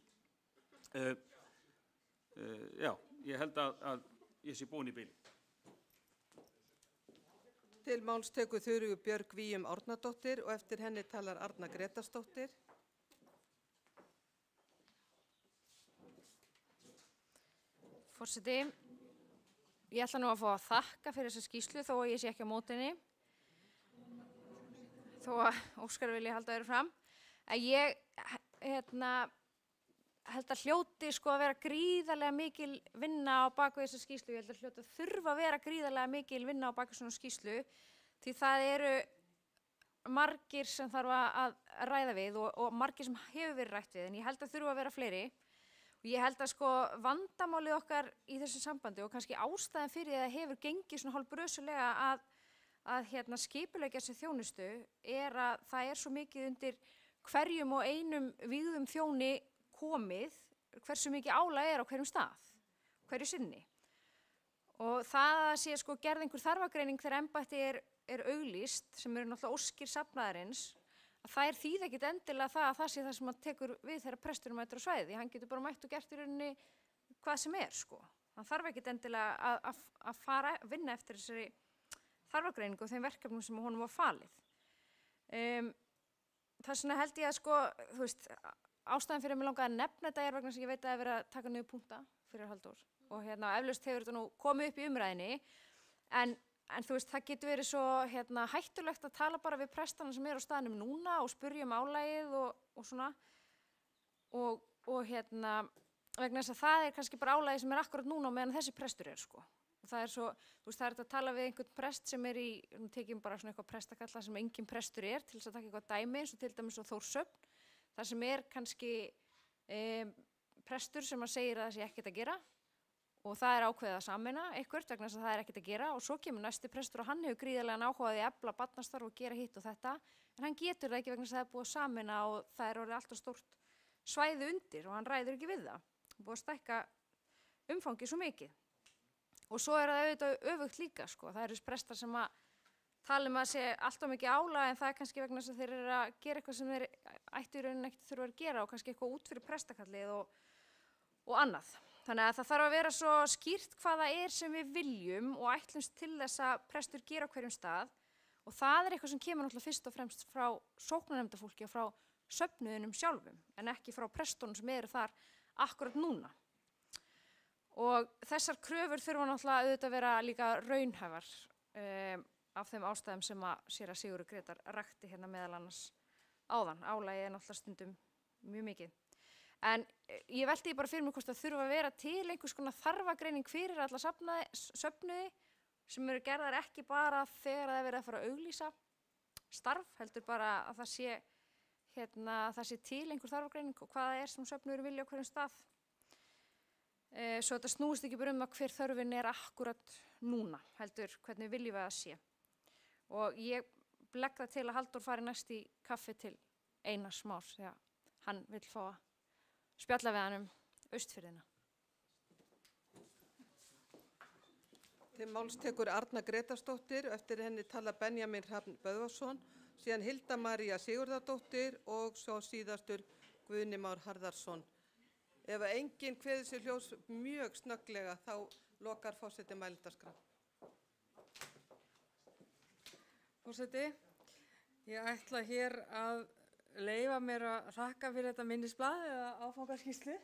Já, ég held að ég sé búin í bíl. Til máls tekur Þuríður Björg Víum Árnadóttir og eftir henni talar Arna Gretarsdóttir. Forseti, ég ætla nú að fá að þakka fyrir þessa skýrslu þó að ég sé ekki á móti henni, þó að Óskar vilji halda þeirra fram. En ég held að hljóti sko að vera gríðarlega mikil vinna á baku þessa skýrslu. Ég held að hljóti að þurfa að vera gríðarlega mikil vinna á baku svona skýrslu því það eru margir sem þarf að ræða við og margir sem hefur verið rætt við, en ég held að þurfa að vera fleiri. Og ég held að sko vandamálið okkar í þessu sambandi og kannski ástæðan fyrir því að það hefur gengið svona hálfbrösulega að skipuleggja þessi þjónustu er að það er svo mikið undir hverjum og einum vígðum þjóni komið, hversu mikið álag er á hverjum stað, hverju sinni. Og það að sé sko gerð einhver þarfagreining þegar embætti er auglýst, sem eru náttúrulega óskir safnaðarins, að það er þýð ekkit endilega að það sé það sem að tekur við þegar presturinn mætir á svæði. Hann getur bara mætt og gert í rauninni hvað sem er sko. Hann þarf ekkit endilega að fara vinna eftir þessari þarfagreiningu og þeim verkefnum sem honum var falið. Þess vegna held ég að sko, þú veist, ástæðan fyrir að mig langaði að nefna þetta vegna sem ég veit að það er verið að taka niður punkta fyrir Halldór og eflaust hefur þetta nú komið upp í umræðinni en þú veist það getur verið svo hættulegt að tala bara við prestana sem eru á staðnum núna og spyrja álagið og svona og vegna þess að það er kannski bara álagið sem er akkurat núna meðan þessi prestur er sko. Og það er svo, þú veist, það er að tala við einhvern prest sem er nú tekjum bara svona eitthvað prestakalla sem engin prestur er til þess að taka eitthvað dæmi eins og til dæmis á Þórshöfn, þar sem er kannski prestur sem að segir að það sé ekkert að gera og það er ákveðið að sameina eitthvað vegna þess að það er ekkert að gera og svo kemur næsti prestur og hann hefur gríðarlega áhugaði að efla barnastarf og gera hitt og þetta, en hann getur það ekki vegna þess að það er búið að sameina og það er orðið alltaf stórt svæði undir og hann ræður ekki við það, búið að stækka umfangið svo mikið. Og svo er það auðvitað öfugt líka sko, það eru prestar sem að tala að sé alltaf mikið álag en það er kannski vegna þess að þeir eru að gera eitthvað sem þeir ættu í rauninni ekkert þurfa að gera og kannski eitthvað út fyrir prestakallið og annað. Þannig að það þarf að vera svo skýrt hvað það er sem við viljum og ætlumst til þess að prestur gera á hverjum stað og það er eitthvað sem kemur náttúrulega fyrst og fremst frá sóknarnefndafólki og frá söfnuðunum sjálfum en ekki frá prestunum sem eru þar akkurat núna. Og þessar kröfur þurfa náttúrulega auðvitað að vera líka raunhæfar af þeim ástæðum sem að séra Sigurður Grétar rakti meðal annars áðan. Álagið er náttúrulega stundum mjög mikið. En ég velti bara fyrir mig hvort það þurfa að vera til einhvers konar þarfagreining fyrir alla söfnuði sem eru gerðar ekki bara þegar það er verið að fara að auglýsa starf, heldur bara að það sé, það sé til einhver þarfagreining og hvað það er sem söfnuður vilja á hverjum stað. Svo þetta snúist ekki bara að hver þörfin er akkurat núna, heldur hvernig viljum við að sé. Og ég legg það til að Halldór fari næst í kaffi til Einars Más þegar hann vill fá að spjalla við hann Austfirðina. Til máls tekur Arna Gretarsdóttir, eftir henni tala Benjamin Hrafn Böðvarsson, síðan Hilda María Sigurðardóttir og svo síðastur Guðni Már Harðarsson. Ef enginn kveður sér hljós mjög snögglega þá lokar forseti mælendaskrá. Forseti, ég ætla hér að leyfa mér að þakka fyrir þetta minnisblað eða áfangaskýrslu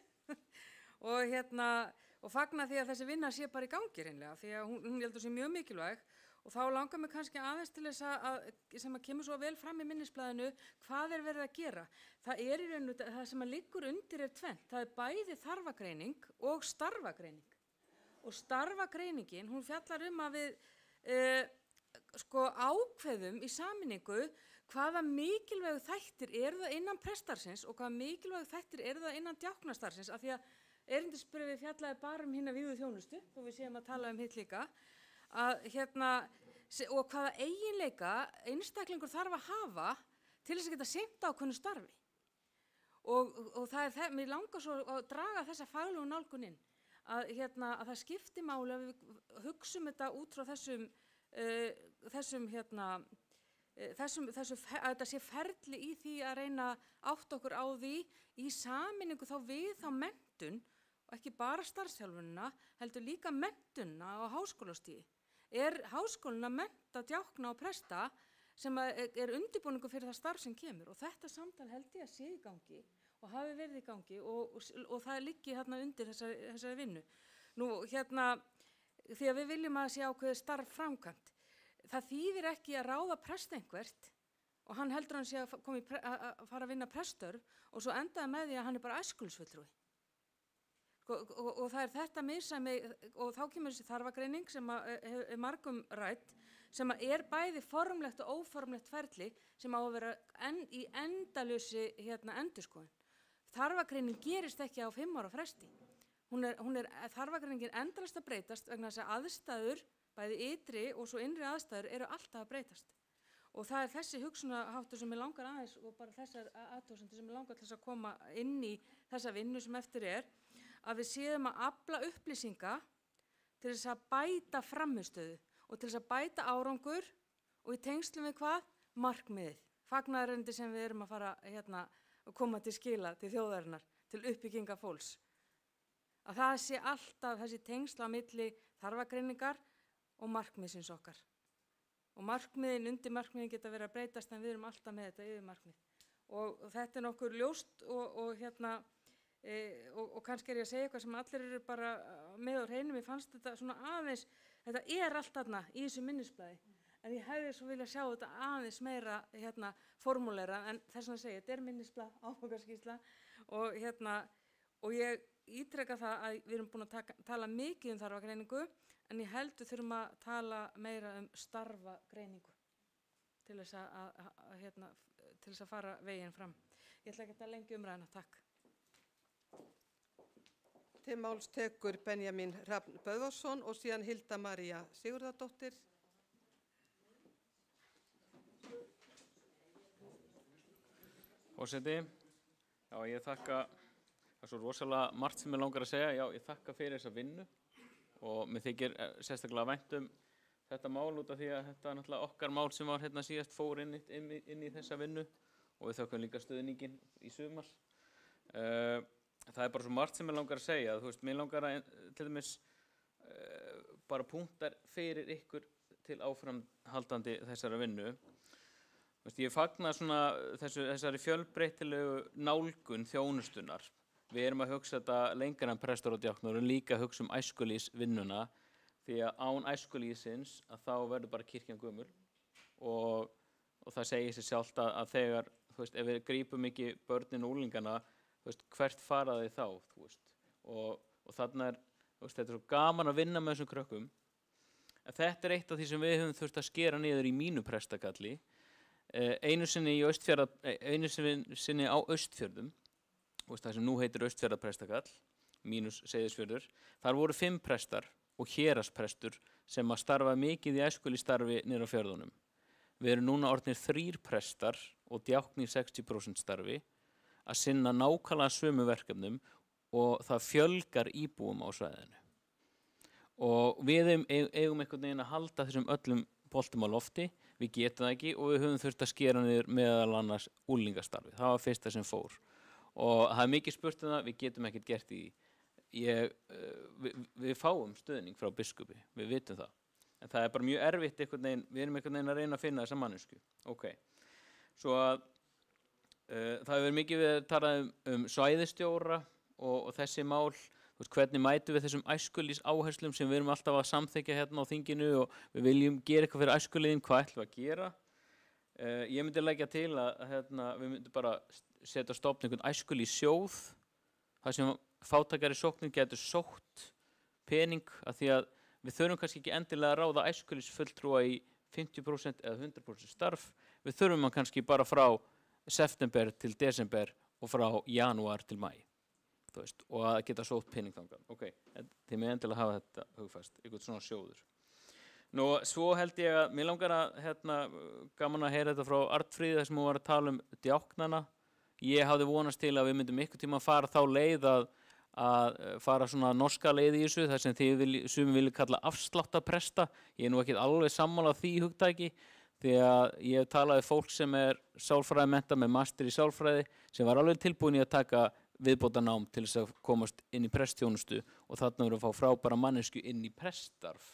og fagna því að þessi vinna sé bara í gangi hreinlega því að hún heldur sé mjög mikilvæg og þá langar mig kannski aðeins til þess að sem að kemur svo vel fram í minnisblaðinu hvað er verið að gera. Það er í rauninu, það sem að liggur undir er tvennt, það er bæði þarfagreining og starfagreining og starfagreiningin hún fjallar að við ákveðum í sameiningu hvaða mikilvægu þættir eru það innan prestarsins og hvaða mikilvægu þættir eru það innan djáknastarsins af því að erindisbréfið fjallaði bara hina vígðu þjónustu og við séum að tala hitt líka og hvaða eiginleika einstaklingur þarf að hafa til þess að geta sinnt ákveðnu starfi og það er mér langar svo að draga þessa faglegu nálgun inn að það skipti máli að við hugsum þetta út frá að þetta sé ferli í því að reyna átt okkur á því í sameiningu þá við þá menntun og ekki bara starfsþjálfunina heldur líka mentuna á háskólastígi. Er háskólinn að mennta, djákna og presta sem er undirbúningur fyrir það starf sem kemur og þetta samtal held ég að sé í gangi og hafi verið í gangi og það liggi undir þessari vinnu. Nú, því að við viljum að það sé ákveðið starf framkvæmt. Það þýðir ekki að ráða prest einhvert og hann heldur hann sé að fara að vinna preststörf og svo endaði með því að hann er bara æskulýðsfulltrúi. Og það er þetta misræmi og þá kemur þessi þarfagreining sem er margum rædd, sem er bæði formlegt og óformlegt ferli sem á að vera í endalausi endurskoðun. Þarfagreining gerist ekki á 5 ára fresti. Þarfagreiningin endalaust að breytast vegna þess að aðstæður, bæði ytri og svo innri aðstæður, eru alltaf að breytast. Og það er þessi hugsunarháttur sem ég langar aðeins og bara þessar athugasemdir sem ég langar til þess að koma inn í þessa vinnu sem eftir að við séum að afla upplýsinga til þess að bæta frammistöðu og til þess að bæta árangur og í tengslum við hvað? Markmiðið. Fagnaðarendi sem við erum að fara að koma til skila til þjóðarinnar, til uppbygginga fólks. Að það sé alltaf þessi tengsla á milli þarfagreiningar og markmiðsins okkar. Og undir markmiðin geta verið að breytast en við erum alltaf með þetta yfir markmið. Og þetta er nokkur ljóst og kannski ég að segja eitthvað sem allir eru bara með á hreinu. Mér fannst þetta svona aðeins, þetta er allt þarna í þessu minnisblaði. En ég hefði svo vilja sjá þetta aðeins meira formúlera en þess að segja, þetta er minnisblað, áfangaskýrsla og ég ítreka það að við erum búin að tala mikið þarfagreiningu en ég held við þurfum að tala meira starfagreiningu til þess að fara veginn fram. Ég ætla ekki að lengja umræðina, takk. Til máls tekur Benjamin Hrafn Böðvarsson og síðan Hilda María Sigurðardóttir. Forseti, já ég þakka, það er svo rosalega margt sem ég langar að segja, já ég þakka fyrir þessa vinnu og mér þykir sérstaklega vænt þetta mál út af því að þetta er náttúrulega okkar mál sem var síðast fór inn í þessa vinnu og við þökkum líka stuðninginn í sumar. Það er bara svo margt sem ég langar að segja, þú veist, mér langar að til dæmis bara punktar fyrir ykkur til áframhaldandi þessara vinnu. Ég fagna þessari fjölbreytilegu nálgun þjónustunar. Við erum að hugsa þetta lengra en prestur og djáknar og líka að hugsa æskulýðsvinnuna því að án æskulýðsins að þá verður bara kirkjan gömul og það segir sér sjálft að þegar, þú veist, ef við grípum ekki börnin og úlingana, þú veist, hvert fara þau þá, þú veist, og þarna þú veist, þetta er svo gaman að vinna með þessum krökkum. En þetta er eitt af því sem við höfum þurft að skera niður í mínu prestakalli. Einu sinni á Austfjörðum, það sem nú heitir Austfjarðarprestakall, mínus Seyðisfjörður, þar voru 5 prestar og héraðsprestur sem að starfa mikið í æskulýðsstarfi niður á fjörðunum. Við erum núna orðnir 3 prestar og djáknir 60% starfi að sinna nákvæmlega sömu verkefnum og það fjölgar íbúum á svæðinu. Og við eigum einhvern veginn að halda þessum öllum boltum á lofti, við getum það ekki og við höfum þurft að skera niður meðal annars úlingastarfi. Það var fyrsta sem fór. Og það er mikið spurt það, við getum ekkert gert í við fáum stuðning frá biskupi, við vitum það. En það er bara mjög erfitt einhvern veginn, við erum einhvern veginn að reyna að finna þessa mannesku. Ok, svo að það hefur mikið við talað svæðisstjóra og þessi mál, hvernig mætum við þessum æskulýðsáherslum sem við erum alltaf að samþykkja hérna á þinginu og við viljum gera eitthvað fyrir æskulýðin, hvað ætlum við að gera? Ég myndi leggja til að við myndum bara setja á stofn einhvern æskulýðssjóð, þar sem fátækari sóknir getur sótt pening, af því að við þurfum kannski ekki endilega að ráða æskulýðsfulltrúa í 50% eða 100% starf, við þurfum hann kannski bara frá september til desember og frá janúar til maí. Og að geta sótt pening þangað. Ok, þið með endilega hafa þetta hugfast, einhvern svona sjóður. Nú, svo held ég að, mér langar að, gaman að heyra þetta frá Arnfríði þar sem hún var að tala djáknana. Ég hafði vonast til að við myndum einhvern tíma að fara þá leið að fara svona norska leið í þessu, þar sem sumir vilja kalla afsláttarpresta. Ég er nú ekki alveg sammála því hugtæki, því að ég talaði fólk sem er sálfræðimennta með master í sálfræði, sem var alveg tilbúin í að taka viðbótarnám til þess að komast inn í prestþjónustu og þarna verður að fá frábæra mannesku inn í preststarf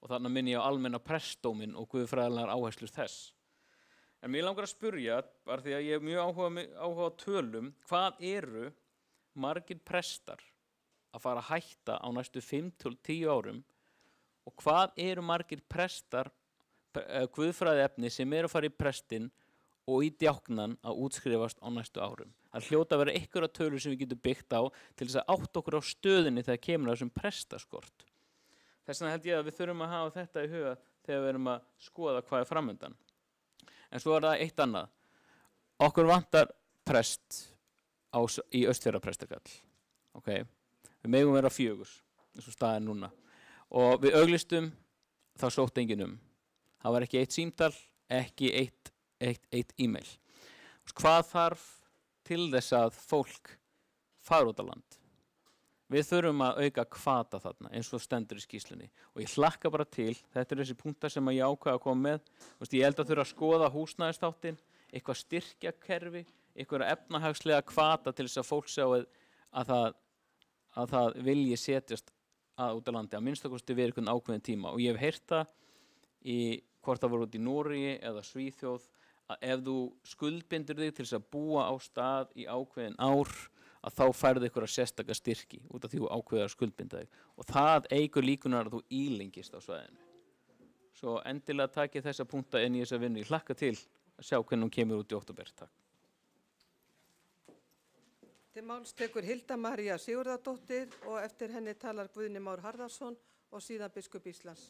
og þarna minni ég á almenna prestdóminn og guðfræðilegar áherslur þess. En mér langar að spyrja, bara því að ég hef mjög áhuga á tölum, hvað eru margir prestar að fara að hætta á næstu 5-10 árum og hvað eru margir prestar, guðfræðiefni sem eru að fara í prestinn og í djáknan að útskrifast á næstu árum. Það hljóta að vera einhverja tölur sem við getum byggt á til þess að átta okkur á stöðunni þegar kemur að þessum prestaskort. Þess vegna held ég að við þurfum að hafa þetta í huga þegar við erum að skoða hvað er framundan. En svo er það eitt annað. Okkur vantar prest í Austfjarðaprestakall. Okay. Við megum vera 4, eins og staðin núna. Og við auglistum, þá sótt enginn Það var ekki eitt símtal, ekki eitt e-mail. Hvað þarf til þess að fólk fara út á land? Við þurfum að auka hvata þarna, eins og stendur í skýrslunni. Og ég hlakka bara til, þetta þessi punktar sem ég ákveða að koma með. Ég held að þurfa að skoða húsnæðisþáttinn, eitthvað styrkjakerfi, eitthvað efnahagslega hvata til þess að fólk sjá að það vilji setjast út á landi, að minnstakosti við einhvern ákveðin tíma. Og ég hef heyrt það hvort það voru út í Noregi eða Svíþjóð, að ef þú skuldbindur þig til þess að búa á stað í ákveðin ár, að þá færðu ykkur að sérstaka styrki út af því þú ákveður að skuldbinda þig. Og það eykur líkunar að þú ílengist á svæðinu. Svo endilega takið þessa punkta inn í þessa vinnu. Ég hlakka til að sjá hvernig hún kemur út í október. Takk. Til máls tekur Hilda María Sigurðardóttir og eftir henni talar Guðni Már Harðarson og síðan biskup Íslands.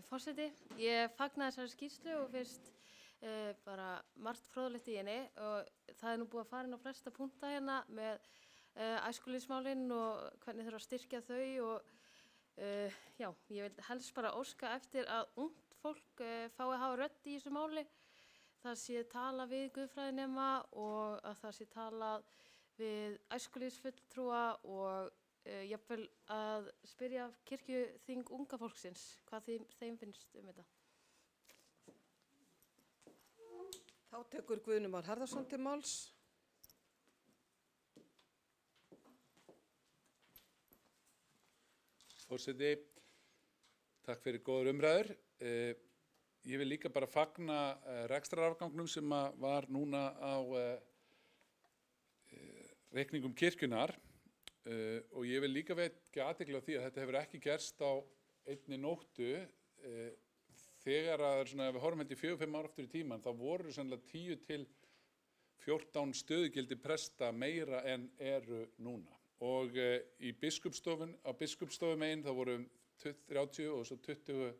Forseti, ég fagna þessari skýrslu og finnst bara margt fróðlegt í henni og það er nú búið að fara inn á flesta punkta hérna með æskulýðsmálin og hvernig þurfa að styrkja þau og já, ég vil helst bara óska eftir að ungt fólk fái að hafa rödd í þessu máli, það sé tala við guðfræðinema og að það sé tala við æskulýðsfulltrúa og jafnvel að spyrja kirkjuþing unga fólksins hvað þeim finnst þetta. Þá tekur Guðni Már Harðarson til máls. Forseti, takk fyrir góður umræður. Ég vil líka bara fagna rekstrarafgangnum sem var núna á reikningum kirkjunar. Og ég vil líka vekja athygli á því að þetta hefur ekki gerst á einni nóttu. Þegar ef við horfum held í 4-5 ár aftur í tíman, þá voru sennilega 10 til 14 stöðugildi presta meira en eru núna. Og á biskupsstofumegin þá voru 30 og svo 20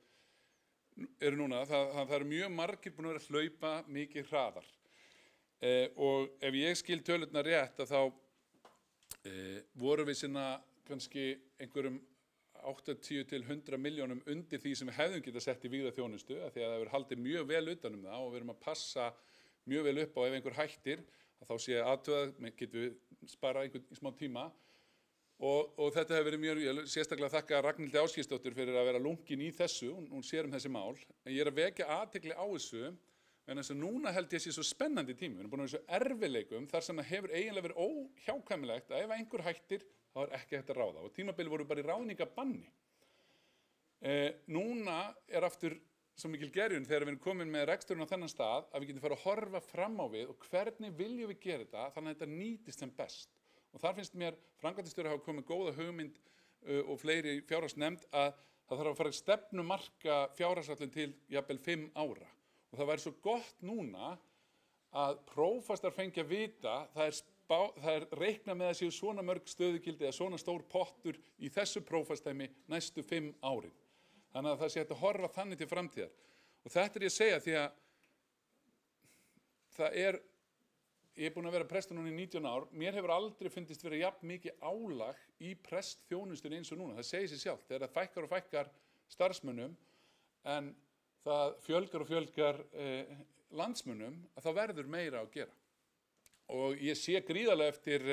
eru núna. Það eru mjög margir búin að vera að hlaupa mikið hraðar. Og ef ég skil tölurnar rétt að þá voru við sinna kannski einhverjum 80 til 100 milljónum undir því sem við hefðum getað sett í vígða þjónustu, af því að það hefur haldið mjög vel utan það og við erum að passa mjög vel upp á ef einhver hættir, að þá sé aðtöða, getum við spara einhvern í smá tíma og þetta hefur verið mjög, sérstaklega þakka Ragnhildi Ásgeirsdóttur fyrir að vera lungin í þessu, hún sér þessi mál, en ég er að vekja athygli á þessu. En þess að núna held ég sé svo spennandi tími. Við erum búin að vera svo erfiðleikum þar sem það hefur eiginlega verið óhjákvæmilegt að ef einhver hættir, þá er ekki hægt að ráða. Og tímabili voru bara í ráðningabanni. Núna er aftur svo mikil gerjun þegar við erum komin með reksturinn á þennan stað að við getum fara að horfa fram á við og hvernig viljum við gera þetta þannig að þetta nýtist sem best. Og þar finnst mér framkvæmdastjóri hafa komið góða hugmynd og fleiri fjárhagsnefnd að það þarf að fara að stefnumarka fjárhagshallinn til jafnvel 5 ára. Og það væri svo gott núna að prófastar fengi að vita, það er reiknað með að séu svona mörg stöðugildi eða svona stór pottur í þessu prófastæmi næstu 5 árin. Þannig að það sé hægt að horfa þannig til framtíðar. Og þetta ég að segja því að ég er búin að vera prestur núna í 19 ár, mér hefur aldrei fundist vera jafn mikið álag í prestþjónustunni eins og núna. Það segir sig sjálft, þegar það fækkar starfsmönnum en það fjölgar og fjölgar landsmönnum, að þá verður meira að gera. Og ég sé gríðarlega eftir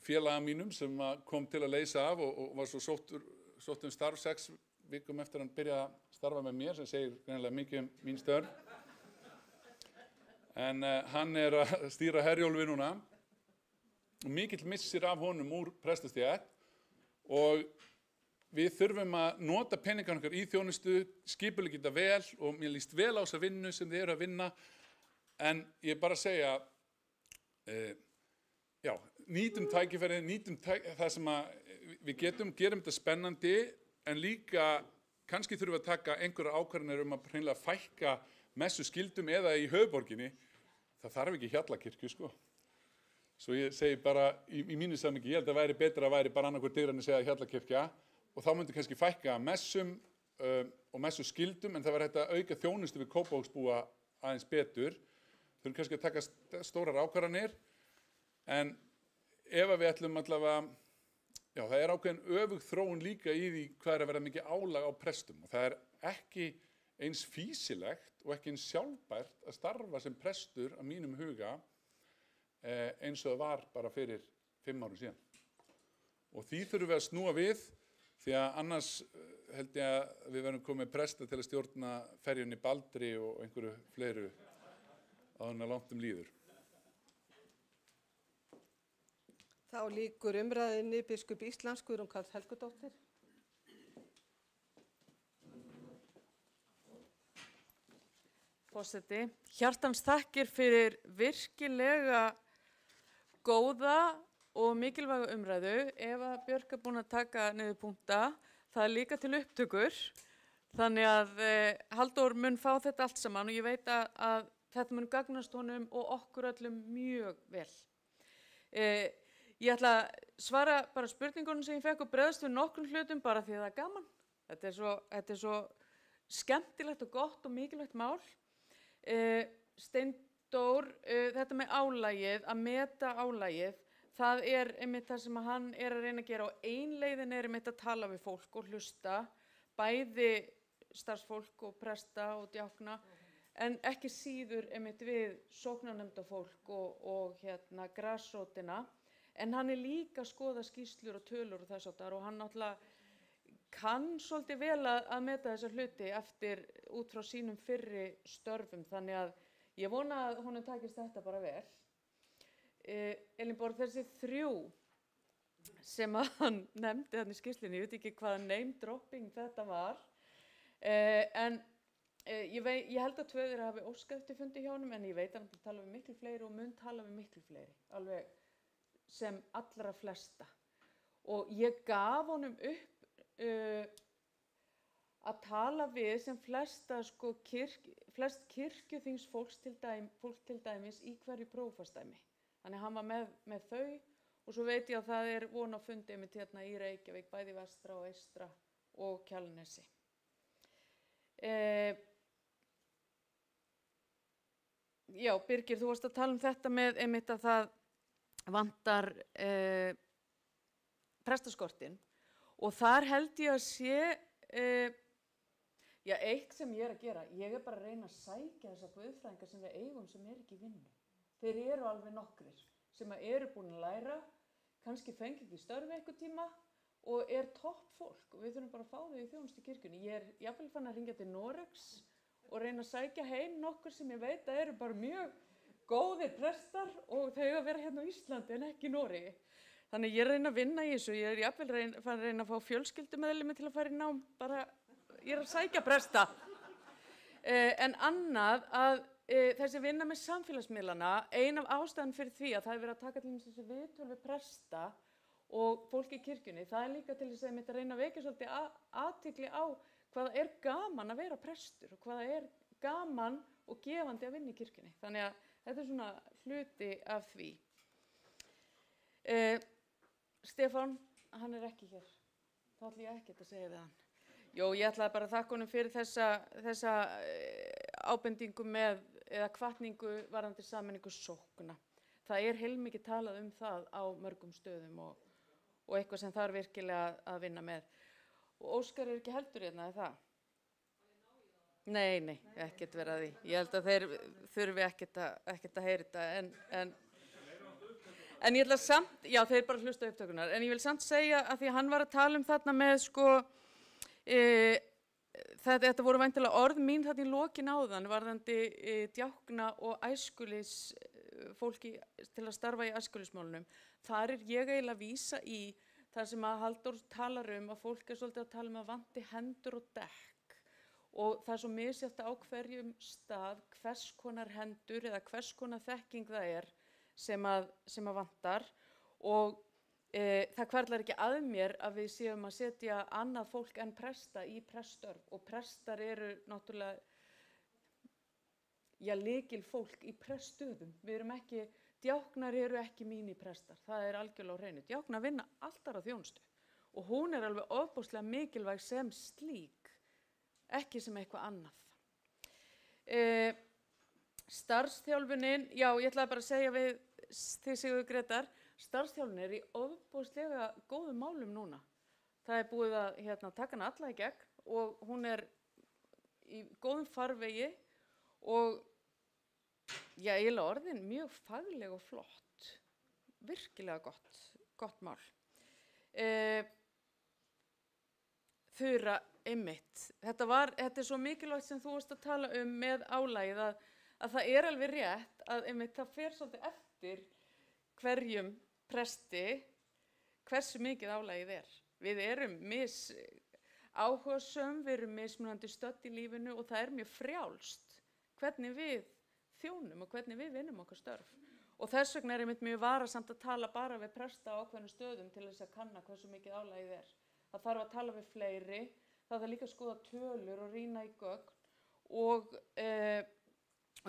félaga mínum sem kom til að leysa af og var svo sótt starf 6 vikum eftir hann byrjaði að starfa með mér, sem segir greinilega mikið mín störf. En hann er að stýra Herjólfi núna og mikill missir af honum úr prestastétt og við þurfum að nota peningarnir okkar í þjónustu, skipuleggja þetta vel og mér líst vel á þessa vinnu sem þið eru að vinna. En ég er bara að segja, já, nýtum tækifærið, nýtum það sem við getum, gerum þetta spennandi, en líka kannski þurfum við að taka einhverja ákvarðanir að hreinlega fækka messuskildum eða í höfuðborginni. Það þarf ekki Hjallakirkju, sko. Svo ég segi bara í mínu samhengi, ég held að væri betra að væri bara annarkvort Digranes eða Hjallakirkja og þá myndi kannski fækka messum og messuskildum, en það var hægt að auka þjónustu við Kópavogsbúa aðeins betur. Þurfum kannski að taka stórar ákvarðanir, en ef við ætlum allavega, já, það er ákveðin öfug þróun líka í því hvað að vera mikið álag á prestum og það er ekki eins fýsilegt og ekki eins sjálfbært að starfa sem prestur að mínum huga eins og það var bara fyrir 5 árum síðan. Og því þurfum við að snúa við því að annars held ég að við verðum komið presta til að stjórna ferjunni Baldri og einhverju fleiru áður en langt líður. Þá lýkur umræðinni biskup Íslands Guðrún Karls Helgadóttir. Forseti, hjartans þakkir fyrir virkilega góða og mikilvæga umræðu. Eva Björk er búin að taka niður punkta. Það er líka til upptökur. Þannig að Halldór mun fá þetta allt saman og ég veit að þetta mun gagnast honum og okkur öllum mjög vel. Ég ætla að svara bara spurningunum sem ég fekk og bregðast við nokkrum hlutum bara því að það er gaman. Þetta er svo skemmtilegt og gott og mikilvægt mál. Steindór, þetta með álagið, að meta álagið, það er einmitt það sem hann er að reyna að gera og ein leiðin er einmitt að tala við fólk og hlusta, bæði starfsfólk og presta og djákna, en ekki síður einmitt við sóknarnefndafólk og grasrótina. En hann er líka að skoða skýrslur og tölur og þess áttar og hann náttúrulega kann svolítið vel að meta þessa hluti eftir út frá sínum fyrri störfum. Þannig að ég vona að honum takist þetta bara vel. Elinborg, þessi 3 sem að hann nefndi þarna í skýrslunni, ég veit ekki hvaða name dropping þetta var, en ég held að 2 þeirra hafi óskað eftir fundi hjá honum, en ég veit að hann tala við miklu fleiri og mun tala við miklu fleiri, alveg sem allra flesta. Og ég gaf honum upp að tala við sem flest kirkjuþingsfólks til dæmis í hverju prófastdæmi. Þannig hann var með þau og svo veit ég að það er von á fundi einmitt hérna í Reykjavík, bæði vestra og eystra og Kjalarnesi. Já, Birgir, þú varst að tala þetta með einmitt að það vantar prestaskortinn. Og þar held ég að sé, eitt sem ég er að gera, ég er bara að reyna að sækja þessa guðfræðinga sem við eigum sem er ekki í vinnu. Þeir eru alveg nokkrir sem eru búin að læra, kannski fengi ekki störfi einhver tíma og er topp fólk og við þurfum bara að fá þau í þjónustu kirkjunni. Ég er jafnvel fann að hringja til Noregs og reyna að sækja heim nokkur sem ég veit að eru bara mjög góðir prestar og þau eiga að vera hérna á Íslandi en ekki í Noregi. Þannig ég reyna að vinna í þessu, ég er jafnvel að reyna að fá fjölskyldumeðlimi til að fara í nám, bara ég er að sækja presta. En annað að þessi vinna með samfélagsmiðlana, ein af ástæðan fyrir því að það er verið að taka til þessi viðtöl við presta og fólki í kirkjunni, það er líka til þess að reyna að vekja svolítið athygli á hvaða er gaman að vera prestur og hvaða er gaman og gefandi að vinna í kirkjunni. Þannig að þetta er svona hluti af því. Stefán, hann er ekki hér. Þá ætla ég ekkert að segja við hann. Jó, ég ætlaði bara að þakka honum fyrir þessa ábendingu eða hvatningu varðandi sameiningu sókna. Það er heilmikið talað um það á mörgum stöðum og eitthvað sem þarf virkilega að vinna með. Og Óskar er ekki heldur hérna, er það? Nei, ekkert vera því. Ég held að þeir þurfi ekkert að heyra þetta, en ég ætla samt, já þeir bara hlusta upptökunar, en ég vil samt segja að því að hann var að tala um þarna með þetta voru væntanlega orð mín þarna í lokin áðan varðandi djákna og æskulis fólki til að starfa í æskulismálunum. Þar er ég eiginlega að vísa í þar sem að Halldór talar að fólk svolítið að tala að vanti hendur og dekk og það svo misjafnt á hverjum stað hvers konar hendur eða hvers konar þekking það sem að vantar og það hvarflar ekki að mér að við séum að setja annað fólk en presta í presstörf og prestar eru náttúrulega lykil fólk í preststöðum. Við erum ekki, djáknar eru ekki míniprestar, það algjörlega á hreinu. Djáknar vinna alltaf á þjónustu og hún alveg ofboðslega mikilvæg sem slík, ekki sem eitthvað annað. Starfsþjálfunin, já, ég ætlaði bara að segja við þið Sigurður Grétar, starfsþjálfunin í ofboðslega góðum málum núna. Það búið að taka hana alla í gegn og hún í góðum farvegi og eiginlega orðin mjög fagleg og flott, virkilega gott mál. Þura, einmitt, þetta svo mikilvægt sem þú varst að tala með álagið að það alveg rétt að einmitt það fer svolítið eftir hverjum presti hversu mikið álagið Við erum áhugasöm, við erum mismunandi stödd í lífinu og það mjög frjálst hvernig við þjónum og hvernig við vinnum okkar störf. Og þess vegna einmitt mjög varasamt að tala bara við presta á ákveðnum stöðum til þess að kanna hversu mikið álagið Það þarf að tala við fleiri, það þarf líka að skoða tölur og rýna í gögn og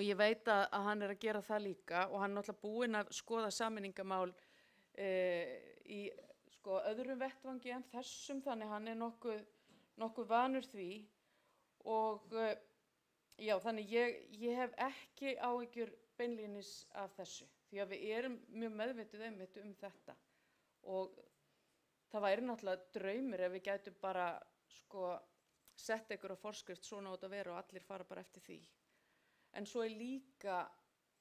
ég veit að hann að gera það líka og hann náttúrulega búinn að skoða sameiningamál í öðrum vettvangi en þessum, þannig hann nokkuð vanur því og já, þannig ég hef ekki áhyggjur beinlínis af þessu því að við erum mjög meðvituð einmitt þetta og það væri náttúrulega draumur ef við gætum bara sett einhverja forskrift svona á þetta vera og allir fara bara eftir því. En svo líka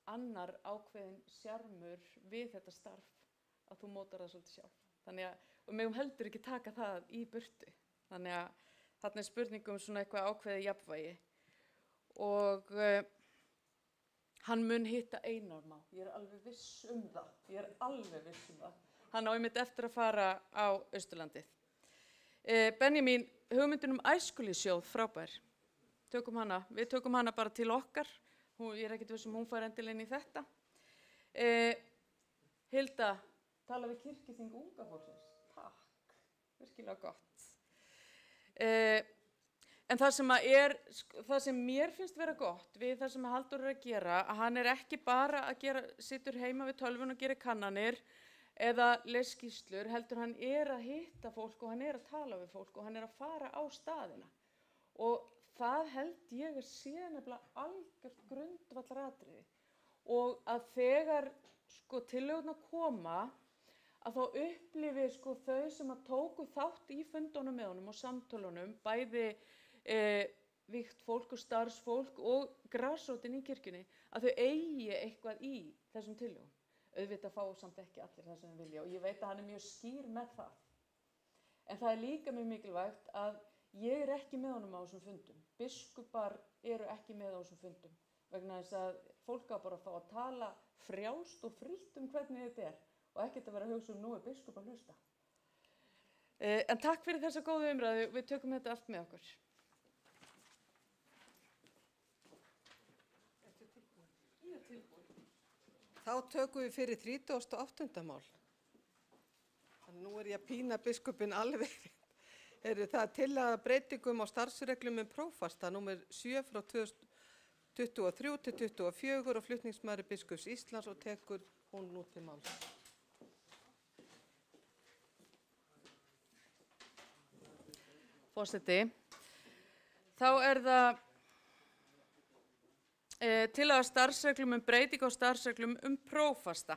annar ákveðin sjarmur við þetta starf að þú mótar það svolítið sjálf. Þannig að, og megum heldur ekki taka það í burtu. Þannig að þarna spurningum svona eitthvað ákveðið jafnvægi. Og hann mun hitta Einar Má. Ég alveg viss það. Hann á einmitt eftir að fara á Austurlandið. Benjamín, hugmyndin æskulýðssjóð, frábær. Við tökum hana bara til okkar. Ég ekkert viss hún fær endilega inn í þetta. Hilda, tala við kirkjuþing unga fólksins. Takk, virkilega gott. En það sem mér finnst vera gott við það sem Halldór að gera, að hann ekki bara að situr heima við tölvun og gerir kannanir, eða les skýrslur, heldur hann að hitta fólk og hann að tala við fólk og hann að fara á staðina. Og það held ég sé nefnilega algjört grundvallaratriði. Og að þegar tillögurnar koma, að þá upplifi þau sem að tóku þátt í fundunum með honum og samtölunum, bæði vígt fólk og starfsfólk og grasrótin í kirkjunni, að þau eigi eitthvað í þessum tillögum. Auðvitað fá samt ekki allir það sem við vilja og ég veit að hann mjög skýr með það. En það líka mjög mikilvægt að ég ekki með honum á þessum fundum. Biskupar ekki með á þessum fundum vegna þess að fólk á bara að fá að tala frjálst og frítt hvernig þetta og ekkert að vera að hugsa nú biskup að hlusta. En takk fyrir þessa góðu umræðu, við tökum þetta allt með okkur. Þá tökum við fyrir 38. mál. Nú ég að pína biskupinn alveg. Það tillaga breytingum á starfsreglum prófasta, númer 7 frá 2023 til 2024 og flutningsmaður biskups Íslands og tekur hún nú til máls. Forseti, þá það tillaga starfsreglum breyting á starfsreglum prófasta.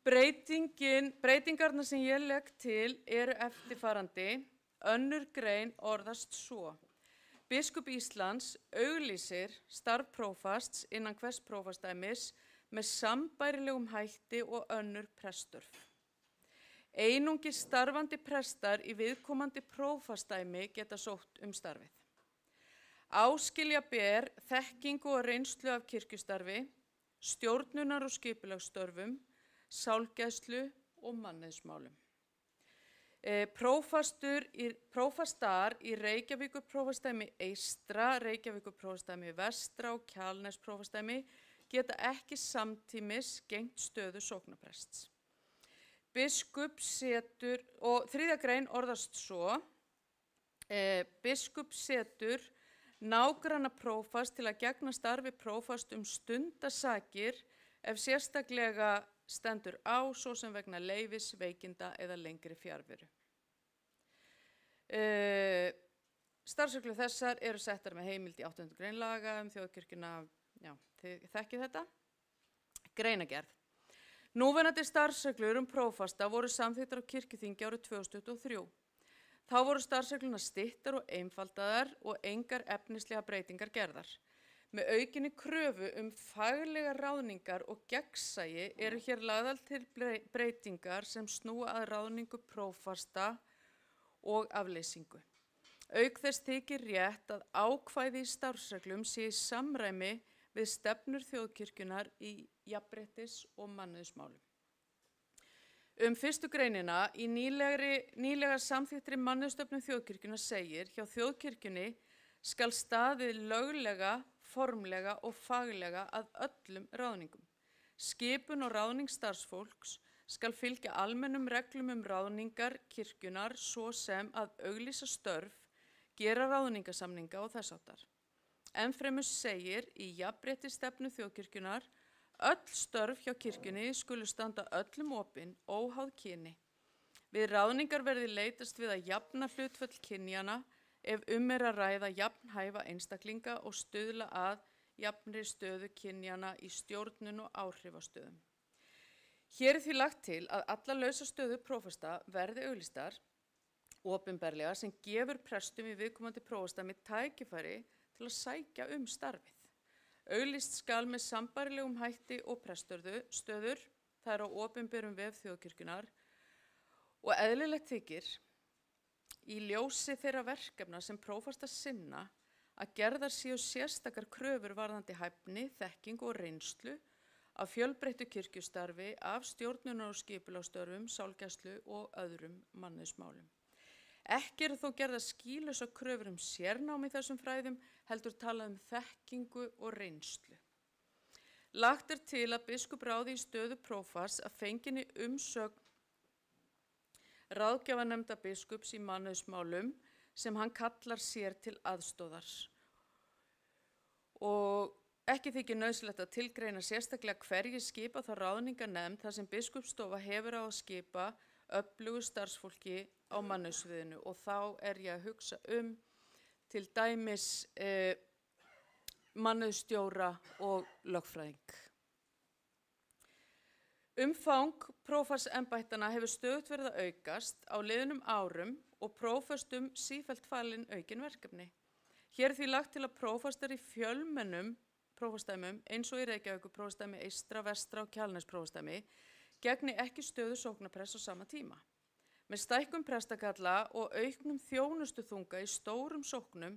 Breytingarnar sem ég legg til eru eftirfarandi. Önnur grein orðast svo. Biskup Íslands auglýsir starf prófasts innan hvers prófastdæmis með sambærilegum hætti og önnur presstörf. Einungis starfandi prestar í viðkomandi prófastdæmi geta sótt starfið. Áskilja ber þekkingu og reynslu af kirkjustarfi, stjórnunar- og skipulagsstörfum, sálgæslu og mannauðsmálum. Prófastar í Reykjavíkurprófastsdæmi eystra, Reykjavíkurprófastsdæmi vestra og Kjalnesprófastsdæmi geta ekki samtímis gegnt stöðu sóknarprests. Biskup setur, og 3. grein orðast svo, biskup setur nágranna prófast til að gegna starfi prófast stundasakir ef sérstaklega stendur á, svo sem vegna leyfis, veikinda eða lengri fjarveru. Starfsreglur þessar eru settar með heimild í 8. grein laga þjóðkirkjuna, já, þið þekkið þetta. Greinagerð. Núverandi starfsreglur prófasta voru samþykktar á kirkjuþingi árið 2023. Þá voru starfsreglurnar styttar og einfaldaðar og engar efnislega breytingar gerðar. Með aukinni kröfu faglegar ráðningar og gegnsæi eru hér lagðar til breytingar sem snúa að ráðningu prófasta og afleysingu. Auk þess þykir rétt að ákvæði í starfsreglum sé í samræmi við stefnur þjóðkirkjunnar í jafnréttis- og mannauðsmálum. 1. greinina í nýlega samþykktri mannauðsstefnu þjóðkirkjunnar segir: hjá þjóðkirkjunni skal staðið löglega, formlega og faglega að öllum ráðningum. Skipun og ráðning starfsfólks skal fylgja almennum reglum ráðningar kirkjunnar, svo sem að auglýsa störf, gera ráðningasamninga og þess háttar. Ennfremur segir í jafnréttisstefnu þjóðkirkjunnar: öll störf hjá kirkjunni skulu standa öllum opin, óháð kyni. Við ráðningar verði leitast við að jafna hlutföll kynjana ef að ræða jafnhæfa einstaklinga og stuðla að jafnri stöðu kynjana í stjórnun og áhrifastöðum. Hér því lagt til að allar lausastöður prófasta verði auglýstar opinberlega sem gefur prestum í viðkomandi prófastsdæmi tækifæri til að sækja starfið. Auglýst skal með sambærilegum hætti og preststöður, það er á opinberum vef þjóðkirkjunnar, og eðlilegt þykir í ljósi þeirra verkefna sem prófastar sinna að gerðar séu sérstakar kröfur varðandi hæfni, þekkingu og reynslu af fjölbreyttu kirkjustarfi, af stjórnunar- og skipulagsstörfum, sálgæslu og öðrum mannauðsmálum. Ekki eru þó gerðar skýlausar kröfur sérnám í þessum fræðum, heldur talað þekkingu og reynslu. Lagt er til að biskup ráði í stöðu prófasts að fenginni umsögn ráðgjafarnefndar biskups í mannauðsmálum sem hann kallar sér til aðstoðar. Og ekki þykir nauðsynlegt að tilgreina sérstaklega hverjir skipa þá ráðningarnefnd þar sem biskupsstofa hefur á að skipa öflugu starfsfólki á mannauðssviðinu, og þá er ég að hugsa til dæmis mannauðsstjóra og lögfræðing. Umfang prófatsembættanna hefur stöðugt verið að aukast á liðnum árum og prófastum sífellt falin aukin verkefni. Hér er því lagt til að prófastar í fjölmennum prófastsdæmum eins og í Reykjavíkurprófastsdæmi eystra, vestra og Kjalnesprófastsdæmi gegni ekki stöðu sóknarprests á sama tíma. Með stækkun prestakalla og auknum þjónustuþunga í stórum sóknum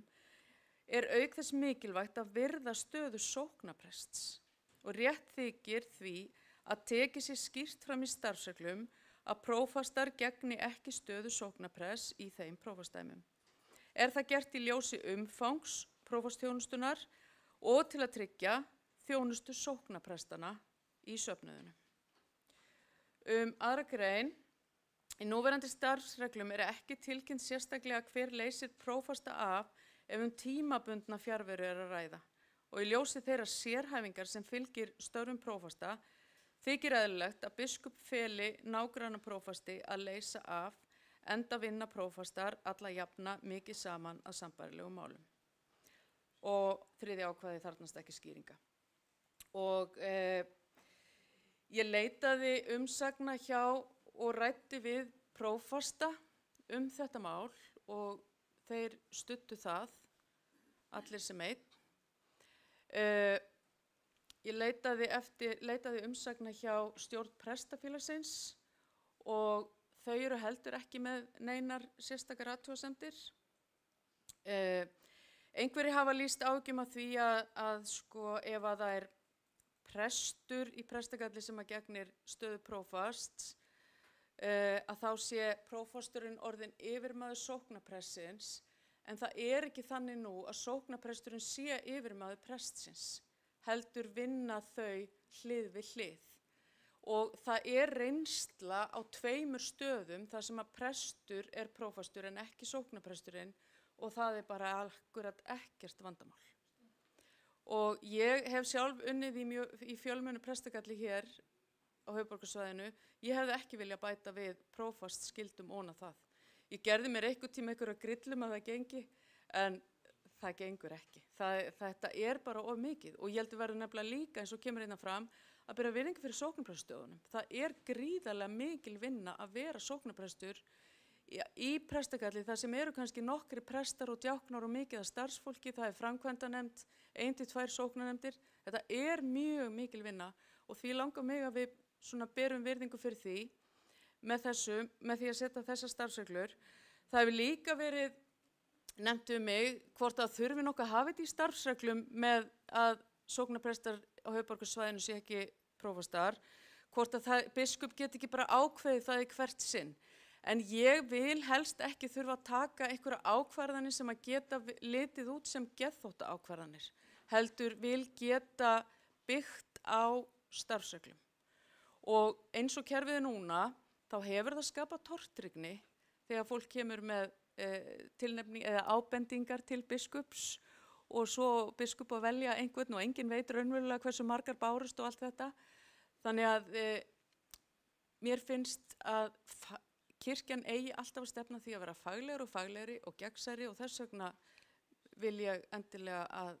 er auk þess mikilvægt að virða stöðu sóknarprests og rétt þykir því að tekið sér skýrt fram í starfsreglum að prófastar gegni ekki stöðu sóknarprests í þeim prófastsdæmum. Er það gert í ljósi umfangs prófastþjónustunnar og til að tryggja þjónustu sóknarprestana í söfnuðinu. 2. grein. Í núverandi starfsreglum er ekki tilkynnt sérstaklega hver leysir prófasta af ef tímabundna fjarveru er að ræða, og í ljósi þeirra sérhæfingar sem fylgir störfum prófasta þykir eðlilegt að biskup feli nágrannaprófasti að leysa af, enda vinna prófastar alla jafna mikið saman að sambærilegum málum. Og 3. ákvæði þarfnast ekki skýringa. Og ég leitaði umsagna hjá og ræddi við prófasta þetta mál og þeir studdu það, allir sem einn. Ég leitaði umsagna hjá stjórn prestafélagsins og þau eru heldur ekki með neinar sérstakar athugasemdir. Einhverjir hafa lýst áhyggjum af því að ef að það er prestur í prestagalli sem að gegnir stöðu prófasts, að þá sé prófasturinn orðin yfirmaður sóknaprestsins, en það er ekki þannig nú að sóknapresturinn sé yfirmaður prestsins, heldur vinna þau hlið við hlið. Og það er reynsla á 2 stöðum þar sem að prestur er prófastur en ekki sóknapresturinn, og það er bara akkurat ekkert vandamál. Og ég hef sjálf unnið í fjölmennu prestagalli hér á höfuðborgarsvæðinu. Ég hefði ekki viljað bæta við prófastskyldum óna það. Ég gerði mér einhvern tíma einhverja grillum að það gengi, en það gengur ekki. Þetta er bara of mikið, og ég held að verður nefnilega líka, eins og kemur hérna fram, að bera virðingu fyrir sóknarpreststöðunum. Það er gríðarlega mikil vinna að vera sóknarprestur í prestagalli, þar sem eru kannski nokkri prestar og djáknar og mikið af starfsfólki. Það er framkvæmdanefnd, 1 til 2 sóknarnefndir. Þetta er mjög mikil vinna, og því langar mig að við svona berum virðingu fyrir því með því að setja þessar starfsreglur. Það hefur líka verið nefnt um mig hvort að þurfi nokkuð að hafa þetta í starfsreglum með að sóknarprestar á höfuðborgarsvæðinu sé ekki prófastar, hvort að biskup geti ekki bara ákveðið það í hvert sinn. En ég vil helst ekki þurfa að taka einhverja ákvarðanir sem að geta litið út sem geðþótta ákvarðanir, heldur vil geta byggt á starfsreglum. Og eins og kerfið er núna, þá hefur það skapað tortryggni þegar fólk kemur með tilnefning eða ábendingar til biskups, og svo biskup að velja einhvern, og enginn veit raunverulega hversu margar bárust og allt þetta. Þannig að mér finnst að kirkjan eigi alltaf að stefna því að vera faglegri og gegnsærri, og þess vegna vil ég endilega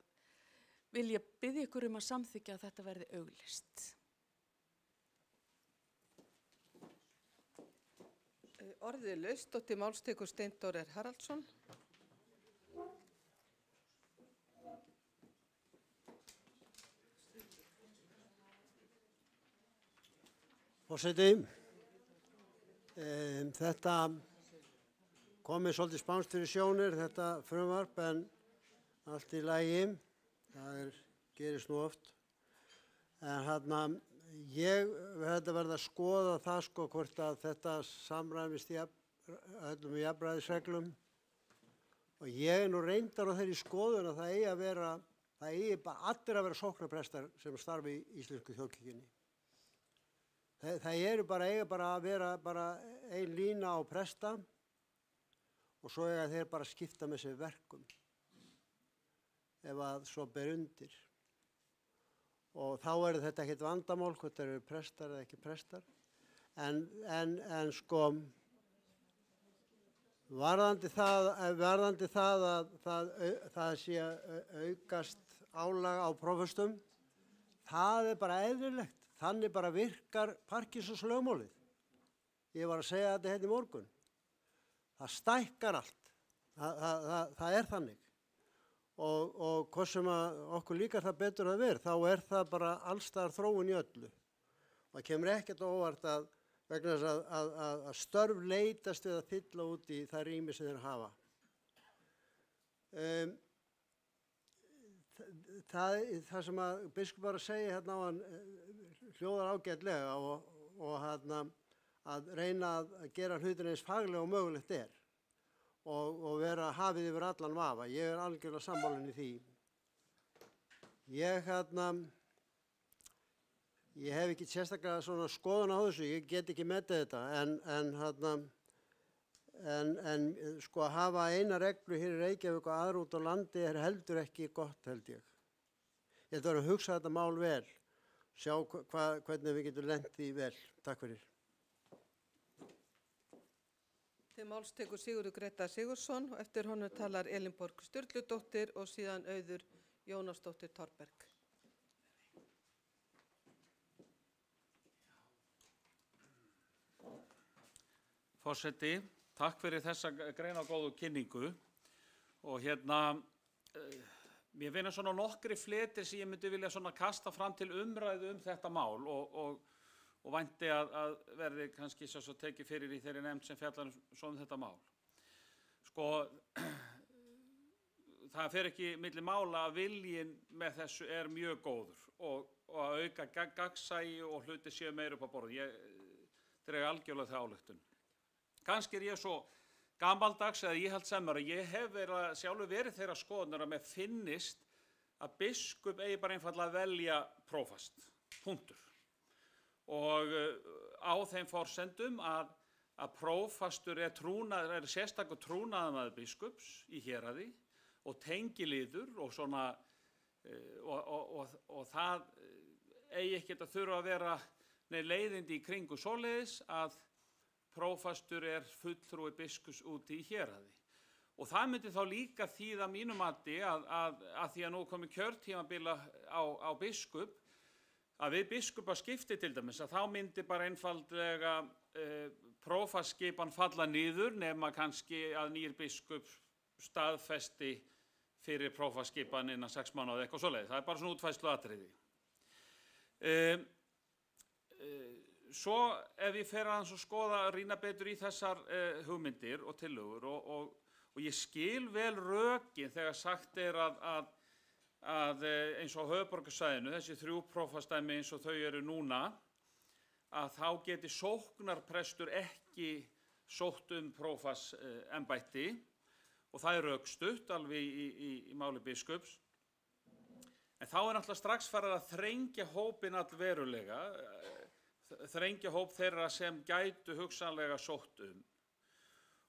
biðja ykkur um að samþykkja að þetta verði auglýst. Orðið er laust og til máls tekur Steindór R. Haraldsson. Forseti, þetta komið svolítið spánst fyrir sjónir, þetta frumvarp, en allt í lagi, það gerist nú oft. En ég verði að skoða það hvort að þetta samræmist öllum jafnræðisreglum, og ég nú reyndar á þeirri skoðun að það eigi bara allir að vera sóknarprestar sem starfi í íslensku þjóðkirkjunni. Það eiga bara að vera bara ein lína á presta, og svo eiga þeir bara að skipta með sér verkum ef að svo ber undir. Og þá þetta ekkert vandamál hvort þeir eru prestar eða ekki prestar. En varðandi það að það sé aukast álag á prófastum, það bara eðlilegt. Þannig bara virkar Parkinsons lögmálið. Ég var að segja þetta hérna í morgun. Það stækkar allt. Það er þannig. Og hvað sem okkur líkar það betur að vera, þá það bara allstaðar þróun í öllu. Og það kemur ekkert óvart vegna þess að störf leitast við að fylla út í það rými sem þeir hafa. Það sem að biskup var að segja hérna á hann hljóðar ágætlega, og að reyna að gera hlutina eins faglega og mögulegt er, og vera hafið yfir allan vafa. Ég algjörlega sammála í því. Ég hef ekki sérstaklega svona skoðun á þessu, ég get ekki metið þetta, en að hafa eina reglu hér í Reykjavík og aðra út á landi heldur ekki gott, held ég. Ég ætla að hugsa þetta mál vel, sjá hvernig við getum lent því vel. Takk fyrir. Til máls tekur Sigurður Grétar Sigurðsson, og eftir honum talar Elínborg Sturludóttir og síðan Auður Jónasdóttir Torberg. Forseti, takk fyrir þessa greinargóðu kynningu, og mér finnst svona nokkri fletir sem ég myndi vilja svona kasta fram til umræðu þetta mál, og vænti að verði kannski svo tekið fyrir í þeirri nefnd sem fjallar um þetta mál. það fer ekki milli mála að viljinn með þessu er mjög góður og að auka gagnsæi og hluti séu meira upp á borð. Ég dreg algjörlega það ályktun. Kannski er ég svo gamaldags eða íhaldssamur að ég hef sjálfur verið þeirra skoðunar að mér finnist að biskup eigi bara einfaldlega að velja prófast, punktur. Og á þeim forsendum að prófastur er sérstakur trúnaðarmaður biskups í héraði og tengiliður og svona og það eigi ekkert að þurfa að vera leiðindi í kringu svoleiðis að prófastur er fulltrúi biskups úti í héraði. Og það myndi þá líka þýða mínum mati að því að nú komi kjörtímabila á biskup, að við biskupaskipti til dæmis, að þá myndi bara einfaldlega prófastskipan falla niður nema kannski að nýr biskup staðfesti fyrir prófastskipan innan 6 mánaða eitthvað svoleiðis. Það er bara svona útfærsluatriði. Svo ef ég fer aðeins og skoða rýna betur í þessar hugmyndir og tillögur og ég skil vel rökin þegar sagt er að eins og á höfuðborgarsvæðinu, þessi 3 prófastdæmi eins og þau eru núna, að þá geti sóknarprestur ekki sótt prófasembætti og það er rökstutt alveg í máli biskups. En þá er náttúrulega strax farið að þrengja hópinn allverulega, þrengja hóp þeirra sem gætu hugsanlega sótt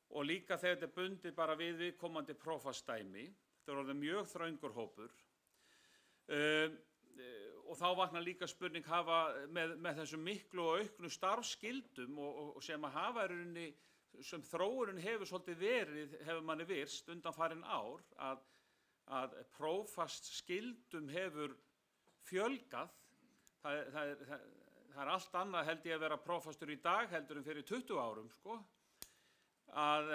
og líka þegar þetta er bundið bara við viðkomandi prófastdæmi. Þetta er orðið mjög þröngur hópur. Og þá vaknar líka spurning með þessum miklu og auknu starfsskildum og sem að hafa í rauninni, sem þróunin hefur svolítið verið, hefur manni virst undanfarin ár, að prófastskildum hefur fjölgað. Það er allt annað held ég að vera prófastur í dag heldur en fyrir 20 árum, sko. Að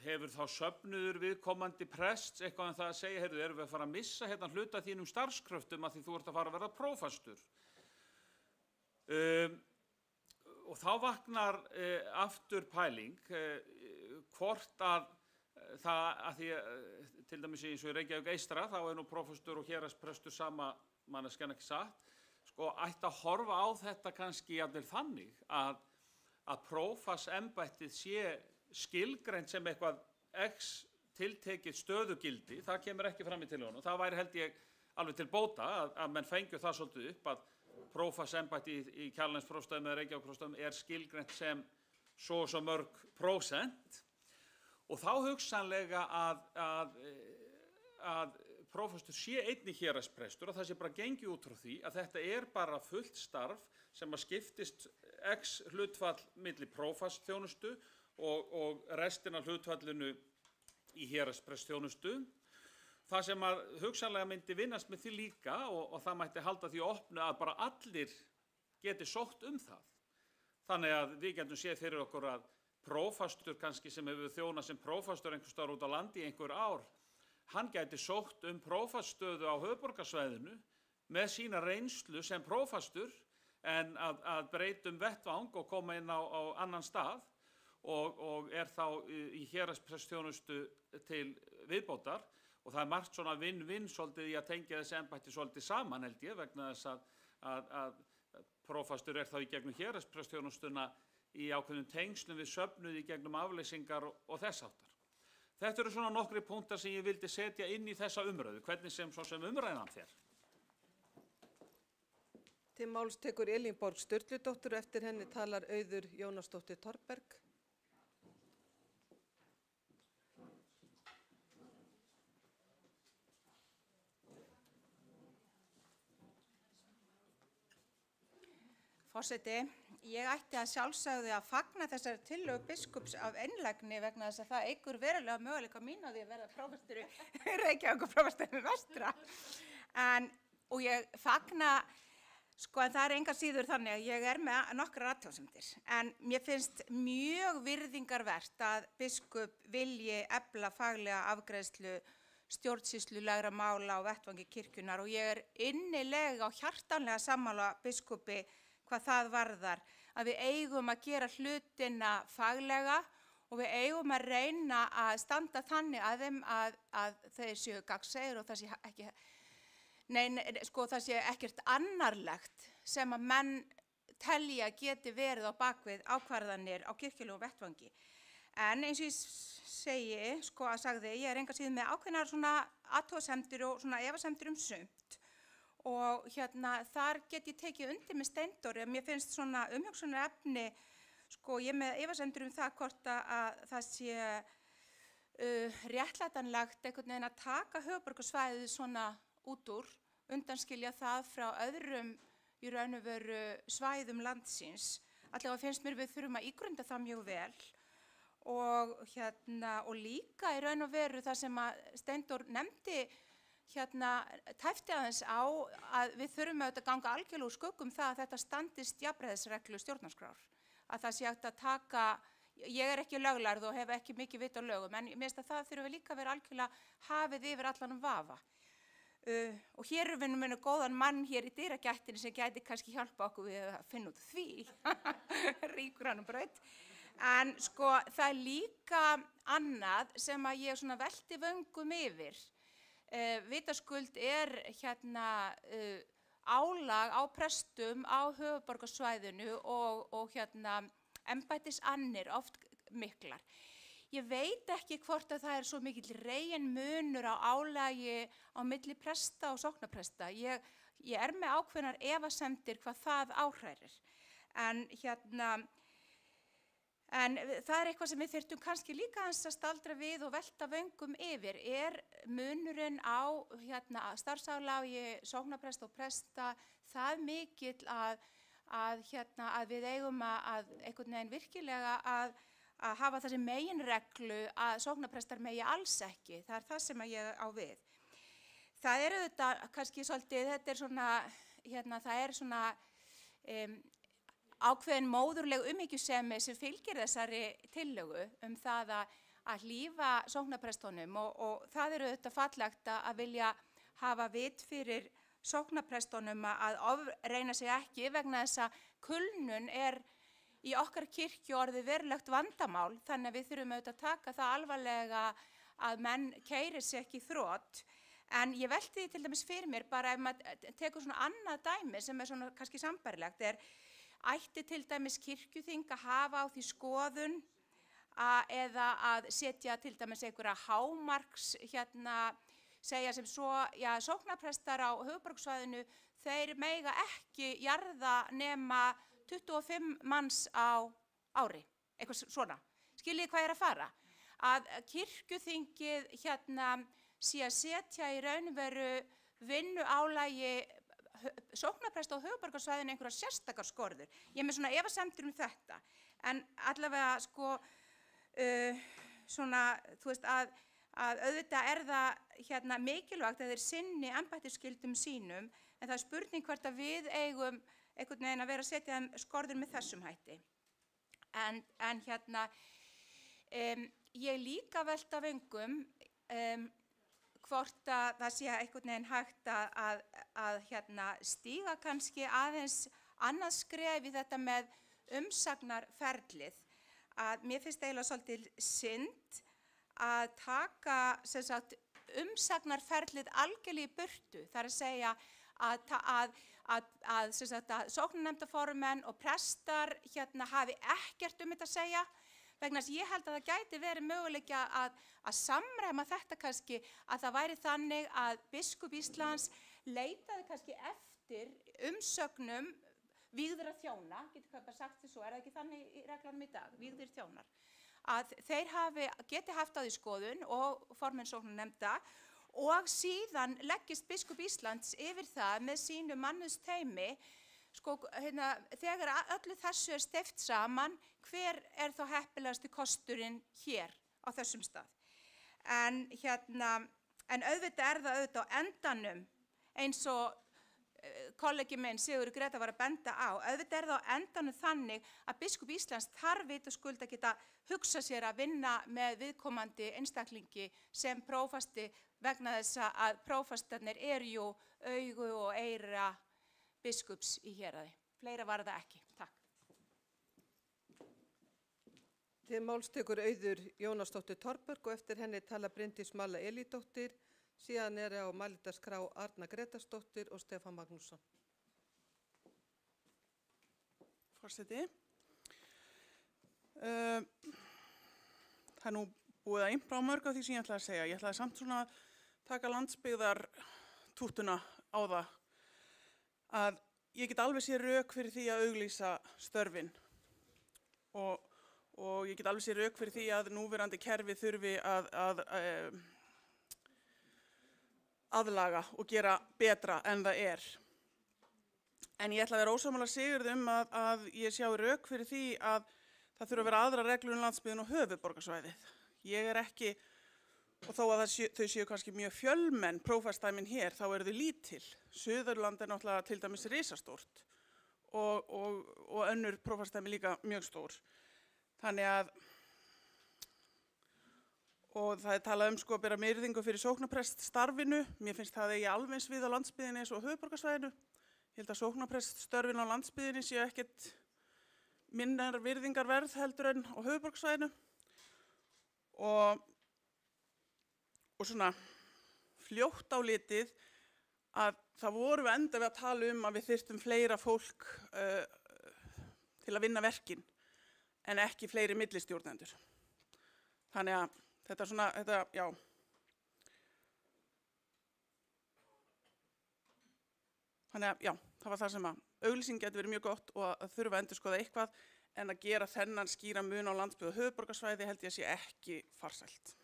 hefur þá söfnuður viðkomandi prests eitthvað en það að segja, heyrðu, erum við að fara að missa hérna hluta þínum starfskröftum að því þú ert að fara að verða prófastur. Og þá vaknar aftur pæling hvort að því til dæmis eins og í Reykjavík eystra, þá er nú prófastur og héraðsprestur sama manneskjan ekki satt, sko ætti að horfa á þetta kannski jafnvel þannig að prófasembættið sé skilgreint sem eitthvað tiltekið stöðugildi, það kemur ekki fram í tillögunum. Það væri held ég alveg til bóta að menn fengju það svolítið upp að prófasembætti í Kjalarnesprófastsdæmi eða Reykjavíkurprófastsdæmi er skilgreint sem svo og svo mörg prósent og þá hugsanlega að prófastur sé einnig héraðsprestur og það sé bara gengið út frá því að þetta er bara fullt starf sem að skiptist x hlutfall milli prófastþjónustu og restin af hlutfallinu í héraðsprestþjónustu. Það sem að hugsanlega myndi vinnast með því líka og það mætti halda því opnu að bara allir geti sótt það. Þannig að við getum séð fyrir okkur að prófastur kannski sem hefur þjónað sem prófastur einhvers staðar út á landi í einhver ár, hann gæti sótt faststöðu á höfuðborgarsvæðinu með sína reynslu sem prófastur en að breyta vettvang og koma inn á annan stað og er þá í héraðsprestþjónustu til viðbótar og það er margt svona vinn-vinn svolítið í að tengja þessi embætti svolítið saman held ég vegna þess að prófastur er þá í gegnum héraðsprestþjónustuna í ákveðnum tengslum við söfnuð í gegnum afleysingar og þess háttar. Þetta eru svona nokkri punktar sem ég vildi setja inn í þessa umræðu, hvernig sem umræðan fer. Til máls tekur Elínborg Sturludóttir og eftir henni talar Auður Jónasdóttir Torberg. Forseti, ég ætti að sjálfsögðu að fagna þessari tillögu biskups af einlægni vegna þess að það eykur verulega möguleika mín á því að verða prófastur í Reykjavíkurprófastsdæmi vestra. Og ég fagna, en það er engan síður þannig að ég er með nokkrar athugasemdir. En mér finnst mjög virðingarvert að biskup vilji efla faglega afgreiðslu stjórnsýslulegra mála á vettvangi kirkjunnar og ég er innilega og hjartanlega sammála biskupi hvað það varðar, að við eigum að gera hlutina faglega og við eigum að reyna að standa þannig að þeim að þeir séu gagnsæir og það sé ekki, það sé ekkert annarlegt sem að menn telja geti verið á bakvið ákvarðanir á kirkjulegum vettvangi. En eins og ég sagði, ég enga síður með ákveðnar svona athugasemdir og svona efasemdir sumt. Og þar get ég tekið undir með Steindóri, mér finnst svona umhugsunarefni, ég með efasemdir það hvort að það sé réttlætanlegt einhvern veginn að taka höfuðborgarsvæðið svona út úr, undanskilja það frá öðrum í raun og veru svæðum landsins. Allavega finnst mér við þurfum að ígrunda það mjög vel og líka í raun og veru það sem að Steindór nefndi tæpti aðeins á að við þurfum að ganga algjörlega úr skuggum það að þetta standist jafnræðisreglu stjórnarskrár. Að það sé hægt að taka, ég ekki löglærð og hef ekki mikið vit á lögum, en mér finnst að það þurfum við líka að vera algjörlega hafið yfir allan vafa. Og hér erum við með góðan mann hér í dyragættinni sem gæti kannski hjálpa okkur við að finna út því, ríkur hann braut. En það er líka annað sem að ég velti vöngum yfir. Vitaskuld álag á prestum á höfuðborgarsvæðinu og embættisannir oft miklar. Ég veit ekki hvort að það svo mikill reginmunur á álagi á milli presta og sóknarpresta. Ég með ákveðnar efasemdir hvað það áhrærir. En það eitthvað sem við þyrftum kannski líka aðeins að staldra við og velta vöngum yfir. Munurinn á starfsálagi sóknarpresta og presta það mikill að við eigum að einhvern veginn virkilega að hafa þessi meginreglu að sóknarprestar megi alls ekki. Það það sem ég á við. Það þetta kannski svolítið, þetta svona, það svona ákveðin móðurleg umhyggjusemi sem fylgir þessari tillögu það að hlífa sóknarprestunum og það þetta fallegt að vilja hafa vit fyrir sóknarprestunum að ofreyna sig ekki vegna þess að kulnun í okkar kirkju orðið verulegt vandamál, þannig að við þurfum auðvitað að taka það alvarlega að menn keyri sig ekki í þrot. En ég velti því til dæmis fyrir mér, bara ef maður tekur svona annað dæmi sem svona kannski sambærilegt, ætti til dæmis kirkjuþing að hafa á því skoðun eða að setja til dæmis einhverja hámarks, segja sem svo, já, sóknarprestar á höfuðborgarsvæðinu, þeir mega ekki jarða nema 25 manns á ári, eitthvað svona. Skiljið hvað ég að fara? Að kirkjuþingið sé að setja í raunveru vinnuálagi sóknarpresta á höfuðborgarsvæðinu einhverjar sérstakar skorður. Ég með svona efasemdir þetta. En allavega svona, þú veist að auðvitað það mikilvægt að þeir sinni embættisskyldum sínum, en það spurning hvort að við eigum einhvern veginn að vera að setja þeim skorður með þessum hætti. En ég líka velta vöngum hvort að það sé einhvern veginn hægt að stíga kannski aðeins annað skref í þetta með umsagnarferlið. Að mér finnst eiginlega svolítið synd að taka umsagnarferlið algjörlega í burtu. Það að segja að sóknarnefndarformenn og prestar hafi ekkert þetta að segja, vegna þess að ég held að það gæti verið möguleika að samræma þetta kannski, að það væri þannig að biskup Íslands leitaði kannski eftir umsögnum vígðra þjóna, getur hvað bara sagt þessu, það ekki þannig í reglunum í dag, vígðir þjónar, að þeir geti haft á því skoðun og formenn sóknarnefnda og síðan leggist biskup Íslands yfir það með sínu mannusteymi, þegar öllu þessu steypt saman, hver þá heppilegasti kosturinn hér á þessum stað. En auðvitað það auðvitað á endanum, eins og kollegi minn Sigurður Greta var að benda á, auðvitað það á endanum þannig að biskup Íslands þarf vitaskuld að geta hugsa sér að vinna með viðkomandi einstaklingi sem prófasti, vegna þess að prófastarnir jú augu og eyra biskups í héraði. Fleira var það ekki. Takk. Til máls tekur Auður Jónasdóttir Torberg og eftir henni tala Bryndís Malla Elídóttir, síðan á mælendaskrá Arna Gretarsdóttir og Stefán Magnússon. Forseti. Það er nú búið að impra á mörg af því sem ég ætlaði að segja. Ég ætlaði samt svona að taka landsbyggðar túttuna á það að ég get alveg sér rök fyrir því að auglýsa störfin og ég get alveg sér rök fyrir því að núverandi kerfi þurfi að aðlaga og gera betra en það er. En ég ætla að vera ósammála Sigurði að ég sjái rök fyrir því að það þurfa að vera aðra reglur en landsbyggðin og höfuðborgarsvæðið. Ég er ekki, og þó að þau séu kannski mjög fjölmenn prófastdæmin hér, þá eru þau lítil. Suðurland er náttúrulega til dæmis risastórt og önnur prófastdæmi líka mjög stór. Þannig að, og það er talað sko að bera myrðingu fyrir sóknarpreststarfinu. Mér finnst það eigi alveg eins við á landsbyggðinni eins og höfuðborgarsvæðinu. Ég held að sóknarprestsstörfin á landsbyggðinni séu ekkert minnar virðingarverð heldur en á höfuðborgarsvæðinu. Og svona fljótt á litið að það vorum við enda við að tala að við þyrftum fleira fólk til að vinna verkin en ekki fleiri millistjórnendur. Þannig að þetta er svona, já. Þannig að, já, það var það sem að auglýsing getur verið mjög gott og að þurfa að endurskoða eitthvað en að gera þennan skýra mun á landsbyggð og höfuðborgarsvæði held ég að sé ekki farsælt.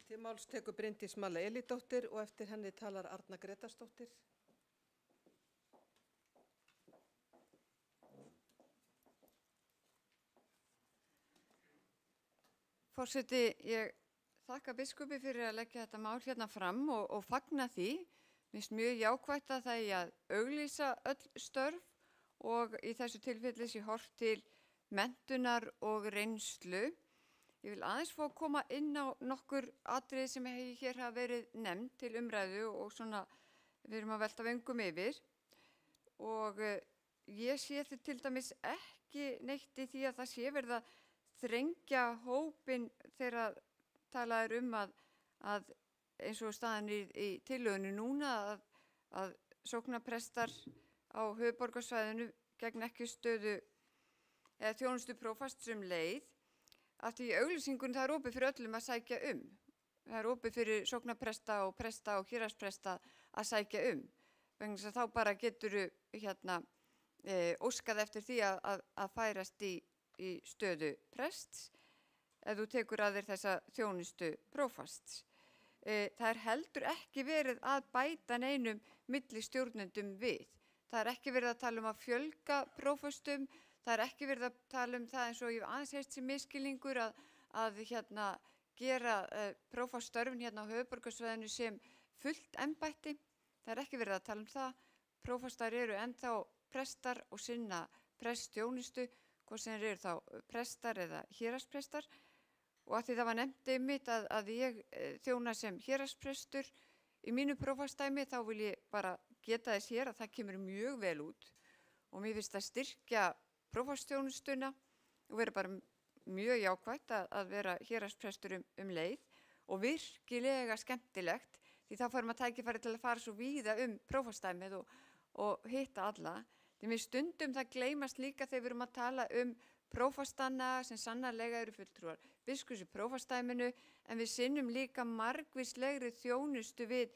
Til máls tekur Bryndís Malla Elídóttir og eftir henni talar Arna Gretarsdóttir. Forseti, ég þakka biskupi fyrir að leggja þetta mál hérna fram og fagna því. Mér finnst mjög jákvætt að það eigi að auglýsa öll störf og í þessu tilfelli sé horft til menntunar og reynslu. Ég vil aðeins fá að koma inn á nokkur atriði sem hér hafa verið nefnd til umræðu og svona við erum að velta vöngum yfir. Og ég sé þetta til dæmis ekki neitt í því að það sé verið að þrengja hópinn þegar talað er að eins og staðan í tillögunni núna að sóknarprestar á höfuðborgarsvæðinu gegn ekki stöðu eða þjónustu prófasts leið. Af því í auglýsingunni það er opið fyrir öllum að sækja Það er opið fyrir sóknarpresta og presta og héraðspresta að sækja Vegna þess að þá bara geturðu óskað eftir því að færast í stöðu prests ef þú tekur að þér þessa þjónustu prófasts. Það er heldur ekki verið að bæta neinum millistjórnendum við. Það er ekki verið að tala að fjölga prófastum, það er ekki verið að tala það eins og ég hef aðeins heyrt sem misskilningur að gera prófaststörfin hérna á höfuðborgarsvæðinu sem fullt embætti. Það er ekki verið að tala það. Prófastar eru ennþá prestar og sinna prestþjónustu, hvort sem eru þá prestar eða héraðsprestar. Og að því það var nefnt einmitt að ég þjóna sem héraðsprestur í mínu prófastdæmi, þá vil ég bara geta þess hér að það kemur mjög vel út og mér finnst að styrkja prófastþjónustuna og vera bara mjög jákvætt að vera héraðsprestur leið og virkilega skemmtilegt því þá fær maður tækifæri til að fara svo víða prófastdæmið og hitta alla. Því mér stundum það gleymast líka þegar við erum að tala prófastanna sem sannarlega eru fulltrúar biskups í prófastdæminu en við sinnum líka margvíslegri þjónustu við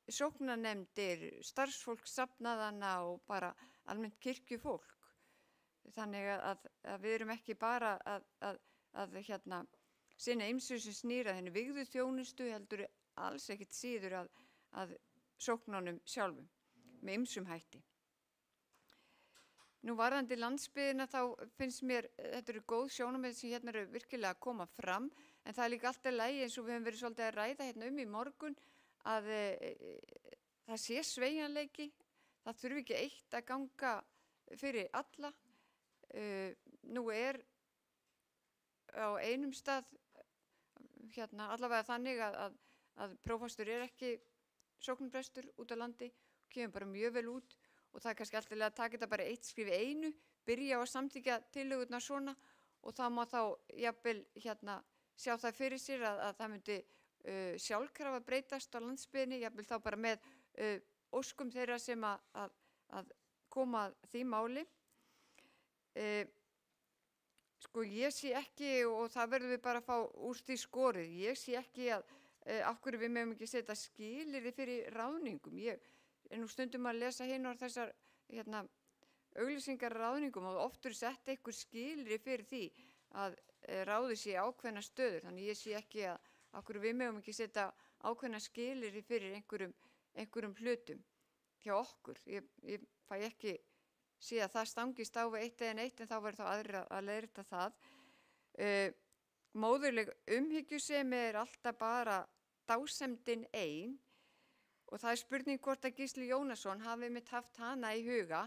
sóknarnefndir, starfsfólk safnaðanna og bara almennt kirkjufólk. Þannig að við erum ekki bara að sinna ýmsu sem snýr að henni vígðu þjónustu heldur alls ekkert síður að sóknunum sjálfum með ýmsum hætti. Nú varðandi landsbyggðina þá finnst mér, þetta eru góð sjónarmið sem hérna eru virkilega að koma fram, en það er líka alltaf lægi eins og við höfum verið svolítið að ræða hérna í morgun að það sé sveigjanleiki, það þurfi ekki eitt að ganga fyrir alla. Nú á einum stað allavega þannig að prófastur ekki sóknarprestur út á landi, kemur bara mjög vel út. Og það er kannski alltaf að taka þetta bara eitt skrif einu, byrja á að samþykja tillögurnar svona og það má þá jafnvel sjá það fyrir sér að það myndi sjálfkrafa breytast á landsbyggðinni, jafnvel þá bara með óskum þeirra sem að koma að því máli. Sko ég sé ekki, og það verðum við bara að fá úr því skorið, ég sé ekki að af hverju við megum ekki setja skilyrði fyrir ráðningum. Ég er nú stundum að lesa hinar þessar auglýsingar ráðningum og oft eru sett einhver skilyrði fyrir því að ráði sé ákveðna stöður. Þannig ég sé ekki að af hverju við megum ekki setja ákveðna skilyrði fyrir einhverjum hlutum hjá okkur. Ég fæ ekki sé að það stangist á við eitt eða neitt en þá verður þá aðrir að leiðrétta það. Móðurleg umhyggjusemi er alltaf bara dásemdin ein og það er spurning hvort að Gísli Jónasson hafi mitt haft hana í huga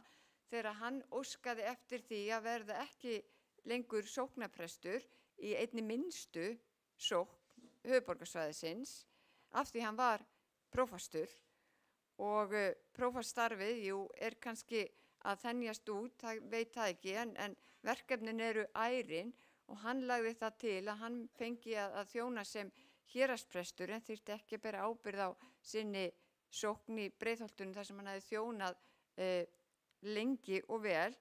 þegar hann óskaði eftir því að verða ekki lengur sóknarprestur í einni minnstu sókn höfuðborgarsvæðisins af því hann var prófastur og prófaststarfið, er kannski að þenjast út, það veit það ekki, en verkefnin eru ærin og hann lagði það til að hann fengi að þjóna sem héraðsprestur en þyrfti ekki að bera ábyrgð á sinni sókn í Breiðholtinu þar sem hann hefði þjónað lengi og vel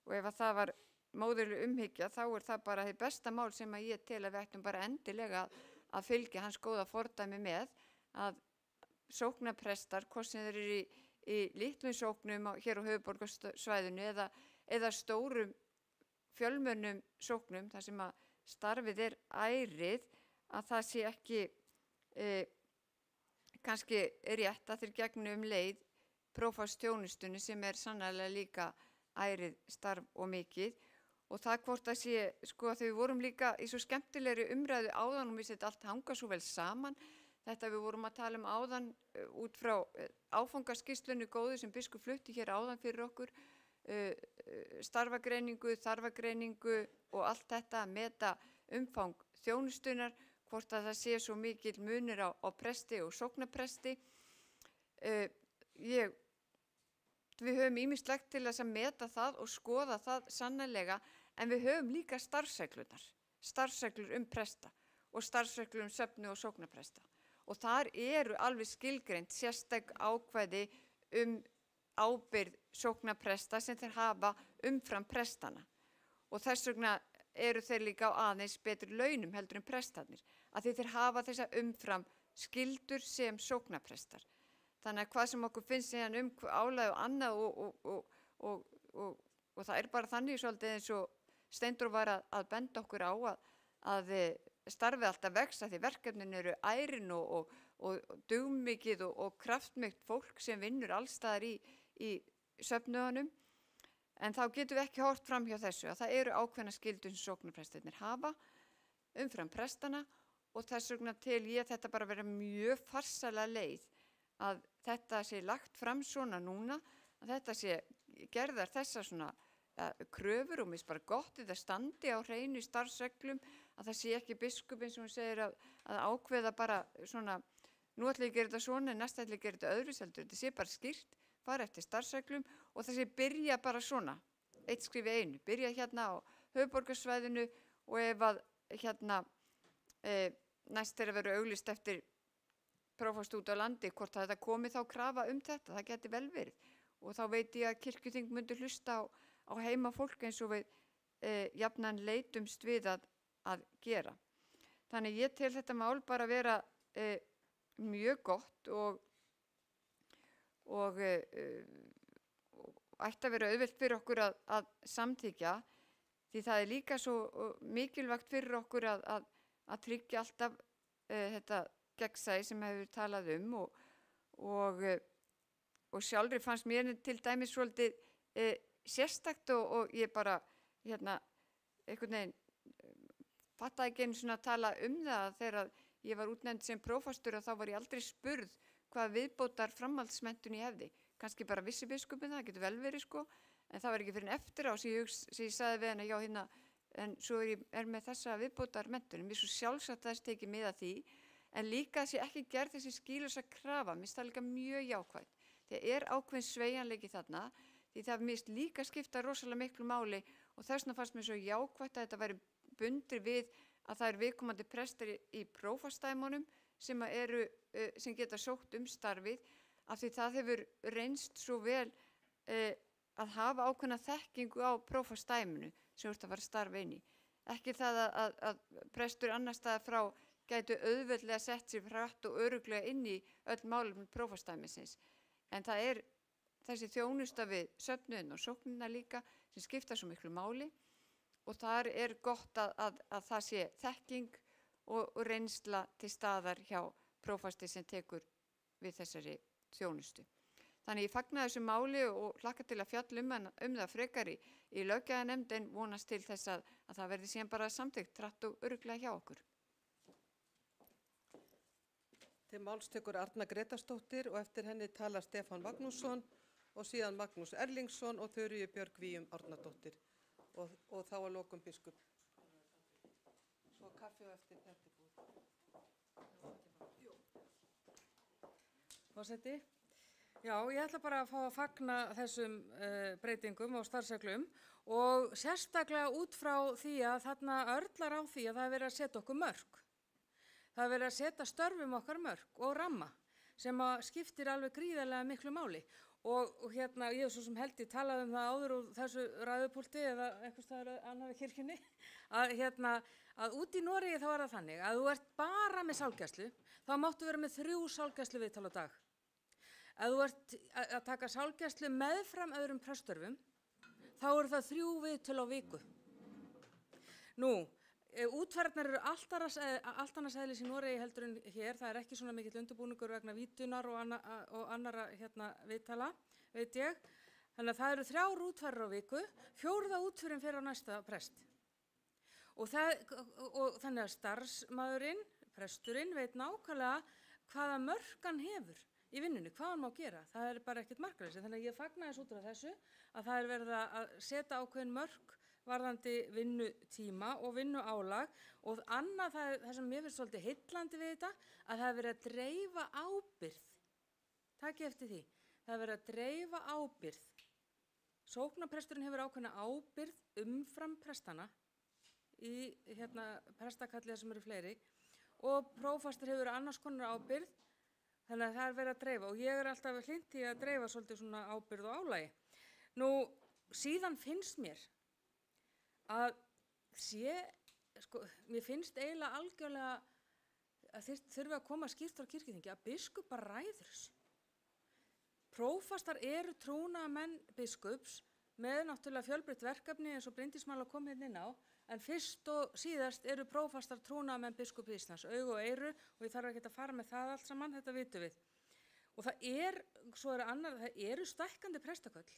og ef að það var móðurleg umhyggja þá er það bara hið besta mál sem að ég tel að við ættum bara endilega að fylgja hans góða fordæmi með að sóknarprestar, hvort sem þeir eru í litlum sóknum hér á höfuðborgarsvæðinu eða stórum fjölmönnum sóknum þar sem að starfið er ærið að það sé ekki kannski rétt að þeir gegnum leið prófastsþjónustunni sem er sannarlega líka ærið starf og mikið og það hvort að sé, sko þegar við vorum líka í svo skemmtilegri umræðu áðan og mér setja allt hanga svo vel saman, þetta við vorum að tala áðan út frá áfangaskýrslunni góðu sem biskup flutti hér áðan fyrir okkur, starfagreiningu, þarfagreiningu og allt þetta að meta umfang þjónustunar, hvort að það sé svo mikill munur á presti og sóknarpresti. Við höfum ýmislegt til þess að meta það og skoða það sannarlega, en við höfum líka starfsreglurnar, starfsreglur presta og starfsreglur söfnu og sóknarpresta. Og þar eru alveg skilgreint sérstak ákvæði ábyrgð sóknarpresta sem þeir hafa umfram prestana. Og þess vegna eru þeir líka á aðeins betri launum heldur en prestarnir, að þeir hafa þessa umfram skildur sem sóknarprestar. Þannig að hvað sem okkur finnst síðan álag og annað og það er bara þannig svolítið eins og Steindór var að benda okkur á að starfið alltaf vex að því verkefnin eru ærin og dugmikið og kraftmikið fólk sem vinnur allstaðar í söfnuðunum. En þá getum við ekki horft fram hjá þessu að það eru ákveðna skyldur sem sóknarprestarnir hafa umfram prestana og þess vegna tel ég þetta bara vera mjög farsæla leið að þetta sé lagt fram svona núna, að þetta sé gerðar þessa svona kröfur og mér finnst bara gott þetta standi á hreinu starfsreglum, að það sé ekki biskupinn sem hún segir að ákveða bara svona, nú ætla ég að gera þetta svona en næst ætla ég að gera þetta öðru seldur, þetta sé bara skýrt, fara eftir starfsreglum og það sé byrja bara svona, eitt skrif í einu, byrja hérna á höfuðborgarsvæðinu og ef að hérna næst er að vera auglýst eftir prófast út á landi, hvort að þetta komi þá krafa þetta, það geti vel verið og þá veit ég að kirkjuþing myndi hlusta á heima fólk eins og við jafnan leitumst við að gera. Þannig ég tel þetta mál bara vera mjög gott og ætti að vera auðvelt fyrir okkur að samþykja því það er líka svo mikilvægt fyrir okkur að tryggja alltaf þetta gegnsæi sem hefur talað og sjálfri fannst mér til dæmis svolítið sérstakt og ég bara einhvern veginn fattaði ekki einu svona að tala það þegar ég var útnefnd sem prófastur og þá var ég aldrei spurð hvað viðbótar framhaldsmenntun ég hefði. Kannski bara vissi biskupinn það, getur vel verið sko, en það var ekki fyrir en eftir á sem ég sagði við hana, já hérna, en svo er með þessa viðbótar menntun, mér svo sjálfsagt þess tekið með að því, en líka sé ekki gerð þessi skýlausa krafa, mér finnst það líka mjög jákvætt. Það er ákveðin sveigjanleiki þarna því það mist líka skipta rosalega miklu máli og þess vegna fannst mér svo jákvætt að þetta væri bundið við að það er viðkomandi prestar í prófastsdæmunum sem geta sótt starfið, af því það hefur reynst svo vel að hafa ákveðna þekkingu á prófastsdæminu sem þú ert að fara að starfa inn í. Ekki það að prestur annar staðar frá gætu auðveldlega sett sér hratt og örugglega inn í öll málefni prófastsdæmisins. En það er þessi þjónusta við söfnuðinn og sóknina líka sem skipta svo miklu máli og þar er gott að það sé þekking og reynsla til staðar hjá prófasti sem tekur við þessari þjónustu. Þannig ég fagna þessu máli og hlakka til að fjalla það frekar í löggjafarnefnd en vonast til þess að það verði síðan bara samþykkt hratt og örugglega hjá okkur. Til máls tekur Arna Gretarsdóttir og eftir henni talar Stefán Magnússon og síðan Magnús Erlingsson og Þuríður Björg Víum Árnadóttir og þá að lokum biskup. Svo kaffi og eftir þetta búið. Forseti, já, ég ætla bara að fá að fagna þessum breytingum á starfsreglum og sérstaklega út frá því að þarna örlar á því að það er verið að setja okkur mörk. Það er verið að setja störfum okkar mörk og ramma sem skiptir alveg gríðarlega miklu máli. Og hérna, ég svo sem held ég talaði það áður úr þessu ræðupúlti eða eitthvað staðar annarri kirkjunni, að út í Noregi þá er það þannig að þú ert bara með sálgæslu, þá máttu vera með 3 sálgæsluviðtal á dag. Ef þú ert að taka sálgæslu meðfram öðrum prestörfum, þá eru það 3 viðtöl á viku. Nú, útferðarnar eru allt annars eðlis í Noregi heldur en hér, það er ekki svona mikill undirbúningur vegna vítunar og annara viðtala, veit ég. Þannig að það eru 3 útferðar á viku, 4. útferðin fer á næsta prest. Og þannig að starfsmaðurinn, presturinn, veit nákvæmlega hvaða mörk hann hefur í vinnunni, hvað hann má gera. Það er bara ekkert markaleysi. Þannig að ég fagna þess út af þessu að það er verið að setja ákveðin mörk varðandi vinnutíma og vinnuálag og annað það sem mér finnst svolítið heillandi við þetta að það er verið að dreifa ábyrgð. Takk eftir því. Það er verið að dreifa ábyrgð. Sóknarpresturinn hefur ákveðna ábyrgð umfram prestana í prestakallið sem eru fleiri og prófastur hefur annars konar ábyrgð, þannig að það er verið að dreifa og ég er alltaf hlynnt í að dreifa svolítið svona ábyrgð og álagi. Nú, síðan finnst mér að mér finnst eiginlega algjörlega að þurfi að koma skýrt frá kirkjuþingi að biskupar ræður þessu. Prófastar eru trúnaðarmenn biskups með náttúrulega fjölbreytt verkefni eins og Bryndís Mál kom hérna inn á, en fyrst og síðast eru prófastar trúnaðarmenn biskup Íslands, augu og eyru og ég þarf ekki að fara með það allt saman, þetta vitum við. Og það eru stækkandi prestaköll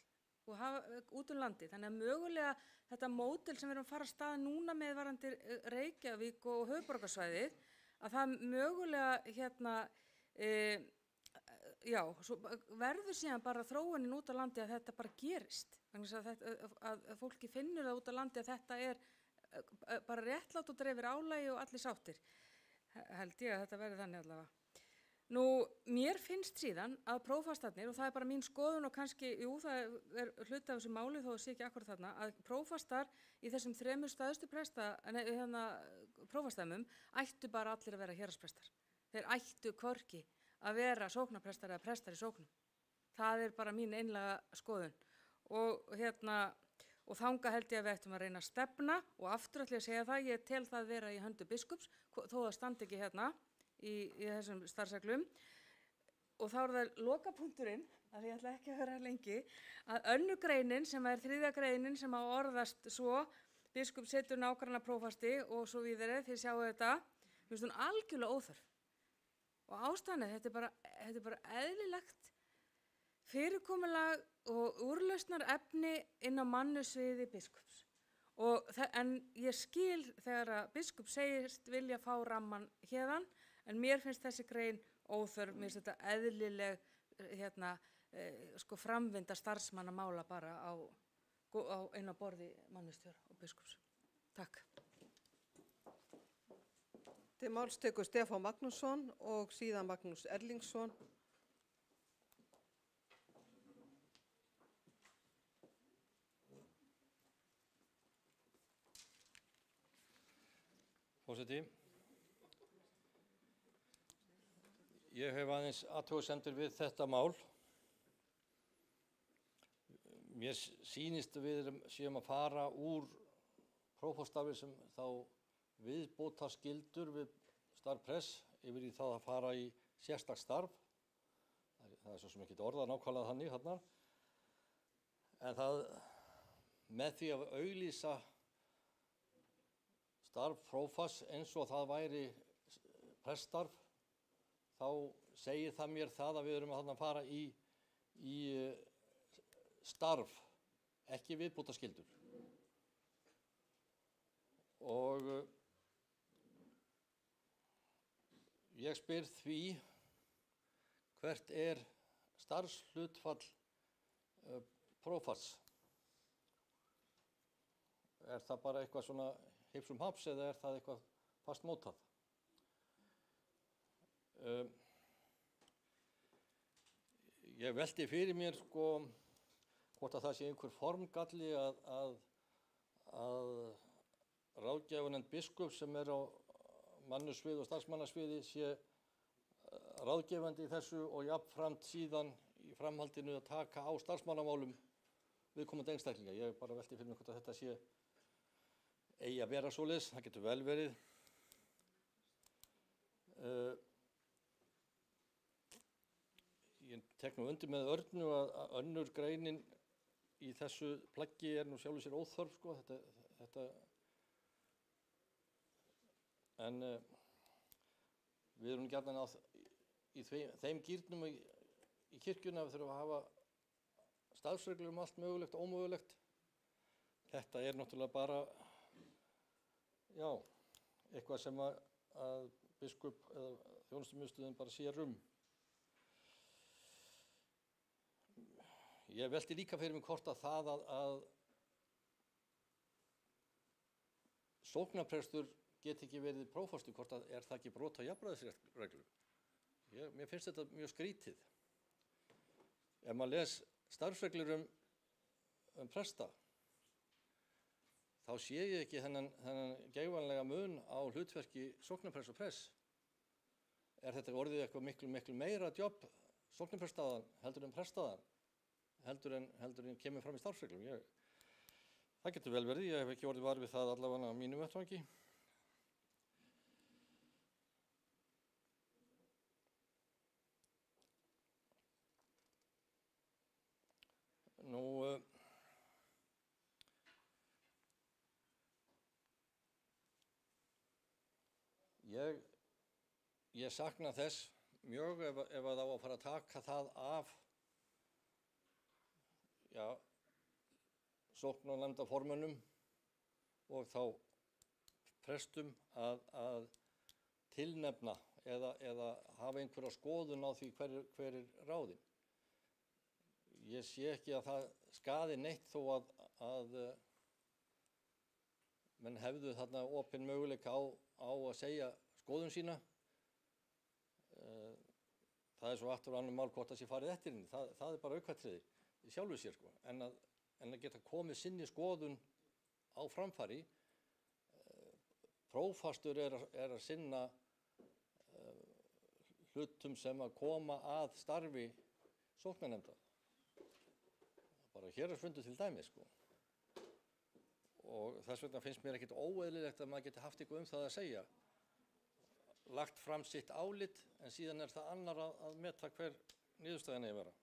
og hafa út landi, þannig að mögulega þetta módel sem við erum að fara að stað núna með varandi Reykjavík og höfuðborgarsvæðið, að það mögulega svo verður síðan bara þróunin út á landi að þetta bara gerist, að fólki finnur það út á landi að þetta er bara réttlátt og dreifir álagi og allir sáttir, held ég að þetta verði þannig allavega. Nú, mér finnst síðan að prófastarnir, og það er bara mín skoðun og kannski, það er hluti af þessu máli þó að sé ekki akkurat þarna, að prófastar í þessum 3 stærstu prófastæmum ættu bara allir að vera héraðsprestar. Þeir ættu hvorki að vera sóknarprestar eða prestar í sóknum. Það er bara mín einlega skoðun. Og þanga held ég að við ættum að reyna að stefna og aftur ætla ég að segja það, ég tel það vera í höndu biskups, þó það standi ekki hérna í þessum starfsreglum og þá er það lokapunkturinn, að ég ætla ekki að vera lengi, að önnur greinin sem er 3. greinin sem á orðast svo, biskup setur nágranna prófasti og svo víðari, þið sjáu þetta, finnst hún algjörlega óþörf. Og ástæðan þetta er bara eðlilegt fyrirkomulag og úrlausnar efni inn á mannusviði biskups. En ég skil þegar að biskup segist vilja fá ramman hérðan, en mér finnst þessi grein óþörf, mér finnst þetta eðlileg framvinda starfsmanna mála bara inn á borði mannustjóra og biskups. Takk. Til máls tekur Stefán Magnússon og síðan Magnús Erlingsson. Forseti, ég hef aðeins athugasemdir við þetta mál. Mér sýnist að við séum að fara úr prófastarfi sem þá viðbótar skyldur við starf press yfir í það að fara í sérstakt starf. Það svo sem ekki orðað nákvæmlega þannig þarna. En það með því að auglýsa starf prófasts eins og það væri pressstarf, þá segir það mér það að við erum að fara í starf, ekki viðbótarskyldur. Og ég spyr því, hvert er starfshlutfall prófasts? Er það bara eitthvað svona hipsum haps eða er það eitthvað fast mótað? Ég velti fyrir mér hvort að það sé einhver formgalli að ráðgjafanefnd biskups sem er á mannusviði og starfsmannasviði sé ráðgefandi í þessu og jafnframt síðan í framhaldinu að taka á starfsmannamálum viðkomandi einstaklinga. Ég bara velti fyrir mér hvort að þetta sé eigi að vera svoleiðis, það getur vel verið. Ég tek nú undir með Örnu að önnur greinin í þessu plaggi er nú sjálfur sér óþörf, en við erum gjarnan í þeim gírnum í kirkjuna við þurfum að hafa starfsreglur allt mögulegt og ómögulegt. Þetta er náttúrulega bara, eitthvað sem að biskup eða þjónustumiðstöðin bara sér Ég velti líka fyrir mig hvort að það að sóknarprestur geti ekki verið prófastur, hvort að er það ekki brot á jafnræðisreglu. Mér finnst þetta mjög skrítið. Ef maður les starfsreglur presta, þá sé ég ekki þennan geigvænlega mun á hlutverki sóknarprests og press. Er þetta orðið eitthvað miklu meira jobb sóknarprestaðan heldur en prestaðan, heldur en kemur fram í starfsreglum? Það getur vel verið, ég hef ekki orðið var við það allavega á mínum vettvangi. Ég sakna þess mjög ef það á að fara að taka það af sóknarnefndarformönnum og þá prestum að tilnefna eða hafa einhverja skoðun á því hver er ráðinn. Ég sé ekki að það skaði neitt þó að menn hefðu þarna opinn möguleika á að segja skoðun sína. Það er svo aftur og annar mál hvort það sé farið eftir henni. Það er bara aukatriði í sjálfu sér, en að geta komið sinni skoðun á framfæri. Prófastur er að sinna hlutum sem að koma að starfi sóknarnefndar. Bara héraðsfundur til dæmis, Og þess vegna finnst mér ekkert óeðlilegt að maður geti haft eitthvað það að segja. Lagt fram sitt álit, en síðan er það annar að meta hver niðurstaðan eigi að vera.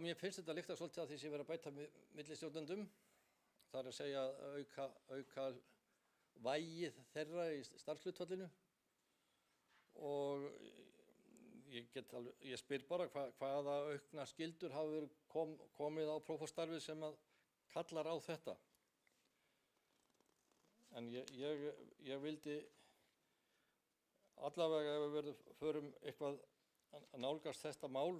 Mér finnst þetta líkta svolítið að því sem verið að bæta millistjórnendum. Það er að segja auka vægið þeirra í starfshlutfallinu. Og ég spyr bara hvaða aukna skyldur hafa verið komið á prófastarfið sem að kallar á þetta. En ég vildi allavega ef við förum eitthvað að nálgast þetta mál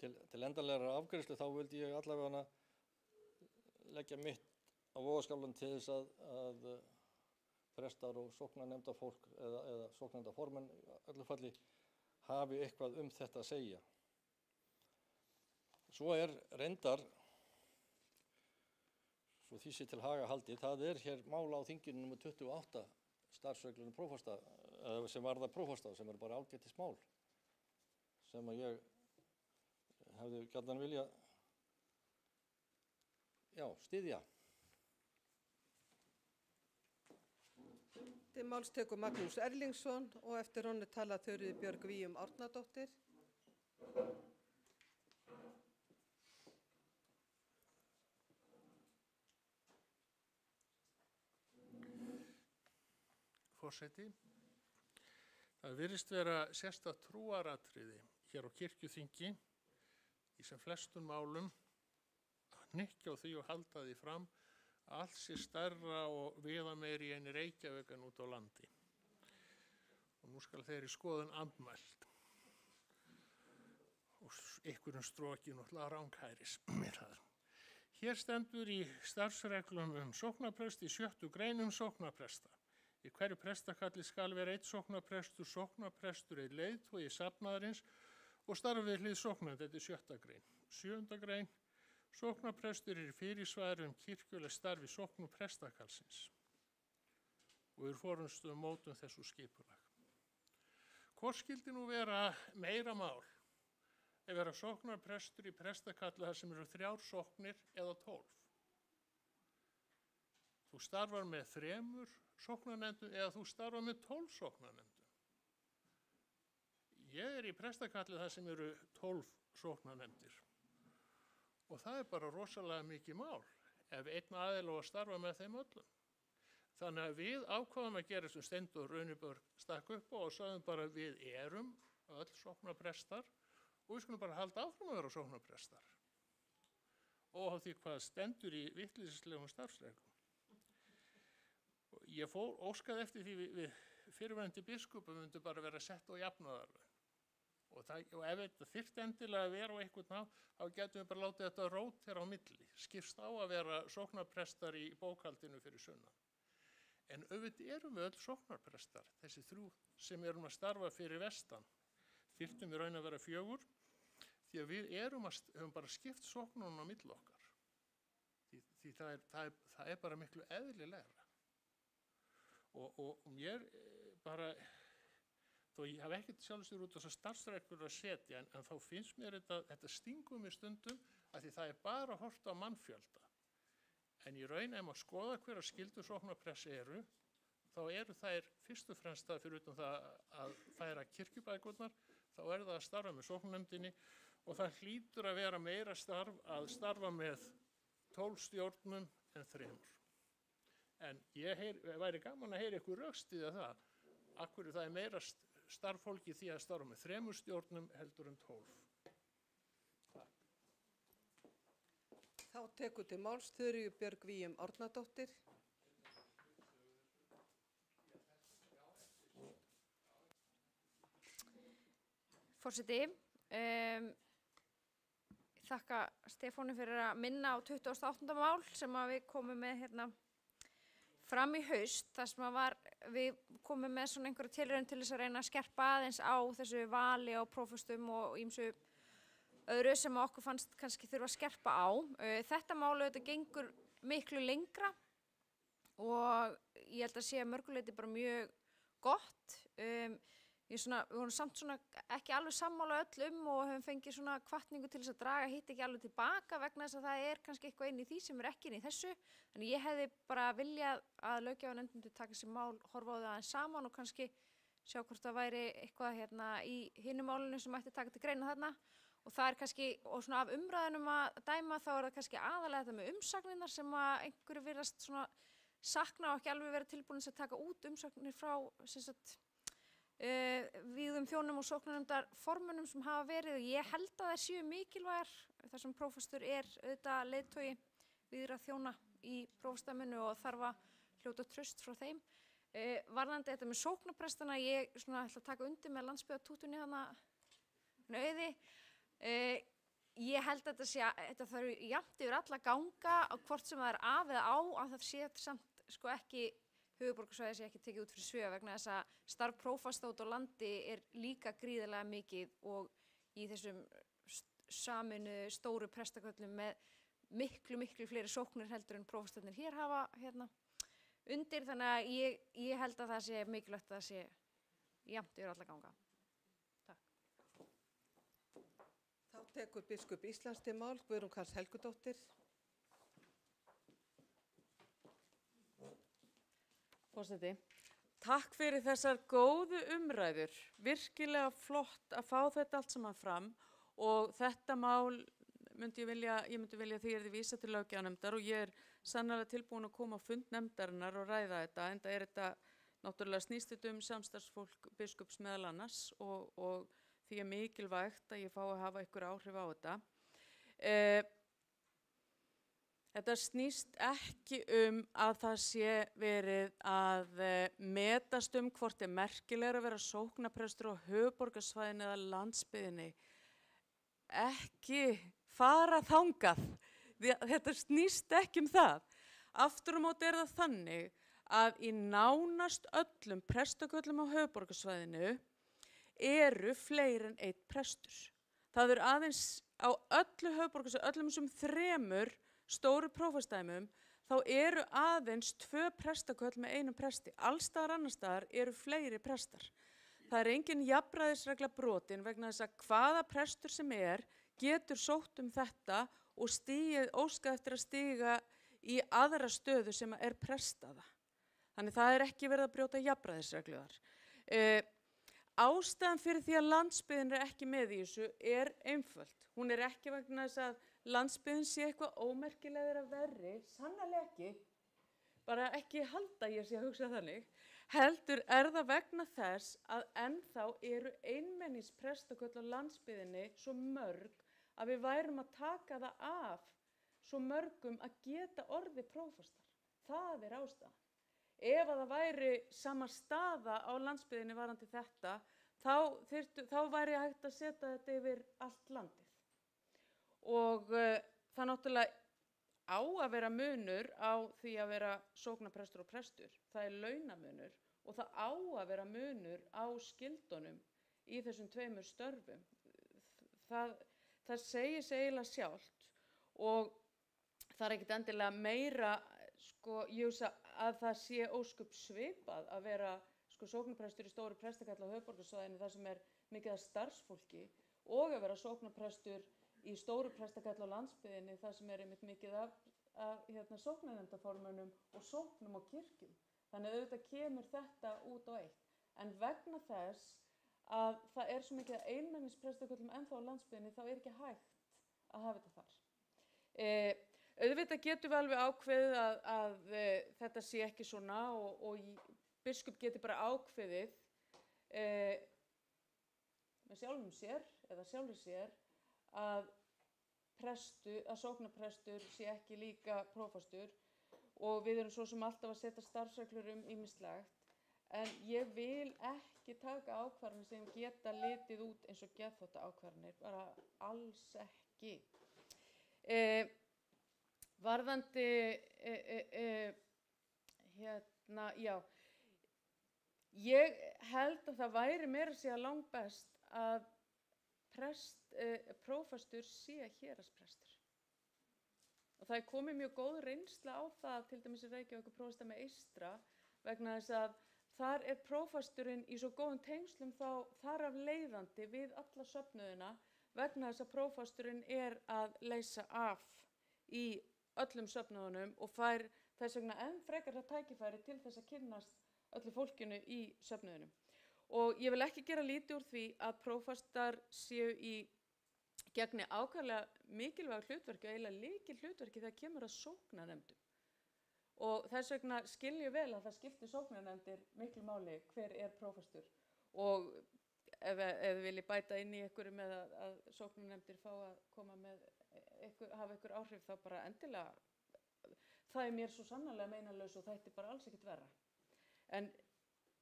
til endanlegrar afgreiðslu, þá vildi ég allavega leggja mitt á vogarskálan til þess að prestar og sóknarnefndarfólk eða sóknarnefndarformenn í öllu falli hafi eitthvað þetta að segja. Svo er reyndar svo því sé til haga haldið, það hér mál á þinginu nr. 28, starfsreglunum prófasta, sem varða prófasta, sem bara ágætis mál, sem að ég hefði gjarnan vilja, styðja. Til máls tekur Magnús Erlingsson og eftir honum talar Þuríður Björg Víum Árnadóttir. Forseti, það virðist vera sérstakt trúaratriði hér á kirkjuþingi í sem flestum málum að hnykkja á því og halda því fram að allt sé stærra og viðameiri en í Reykjavík en út á landi. Og nú skal þeirri skoðun andmælt og einhverjum strokin og ranghæris mér það. Hér stendur í starfsreglum sóknarprest í 6. grein sóknarpresta. Í hverju prestakalli skal vera einn sóknarprestur er leiðtogi safnaðarins og starfi við hlið sóknarnefndar, þetta er 6. grein. 7. grein, sóknarprestur er í fyrirsvari kirkjuleg starfi sóknum prestakallsins og er forunstu mótum þessu skipulag. Hvort skildi nú vera meira mál ef vera sóknarprestur í prestakalli þar sem eru 3 sóknir eða 12? Þú starfar með 3 sóknarnefndum eða þú starfar með 12 sóknarnefndum. Ég er í prestakalli þar sem eru 12 sóknarnefndir og það er bara rosalega mikið mál ef einn aðili á að starfa með þeim öllum. Þannig að við ákváðum að gera sem Steindór Runibjörg stakk upp á og sagðum bara við erum öll sóknarprestar og við skulum bara halda áfram að vera sóknarprestar og á því hvað stendur í vitleysislegum starfsreglum. Ég óskaði eftir því við fyrirverandi biskupum myndi bara vera sett á jafnaðarlaun. Og ef þetta þyrfti endilega að vera á einhvern hátt, þá getum við bara látið þetta rótera á milli. Skipst á að vera sóknarprestar í bókhaldinu fyrir sunnan. En auðvitað erum við öll sóknarprestar, þessi 3 sem erum að starfa fyrir vestan. Þyrftum við raun að vera 4, því að við höfum bara skipt sóknunum á milli okkar. Því það er bara miklu eðlilegra. Og mér bara, þó ég hef ekkert sjálfsögur út á þessar starfsreglur að setja, en þá finnst mér þetta stingum í stundum að því það er bara horft á mannfjölda. En í raun ef maður skoða hverja skyldur sóknarprest eru, þá eru þær fyrst og fremst það fyrir utan það að færa kirkjubækurnar, þá er það að starfa með sóknarnefndinni og það hlýtur að vera meira starf að starfa með 12 stjórnum en 3. En ég væri gaman að heyra ykkur rökstyðja það, af hverju það er meira starffólki því að starfa með 3 stjórnum heldur en 12. Þá tekur til máls Þuríður Björg Víum Árnadóttir. Forseti, þakka Stefáni fyrir að minna á 28. mál sem að við komum með hérna fram í haust, þar sem að við komum með svona einhverja tilraun til þess að reyna að skerpa aðeins á þessu vali á prófastum og ýmsu öðru sem okkur fannst kannski þurfa að skerpa á. Þetta mál auðvitað gengur miklu lengra og ég held að sé að mörguleiti bara mjög gott. Við vorum samt svona ekki alveg sammála öll og höfum fengið svona hvatningu til þess að draga hitt ekki alveg tilbaka vegna þess að það er kannski eitthvað inn í því sem er ekki inn í þessu. Þannig ég hefði bara viljað að löggjafarnefnd myndi taka þessi mál, horfa á það aðeins saman og kannski sjá hvort það væri eitthvað hérna í hinum málinu sem ætti taka til greina þarna. Og það er kannski, og svona af umræðunum að dæma, þá er það kannski aðalega þetta með umsagnirnar sem að einhverju virðast svona sakna og ekki alveg vera tilbúin að taka út umsagnir frá vígðum þjónum og sóknarnefndar formunum sem hafa verið. Ég held að þær séu mikilvægar þar sem prófastur er auðvitað leiðtogi vígðra þjóna í prófastaminu og þarf að hljóta traust frá þeim. Varðandi þetta með sóknarprestana, ég ætla að taka undir með landsbyggðartútunni þarna auði. Ég held að þetta þarf jafnt yfir alla ganga á hvort sem það er af eða á að það sé samt ekki höfuðborgarsvæðið sé ekki tekið út fyrir svega vegna þess að starf prófasta út á landi er líka gríðarlega mikið og í þessum saminu stóru prestaköllum með miklu fleiri sóknir heldur en prófastarnir hér hafa undir, þannig að ég held að það sé mikilvægt að það sé jafnt yfir alla ganga. Takk. Þá tekur biskup Íslands til mál, Guðrún Karls Helgudóttir. Forseti, takk fyrir þessar góðu umræður, virkilega flott að fá þetta allt saman fram og þetta mál ég myndi vilja því því vísa til löggjafarnefndar og ég sannarlega tilbúin að koma á fund nefndarinnar og ræða þetta, enda þetta náttúrulega snýst þetta samstarfsfólk biskups meðal annars og því mikilvægt að ég fái að hafa einhver áhrif á þetta. Þetta snýst ekki að það sé verið að metast hvort merkilegra að vera sóknarprestur á höfuðborgarsvæðinu eða landsbyggðinni. Ekki fara þangað. Þetta snýst ekki það. Aftur á móti það þannig að í nánast öllum prestaköllum á höfuðborgarsvæðinu eru fleiri en einn prestur. Það aðeins á öllu höfuðborgarsvæðinu, öllum þessum 3 stóru prófastsdæmum, þá eru aðeins 2 prestaköll með 1 presti. Allstaðar annarstaðar eru fleiri prestar. Það engin jafnræðisregla brotin vegna þess að hvaða prestur sem getur sótt þetta og óskað eftir að stíga í aðra stöðu sem prestaða. Þannig það ekki verið að brjóta jafnræðisregluðar. Ástæðan fyrir því að landsbyggðin ekki með í þessu einföld. Hún ekki vegna þess að landsbyggðin sé eitthvað ómerkilegra verri, sannarlega ekki, bara ekki halda ég sé að hugsa þannig, heldur það vegna þess að ennþá eru einmennis prestaköll á landsbyggðinni svo mörg að við værum að taka það af svo mörgum að geta orðið prófastar. Það ástæðan. Ef það væri sama staða á landsbyggðinni varðandi þetta, þá væri hægt að setja þetta yfir allt landið. Og það náttúrulega á að vera munur á því að vera sóknarprestur og prestur. Það launamunur og það á að vera munur á skyldunum í þessum 2 störfum. Það segir sig eiginlega sjálft og það ekkert endilega meira, ég hugsa að það sé ósköp svipað að vera sóknarprestur í stóru prestakall á höfuðborgarsvæðinu þar sem mikið af starfsfólki og að vera sóknarprestur í stóru prestakall á landsbyggðinni þar sem einmitt mikið af sóknarnefndarformönnum og sóknum á kirkjum. Þannig auðvitað kemur þetta út á eitt. En vegna þess að það svo mikið af einmennis prestaköllum ennþá á landsbyggðinni þá ekki hægt að hafa þetta þar. Auðvitað getum við alveg ákveðið að þetta sé ekki svona og biskup geti bara ákveðið með sjálfum sér eða sjálfur sér að sóknarprestur sé ekki líka prófastur og við erum svo sem alltaf að setja starfsreglur ýmislegt, en ég vil ekki taka ákvarðanir sem geta litið út eins og geðþóttaákvarðanir, bara alls ekki. Varðandi, ég held að það væri meira að segja langbest að prófastur sé héraðsprestur. Og það komið mjög góð reynsla á það, til dæmis í Reykjavík prófastsdæmi Eystra, vegna þess að þar prófasturinn í svo góðum tengslum þar af leiðandi við alla söfnuðina, vegna þess að prófasturinn að leysa af í öllum söfnuðunum og fær þess vegna enn frekar það tækifæri til þess að kynnast öllu fólkinu í söfnuðunum. Og ég vil ekki gera lítið úr því að prófastar séu gegni ákaflega mikilvæg hlutverki og eiginlega lykilhlutverki þegar kemur að sóknarnefndum. Og þess vegna skil ég vel að það skiptir sóknarnefndir miklu máli hver prófastur. Og ef þið viljið bæta inn í einhverju með að sóknarnefndir fá að koma með hafa einhver áhrif þá bara endilega. Það mér svo sannarlega meinalaus og það bara alls ekkert verra. En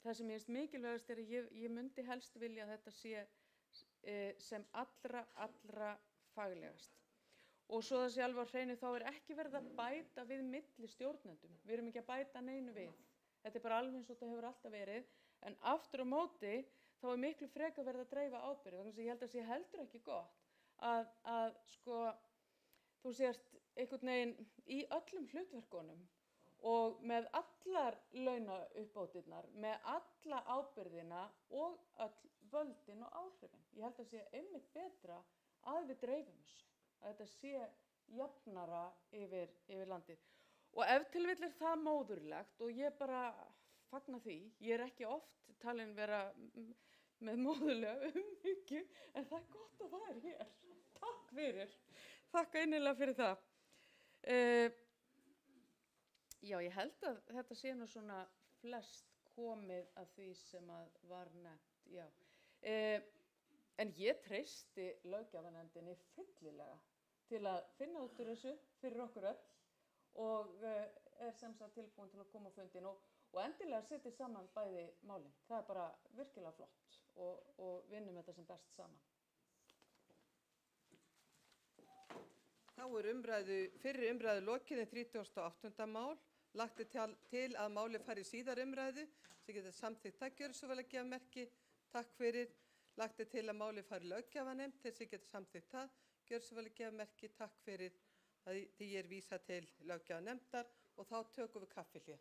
það sem ég finnst mikilvægast að ég myndi helst vilja að þetta sé sem allra faglegast. Og svo það sé alveg á hreinu þá ekki verið að bæta við milli stjórnendum. Við erum ekki að bæta neinu við. Þetta bara alveg eins og þetta hefur alltaf verið. En aftur á móti þá miklu frekar verið að dreifa ábyrgð. Þannig að ég held að sé heldur ekki gott að þú sért einhvern veginn í öllum hlutverkunum og með allar launauppbótirnar, með alla ábyrgðina og öll völdin og áhrifin. Ég held að sé einmitt betra að við dreifum þessu, að þetta sé jafnara yfir landið. Og ef til vill það móðurlegt og ég bara fagna því, ég er ekki oft talin vera með móðurlega umhyggju, en það er gott að það er hér. Takk fyrir, þakka innilega fyrir það. Já, ég held að þetta sé nú svona flest komið að því sem að var nefnt, já. En ég treysti löggjafarnefndinni fyllilega til að finna út úr þessu fyrir okkur öll og er sem sagt tilbúin til að koma á fundin og endilega setja saman bæði málin. Það er bara virkilega flott og vinnum þetta sem best saman. Þá er fyrri umræðu lokinni 38. mál. Lagt er til að máli fari í síðar umræðu sem getur samþykkt. Það gjör svo vel að gefa merki. Takk fyrir. Lagt er til að máli fari í löggjafarnefnd til sem getur samþykkt það. Gjör svo vel að gefa merki. Takk fyrir. Því ég er vísað til löggjafarnefndar og þá tökum við kaffihlé.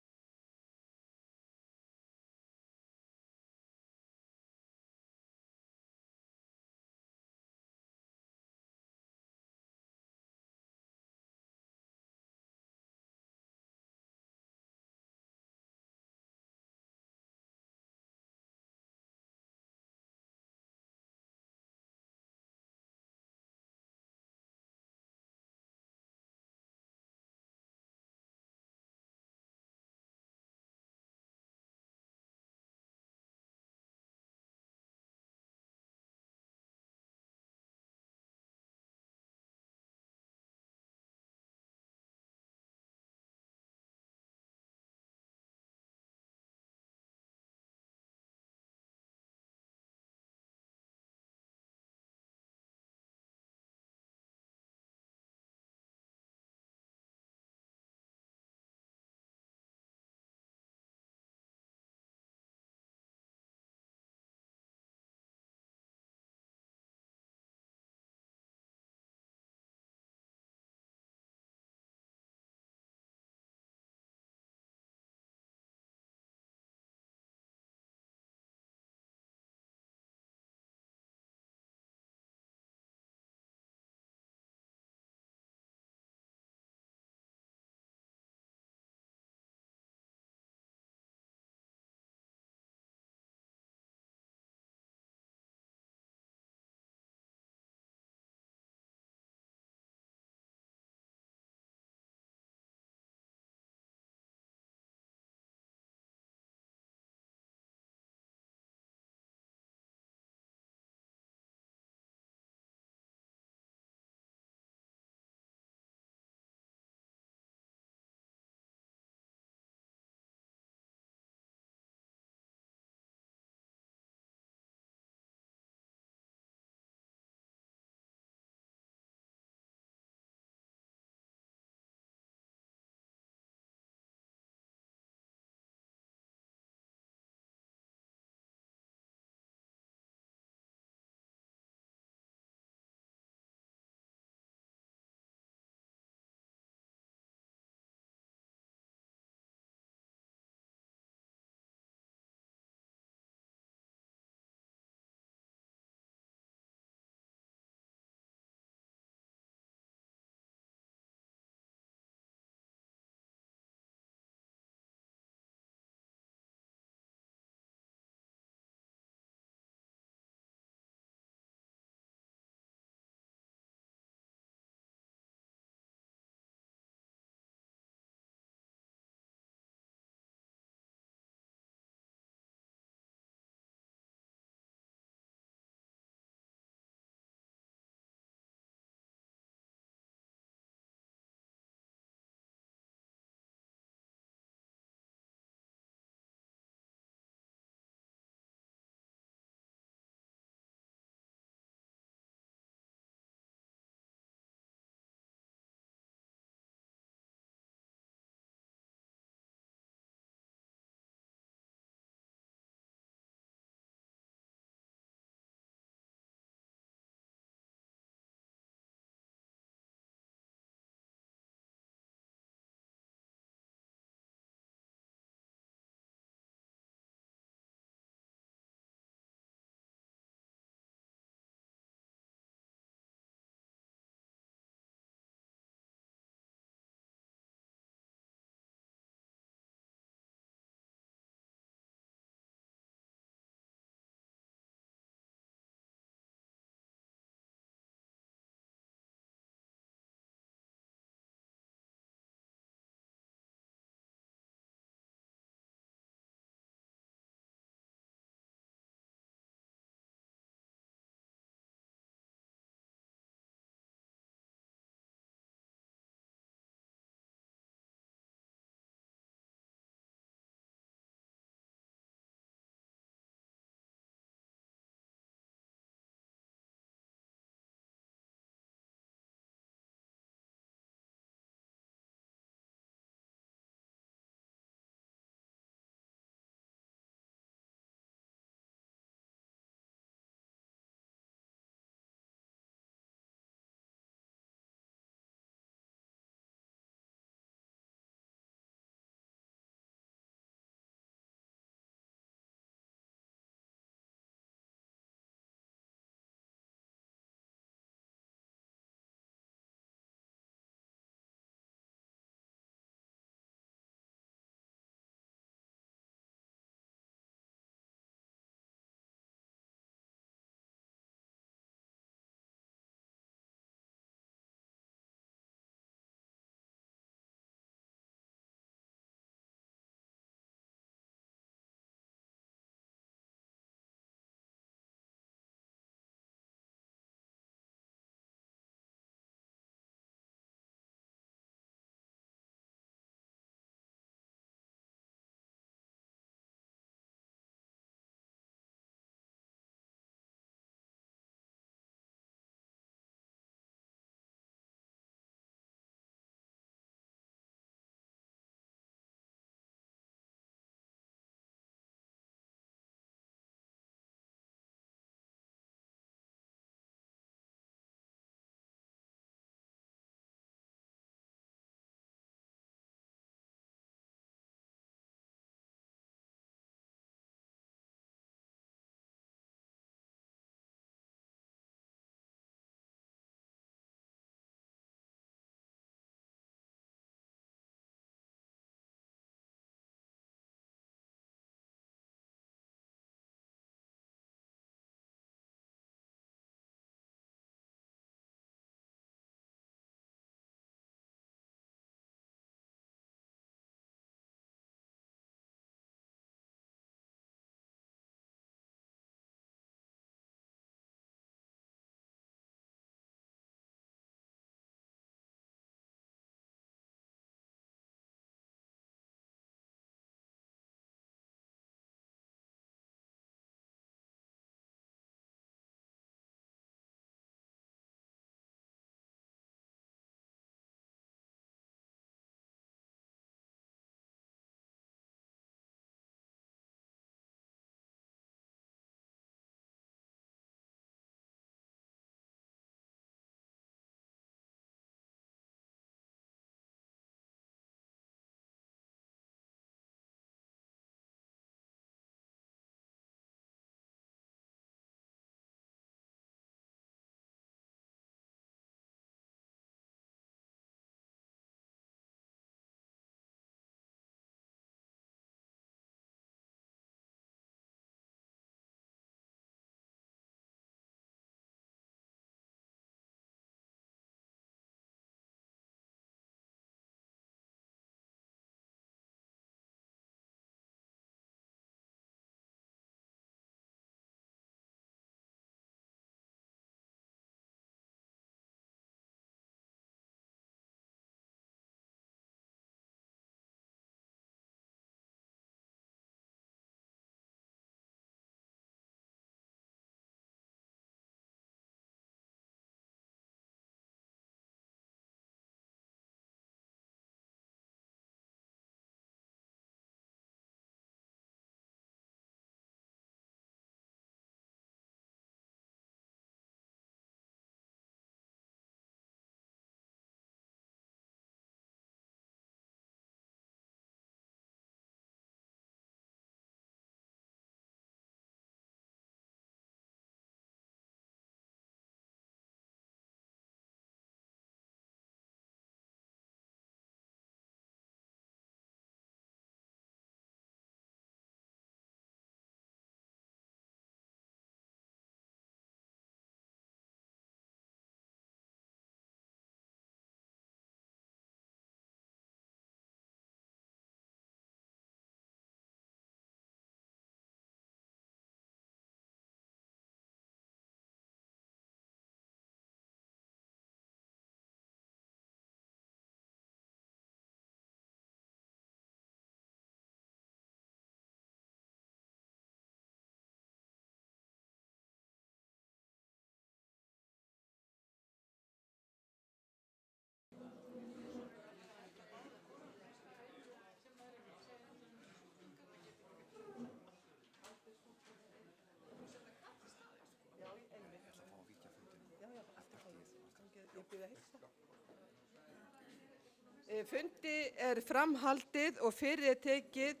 Fundi er framhaldið og fyrir er tekið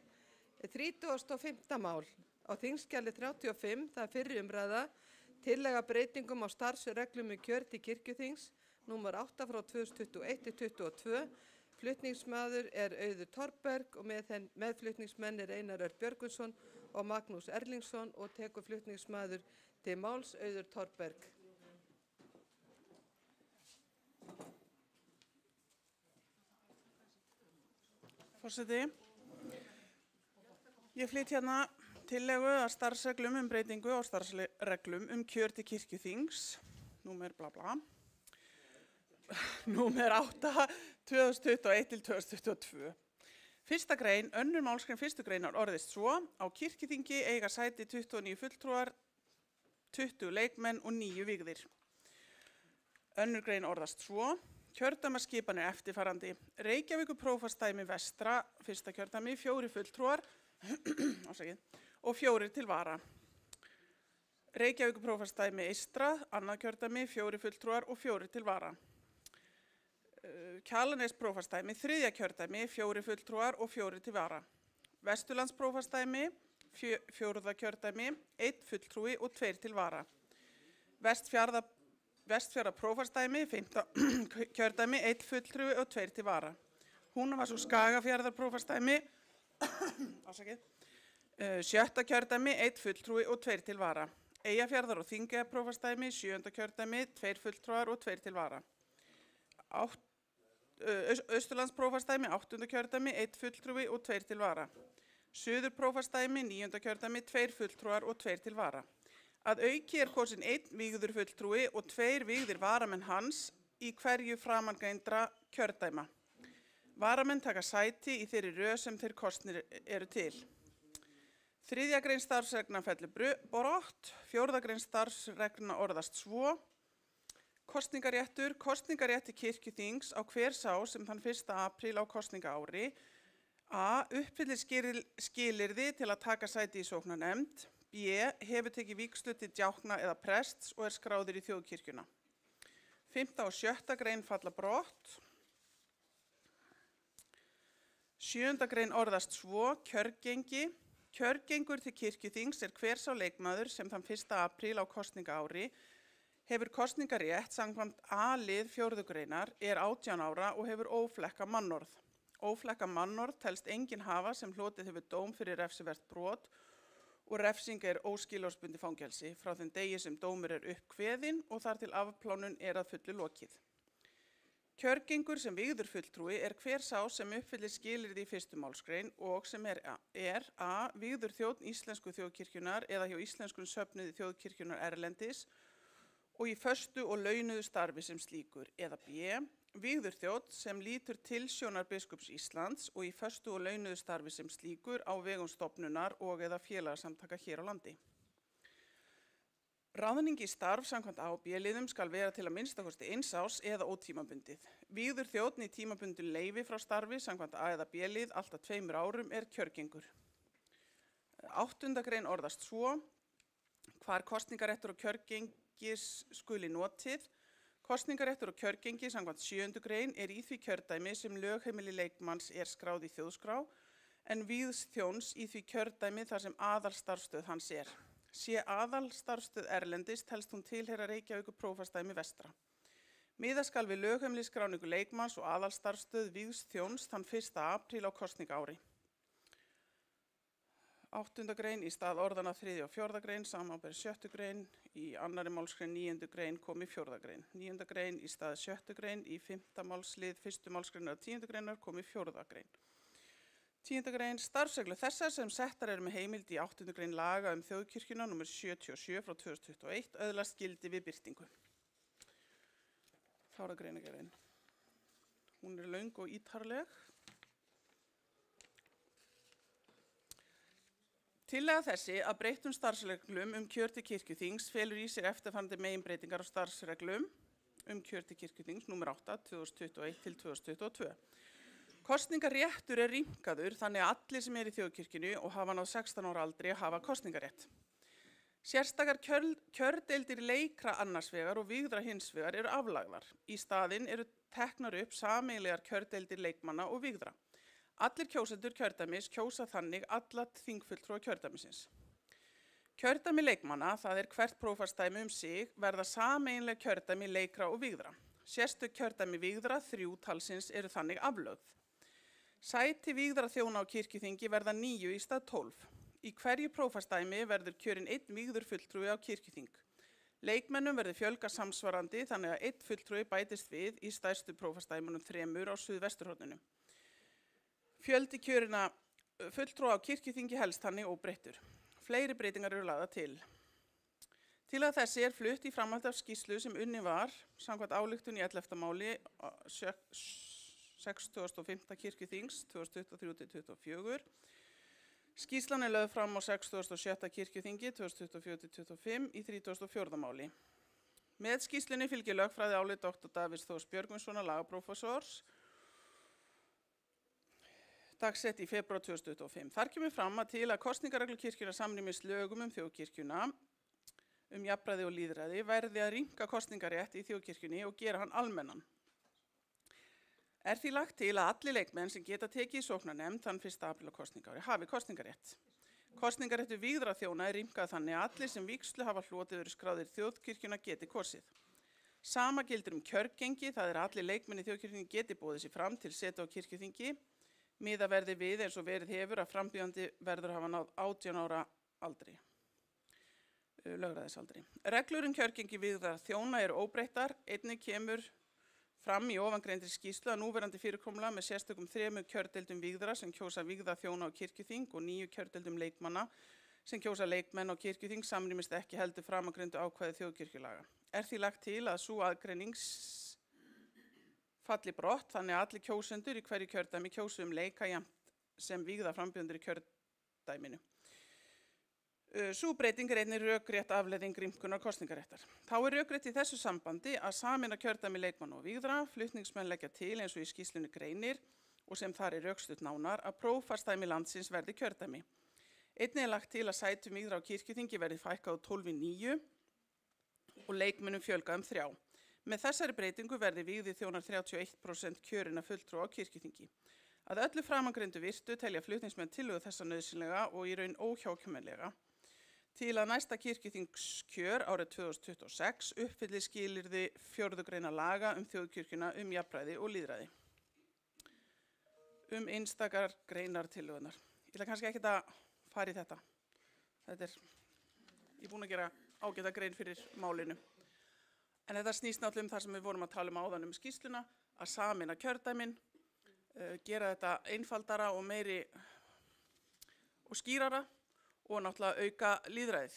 35. mál á þingskjali 35, það er fyrri umræða, tillaga breytingum á starfsreglum kjör til kirkjuþings, númer 8 frá 2021-22. Flutningsmaður er Auður Torberg og meðflutningsmenn er Einar Örn Björgvinsson og Magnús Erlingsson og tekur flutningsmaður til máls Auður Torberg. Forseti, ég flyt hérna tillögu að starfsreglum breytingu á starfsreglum kjör til kirkjuþings, númer bla bla, númer 8, 2021-2022. Fyrsta grein, önnur málsgrein fyrstu greinar orðist svo: á kirkjuþingi eiga sæti 29 fulltrúar, 20 leikmenn og 9 vígðir. Önnur grein orðast svo: kjördæmaskipan er eftirfarandi. Reykjavíkurprófastsdæmi vestra, fyrsta kjördæmi, 4 fulltrúar og 4 til vara. Reykjavíkurprófastsdæmi eystra, annað kjördæmi, 4 fulltrúar og 4 til vara. Kjalarnesprófastsdæmi, þriðja kjördæmi, 4 fulltrúar og 4 til vara. Vesturlandsprófastsdæmi, 4. kjördæmi, 1 fulltrúi og 2 til vara. Vestfjarðaprófastsdæmi, 5. kjördæmi, 1 fulltrúi og 2 til vara. Húnavarsdæmi og Skagafjarðarprófastsdæmi, 7. kjördæmi, 1 fulltrúi og 2 til vara. Eyjafjarðar- og Þingeyjaprófastsdæmi, 7. kjördæmi, 2 fulltrúar og 2 til vara. Austurlandsprófastsdæmi, 8. kjördæmi, 1 fulltrúi og 2 til vara. Suðurprófastsdæmi, 9. kjördæmi, 2 fulltrúar og 2 til vara. Að auki er kosin 1 vígður fulltrúi og 2 vígðir varamenn hans í hverju framangreindra kjördæma. Varamenn taka sæti í þeirri röð sem þeir kosnir eru til. 3. grein starfsreglna fellur brott. 4. grein starfsreglna orðast svo: kosningaréttur, kosningarétti kirkjuþings á hver sá sem þann 1. apríl á kosningaári a. uppfyllir skilyrði til að taka sæti í sóknarnefnd, b. hefur tekið vígslu til djákna eða prests og er skráður í þjóðkirkjuna. 5. og 6. grein falla brott. 7. grein orðast svo: kjörgengi, kjörgengur til kirkjuþings er hver sá leikmaður sem þann 1. apríl á kosningaári hefur kosningarétt samkvæmt A-lið 4. greinar, er 18 ára og hefur óflekka mannorð. Óflekka mannorð telst enginn hafa sem hlotið hefur dóm fyrir refsivert brot og refsing er óskilorðsbundið fangelsi frá þeim degi sem dómur er uppkveðinn og þar til afplánun er að fullu lokið. Kjörgengur sem vígður fulltrúi er hver sá sem uppfyllir skilyrði í 1. málsgrein og sem er a. vígður þjónn íslensku þjóðkirkjunar eða hjá íslenskum söfnuði þjóðkirkjunar erlendis og í föstu og launuðu starfi sem slíkur, eða b. vígður þjónn sem lítur til sjónar biskups Íslands og í föstu og launuðu starfi sem slíkur á vegum stofnunar og eða félagasamtaka hér á landi. Ráðning í starf samkvæmt A- og B-liðum skal vera til að minnstakosti 1 árs eða ótímabundið. Vígður þjónn í tímabundin leyfi frá starfi samkvæmt A- eða B-lið alltaf 2 árum er kjörgengur. 8. grein orðast svo: hvar kosningaréttur og kjörgengis skuli notið. Kosningaréttur og kjörgengi samkvæmt 7. grein er í því kjördæmi sem lögheimili leikmanns er skráð í þjóðskrá en vígðs þjóns í því kjördæmi þar sem aðalstarfsstöð hans er. Sé aðalstarfsstöð erlendis telst hún tilheyra Reykjavíkurprófastsdæmi vestra. Miða skal við lögheimilisskráningu leikmanns og aðalstarfsstöð vígðs þjóns þann 1. apríl á kosningaári. 8. grein í stað orðana 3. og 4. grein, samanber 7. grein, í 2. málsgrein 9. grein komi 4. grein. 9. grein í stað 7. grein, í 5. málslið 1. málsgreinar 10. greinar komi 4. grein. 10. grein, starfsreglur þessar sem settar eru með heimild í 8. grein laga þjóðkirkjuna nr. 77 frá 2021 öðlast gildi við birtingu. 4. greinagerðin. Hún er löng og ítarleg. Tillaga þessi að breyttum starfsreglum kjör til kirkjuþings felur í sér eftirfarandi meginbreytingar á starfsreglum kjör til kirkjuþings nr. 8 2021-2022. Kosningaréttur er rýmkaður þannig að allir sem eru í þjóðkirkjunni og hafa náð 16 ára aldri hafa kosningarétt. Sérstakar kjördeildir leikra annars vegar og vígðra hins vegar eru aflagðar. Í staðinn eru teknar upp sameiginlegar kjördeildir leikmanna og vígðra. Allir kjósendur kjördæmis kjósa þannig alla þingfulltrúa kjördæmisins. Kjördæmi leikmanna, það er hvert prófastsdæmi sig, verða sameiginleg kjördæmi leikra og vígðra. Sérstök kjördæmi vígðra, 3 talsins, eru þannig aflögð. Sæti vígðra þjóna á kirkjuþingi verða 9 í stað 12. Í hverju prófastsdæmi verður kjörinn 1 vígður fulltrúi á kirkjuþing. Leikmennum verður fjölga samsvarandi þannig að 1 fulltrúi bætist við í stærstu prófastsdæmunum 3 á suðvesturhorninu. Fjöldi kjörina fulltrúa á kirkjuþingi helst þannig óbreyttur. Fleiri breytingar eru lagðar til. Til að þessi er flutt í framhaldi af skýrslu sem unnin var, samkvæmt ályktun í 11. máli 65. kirkjuþings 2023-24. Skýrslan er lögð fram á 67. kirkjuþingi 2024-25 í 34. máli. Með skýrslunni fylgir lögfræði álit Dr. Davíðs Þórs Björgvinssonar lagaprófessors dagsett í febrúar 2025. Þar kemur fram að til að kosningareglur kirkjunnar samrýmist lögum þjóðkirkjuna jafnræði og lýðræði verði að rýmka kosningarétt í þjóðkirkjunni og gera hann almennan. Er því lagt til að allir leikmenn sem geta tekið í sóknarnefnd þann 1. apríl á kosningári hafi kosningarétt. Kosningaréttur vígðra þjóna er rýmkað þannig að allir sem vígslu hafa hlotið verið skráðir þjóðkirkjuna geti kosið. Sama gildir kjörgengi, það er að allir leikmenn í þjóðkirkjunni geti boðið sig fram til setu á kirkjuþingi. Miða verði við eins og verið hefur að frambjóðandi verður hafa náð 18 ára aldri, lögræðisaldri. Reglur kjörgengi vígðra þjóna eru óbreyttar, einnig kemur fram í ofangreindri skýrslu að núverandi fyrirkomulag með sérstökum 3 kjördeildum vígðra sem kjósa vígða þjóna á kirkjuþing og 9 kjördeildum leikmanna sem kjósa leikmenn á kirkjuþing samrýmist ekki heldur framangreindu ákvæði þjóðkirkjulaga. Er því lagt til að sú aðgreining falli brott þannig að allir kjósendur í hverju kjördæmi kjósu leika jafnt sem vígða frambjóðendur í kjördæminu. Sú breyting er einnig rökrétt afleiðing rýmkunar kosningaréttar. Þá er rökrétt í þessu sambandi að sameina kjördæmi leikmanna og vígðra, flutningsmenn leggja til eins og í skýrslunni greinir og sem þar er rökstutt nánar að prófastsdæmi landsins verði kjördæmi. Einnig er lagt til að sætum vígðra á kirkjuþingi verði fækkað úr 12 í 9 og leikmönnum fjölgað 3. Með þessari breytingu verði vígði þjónar 31% kjörina fulltrúa á kirkjuþingi. Að öllu framangreindu virtu telja flutningsmenn tillögu þessa nauðsynlega og í raun óhjákvæmilega til að næsta kirkjuþingskjör árið 2026 uppfylli skilyrði 4. greina laga þjóðkirkjuna jafnræði og lýðræði. Einstakar greinar tillögunar. Ég ætla kannski ekkert að fara í þetta. Ég er búin að gera ágæta grein fyrir málinu. En þetta snýst náttúrulega þar sem við vorum að tala áðan skýrsluna, að sameina kjördæmin, gera þetta einfaldara og meiri og skýrara og náttúrulega auka lýðræðið.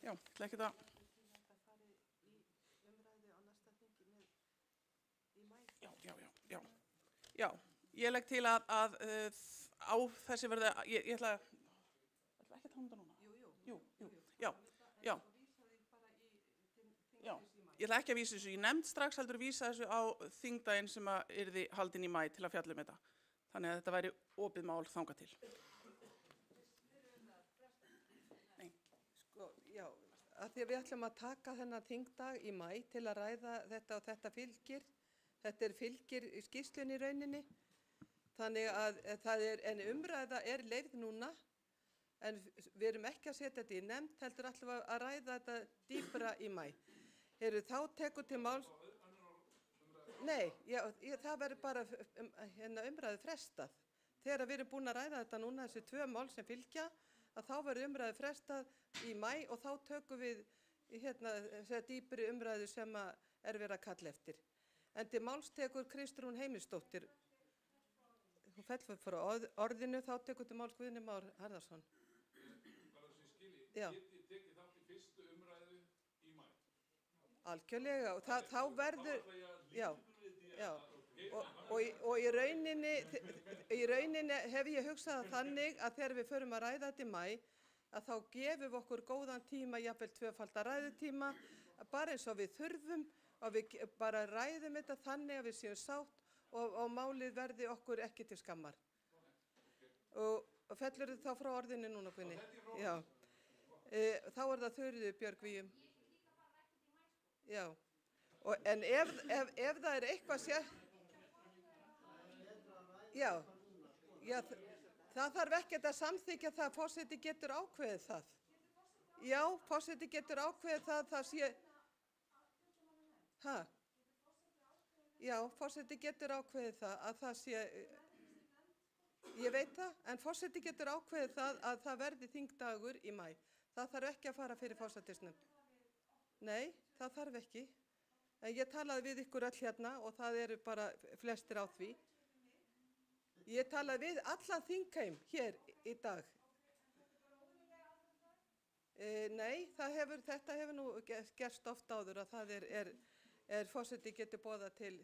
Já, ætla ekki það. Já, ég legg til að á þessi verði, ég ætla ekki að tala núna. Já, ég ætla ekki að vísa þessu í nefnd strax, heldur að vísa þessu á þingdaginn sem yrði haldinn í maí til að fjalla þetta. Þannig að þetta væri opið mál þangað til. Nei. Sko, já, að því að við ætlum að taka þennan þingdag í maí til að ræða þetta og þetta fylgir. Þetta fylgir í skýrslunni í rauninni. Þannig að en umræða leyfð núna, en við erum ekki að setja þetta í nefnd, heldur ætlum að ræða þetta dýpra í maí. Þá tekur til máls... Nei, það verður bara umræðu frestað. Þegar við erum búin að ræða þetta núna, þessi 2 mál sem fylgja, að þá verður umræðu frestað í maí og þá tökum við dýpri umræðu sem verið að kalla eftir. En til máls tekur Kristrún Heimisdóttir. Hún fellur frá orðinu, þá tekur til máls Guðni Már Harðarson. Bara sem skilji, geti tekið þátt í 1. umræðu í maí? Algjörlega, og þá verður, já, og í rauninni hef ég hugsað þannig að þegar við förum að ræða þetta í maí, að þá gefum við okkur góðan tíma, jafnvel 2-falda ræðutíma, bara eins og við þurfum, og við bara ræðum þetta þannig að við séum sátt og málið verði okkur ekki til skammar. Og fellur þið þá frá orðinu núna, Guðni? Já. Þá það Þuríður Björg Víum. Já. En ef það er eitthvað Já, það þarf ekkert að samþykja það, forseti getur ákveðið það. Já, forseti getur ákveðið það sé... Já, forseti getur ákveðið að það sé... Ég veit það, en forseti getur ákveðið að það verði þingdagur í maí. Það þarf ekki að fara fyrir forsætisnefnd. Nei, það þarf ekki. En ég talaði við ykkur öll hérna og það eru bara flestir á því. Ég talaði við allan þingheim hér í dag. Nei, þetta hefur nú gerst oft áður að það forseti getur boðað til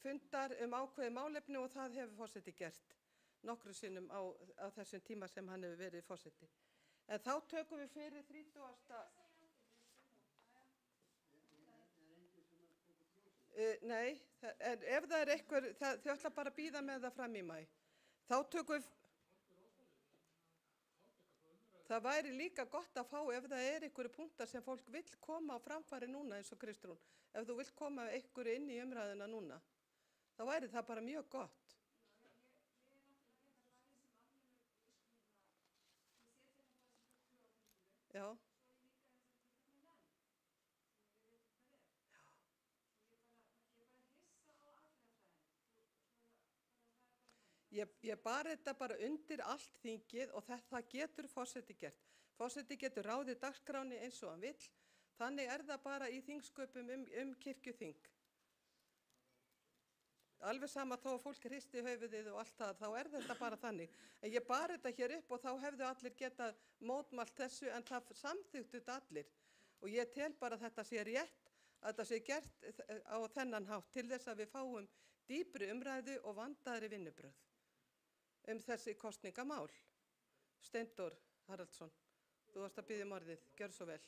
fundar ákveðið málefni og það hefur forseti gert nokkru sinnum á þessum tíma sem hann hefur verið forseti. En þá tökum við fyrir 30. Nei, en ef það er einhver, þau ætla bara að bíða með það fram í maí. Þá tökum við... Það væri líka gott að fá ef það er einhverju punktar sem fólk vill koma á framfæri núna eins og Kristrún. Ef þú vill koma einhverju inn í umræðuna núna, þá væri það bara mjög gott. Já. Ég bar þetta bara undir allt þingið og það getur forseti gert. Forseti getur ráðið dagskráni eins og hann vill. Þannig er það bara í þingsköpum kirkjuþing. Alveg sama þó að fólk hristi höfuðið og allt það, þá er þetta bara þannig. En ég bar þetta hér upp og þá hefðu allir getað mótmælt þessu en það samþykktu þetta allir. Og ég tel bara að þetta sé rétt, að þetta sé gert á þennan hátt til þess að við fáum dýpri umræðu og vandaðri vinnubrögð þessi kosningamál. Steindór Haraldsson, þú varst að biðja orðið, gjör svo vel.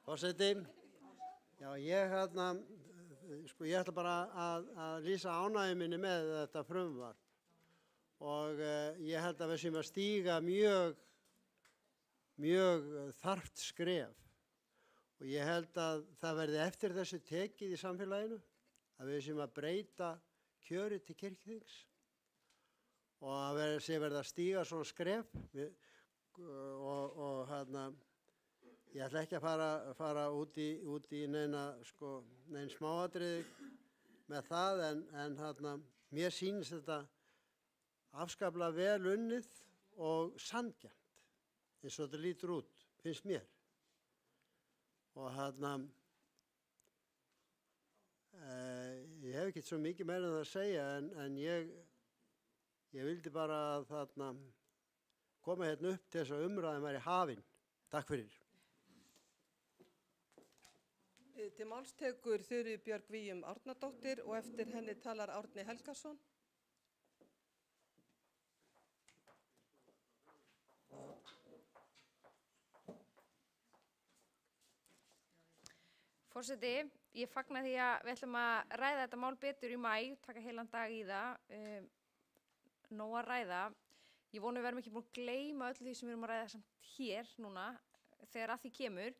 Forseti, já ég ætla bara að lýsa ánægju minni með þetta frumvarp og ég held að við séum að stíga mjög þarft skref og ég held að það verði eftir þessu tekið í samfélaginu að við séum að breyta kjöri til kirkjuþings og að verða að stíga svona skref og ég ætla ekki að fara út í nein smáatriði með það en mér sýnist þetta afskaplega vel unnið og sanngjarnt eins og þetta lítur út, finnst mér. Og ég hef ekki svo mikið meira en það að segja en ég vildi bara að koma hérna upp til þess að umræðin væri hafin. Takk fyrir. Til máls tekur Þuríður Björg Víum Árnadóttir og eftir henni talar Árni Helgason. Forseti, ég fagna því að við ætlum að ræða þetta mál betur í maí, taka heilan dag í það, nóg að ræða. Ég vona við verðum ekki búin að gleyma öllu því sem við erum að ræða samt hér núna þegar að því kemur.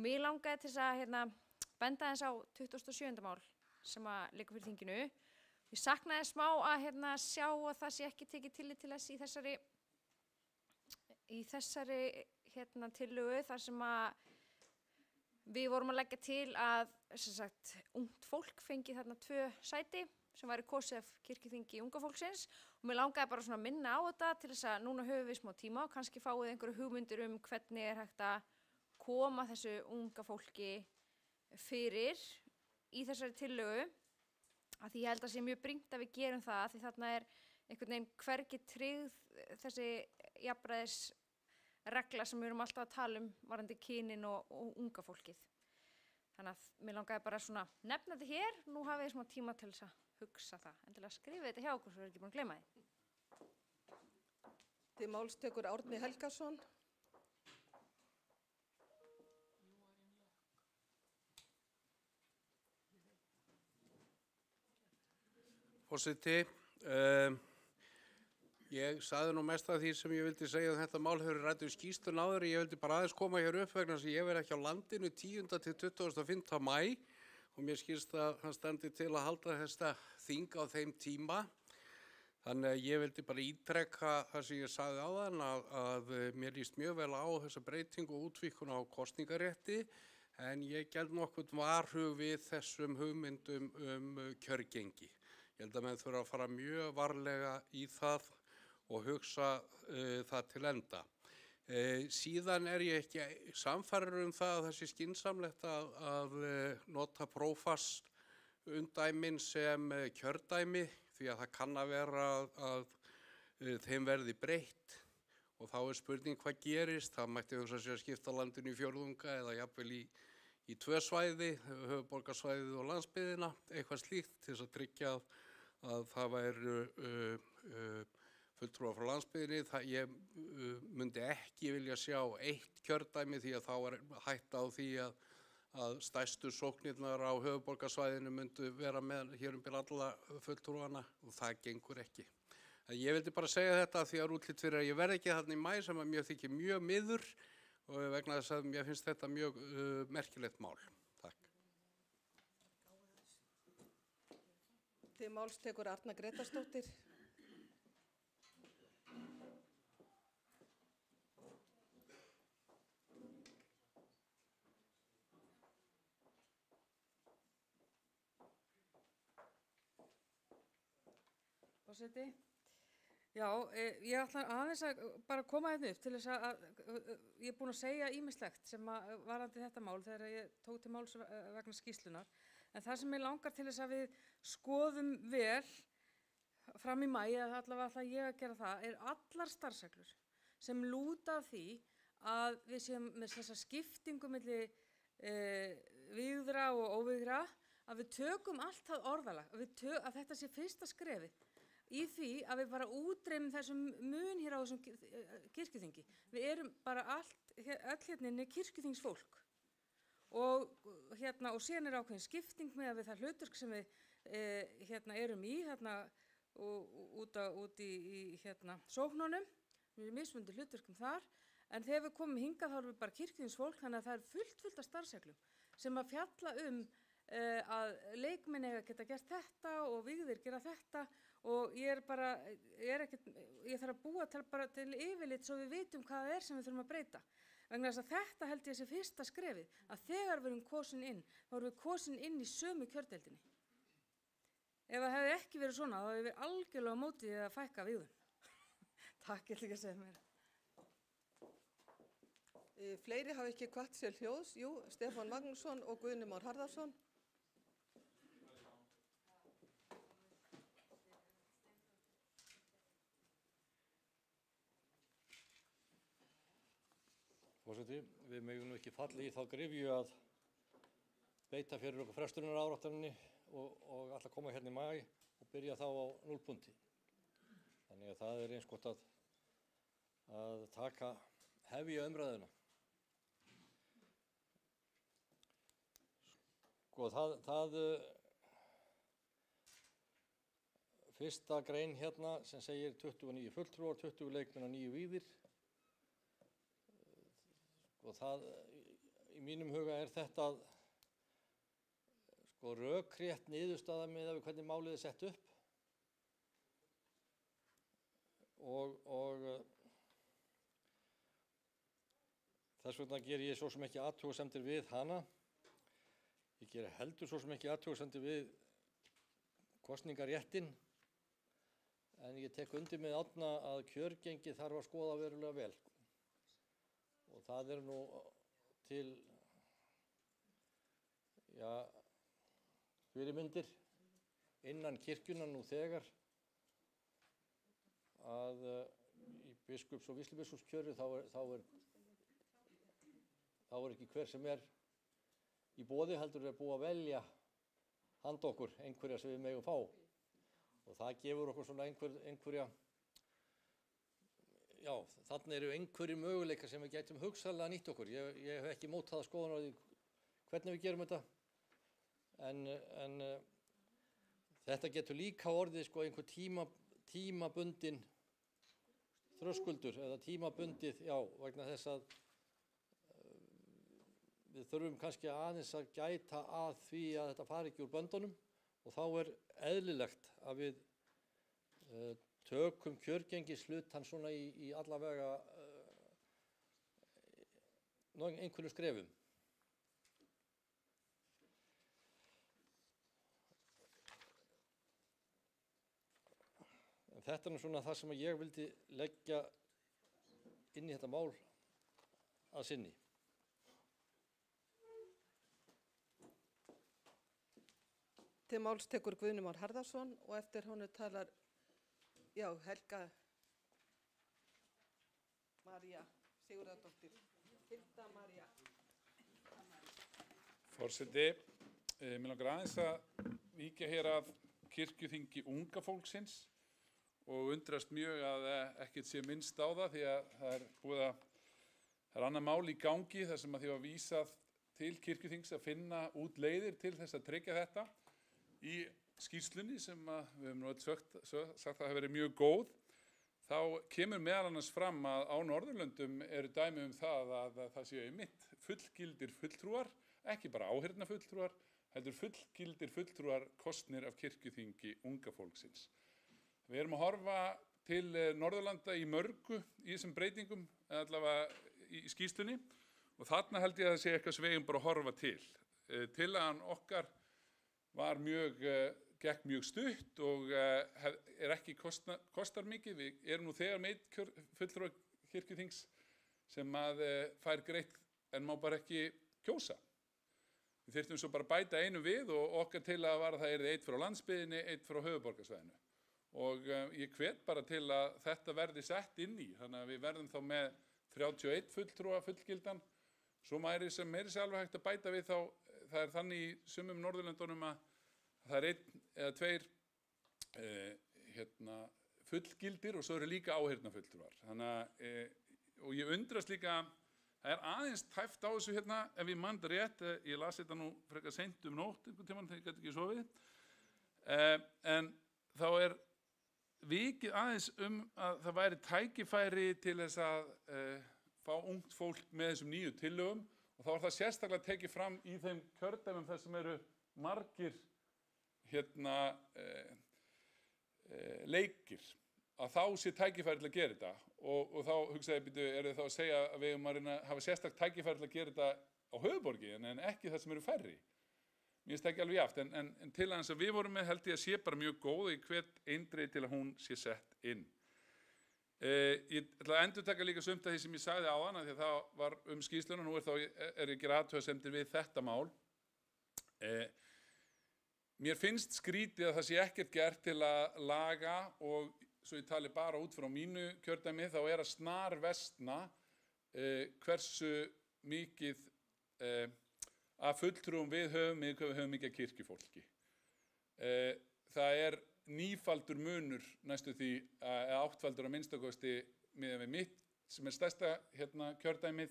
Mér langaði til þess að benda þess á 27. mál sem að liggur fyrir þinginu. Ég saknaði smá að sjá að það sé ekki tekið tillit til þess í þessari tillögu þar sem að við vorum að leggja til að ungt fólk fengi þarna 2 sæti sem væri kosið af kirkjuþingi unga fólksins og mér langaði bara svona að minna á þetta til þess að núna höfum við smá tíma og kannski fáið einhverju hugmyndir hvernig er hægt að koma þessu unga fólki fyrir í þessari tillögu af því ég held að sé mjög brýnt að við gerum það því þarna er einhvern veginn hvergi tryggð þessi jafnræðisregla sem við erum alltaf að tala varðandi kynin og unga fólkið. Þannig að mér langaði bara svona nefna þetta hér, nú hafið þið smá tíma til þess að hugsa það, endilega skrifið þetta hjá okkur svo við erum ekki búin að gleyma því. Til máls tekur Árni Helgason. Forseti, Ég saði nú mest af því sem ég vildi segja þetta mál hefur rætt skýrslun áður. Ég vildi bara aðeins koma hér upp vegna þess að ég verð ekki á landinu 10. til 25. maí og mér skýrst að hann standi til að halda þetta þing á þeim tíma. Þannig að ég vildi bara ítrekka það sem ég sagði áðan að mér líst mjög vel á þessa breytingu og útvíkkun á kosningarétti en ég geld nokkuð varhug við þessum hugmyndum kjörgengi. Ég held að menn þurfa að fara mjög varlega í það og hugsa það til enda. Síðan er ég ekki sannfærður það að það sé skynsamlegt að nota prófast undæmin sem kjördæmi því að það kann að vera að þeim verði breytt og þá er spurning hvað gerist. Það mætti hugsa sér að skipta landinu í fjórðunga eða jafnvel í 2 svæði, höfuðborgarsvæðið og landsbyggðina, eitthvað slíkt til þess að tryggja að það væru fulltrúar frá landsbyggðinni. Ég myndi ekki vilja sjá eitt kjördæmi því að þá er hætta á því að stærstu sóknirnar á höfuðborgarsvæðinu myndu vera með hér bil alla fulltrúana og það gengur ekki. Ég vildi bara segja þetta því að útlit fyrir að ég verði ekki þarna í maí sem að mér þykir mjög miður og vegna þess að mér finnst þetta mjög merkilegt mál. Takk. Til máls tekur Arna Gretarsdóttir. Forseti. Já, ég ætla aðeins að bara koma hérna upp til þess að ég er búin að segja ýmislegt sem varðandi þetta mál þegar ég tók til máls vegna skýrslunar. En það sem ég langar til þess að við skoðum vel fram í maí, eða allavega ætla ég að gera það, er allar starfsreglur sem lúta að því að við séum með þessa skiptingu milli vígðra og óvígðra, að við tökum allt það orðalag, að þetta sé fyrsta skrefið í því að við bara útreymum þessum mun hér á þessum kirkjuþingi. Við erum bara öll hérna kirkjuþingsfólk og síðan er ákveðin skipting með að við það hlutverk sem við erum í út í sóknunum. Við erum mismunandi hlutverkum þar en þegar við komum hingað þá erum við bara kirkjuþingsfólk þannig að það er fullt af starfsreglum sem að fjalla að leikmenn eiga að geta gert þetta og vígðir gera þetta og ég þarf að búa til yfirlit svo við vitum hvað það er sem við þurfum að breyta. Vegna þess að þetta held ég sé fyrsta skrefið, að þegar við erum kosin inn, þá erum við kosin inn í sömu kjördeildinni. Ef það hefði ekki verið svona, þá hefði við algjörlega mótið að fækka vígðum. Takk, ég ætla ekki að segja meira. Fleiri hafa ekki hvatt sér hljóðs. Jú, Stefán Magnússon og Guðni Már Harðarson. Forseti, við megum nú ekki falla í þá gryfju að beita fyrir okkur frestunaráætluninni og ætla að koma hérna í maí og byrja þá á núllpunkti. Þannig að það er eins gott að hefja umræðuna. Sko, fyrsta grein hérna sem segir 29 fulltrúar, 20 leikmenn og 9 vígðir. Og í mínum huga er þetta rökrétt niðurstaða miðað við hvernig málið er sett upp og þess vegna ger ég svo sem ekki athugasemdir við hana. Ég ger heldur svo sem ekki athugasemdir við kosningaréttinn en ég tek undir með Árna að kjörgengi þarf að skoða verulega vel. Og það er nú til fyrirmyndir innan kirkjunnar nú þegar að í biskups- og vígslubiskupskjöri þá er ekki hver sem er í boði heldur er búið að velja handa okkur einhverja sem við megum fá og það gefur okkur svona einhverja þannig eru einhverjir möguleikar sem við gætum hugsanlega nýtt okkur. Ég hef ekki mótaða skoðun á því hvernig við gerum þetta en þetta getur líka orðið einhver tímabundin þröskuldur eða tímabundið, já, vegna þess að við þurfum kannski aðeins að gæta að því að þetta fari ekki úr böndunum og þá eðlilegt að við tökum kjörgengishlutann svona í allavega einhverju skrefum. En þetta nú svona það sem ég vildi leggja inn í þetta mál að sinni. Til máls tekur Guðni Már Harðarson og eftir honum talar, Helga María Sigurðardóttir. Hilda María. Forseti, mér langar aðeins að víkja hér að kirkjuþingi unga fólksins og undrast mjög að ekkert sé minnst á það því að það er annað mál í gangi þar sem að því var vísað til kirkjuþings að finna út leiðir til þess að tryggja þetta. Í skýrslunni sem við höfum nú öll sagt að það hefur verið mjög góð, þá kemur meðal annars fram að á Norðurlöndum eru dæmi það að það séu einmitt fullgildir fulltrúar, ekki bara áheyrnarfulltrúar, heldur fullgildir fulltrúar kosnir af kirkjuþingi unga fólksins. Við erum að horfa til Norðurlanda í mörgu í þessum breytingum, allavega í skýrslunni, og þarna held ég að það sé eitthvað sem við eigum bara að horfa til. Tillagan okkar gekk mjög stutt og er ekki kostar mikið. Við erum nú þegar með fulltrúa kirkjuþings sem að fær greitt en má bara ekki kjósa. Við þyrftum svo bara bæta einu við og okkar tillaga var að það yrði einn frá landsbyggðinni, einn frá höfuðborgarsvæðinu. Og ég hvet bara til að þetta verði sett inn í, þannig að við verðum þá með 31 fulltrúa fullgildan. Svo meiri sem sé alveg hægt að bæta við þá, það er þannig í sumum Norðurlöndunum að það er einn eða tveir fullgildir og svo eru líka áheyrnarfulltrúar. Og ég undrast líka, það er aðeins tæft á þessu hérna, ef ég man þetta rétt, ég las þetta nú frekar seint nótt einhvern tímann þegar ég gat ekki sofið, en þá er vikið aðeins að það væri tækifæri til þess að fá ungt fólk með þessum nýju tillögum og þá er það sérstaklega tekið fram í þeim kjördæmum þar sem eru margir leikir, að þá sé tækifæri til að gera þetta og þá hugsaði ég, eru þá að segja að við erum að hafa sérstaklega tækifæri til að gera þetta á höfuðborgi en ekki það sem eru færri. Mér finnst það ekki alveg jaft, en til aðeins að við vorum með held ég að sé bara mjög góð og ég hvet eindregið til að hún sé sett inn. Ég ætla að endurtaka líka sumt af því sem ég sagði áðan, því að það var skýrsluna, nú er ég að gera athugasemdir við þetta mál. Mér finnst skrítið að það sé ekkert gert til að laga og svo ég tali bara út frá mínu kjördæmi, þá er að snarvestna hversu mikið að fulltrúum við höfum mikið kirkjufólki. Það er nífaldur munur næstu því, eða áttfaldur að minnstakosti miðað við mitt sem er stærsta kjördæmið,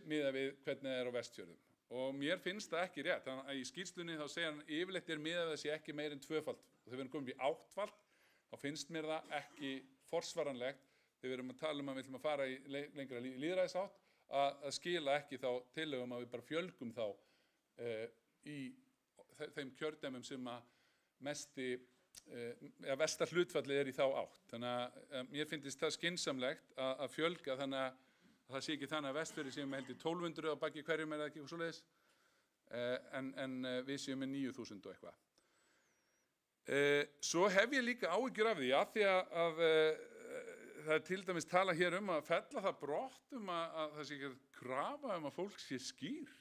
miðað við hvernig það er á Vestfjörðum. Og mér finnst það ekki rétt, þannig að í skýrslunni þá segja hann yfirleitt er miðað að það sé ekki meir en tvöfald. Og þegar við erum komin í áttfald, þá finnst mér það ekki forsvaranlegt, þegar við erum að tala að við ætlum að fara í lengra lýðræðisátt, að skila ekki þá tillögum að við bara fjölgum þá í þeim kjördæmum sem að vestar hlutfallið er í þá átt. Þannig að mér finnst það skynsamlegt að fjölga þannig að það sé ekki þannig að Vestfirðir séum með 1200 á baki hverjum er það ekki svoleiðis, en við séum með 9000 og eitthvað. Svo hef ég líka áhyggjur af því að það er til dæmis tala hér að fella það brott að það sé ekki að krafa að fólk sé skýrt.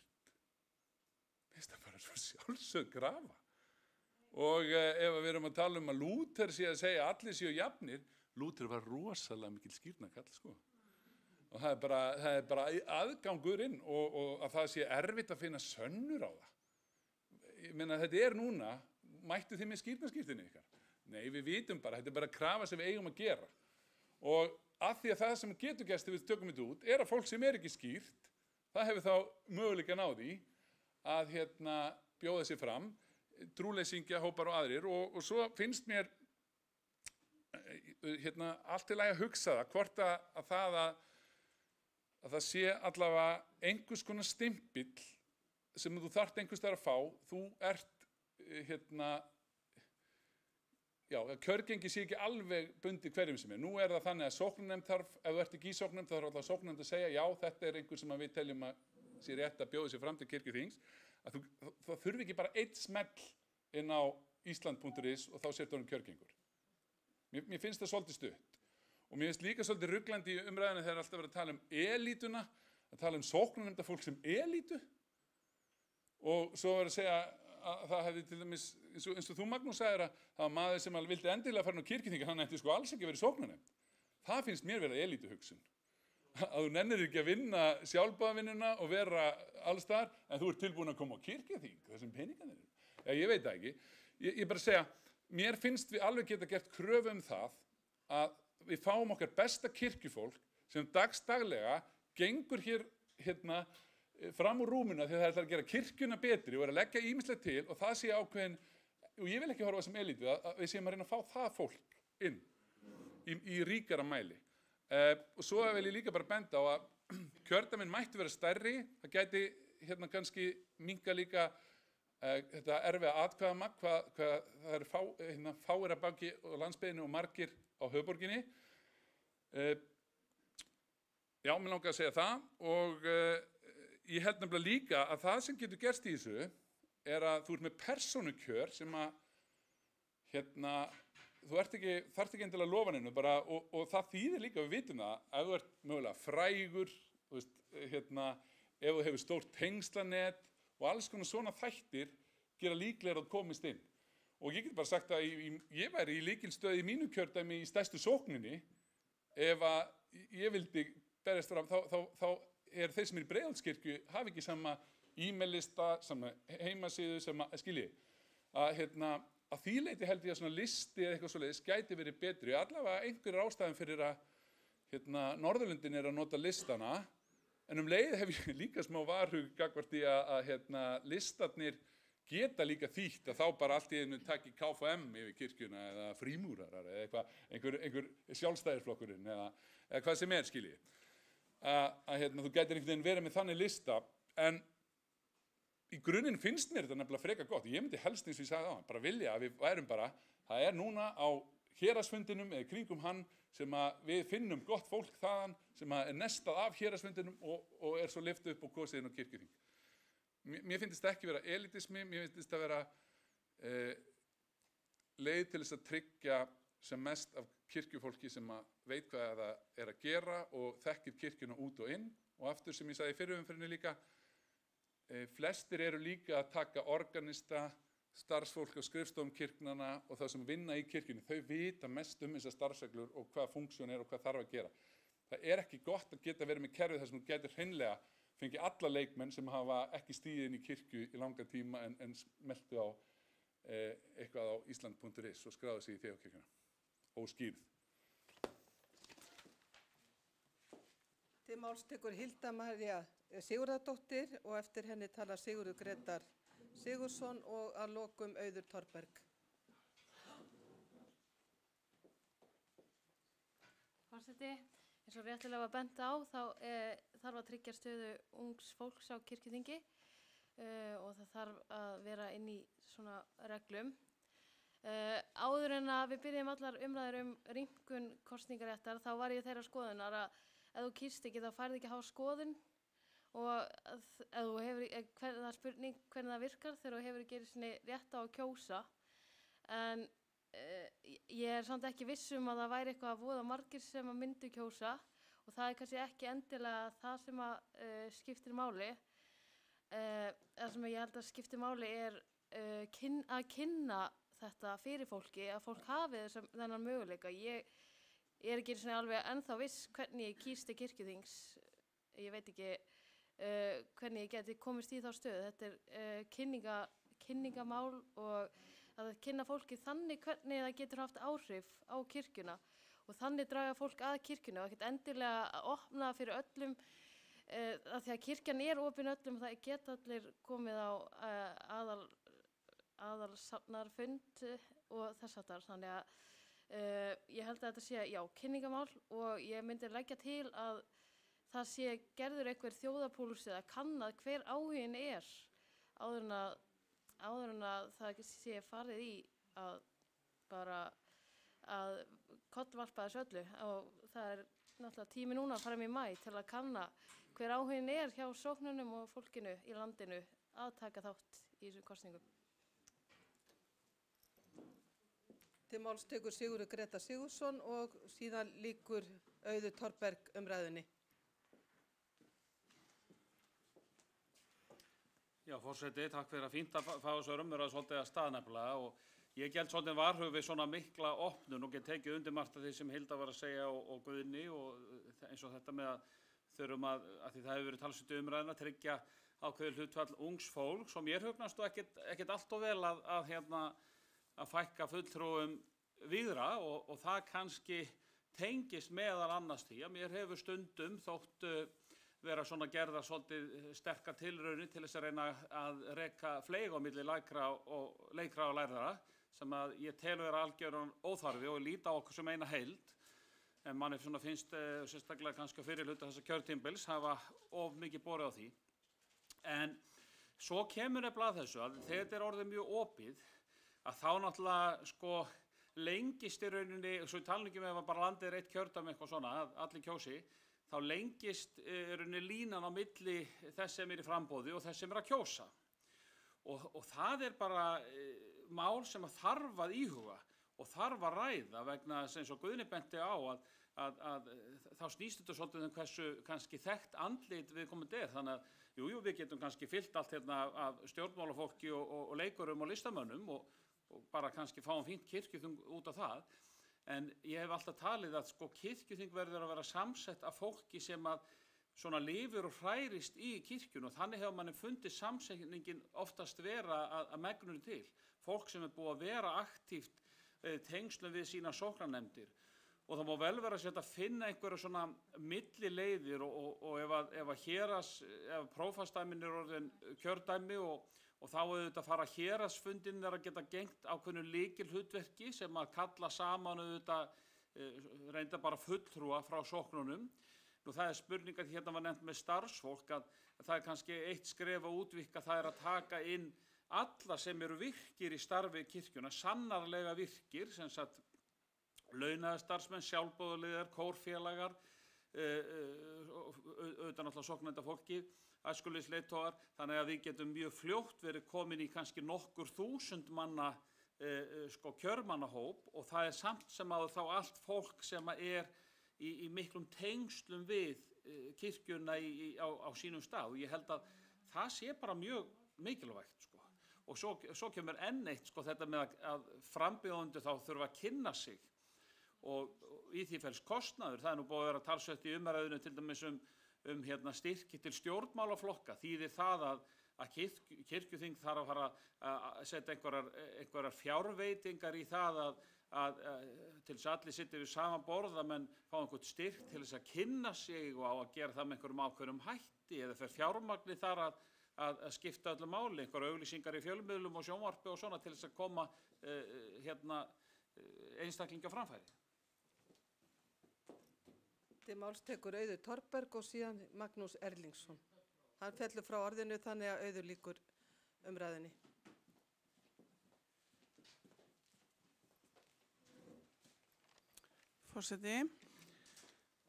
Mér finnst það bara svo sjálfsögð krafa. Og ef við erum að tala að Lúther sé að segja að allir séu jafnir, Lúther var rosalega mikil skýrnakall, sko. Og það er bara aðgangur inn og að það sé erfitt að finna sönnur á það. Ég meina þetta er núna, mættu þið með skýrnaskírteini ykkar? Nei, við vitum bara, þetta er bara krafa sem við eigum að gera. Og að því að það sem getur gerst ef við tökum þetta út er að fólk sem er ekki skýrt, það hefur þá möguleikann á því að bjóða sig fram, trúleysingja, hópar og aðrir og svo finnst mér allt í lagi að hugsa það, hvort að það sé allavega einhvers konar stimpill sem þú þarft einhvers staðar að fá, þú ert, kjörgengi sé ekki alveg bundið hverjum sem er. Nú er það þannig að sóknarnefnd þarf, ef þú ert ekki í sóknarnefnd, þá þarf alltaf sóknarnefnd að segja, já, þetta er einhver sem við teljum að sé rétt að bjóða sér fram til kirkjuþings, að það þurfi ekki bara einn smell inn á Ísland.is og þá sértu honum kjörgengur. Mér finnst það svolítið stutt. Og mér finnst líka svolítið ruglandi í umræðinu þegar alltaf verið að tala elítuna, að tala sóknarnefnda fólk sem elítu og svo verið að segja að það hefði til dæmis, eins og þú Magnús sagðir að það var maður sem vildi endilega fara inn á kirkjuþing, hann ætti sko alls ekki verið sóknarnefnd. Það finnst mér vera elítuhugsun. Að þú nennir ekki að vinna sjálfboðavinnuna og vera alls þar, en þú ert tilbúin að koma á kirkjuþing, þessum peningarnir eru. Já, ég veit það ekki. Ég bara segja, mér finnst við alveg geta gert kröfu það að við fáum okkar besta kirkjufólk sem daglega gengur hér fram úr rúmuna þegar það ætlar að gera kirkjuna betri og er að leggja ýmislegt til og það sé ákveðin, og ég vil ekki horfa sem elítu, að við séum að reyna að fá það fólk inn í ríkara mæli. Og svo vil ég líka bara benda á að kjördæminn mætti vera stærri, það gæti kannski minnka líka þetta erfiða atkvæðamagn, hvað það eru fáir að baki á landsbyggðinni og margir á höfuðborginni. Já, mér langar að segja það og ég held nefnilega líka að það sem getur gerst í þessu er að þú ert með persónukjör sem að þú þarft ekki endilega að lofa neinu bara, og það þýðir líka, við vitum það, ef þú ert mögulega frægur, ef þú hefur stórt tengslanet og alls konar svona þættir gera líklega að komist inn. Og ég get bara sagt að ég væri í lykilstöði í mínu kjördæmi í stærstu sókninni, ef að ég vildi berjast fram, þá er þeir sem er í Breiðholtskirkju hafi ekki sama e-mail-lista, sama heimasíðu, skilji, að því leyti held ég að svona listi eða eitthvað svoleiðis gæti verið betri. Allavega einhverjir ástæðum fyrir að Norðurlöndin er að nota listana, en leið hef ég líka smá varhug gagnvart í að listarnir geta líka þýtt að þá bara allt í einu taki KFM yfir kirkjuna eða frímúrarar eða einhver sjálfstæðisflokkurinn eða hvað sem er, skilji. Þú gætir einhvern veginn verið með þannig lista, en í grunninn finnst mér þetta nefnilega frekar gott. Ég myndi helst eins og ég sagði á hann, bara vilja að við værum bara, það er núna á héraðsfundinum eða kringum hann sem að við finnum gott fólk þaðan sem að er nestað af héraðsfundinum og er svo lyft upp og kosið inn á kirkjuþing. Mér finnst þetta ekki vera elitismi, mér finnst þetta vera leið til þess að tryggja sem mest af kirkjufólki sem að veit hvað það er að gera og þekkir kirkjuna út og inn. Og aftur sem ég sagði í fyrrumferðinni líka, flestir eru líka að taka organista, starfsfólk á skrifstofum kirknanna og það sem vinna í kirkjunni. Þau vita mest þessar starfsreglur og hvað funksjón er og hvað þarf að gera. Það er ekki gott að geta verið með kerfið þar sem þú getur hreinlega fengið alla leikmenn sem hafa ekki stigið inn í kirkju í langan tíma en smeltu á eitthvað á Ísland.is og skráðu sig í þjóðkirkjuna. Óskýrð. Til máls tekur Hilda María Sigurðardóttir og eftir henni talar Sigurður Grétar Sigurðsson og að lokum Auður Torberg. Forseti, eins og réttilega var bent á þá þarf að tryggja stöðu ungs fólks á kirkjuþingi og það þarf að vera inn í svona reglum. Áður en að við byrjum allar umræður rýmkun kosningaréttar þá var ég þeirra skoðunar að ef þú kýrst ekki þá færði ekki að hafa skoðun og ef þú hefur, það er spurning hvernig það virkar þegar þú hefur ekki einu sinni rétt á að kjósa. En ég er samt ekki viss að það væri eitthvað voða margir sem að myndu kjósa og það er kannski ekki endilega það sem að skiptir máli. Það sem ég held að skiptir máli er að kynna þetta fyrir fólki, að fólk hafi þennan möguleika. Ég er ekki svona alveg ennþá viss hvernig ég kýrst til kirkjuþings. Ég veit ekki hvernig ég geti komist í þá stöðu. Þetta er kynningamál og að kynna fólki þannig hvernig það getur haft áhrif á kirkjuna og þannig draga fólk að kirkjuna og ekkert endilega að opna fyrir öllum af því að kirkjan er opin öllum og það geta allir komið á aðalsafnarfund og þess aftar. Þannig að Ég held að þetta sé, já, kynningamál og ég myndi leggja til að það sé gerður einhver þjóðarpúlus eða kannað hver áhugin áður en að það sé farið í að bara að kollvarpa þessu öllu og það er náttúrulega tími núna að fara í maí til að kanna hver áhugin hjá sóknunum og fólkinu í landinu að taka þátt í þessum kosningum. Til máls tekur Sigurður Greta Sigurðsson og síðan lýkur Auður Torberg umræðunni. Já, forseti, takk fyrir að fínt að fá þessar umræðu svolítið að stað nefnilega og ég geld svolítið varhug við svona mikla opnun og get tekið undir margt af því sem Hilda var að segja og Guðni og eins og þetta með að þurfum að því það hefur verið talsveit umræðin að tryggja ákveðið hlutfall ungs fólks og mér hugnast ekkert allt of vel að fækka fulltrúum víðra og það kannski tengist meðal annars því að mér hefur stundum þótt vera svona gerða svolítið sterkar tilraunir til þess að reyna að reka fleyg á milli leikra og lærðara sem að ég tel vera algjörðan óþarfi og líta á okkur sem eina heild en manni svona finnst sérstaklega kannski fyrir hluta þessa kjörtímbils hafa of mikið borið á því. En svo kemur nefnilega þessu að þegar þetta er orðið mjög opið að þá náttúrulega lengist í rauninni, svo í talningum ef bara landið er eitt kjördæmi eitthvað svona, að allir kjósi, þá lengist í rauninni línan á milli þess sem er í framboði og þess sem er að kjósa. Og það er bara mál sem að þarf að íhuga og þarf að ræða vegna þess eins og Guðni benti á að þá snýst þetta svolítið hversu kannski þekkt andlit viðkomandi er. Þannig að jú, við getum kannski fyllt allt hérna af stjórnmálafólki og leikurum og listamönnum og bara kannski fáum fínt kirkjuþing út af það. En ég hef alltaf talið að kirkjuþing verður að vera samsett af fólki sem að svona lifir og hrærist í kirkjun og þannig hefur manni fundið samsetningin oftast vera að megnunni til. Fólk sem er búið að vera aktíft tengslum við sína sóknarnefndir og það má vel vera að finna einhverja svona millileiðir og ef prófasdæmin er orðin kjördæmi og þá auðvitað fara héraðsfundin að geta gengt ákveðnu lykilhlutverki sem að kalla saman auðvitað reynda bara fulltrúa frá sóknunum. Nú það er spurningar hérna var nefnt með starfsfólk að það er kannski eitt skref að útvíkka það er að taka inn alla sem eru virkir í starfi kirkjuna, sannarlega virkir, sem sagt launaðir starfsmenn, sjálfboðaliðar, kórfélagar, auðvitað náttúrulega sóknenda fólki, æskulýðsleiðtogar, þannig að við getum mjög fljótt verið komin í kannski nokkur þúsund manna kjörmannahóp og það er samt sem að þá allt fólk sem er í miklum tengslum við kirkjuna á sínum stað og ég held að það sé bara mjög mikilvægt og svo kemur enn eitt þetta með að frambjóðendur þá þurfa að kynna sig og í því felst kostnaður, það er nú búið að vera talsvert í umræðunum til dæmis styrki til stjórnmálaflokka, þýðir það að kirkjuþing þarf að fara að setja einhverjar fjárveitingar í það til þess að allir sitja við sama borð að menn fá einhvern styrk til þess að kynna sig og á að gera það með einhverjum ákveðnum hætti eða fer fjármagni þar að skipta öllu máli, einhverjar auglýsingar í fjölmiðlum og sjónvarpi og svona til þess að koma einstaklinga framfæri. Til máls tekur Auður Torberg og síðan Magnús Erlingsson. Hann fellur frá orðinu þannig að Auður lýkur umræðinni. Forseti,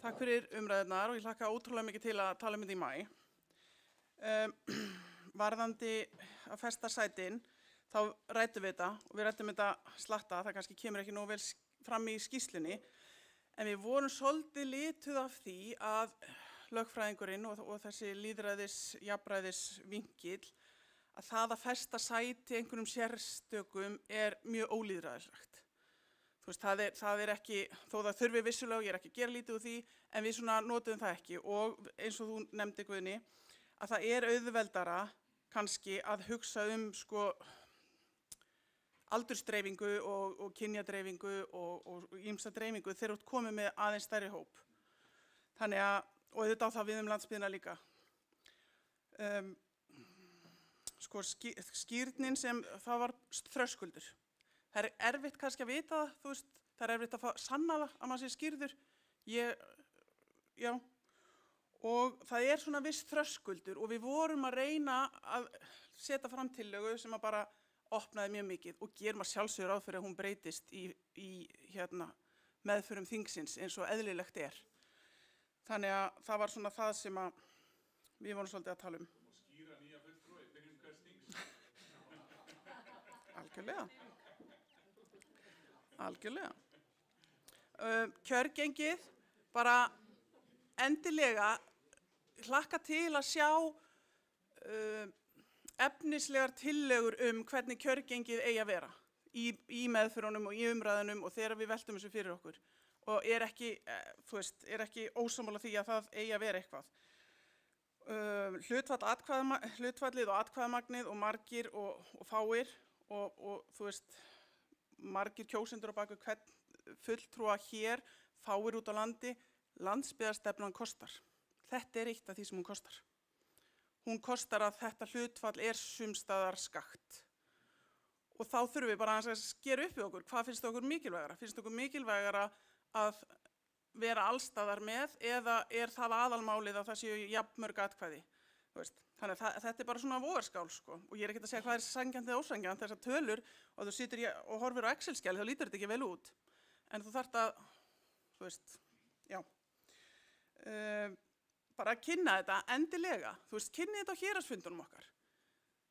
takk fyrir umræðunar og ég hlakka ótrúlega mikið til að tala um þetta í maí. Varðandi að festa sætin, þá ræddum við þetta og við ræddum þetta slatta, það kannski kemur ekki nógu vel fram í skýrslunni, en við vorum svolítið lituð af því að lögfræðingurinn og þessi lýðræðis-jafnræðis-vinkill, að það að festa sæti einhverjum sérstökum er mjög ólýðræðislegt. Þú veist, það er ekki, þó það þurfi vissulega, ég er ekki að gera lítið úr því, en við svona notum það ekki og eins og þú nefndi Guðni, að það er auðveldara kannski að hugsa aldursdreifingu og kynjadreifingu og ýmsa dreifingu þegar þú ert komið með aðeins stærri hóp. Þannig að, og auðvitað á það við landsbyggðina líka. Skírnin sem það var þröskuldur. Það er erfitt kannski að vita, þú veist, það er erfitt að sanna það að maður sé skýrður. Já, og það er svona viss þröskuldur og við vorum að reyna að setja fram tillögu sem að bara opnaði mjög mikið og gerum að sjálfsögur ráð fyrir að hún breytist í meðförum þingsins eins og eðlilegt er. Þannig að það var svona það sem að við vorum svolítið að tala um. Skýra nýja fulltrúa í byrjun hvers þings. Algjörlega. Kjörgengið, bara endilega hlakka til að sjá efnislegar tillögur hvernig kjörgengið eigi að vera í meðförunum og í umræðunum og þegar við veltum þessu fyrir okkur. Og er ekki ósammála því að það eigi að vera eitthvað. Hlutfallið og atkvæðamagnið og margir og fáir og margir kjósendur á baku hvern fulltrúa hér, fáir út á landi, landsbyggðarstefnan kostar. Þetta er eitt af því sem hún kostar. Hún kostar að þetta hlutfall er sumstaðar skakt. Og þá þurfum við bara að skera upp við okkur. Hvað finnst okkur mikilvægara? Finnst okkur mikilvægara að vera allstaðar með eða er það aðalmálið að það séu jafnmörg atkvæði? Þannig að þetta er bara svona vogarskál sko. Og ég er ekkert að segja hvað er sanngjarnt eða ósanngjarnt þessar tölur og þú situr og horfir á Excel-skjali þá lítur þetta ekki vel út. En þú þarft að, bara að kynna þetta endilega. Kynni þetta á héraðsfundunum okkar.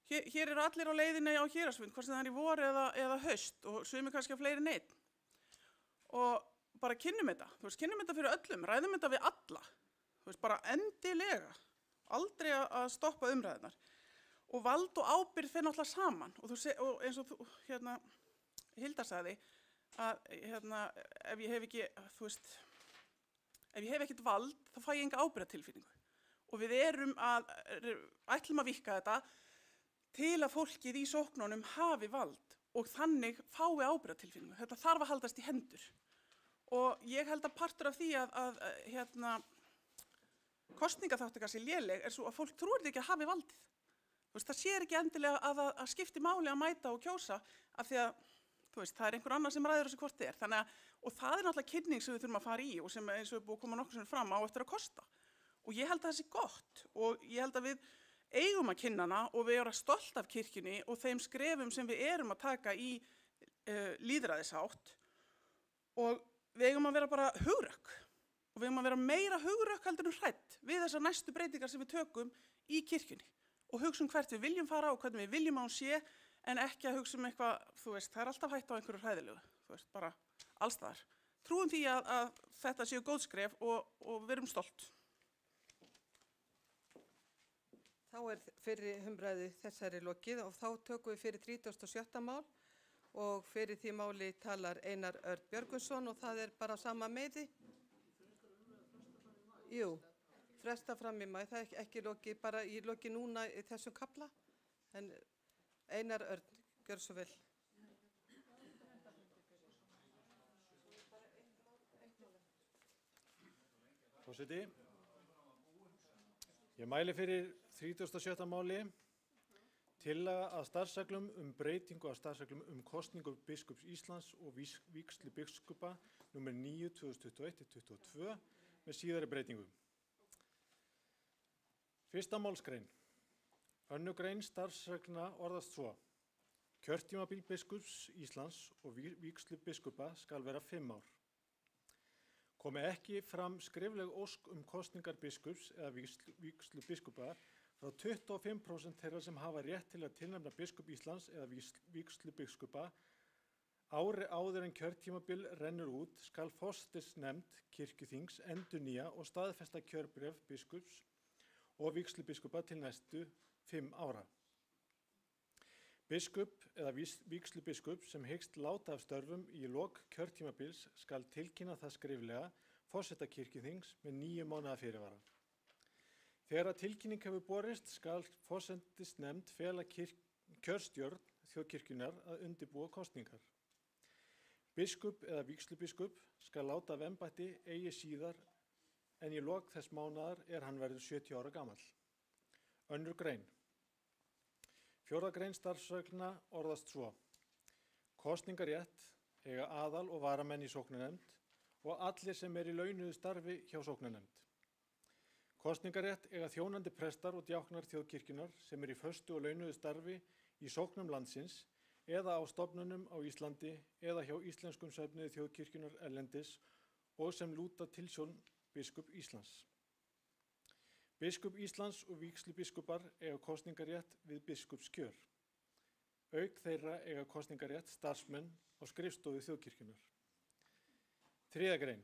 Hér eru allir á leiðinni á héraðsfund, hvort sem það er í vor eða haust og sumir kannski á fleiri en einn. Og bara kynnum þetta, kynnum þetta fyrir öllum, ræðum þetta við alla. Bara endilega, aldrei að stoppa umræðunar. Og vald og ábyrgð fer náttúrulega saman. Og eins og Hilda sagði, að ef ég hef ekki, ef ég hef ekkert vald, þá fæ ég enga ábyrgðartilfinningu. Og við ætlum að víkka þetta til að fólkið í sóknunum hafi vald og þannig fái ábyrgðartilfinningu. Þetta þarf að haldast í hendur. Og ég held að partur af því að kosningaþátttaka sé léleg er svo að fólk trúir ekki að hafi valdið. Það sér ekki endilega að skipti máli að mæta og kjósa af því að það er einhver annar sem ræður þessu hvort þið er. Og það er náttúrulega kynning sem við þurfum að fara í og sem eins og er búið að koma nokkuð sem fram á eftir að kosta. Og ég held að það sé gott og ég held að við eigum að kynna hana og við erum stolt af kirkjunni og þeim skrefum sem við erum að taka í lýðræðisátt og við eigum að vera bara hugrökk og við eigum að vera meira hugrökk heldur en hrædd við þessar næstu breytingar sem við tökum í kirkjunni og hugsa hvert við viljum fara og hvernig við viljum að hún sé en ekki að hugsa eitthvað, það er alltaf hætt á einhverju hræðilegu, bara allstaðar. Trúum því að þetta séu góð skref og við erum stolt. Þá er fyrri umræðu þessari lokið og þá tökum við fyrir 37. mál og fyrir því máli talar Einar Örn Björgvinsson og það er bara sama meiði. Jú, fresta fram í maí, það er ekki lokið, bara í lokið núna í þessum kafla. En Einar Örn, gjör svo vel. Forseti, ég mæli fyrir 37. máli tillaga að starfsreglum breytingu af starfsreglum kosningu biskups Íslands og vígslu biskupa nr. 9/2021-22 með síðari breytingum. Fyrsta málsgrein. Önnur grein starfsreglna orðast svo. Kjörtímabil biskups Íslands og vígslu biskupa skal vera 5 ár. Komi ekki fram skrifleg ósk kosningar biskups eða vígslu biskupa frá 25% þeirra sem hafa rétt til að tilnefna biskup Íslands eða vígslu biskupa ári áður en kjörtímabil rennur út skal forsætisnefnd kirkjuþings endurnýja og staðfesta kjörbréf biskups og vígslu biskupa til næstu 5 ára. Biskup eða vígslu biskup sem hyggst láta af störfum í lok kjörtímabils skal tilkynna það skriflega forseta kirkjuþings með 9 mánaða fyrirvara. Þegar tilkynning hefur borist skal forsætisnefnd fela kjörstjórn þjóðkirkjunnar að undirbúa kosningar. Biskup eða vígslu biskup skal láta af embætti eigi síðar en í lok þess mánaðar hann verður 70 ára gamall. Önnur grein. Fjórða grein starfsreglna orðast svo. Kosningarétt eiga aðal- og varamenn í sóknarnefnd og allir sem í launuðu starfi hjá sóknarnefnd. Kosningarétt eiga þjónandi prestar og djáknar þjóðkirkjunnar sem í föstu og launuðu starfi í sóknum landsins eða á stofnunum á Íslandi eða hjá íslenskum söfnuði þjóðkirkjunnar erlendis og sem lúta tilsjón biskup Íslands. Biskup Íslands og vígslubiskupar eiga kosningarétt við biskupskjör. Auk þeirra eiga kosningarétt starfsmenn á skrifstofu þjóðkirkjunnar. 3. grein.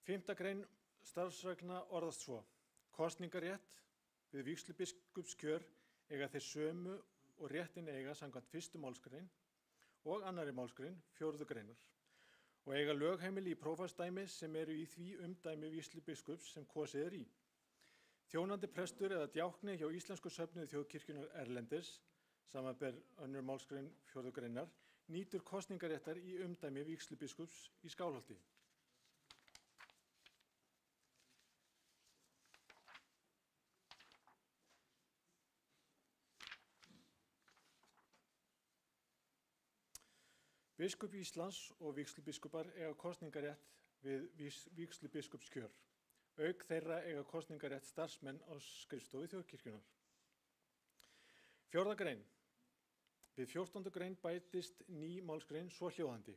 5. grein starfsreglna orðast svo. Kosningarétt við vígslubiskupskjör eiga þeir sömu og réttin eiga samkvæmt 1. málsgrein og 2. málsgrein 4. greinar og eiga lögheimili í prófastsdæmi sem eru í því umdæmi vígslubiskups sem kosið í. Þjónandi prestur eða djákni hjá íslensku söfnuði þjóðkirkjunnar erlendis, samanber 2. málsgrein 4. greinar, nýtur kosningaréttar í umdæmi vígslubiskups í Skálholti. Biskup Íslands og vígslubiskupar eiga kosningarétt við vígslubiskupskjör. Auk þeirra eiga kosningarétt starfsmenn á skrifstofu þjóðkirkjunnar. 4. grein. Við 14. grein bætist ný málsgrein svohljóðandi.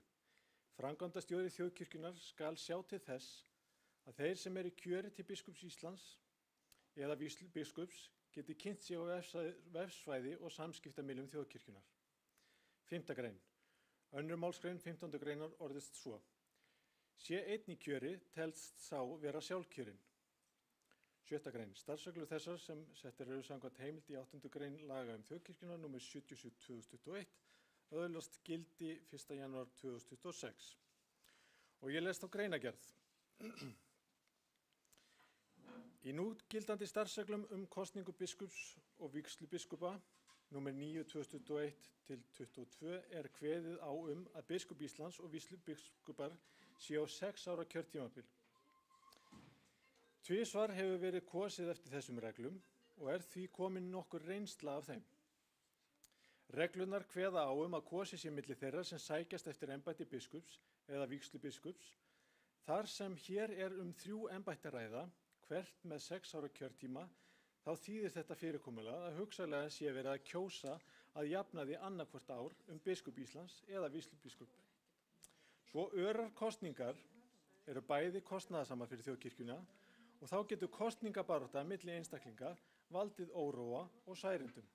Framkvæmdastjóri þjóðkirkjunnar skal sjá til þess að þeir sem eru í kjöri til biskups Íslands eða vígslubiskups geti kynnt sig á vefsvæði og samskiptamiðlum þjóðkirkjunnar. 5. grein. 2. málsgrein 15. greinar orðist svo. Sé einn í kjöri telst sá vera sjálfkjörinn. 7. grein. Starfsreglur þessar sem settar eru samkvæmt heimild í 8. grein laga þjóðkirkjuna nr. 77/2021 öðlast gildi 1. janúar 2026. Og ég lest á greinagerð. Í núgildandi starfsreglum kosningu biskups og vígslubiskupa nr. 9/2021-22 kveðið á að biskup Íslands og vígslubiskupar séu á 6 ára kjörtímabil. Tvisvar hefur verið kosið eftir þessum reglum og því komin nokkur reynsla af þeim. Reglunar kveða á að kosið sé milli þeirra sem sækjast eftir embætti biskups eða vígslubiskups, þar sem hér 3 embætti að ræða, hvert með 6 ára kjörtíma, þá þýðir þetta fyrirkomulag að hugsanlega sé verið að kjósa að jafnaði annarkvort ár biskup Íslands eða vígslubiskup. Svo örar kosningar eru bæði kostnaðarsamar fyrir þjóðkirkjuna og þá getur kosningabarátta milli einstaklinga valdið óróa og særindum.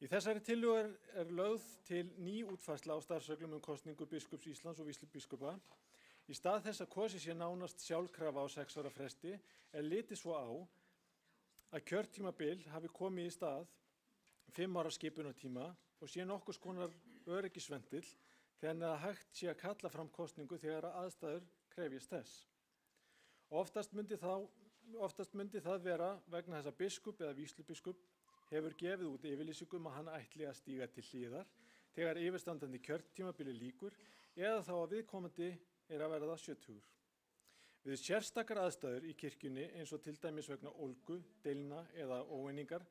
Í þessari tillögu lögð til ný útfærsla á starfsreglum kosningu biskups Íslands og vígslubiskupa. Í stað þess að kosið sé nánast sjálfkrafa á 6 ára fresti litið svo á að kjörtímabil hafi komið í stað 5 ára skipunartíma og sé nokkurs konar öryggisventil þegar hægt sé að kalla fram kosningu þegar aðstæður krefjast þess. Oftast myndi það vera vegna þess að biskup eða vígslubiskup hefur gefið út yfirlýsingu að hann ætli að stíga til hliðar þegar yfirstandandi kjörtímabili lýkur eða þá að viðkomandi að verða 70. Við sérstakar aðstæður í kirkjunni eins og til dæmis vegna ólgu, deilna eða óeiningar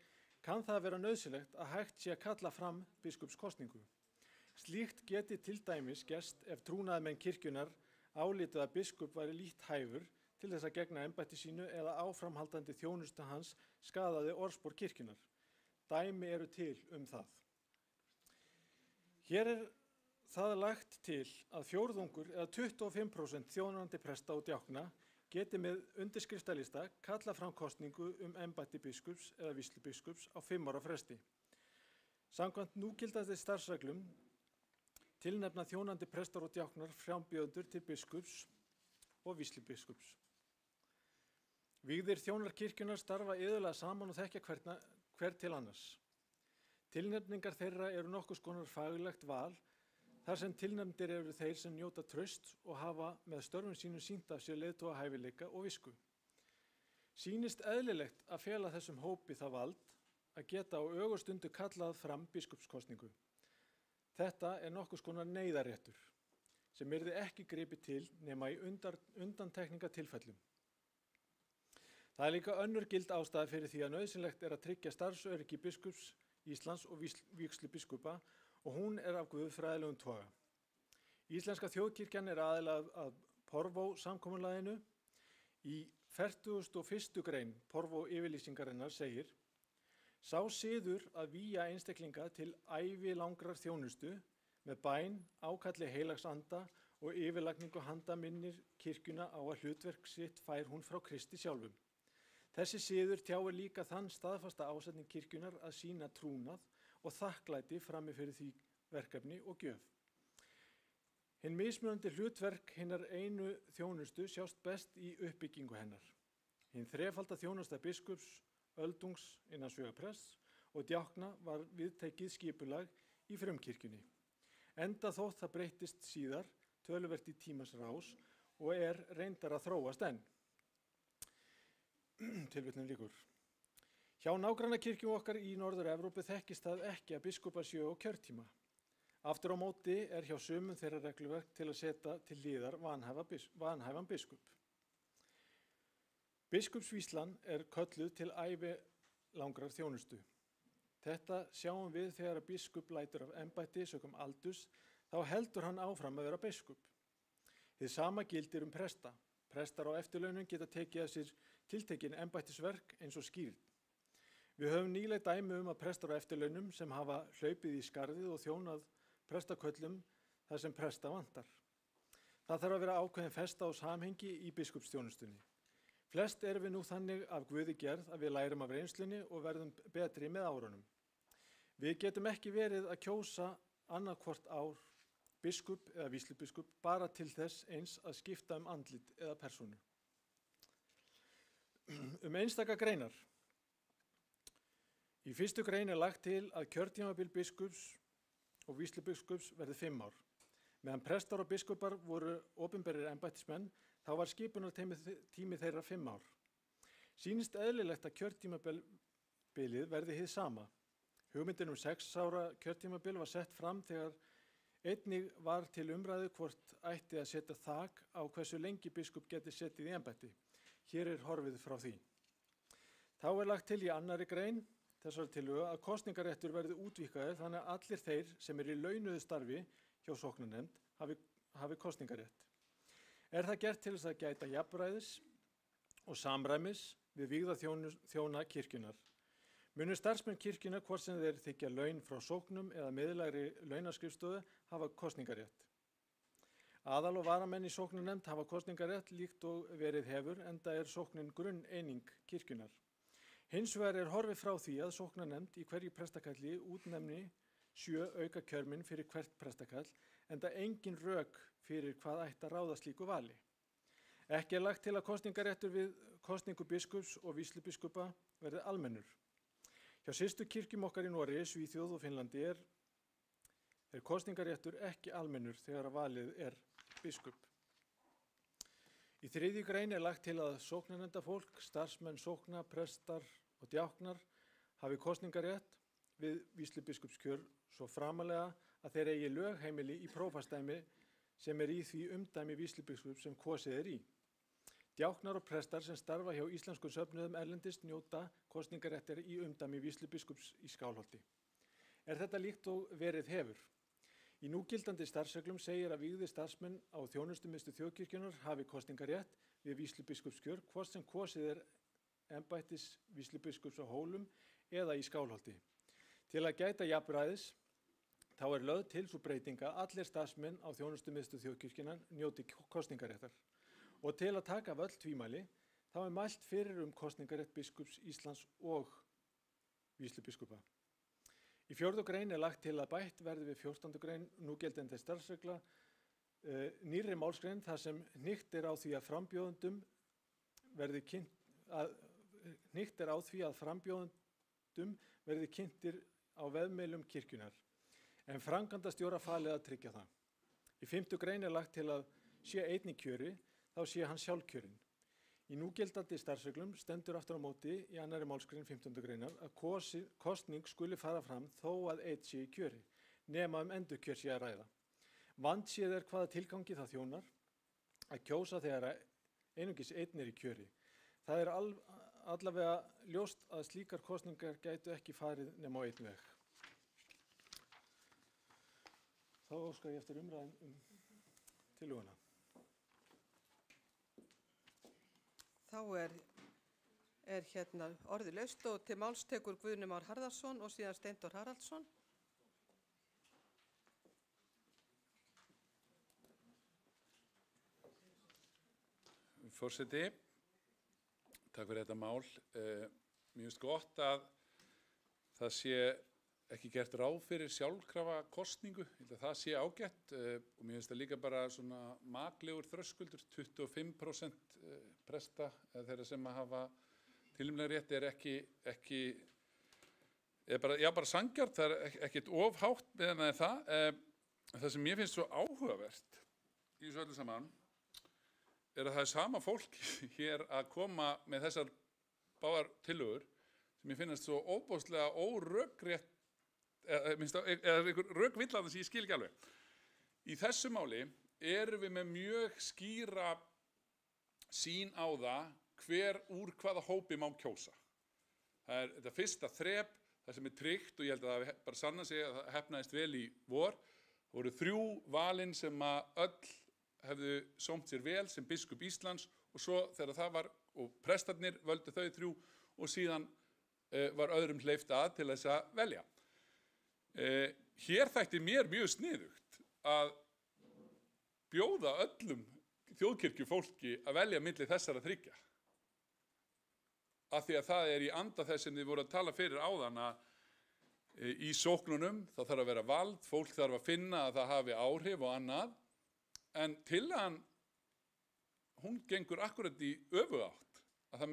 kann það vera nauðsynlegt að hægt sé að kalla fram biskupskosningu. Slíkt geti til dæmis gerst ef trúnaðarmenn kirkjunnar álítu að biskup væri lítt hæfur til þess að gegna embætti sínu eða áframhaldandi þjónustu hans skaðaði orðspor kirkjunnar. Dæmi eru til það. Hér það lagt til að fjórðungur eða 25% þjónandi presta og djákna geti með undirskriftalista kalla fram kosningu embætti biskups eða vígslubiskups á 5 ára fresti. Samkvæmt núgildandi starfsreglum tilnefna þjónandi prestar og djáknar frambjóðendur til biskups og vígslubiskups. Vígðir þjónar kirkjunnar starfa iðulega saman og þekkja hver til annars. Tilnefningar þeirra eru nokkurs konar faglegt val, þar sem tilnefndir eru þeir sem njóta trausts og hafa með störfum sínum sýnt af sér leiðtogahæfileika og visku. Sýnist eðlilegt að fela þessum hópi það vald að geta á ögurstundu kallað fram biskupskosningu. Þetta nokkurs konar neyðarréttur sem yrði ekki gripið til nema í undantekningatilfellum. Það líka önnur gild ástæða fyrir því að nauðsynlegt að tryggja starfsöryggi biskups Íslands og vígslubiskupa og hún af guðfræðilegum toga. Íslenska þjóðkirkjan er aðilega að Porvó-samkomulaginu. Í 41. grein Porvó-yfirlýsingarinnar segir: Sá siður að vígja einstaklinga til ævilangrar þjónustu með bæn, ákalli heilags anda og yfirlagningu handa minnir kirkjuna á að hlutverk sitt fær hún frá Kristi sjálfum. Þessi siður tjáir líka þann staðfasta ásetning kirkjunar að sýna trúnað og þakklæti frammi fyrir því verkefni og gjöf. Hinn mismunandi hlutverk hinnar einu þjónustu sjást best í uppbyggingu hennar. Hinn þrefalda þjónusta biskups, öldungs innan svegaprests og djákna var viðtekið skipulag í frumkirkjunni. Enda þótt það breyttist síðar töluvert í tímans rás og er reyndar að þróast enn. Tilvitnun lýkur. Hjá nágrannakirkjum okkar í Norður-Evrópu þekkist það ekki að biskupar séu á kjörtíma. Aftur á móti er hjá sumum þeirra regluverk til að setja til hliðar vanhæfan biskup. Biskupsvíslan er kölluð til ævilangrar þjónustu. Þetta sjáum við þegar að biskup lætur af embætti sökum aldurs, þá heldur hann áfram að vera biskup. Hið sama gildir presta. Prestar á eftirlaunum geta tekið að sér tiltekin embættisverk eins og skírn. Við höfum nýleg dæmi að prestar á eftirlaunum sem hafa hlaupið í skarðið og þjónað prestaköllum þar sem presta vantar. Það þarf að vera ákveðin festa og samhengi í biskupsþjónustunni. Flest erum við nú þannig af Guði gerð að við lærum af reynslunni og verðum betri með árunum. Við getum ekki verið að kjósa annað hvort ár biskup eða víslubiskup bara til þess eins að skipta andlit eða persónu. Einstaka greinar. Í 1. grein er lagt til að kjörtímabil biskups og víslubiskups verði 5 ár. Meðan prestar og biskupar voru opinberir embættismenn, þá var skipunartími þeirra 5 ár. Sýnist eðlilegt að kjörtímabilið verði hið sama. Hugmyndin 6 ára kjörtímabil var sett fram þegar einnig var til umræðu hvort ætti að setja þak á hversu lengi biskup geti setið í embætti. Hér er horfið frá því. Þá er lagt til í 2. grein þessari tillögu að kosningaréttur verði útvíkkaður þannig að allir þeir sem eru í launuðu starfi hjá sóknarnefnd hafi kosningarétt. Er það gert til þess að gæta jafnræðis og samræmis við vígða þjóna kirkjunar. Munu starfsmenn kirkjunar hvort sem þeir þiggja laun frá sóknum eða miðlægri launaskrifstofu hafa kosningarétt. Aðal- og varamenn í sóknarnefnd hafa kosningarétt líkt og verið hefur enda er sóknin grunneining kirkjunar. Hins vegar er horfið frá því að sóknarnefnd í hverju prestakalli útnefni 7 auka kjörmenn fyrir hvert prestakall enda engin rök fyrir hvað ætti að ráða slíku vali. Ekki er lagt til að kosningaréttur við kosningu biskups og víslubiskupa verði almennur. Hjá systur kirkjum okkar í Noregi, Svíþjóð og Finnlandi er kosningaréttur ekki almennur þegar að valið er biskup. Í 3. grein er lagt til að sóknarnefndafólk, starfsmenn sókna, prestar og djáknar hafi kosningarétt við víslubiskupskjör svo framalega að þeir eigi lögheimili í prófastdæmi sem er í því umdæmi víslubiskup sem kosið er í. Djáknar og prestar sem starfa hjá íslenskum söfnuðum erlendis njóta kosningaréttar í umdæmi víslubiskups í Skálholti. Er þetta líkt og verið hefur? Í núgildandi starfsreglum segir að vígðir starfsmenn á þjónustumiðstöð þjóðkirkjunnar hafi kosningarétt við víslubiskupskjör hvort sem kosið er embættis víslubiskups á Hólum eða í Skálholti. Til að gæta jafnræðis þá er lögð til sú breytinga að allir starfsmenn á þjónustumiðstöð þjóðkirkjunnar njóti kosningaréttar. Og til að taka af öll tvímæli, þá er mælt fyrir kosningarétt biskups Íslands og víslubiskupa. Í 4. grein er lagt til að bætt verði við 14. grein núgildandi starfsregla nýrri málsgrein þar sem hnykkt er á því að frambjóðendum verði kynntir á vefmiðlum kirkjunar, en framkvæmdastjóra falið að tryggja það. Í 5. grein er lagt til að sé einn í kjöri, þá sé hann sjálfkjörinn. Í núgildandi starfsreglum stendur aftur á móti í 2. málsgrein 15. greinar að kosning skuli fara fram þó að einn sé í kjöri, nema endurkjör sé að ræða. Vandséð er hvaða tilgangi það þjónar að kjósa þegar einungis einn er í kjöri. Það er allavega ljóst að slíkar kosningar gætu ekki farið nema á einn veg. Þá óska ég eftir umræðum tillöguna? Þá er hérna orðið laust og til máls tekur Guðni Már Harðarson og síðan Steindór Haraldsson. Forseti, takk fyrir þetta mál. Mér finnst gott að það sé ekki gert ráð fyrir sjálfkrafa kosningu. Ég held að það sé ágætt og mér finnst það líka bara svona maklegur þröskuldur. 25% presta eða þeirra sem að hafa tilnefningarrétt er bara sanngjarnt, það er ekkert of hátt meðan það er það. Það sem mér finnst svo áhugavert í þessu öllu saman er að það er sama fólk hér að koma með þessar báðar tillögur sem ég finnast svo óbóðslega órökrétt, eða einhver rökvillandi sem ég skil ekki alveg. Í þessu máli erum við með mjög skýra sýn á það úr hvaða hópi má kjósa. Það er þetta fyrsta þrep, það sem er tryggt og ég held að það bara sanna sig að það hefnaðist vel í vor. Það voru 3 valin sem að öll hefðu sómt sér vel sem biskup Íslands og svo þegar það var, og prestarnir völdu þau 3 og síðan var öðrum hleypt að til þess að velja. Hér þætti mér mjög sniðugt að bjóða öllum þjóðkirkjufólki að velja milli þessara 3. Af því að það er í anda þess sem þið voru að tala fyrir áðan að í sóknunum þá þarf að vera vald, fólk þarf að finna að það hafi áhrif og annað. En tillagan, hún gengur akkurat í öfugátt. Þá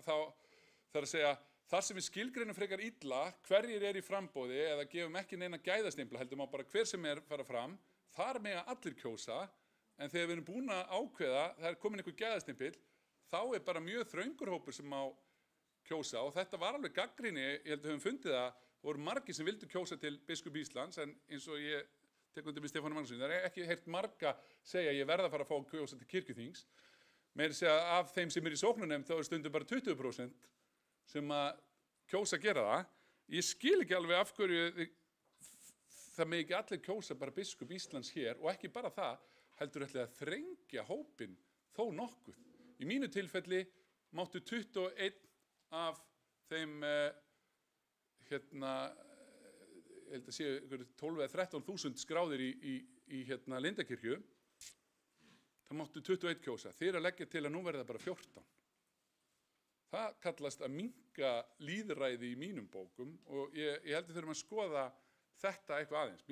þarf að segja, þar sem við skilgreinum frekar illa, hverjir er í frambóði eða gefum ekki neina gæðastimpla, heldur má bara hver sem er fara fram, þar mega allir kjósa, en þegar við erum búin að ákveða, það er komin einhver gæðastimpil, þá er bara mjög þröngur hópur sem má kjósa og þetta var alveg gagnrýni, ég held að við höfum fundið það, voru margir sem vildu kjósa til biskup Íslands, en eins og ég tek undir með Stefáni Magnússyni, það er ekki heyrt marga segja ég verð að fara að fá að kjósa til kirkjuþings. Meira segja af þeim sem er í sóknarnefnd þá er stundum bara 20% sem að kjósa að gera það. Ég skil ekki alveg af hverju það með ekki allir kjósa bara biskup Íslands hér og ekki bara það, heldur ætli að þrengja hópinn þó nokkuð. Í mínu tilfelli máttu 21 af þeim ég held að séu 12 eða 13.000 skráðir í Lindakirkju, það máttu 21 kjósa. Þeir að leggja til að nú verða bara 14. Það kallast að minnka lýðræði í mínum bókum og ég held að þurfum að skoða þetta eitthvað aðeins.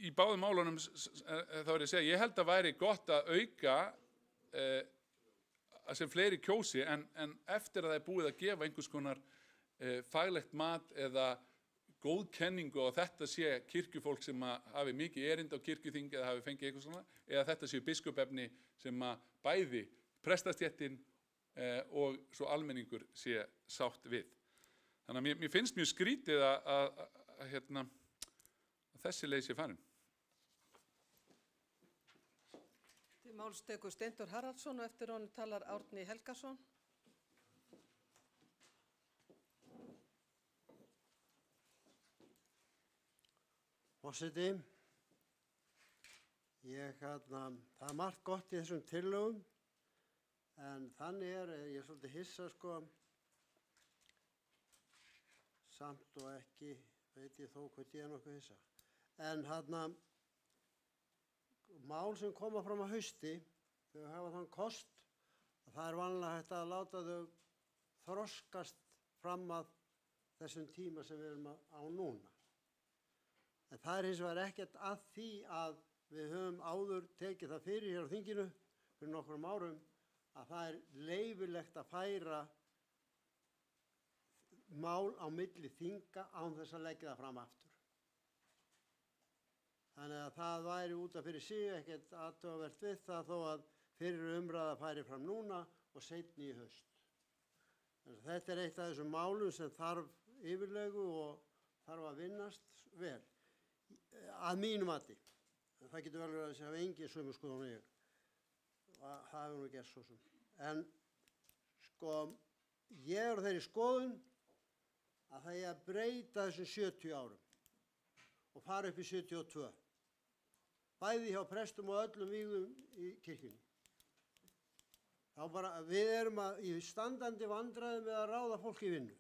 Í báðum málunum þá er ég að segja, ég held að væri gott að auka að sem fleiri kjósi en eftir að það er búið að gefa einhvers konar faglegt mat eða góð kenningu og þetta sé kirkjufólk sem hafi mikið erind á kirkjuþing eða hafi fengið eitthvað svona, eða þetta séu biskupefni sem bæði prestastéttin og svo almenningur sé sátt við. Þannig að mér finnst mjög skrítið að þessi leið sé farin. Til máls tekur Steindór Haraldsson og eftir honum talar Árni Helgason. Forseti, það er margt gott í þessum tillögum, en þannig ég er svolítið hissa samt og ekki, veit ég þó hvort ég er nokkuð hissa. En mál sem koma fram á hausti, þau hafa þann kost að það er vanlega hægt að láta þau þroskast fram að þessum tíma sem við erum á núna. En það er hins vegar ekkert að því að við höfum áður tekið það fyrir hér á þinginu fyrir nokkrum árum að það er leyfilegt að færa mál á milli þinga án þess að leggja það fram aftur. Þannig að það væri út af fyrir sig ekkert athugavert við það þó að fyrir umræða færi fram núna og seinni í haust. Þetta er eitt af þessum málum sem þarf yfirlegu og þarf að vinnast vel. Að mínu mati. Það getur vel verið að þessi hafa engin sömu skoðun og ég. Það hefur nú gert svo sem. En ég er á þeirri skoðun að það er að breyta þessum 70 árum og fara upp í 72. bæði hjá prestum og öllum vígðum í kirkjunni. Þá bara, við erum í standandi vandræðum með að ráða fólk í vinnu.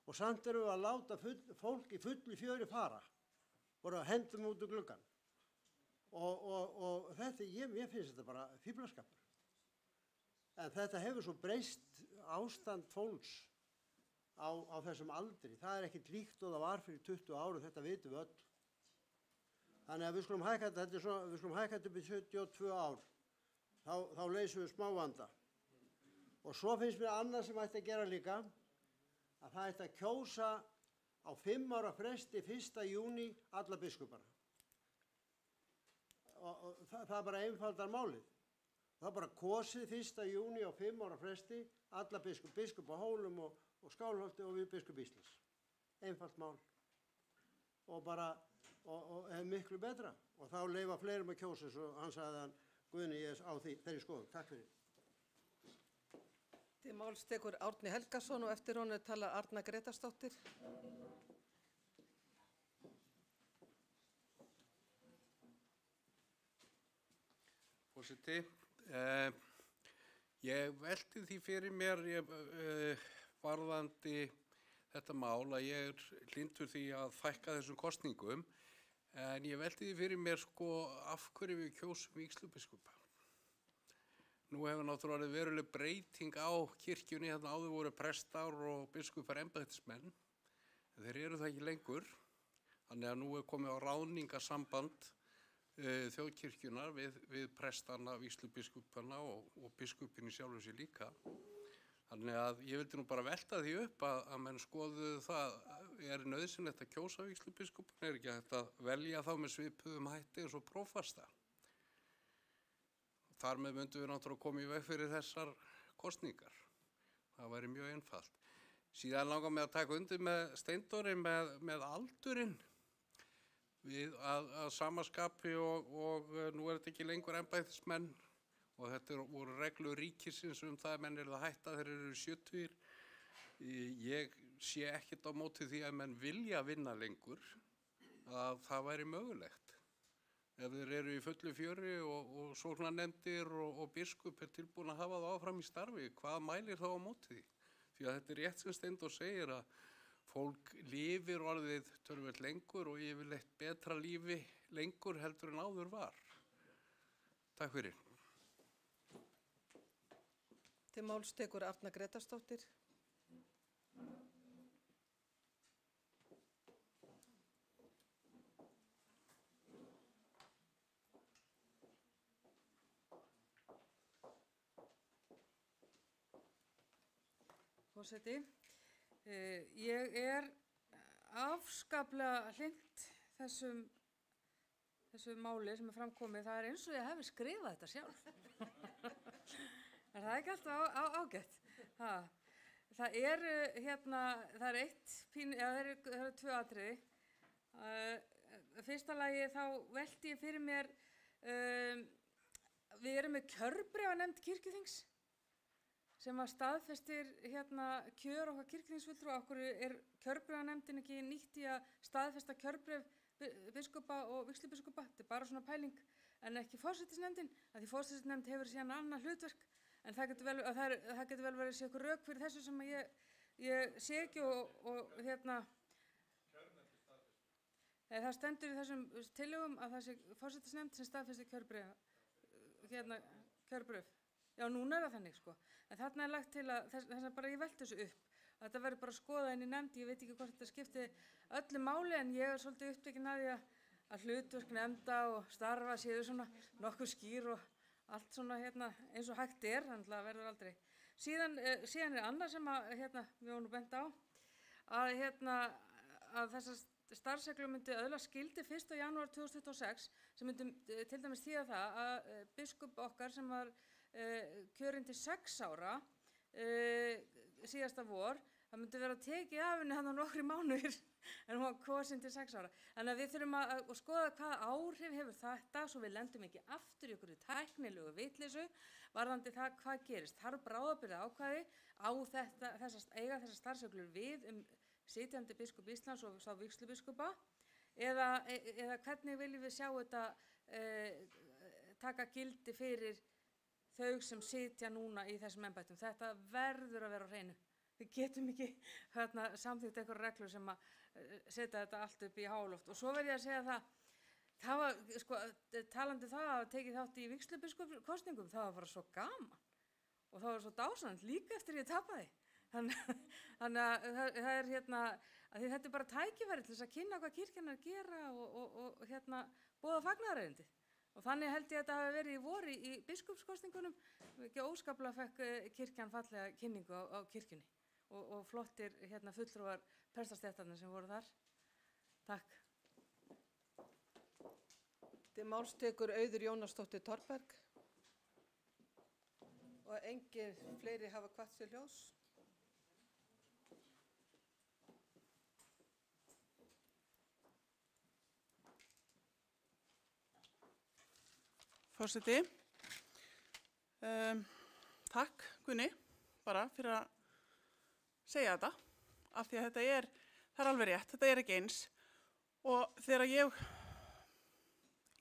Og samt erum við að láta fólk í fullu fjöri fara. Bara hendum út úr gluggan. Og þetta, mér finnst þetta bara fíflaskapur. En þetta hefur svo breyst ástand fólks á þessum aldri. Það er ekkert líkt og það var fyrir 20 árum, þetta vitum við öll. Þannig að við skulum hækka þetta upp í 72 ár. Þá leysum við smá vanda. Og svo finnst mér annað sem ætti að gera líka, að það ætti að kjósa á 5 ára fresti 1. júní alla biskupana. Og það er bara einfaldar málið. Það er bara kosið 1. júní á 5 ára fresti alla biskup á Hólum og Skálholti og við biskup Íslands. Einfalt mál. Og er miklu betra. Og þá leyfa fleirum að kjósa, svo hann sagði hann, Guðni, ég er á þeirri skoðun. Takk fyrir. Til máls tekur Árni Helgason og eftir honum talar Arna Gretarsdóttir. Forseti, ég velti því fyrir mér varðandi þetta mál að ég er hlynntur því að fækka þessum kosningum, en ég velti því fyrir mér af hverju við kjósum vígslubiskupa. Nú hefur náttúrulega veruleg breyting á kirkjunni, hérna áður voru prestar og biskupar embættismenn, en þeir eru það ekki lengur, þannig að nú er komið á ráðningasamband þjóðkirkjunar við prestana, vígslubiskupana og biskupin í sjálfu sér líka. Þannig að ég vildi nú bara velta því upp að menn skoðuðu það, er nauðsynlegt að kjósa vígslubiskupana, er ekki hægt að velja þá með svipuðum hætti eins og prófasta. Þar með myndum við náttúrulega koma í veg fyrir þessar kosningar. Það væri mjög einfalt. Síðan langar mig að taka undir með Steindóri með aldurinn við að samaskapi og nú er þetta ekki lengur embættismenn og þetta voru reglur ríkisins það að menn eru að hætta þeir eru 70. Ég sé ekkert á móti því að menn vilja vinna lengur að það væri mögulegt. Ef þeir eru í fullu fjöri og sóknarnefndir og biskup er tilbúin að hafa það áfram í starfi, hvað mælir þá á móti því? Því að þetta er rétt sem Steindór segir að fólk lifir orðið töluvert lengur og yfirleitt betra lífi lengur heldur en áður var. Takk fyrir. Til máls tekur Arna Gretarsdóttir. Forseti, ég er afskaplega hlynnt þessu máli sem er framkomið. Það er eins og ég hefði skrifað þetta sjálf. Er það ekki alltaf ágætt? Það er það eru 2 atriði. Fyrsta lagi þá velti ég fyrir mér, við erum með kjörbréfanefnd kirkjuþings sem að staðfestir kjör okkar kirkjuþingsfulltrúa. Okkur er kjörbréfanefndin ekki nýtt í að staðfesta kjörbréf biskupa og vígslubiskupa. Þetta er bara svona pæling en ekki forsætisnefndin, því forsætisnefnd hefur síðan annað hlutverk. En það getur vel verið eitthvað rök fyrir þessu sem ég sé ekki það stendur í þessum tillögum að það sé forsætisnefnd sem staðfestir kjörbréf. Já, núna er það þannig sko. En þarna er lagt til að þess að bara ég velti þessu upp. Þetta verður bara að skoða inn í nefnd, ég veit ekki hvort þetta skipti öllu máli en ég er svolítið upptekin að því að hlutverk nefnda og starfa séu svona nokkuð skýr og allt svona eins og hægt er, þannig að það verður aldrei. Síðan er annað sem við vorum bent á að þessar starfsreglur myndi öðlast gildi 1. janúar 2026 sem myndi til dæmis þýða það að biskup okkar sem var kjörinn til 6 ára síðasta vor, það myndi vera tekið af henni hann á nokkri mánuðir en hún var kosin til 6 ára. Þannig að við þurfum að skoða hvaða áhrif hefur þetta svo við lendum ekki aftur í einhverju tæknilegu vitleysu varðandi það hvað gerist. Þarf bráðabirgða ákvæði á eiga þessar starfsreglur við sitjandi biskup Íslands og sá vígslubiskupa eða hvernig viljum við sjá þetta taka gildi fyrir þau sem sitja núna í þessum embættum. Þetta verður að vera á hreinu. Við getum ekki samþykkt einhverjar reglur sem að setja þetta allt upp í háloft. Og svo verð ég að segja það var, sko, talandi það að tekið þátt í vígslubiskupskosningum, það var bara svo gaman. Og það var svo dásanlegt líka eftir ég tapaði. Þannig að það er að því þetta er bara tækifæri til þess að kynna hvað kirkjan er að gera og boða fagnaðarerindi. Og þannig held ég að þetta hafi verið í vori í biskupskosningunum, ekki óskaplega fekk kirkjan fallega kynningu á kirkjunni og flottir fulltrúar prestastéttarnir sem voru þar. Takk. Til máls tekur Auður Jónasdóttir Torberg og engir fleiri hafa kvatt sér ljós. Forseti, takk Gunni bara fyrir að segja þetta, af því að það er alveg rétt, þetta er ekki eins. Og þegar ég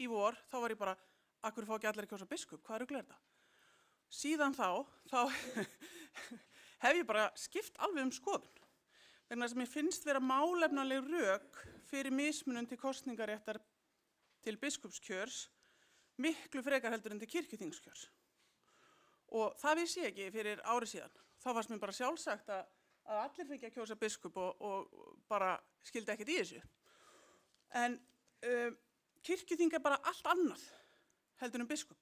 í vor, þá var ég bara, af hverju fá ekki allir að kjósa biskup, hvað rugl er þetta? Síðan þá hef ég bara skipt alveg skoðun. Vegna þess að mér finnst vera málefnaleg rök fyrir mismunun til kosningaréttar til biskupskjörs miklu frekar heldur en til kirkjuþingskjörs. Og það vissi ég ekki fyrir ári síðan. Þá varst mér bara sjálfsagt að allir fengi að kjósa biskup og bara skildi ekkert í þessu. En kirkjuþing er bara allt annað heldur en biskup.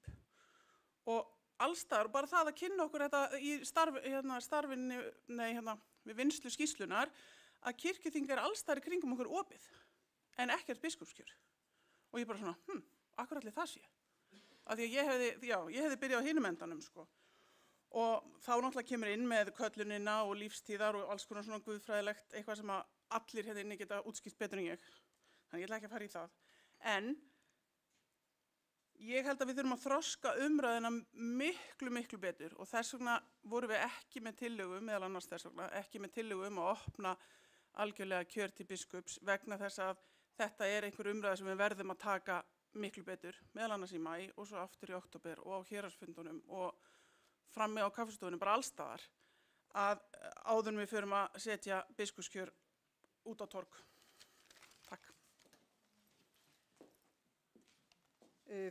Og allstaðar, bara það að kynna okkur þetta í starfinni, við vinnslu skýrslunar, að kirkjuþing er allstaðar í kringum okkur opið, en ekkert biskupskjör. Og ég bara svona, akkur allir það sé. Af því að ég hefði byrjað á hinum endanum, sko. Og þá náttúrulega kemur inn með köllunina og lífstíðar og alls konar svona guðfræðilegt, eitthvað sem að allir hérna inni geta útskýrt betur en ég. Þannig ég ætla ekki að fara í það. En ég held að við þurfum að þroska umræðina miklu betur og þess vegna vorum við ekki með tillögu, meðal annars þess vegna, ekki með tillögu að opna algjörlega kjör til biskups vegna þess að þetta er einhver umræða sem við verðum að taka miklu betur, meðal annars í maí og svo aftur í október og á héraðsfundunum og frammi á kaffistofunum, bara allstaðar, að áður við förum að setja biskupskjör út á torg. Takk.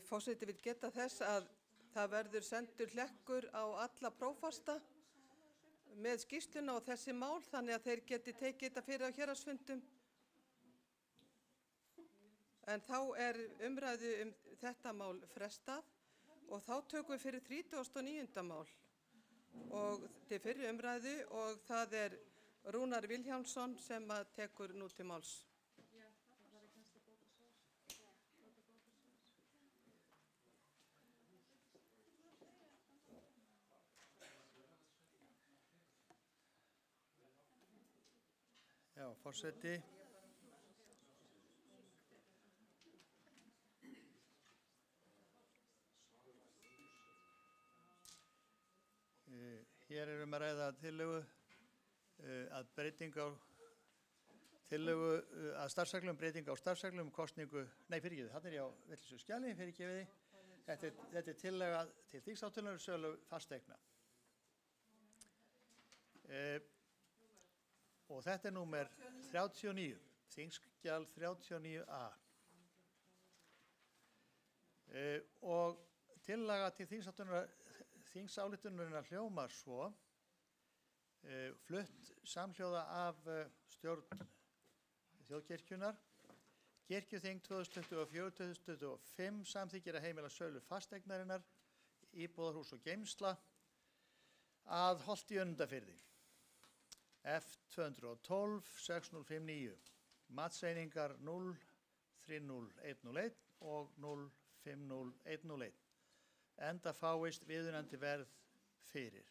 Forseti vill geta þess að það verður sendur hlekkur á alla prófasta með skýrsluna og þessi mál, þannig að þeir geti tekið þetta fyrir á héraðsfundum. En þá er umræðu þetta mál frestað og þá tökum við fyrir 39. mál og til fyrri umræðu og það er Rúnar Vilhjálmsson sem tekur nú til máls. Já, forseti. Hér erum að ræða tillögu að starfsreglum, breyting á starfsreglum, kosningu, fyrirgefið, þarna er ég á vitlausu skjali, fyrirgefiði. Þetta er tillaga til þingsályktunar sölu fasteigna. Og þetta er númer 39, þingskjal 39a. Og tillaga til þingsályktunarinnar hljómar svo, flutt samhljóða af stjórn þjóðkirkjunnar. Kirkjuþing 2024-2025 samþykkir að heimila sölu fasteignarinnar, íbúðarhús og geymsla að Holti í Önundarfirði. F212 6059, matseiningar 030101 og 050101. Enda fáist viðunandi verð fyrir.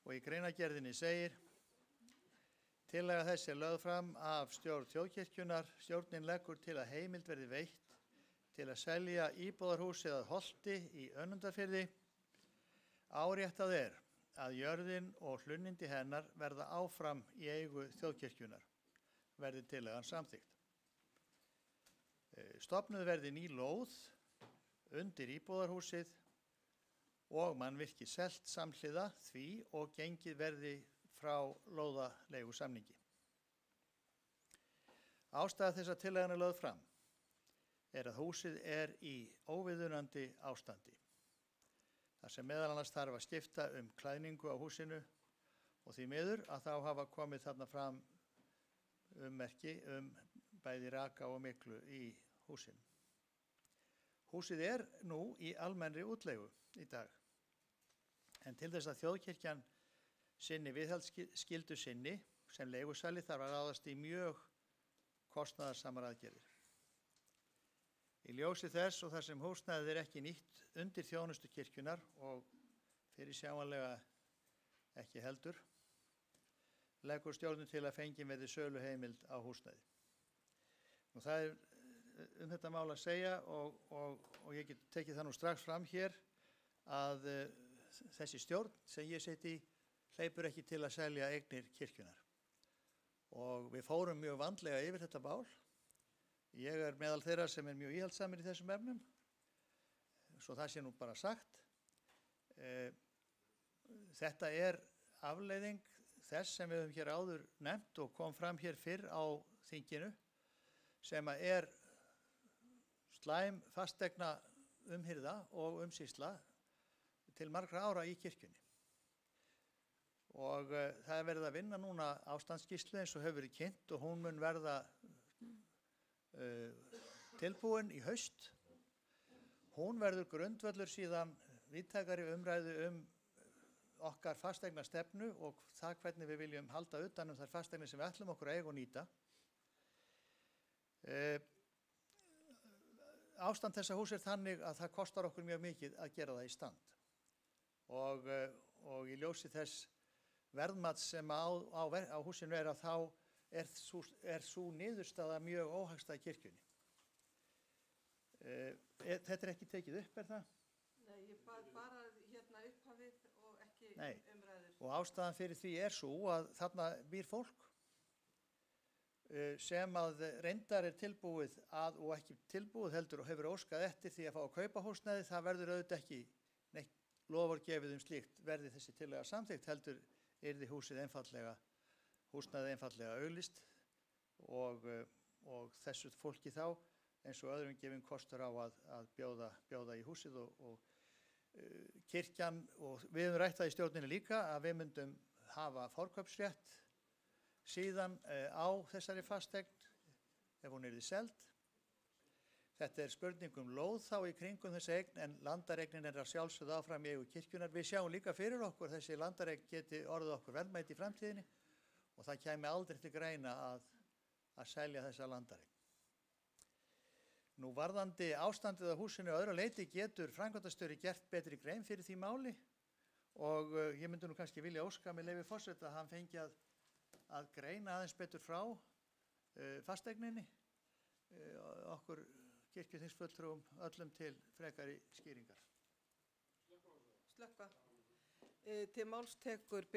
Og í greinargerðinni segir, tillaga þessi er lögð fram af stjórn þjóðkirkjunnar. Stjórnin leggur til að heimild verði veitt til að selja íbúðarhúsið að Holti í Önundarfirði. Áréttað er að jörðin og hlunnindi hennar verða áfram í eigu þjóðkirkjunnar, verði tillagan samþykkt. Stofnuð verði ný lóð undir íbúðarhúsið og mannvirki selt samhliða því og gengið verði frá lóðaleigusamningi. Ástæða þess að tillagan er lögð fram er að húsið er í óviðunandi ástandi. Þar sem meðal annars þarf að skipta klæðningu á húsinu og því miður að þá hafa komið þarna fram ummerki bæði raka og myglu í húsinu. Húsið er nú í almennri útleigu í dag, en til þess að þjóðkirkjan sinni viðhaldsskyldu sinni sem leigusali þarf að ráðast í mjög kostnaðarsamar aðgerðir. Í ljósi þess og þar sem húsnæðið er ekki nýtt undir þjónustu kirkjunar og fyrirsjáanlega ekki heldur, leggur stjórnin til að fengin verði söluheimild á húsnæði. Það er þetta mál að segja og ég get tekið það nú strax fram hér að þessi stjórn sem ég seti í hleypur ekki til að selja eignir kirkjunar. Og við fórum mjög vandlega yfir þetta mál. Ég er meðal þeirra sem er mjög íhaldssamir í þessum efnum, svo það sé nú bara sagt. Þetta er afleiðing þess sem við höfum hér áður nefnt og kom fram hér fyrr á þinginu, sem er slæm fasteigna umhirða og umsýsla til margra ára í kirkjunni. Og það er verið að vinna núna ástandsskýrslu eins og hefur verið kynnt og hún mun verða tilbúin í haust. Hún verður grundvöllur síðan víðtækari umræðu okkar fasteignastefnu og það hvernig við viljum halda utan þær fasteignir sem við ætlum okkur að eiga og nýta. Ástand þessa hús er þannig að það kostar okkur mjög mikið að gera það í stand. Og í ljósi þess verðmats sem á húsinu er að þá er sú niðurstaða mjög óhagstæð kirkjunni. Þetta er ekki tekið upp, er það? Nei, ég bara hérna upphafið og ekki umræður. Og ástæðan fyrir því er svo að þarna býr fólk sem að reyndar er tilbúið að, og ekki tilbúið heldur og hefur óskað eftir því að fá að kaupa húsnæði, það verður auðvitað ekki neitt loforð gefið slíkt verði þessi tillaga samþykkt, heldur yrði húsnæði einfaldlega auglýst og þessu fólki þá eins og öðrum gefin kostur á að bjóða í húsið og kirkjan, og við höfum rætt það í stjórninni líka að við myndum hafa forkaupsrétt síðan á þessari fasteign ef hún yrði seld. Þetta er spurning lóð þá í kringum þessi eign en landareignin er að sjálfsögðu áfram í eigu kirkjunar. Við sjáum líka fyrir okkur þessi landareign geti orðið okkur verðmæti í framtíðinni og það kæmi aldrei til greina að selja þessa landareign. Nú varðandi ástandið á húsinu á öðru leyti getur framkvæmdastjóri gert betri grein fyrir því máli og ég myndi nú kannski vilja óska með leyfi forseta að hann fengi að greina aðeins betur frá fasteigninni okkur kirkjuþingsfulltrúum öllum til frekari skýringar. Slökkva. Til máls tekur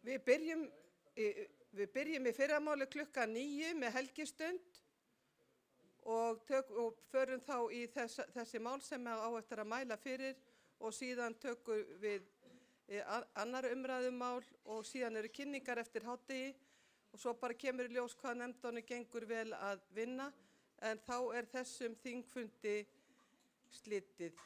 Við byrjum í fyrramáli klukkan 9 með helgistund og förum þá í þessi mál sem á eftir að mæla fyrir og síðan tökum við annar umræðumál og síðan eru kynningar eftir hádegi og svo bara kemur í ljós hvað nefndunum gengur vel að vinna en þá er þessum þingfundi slitið.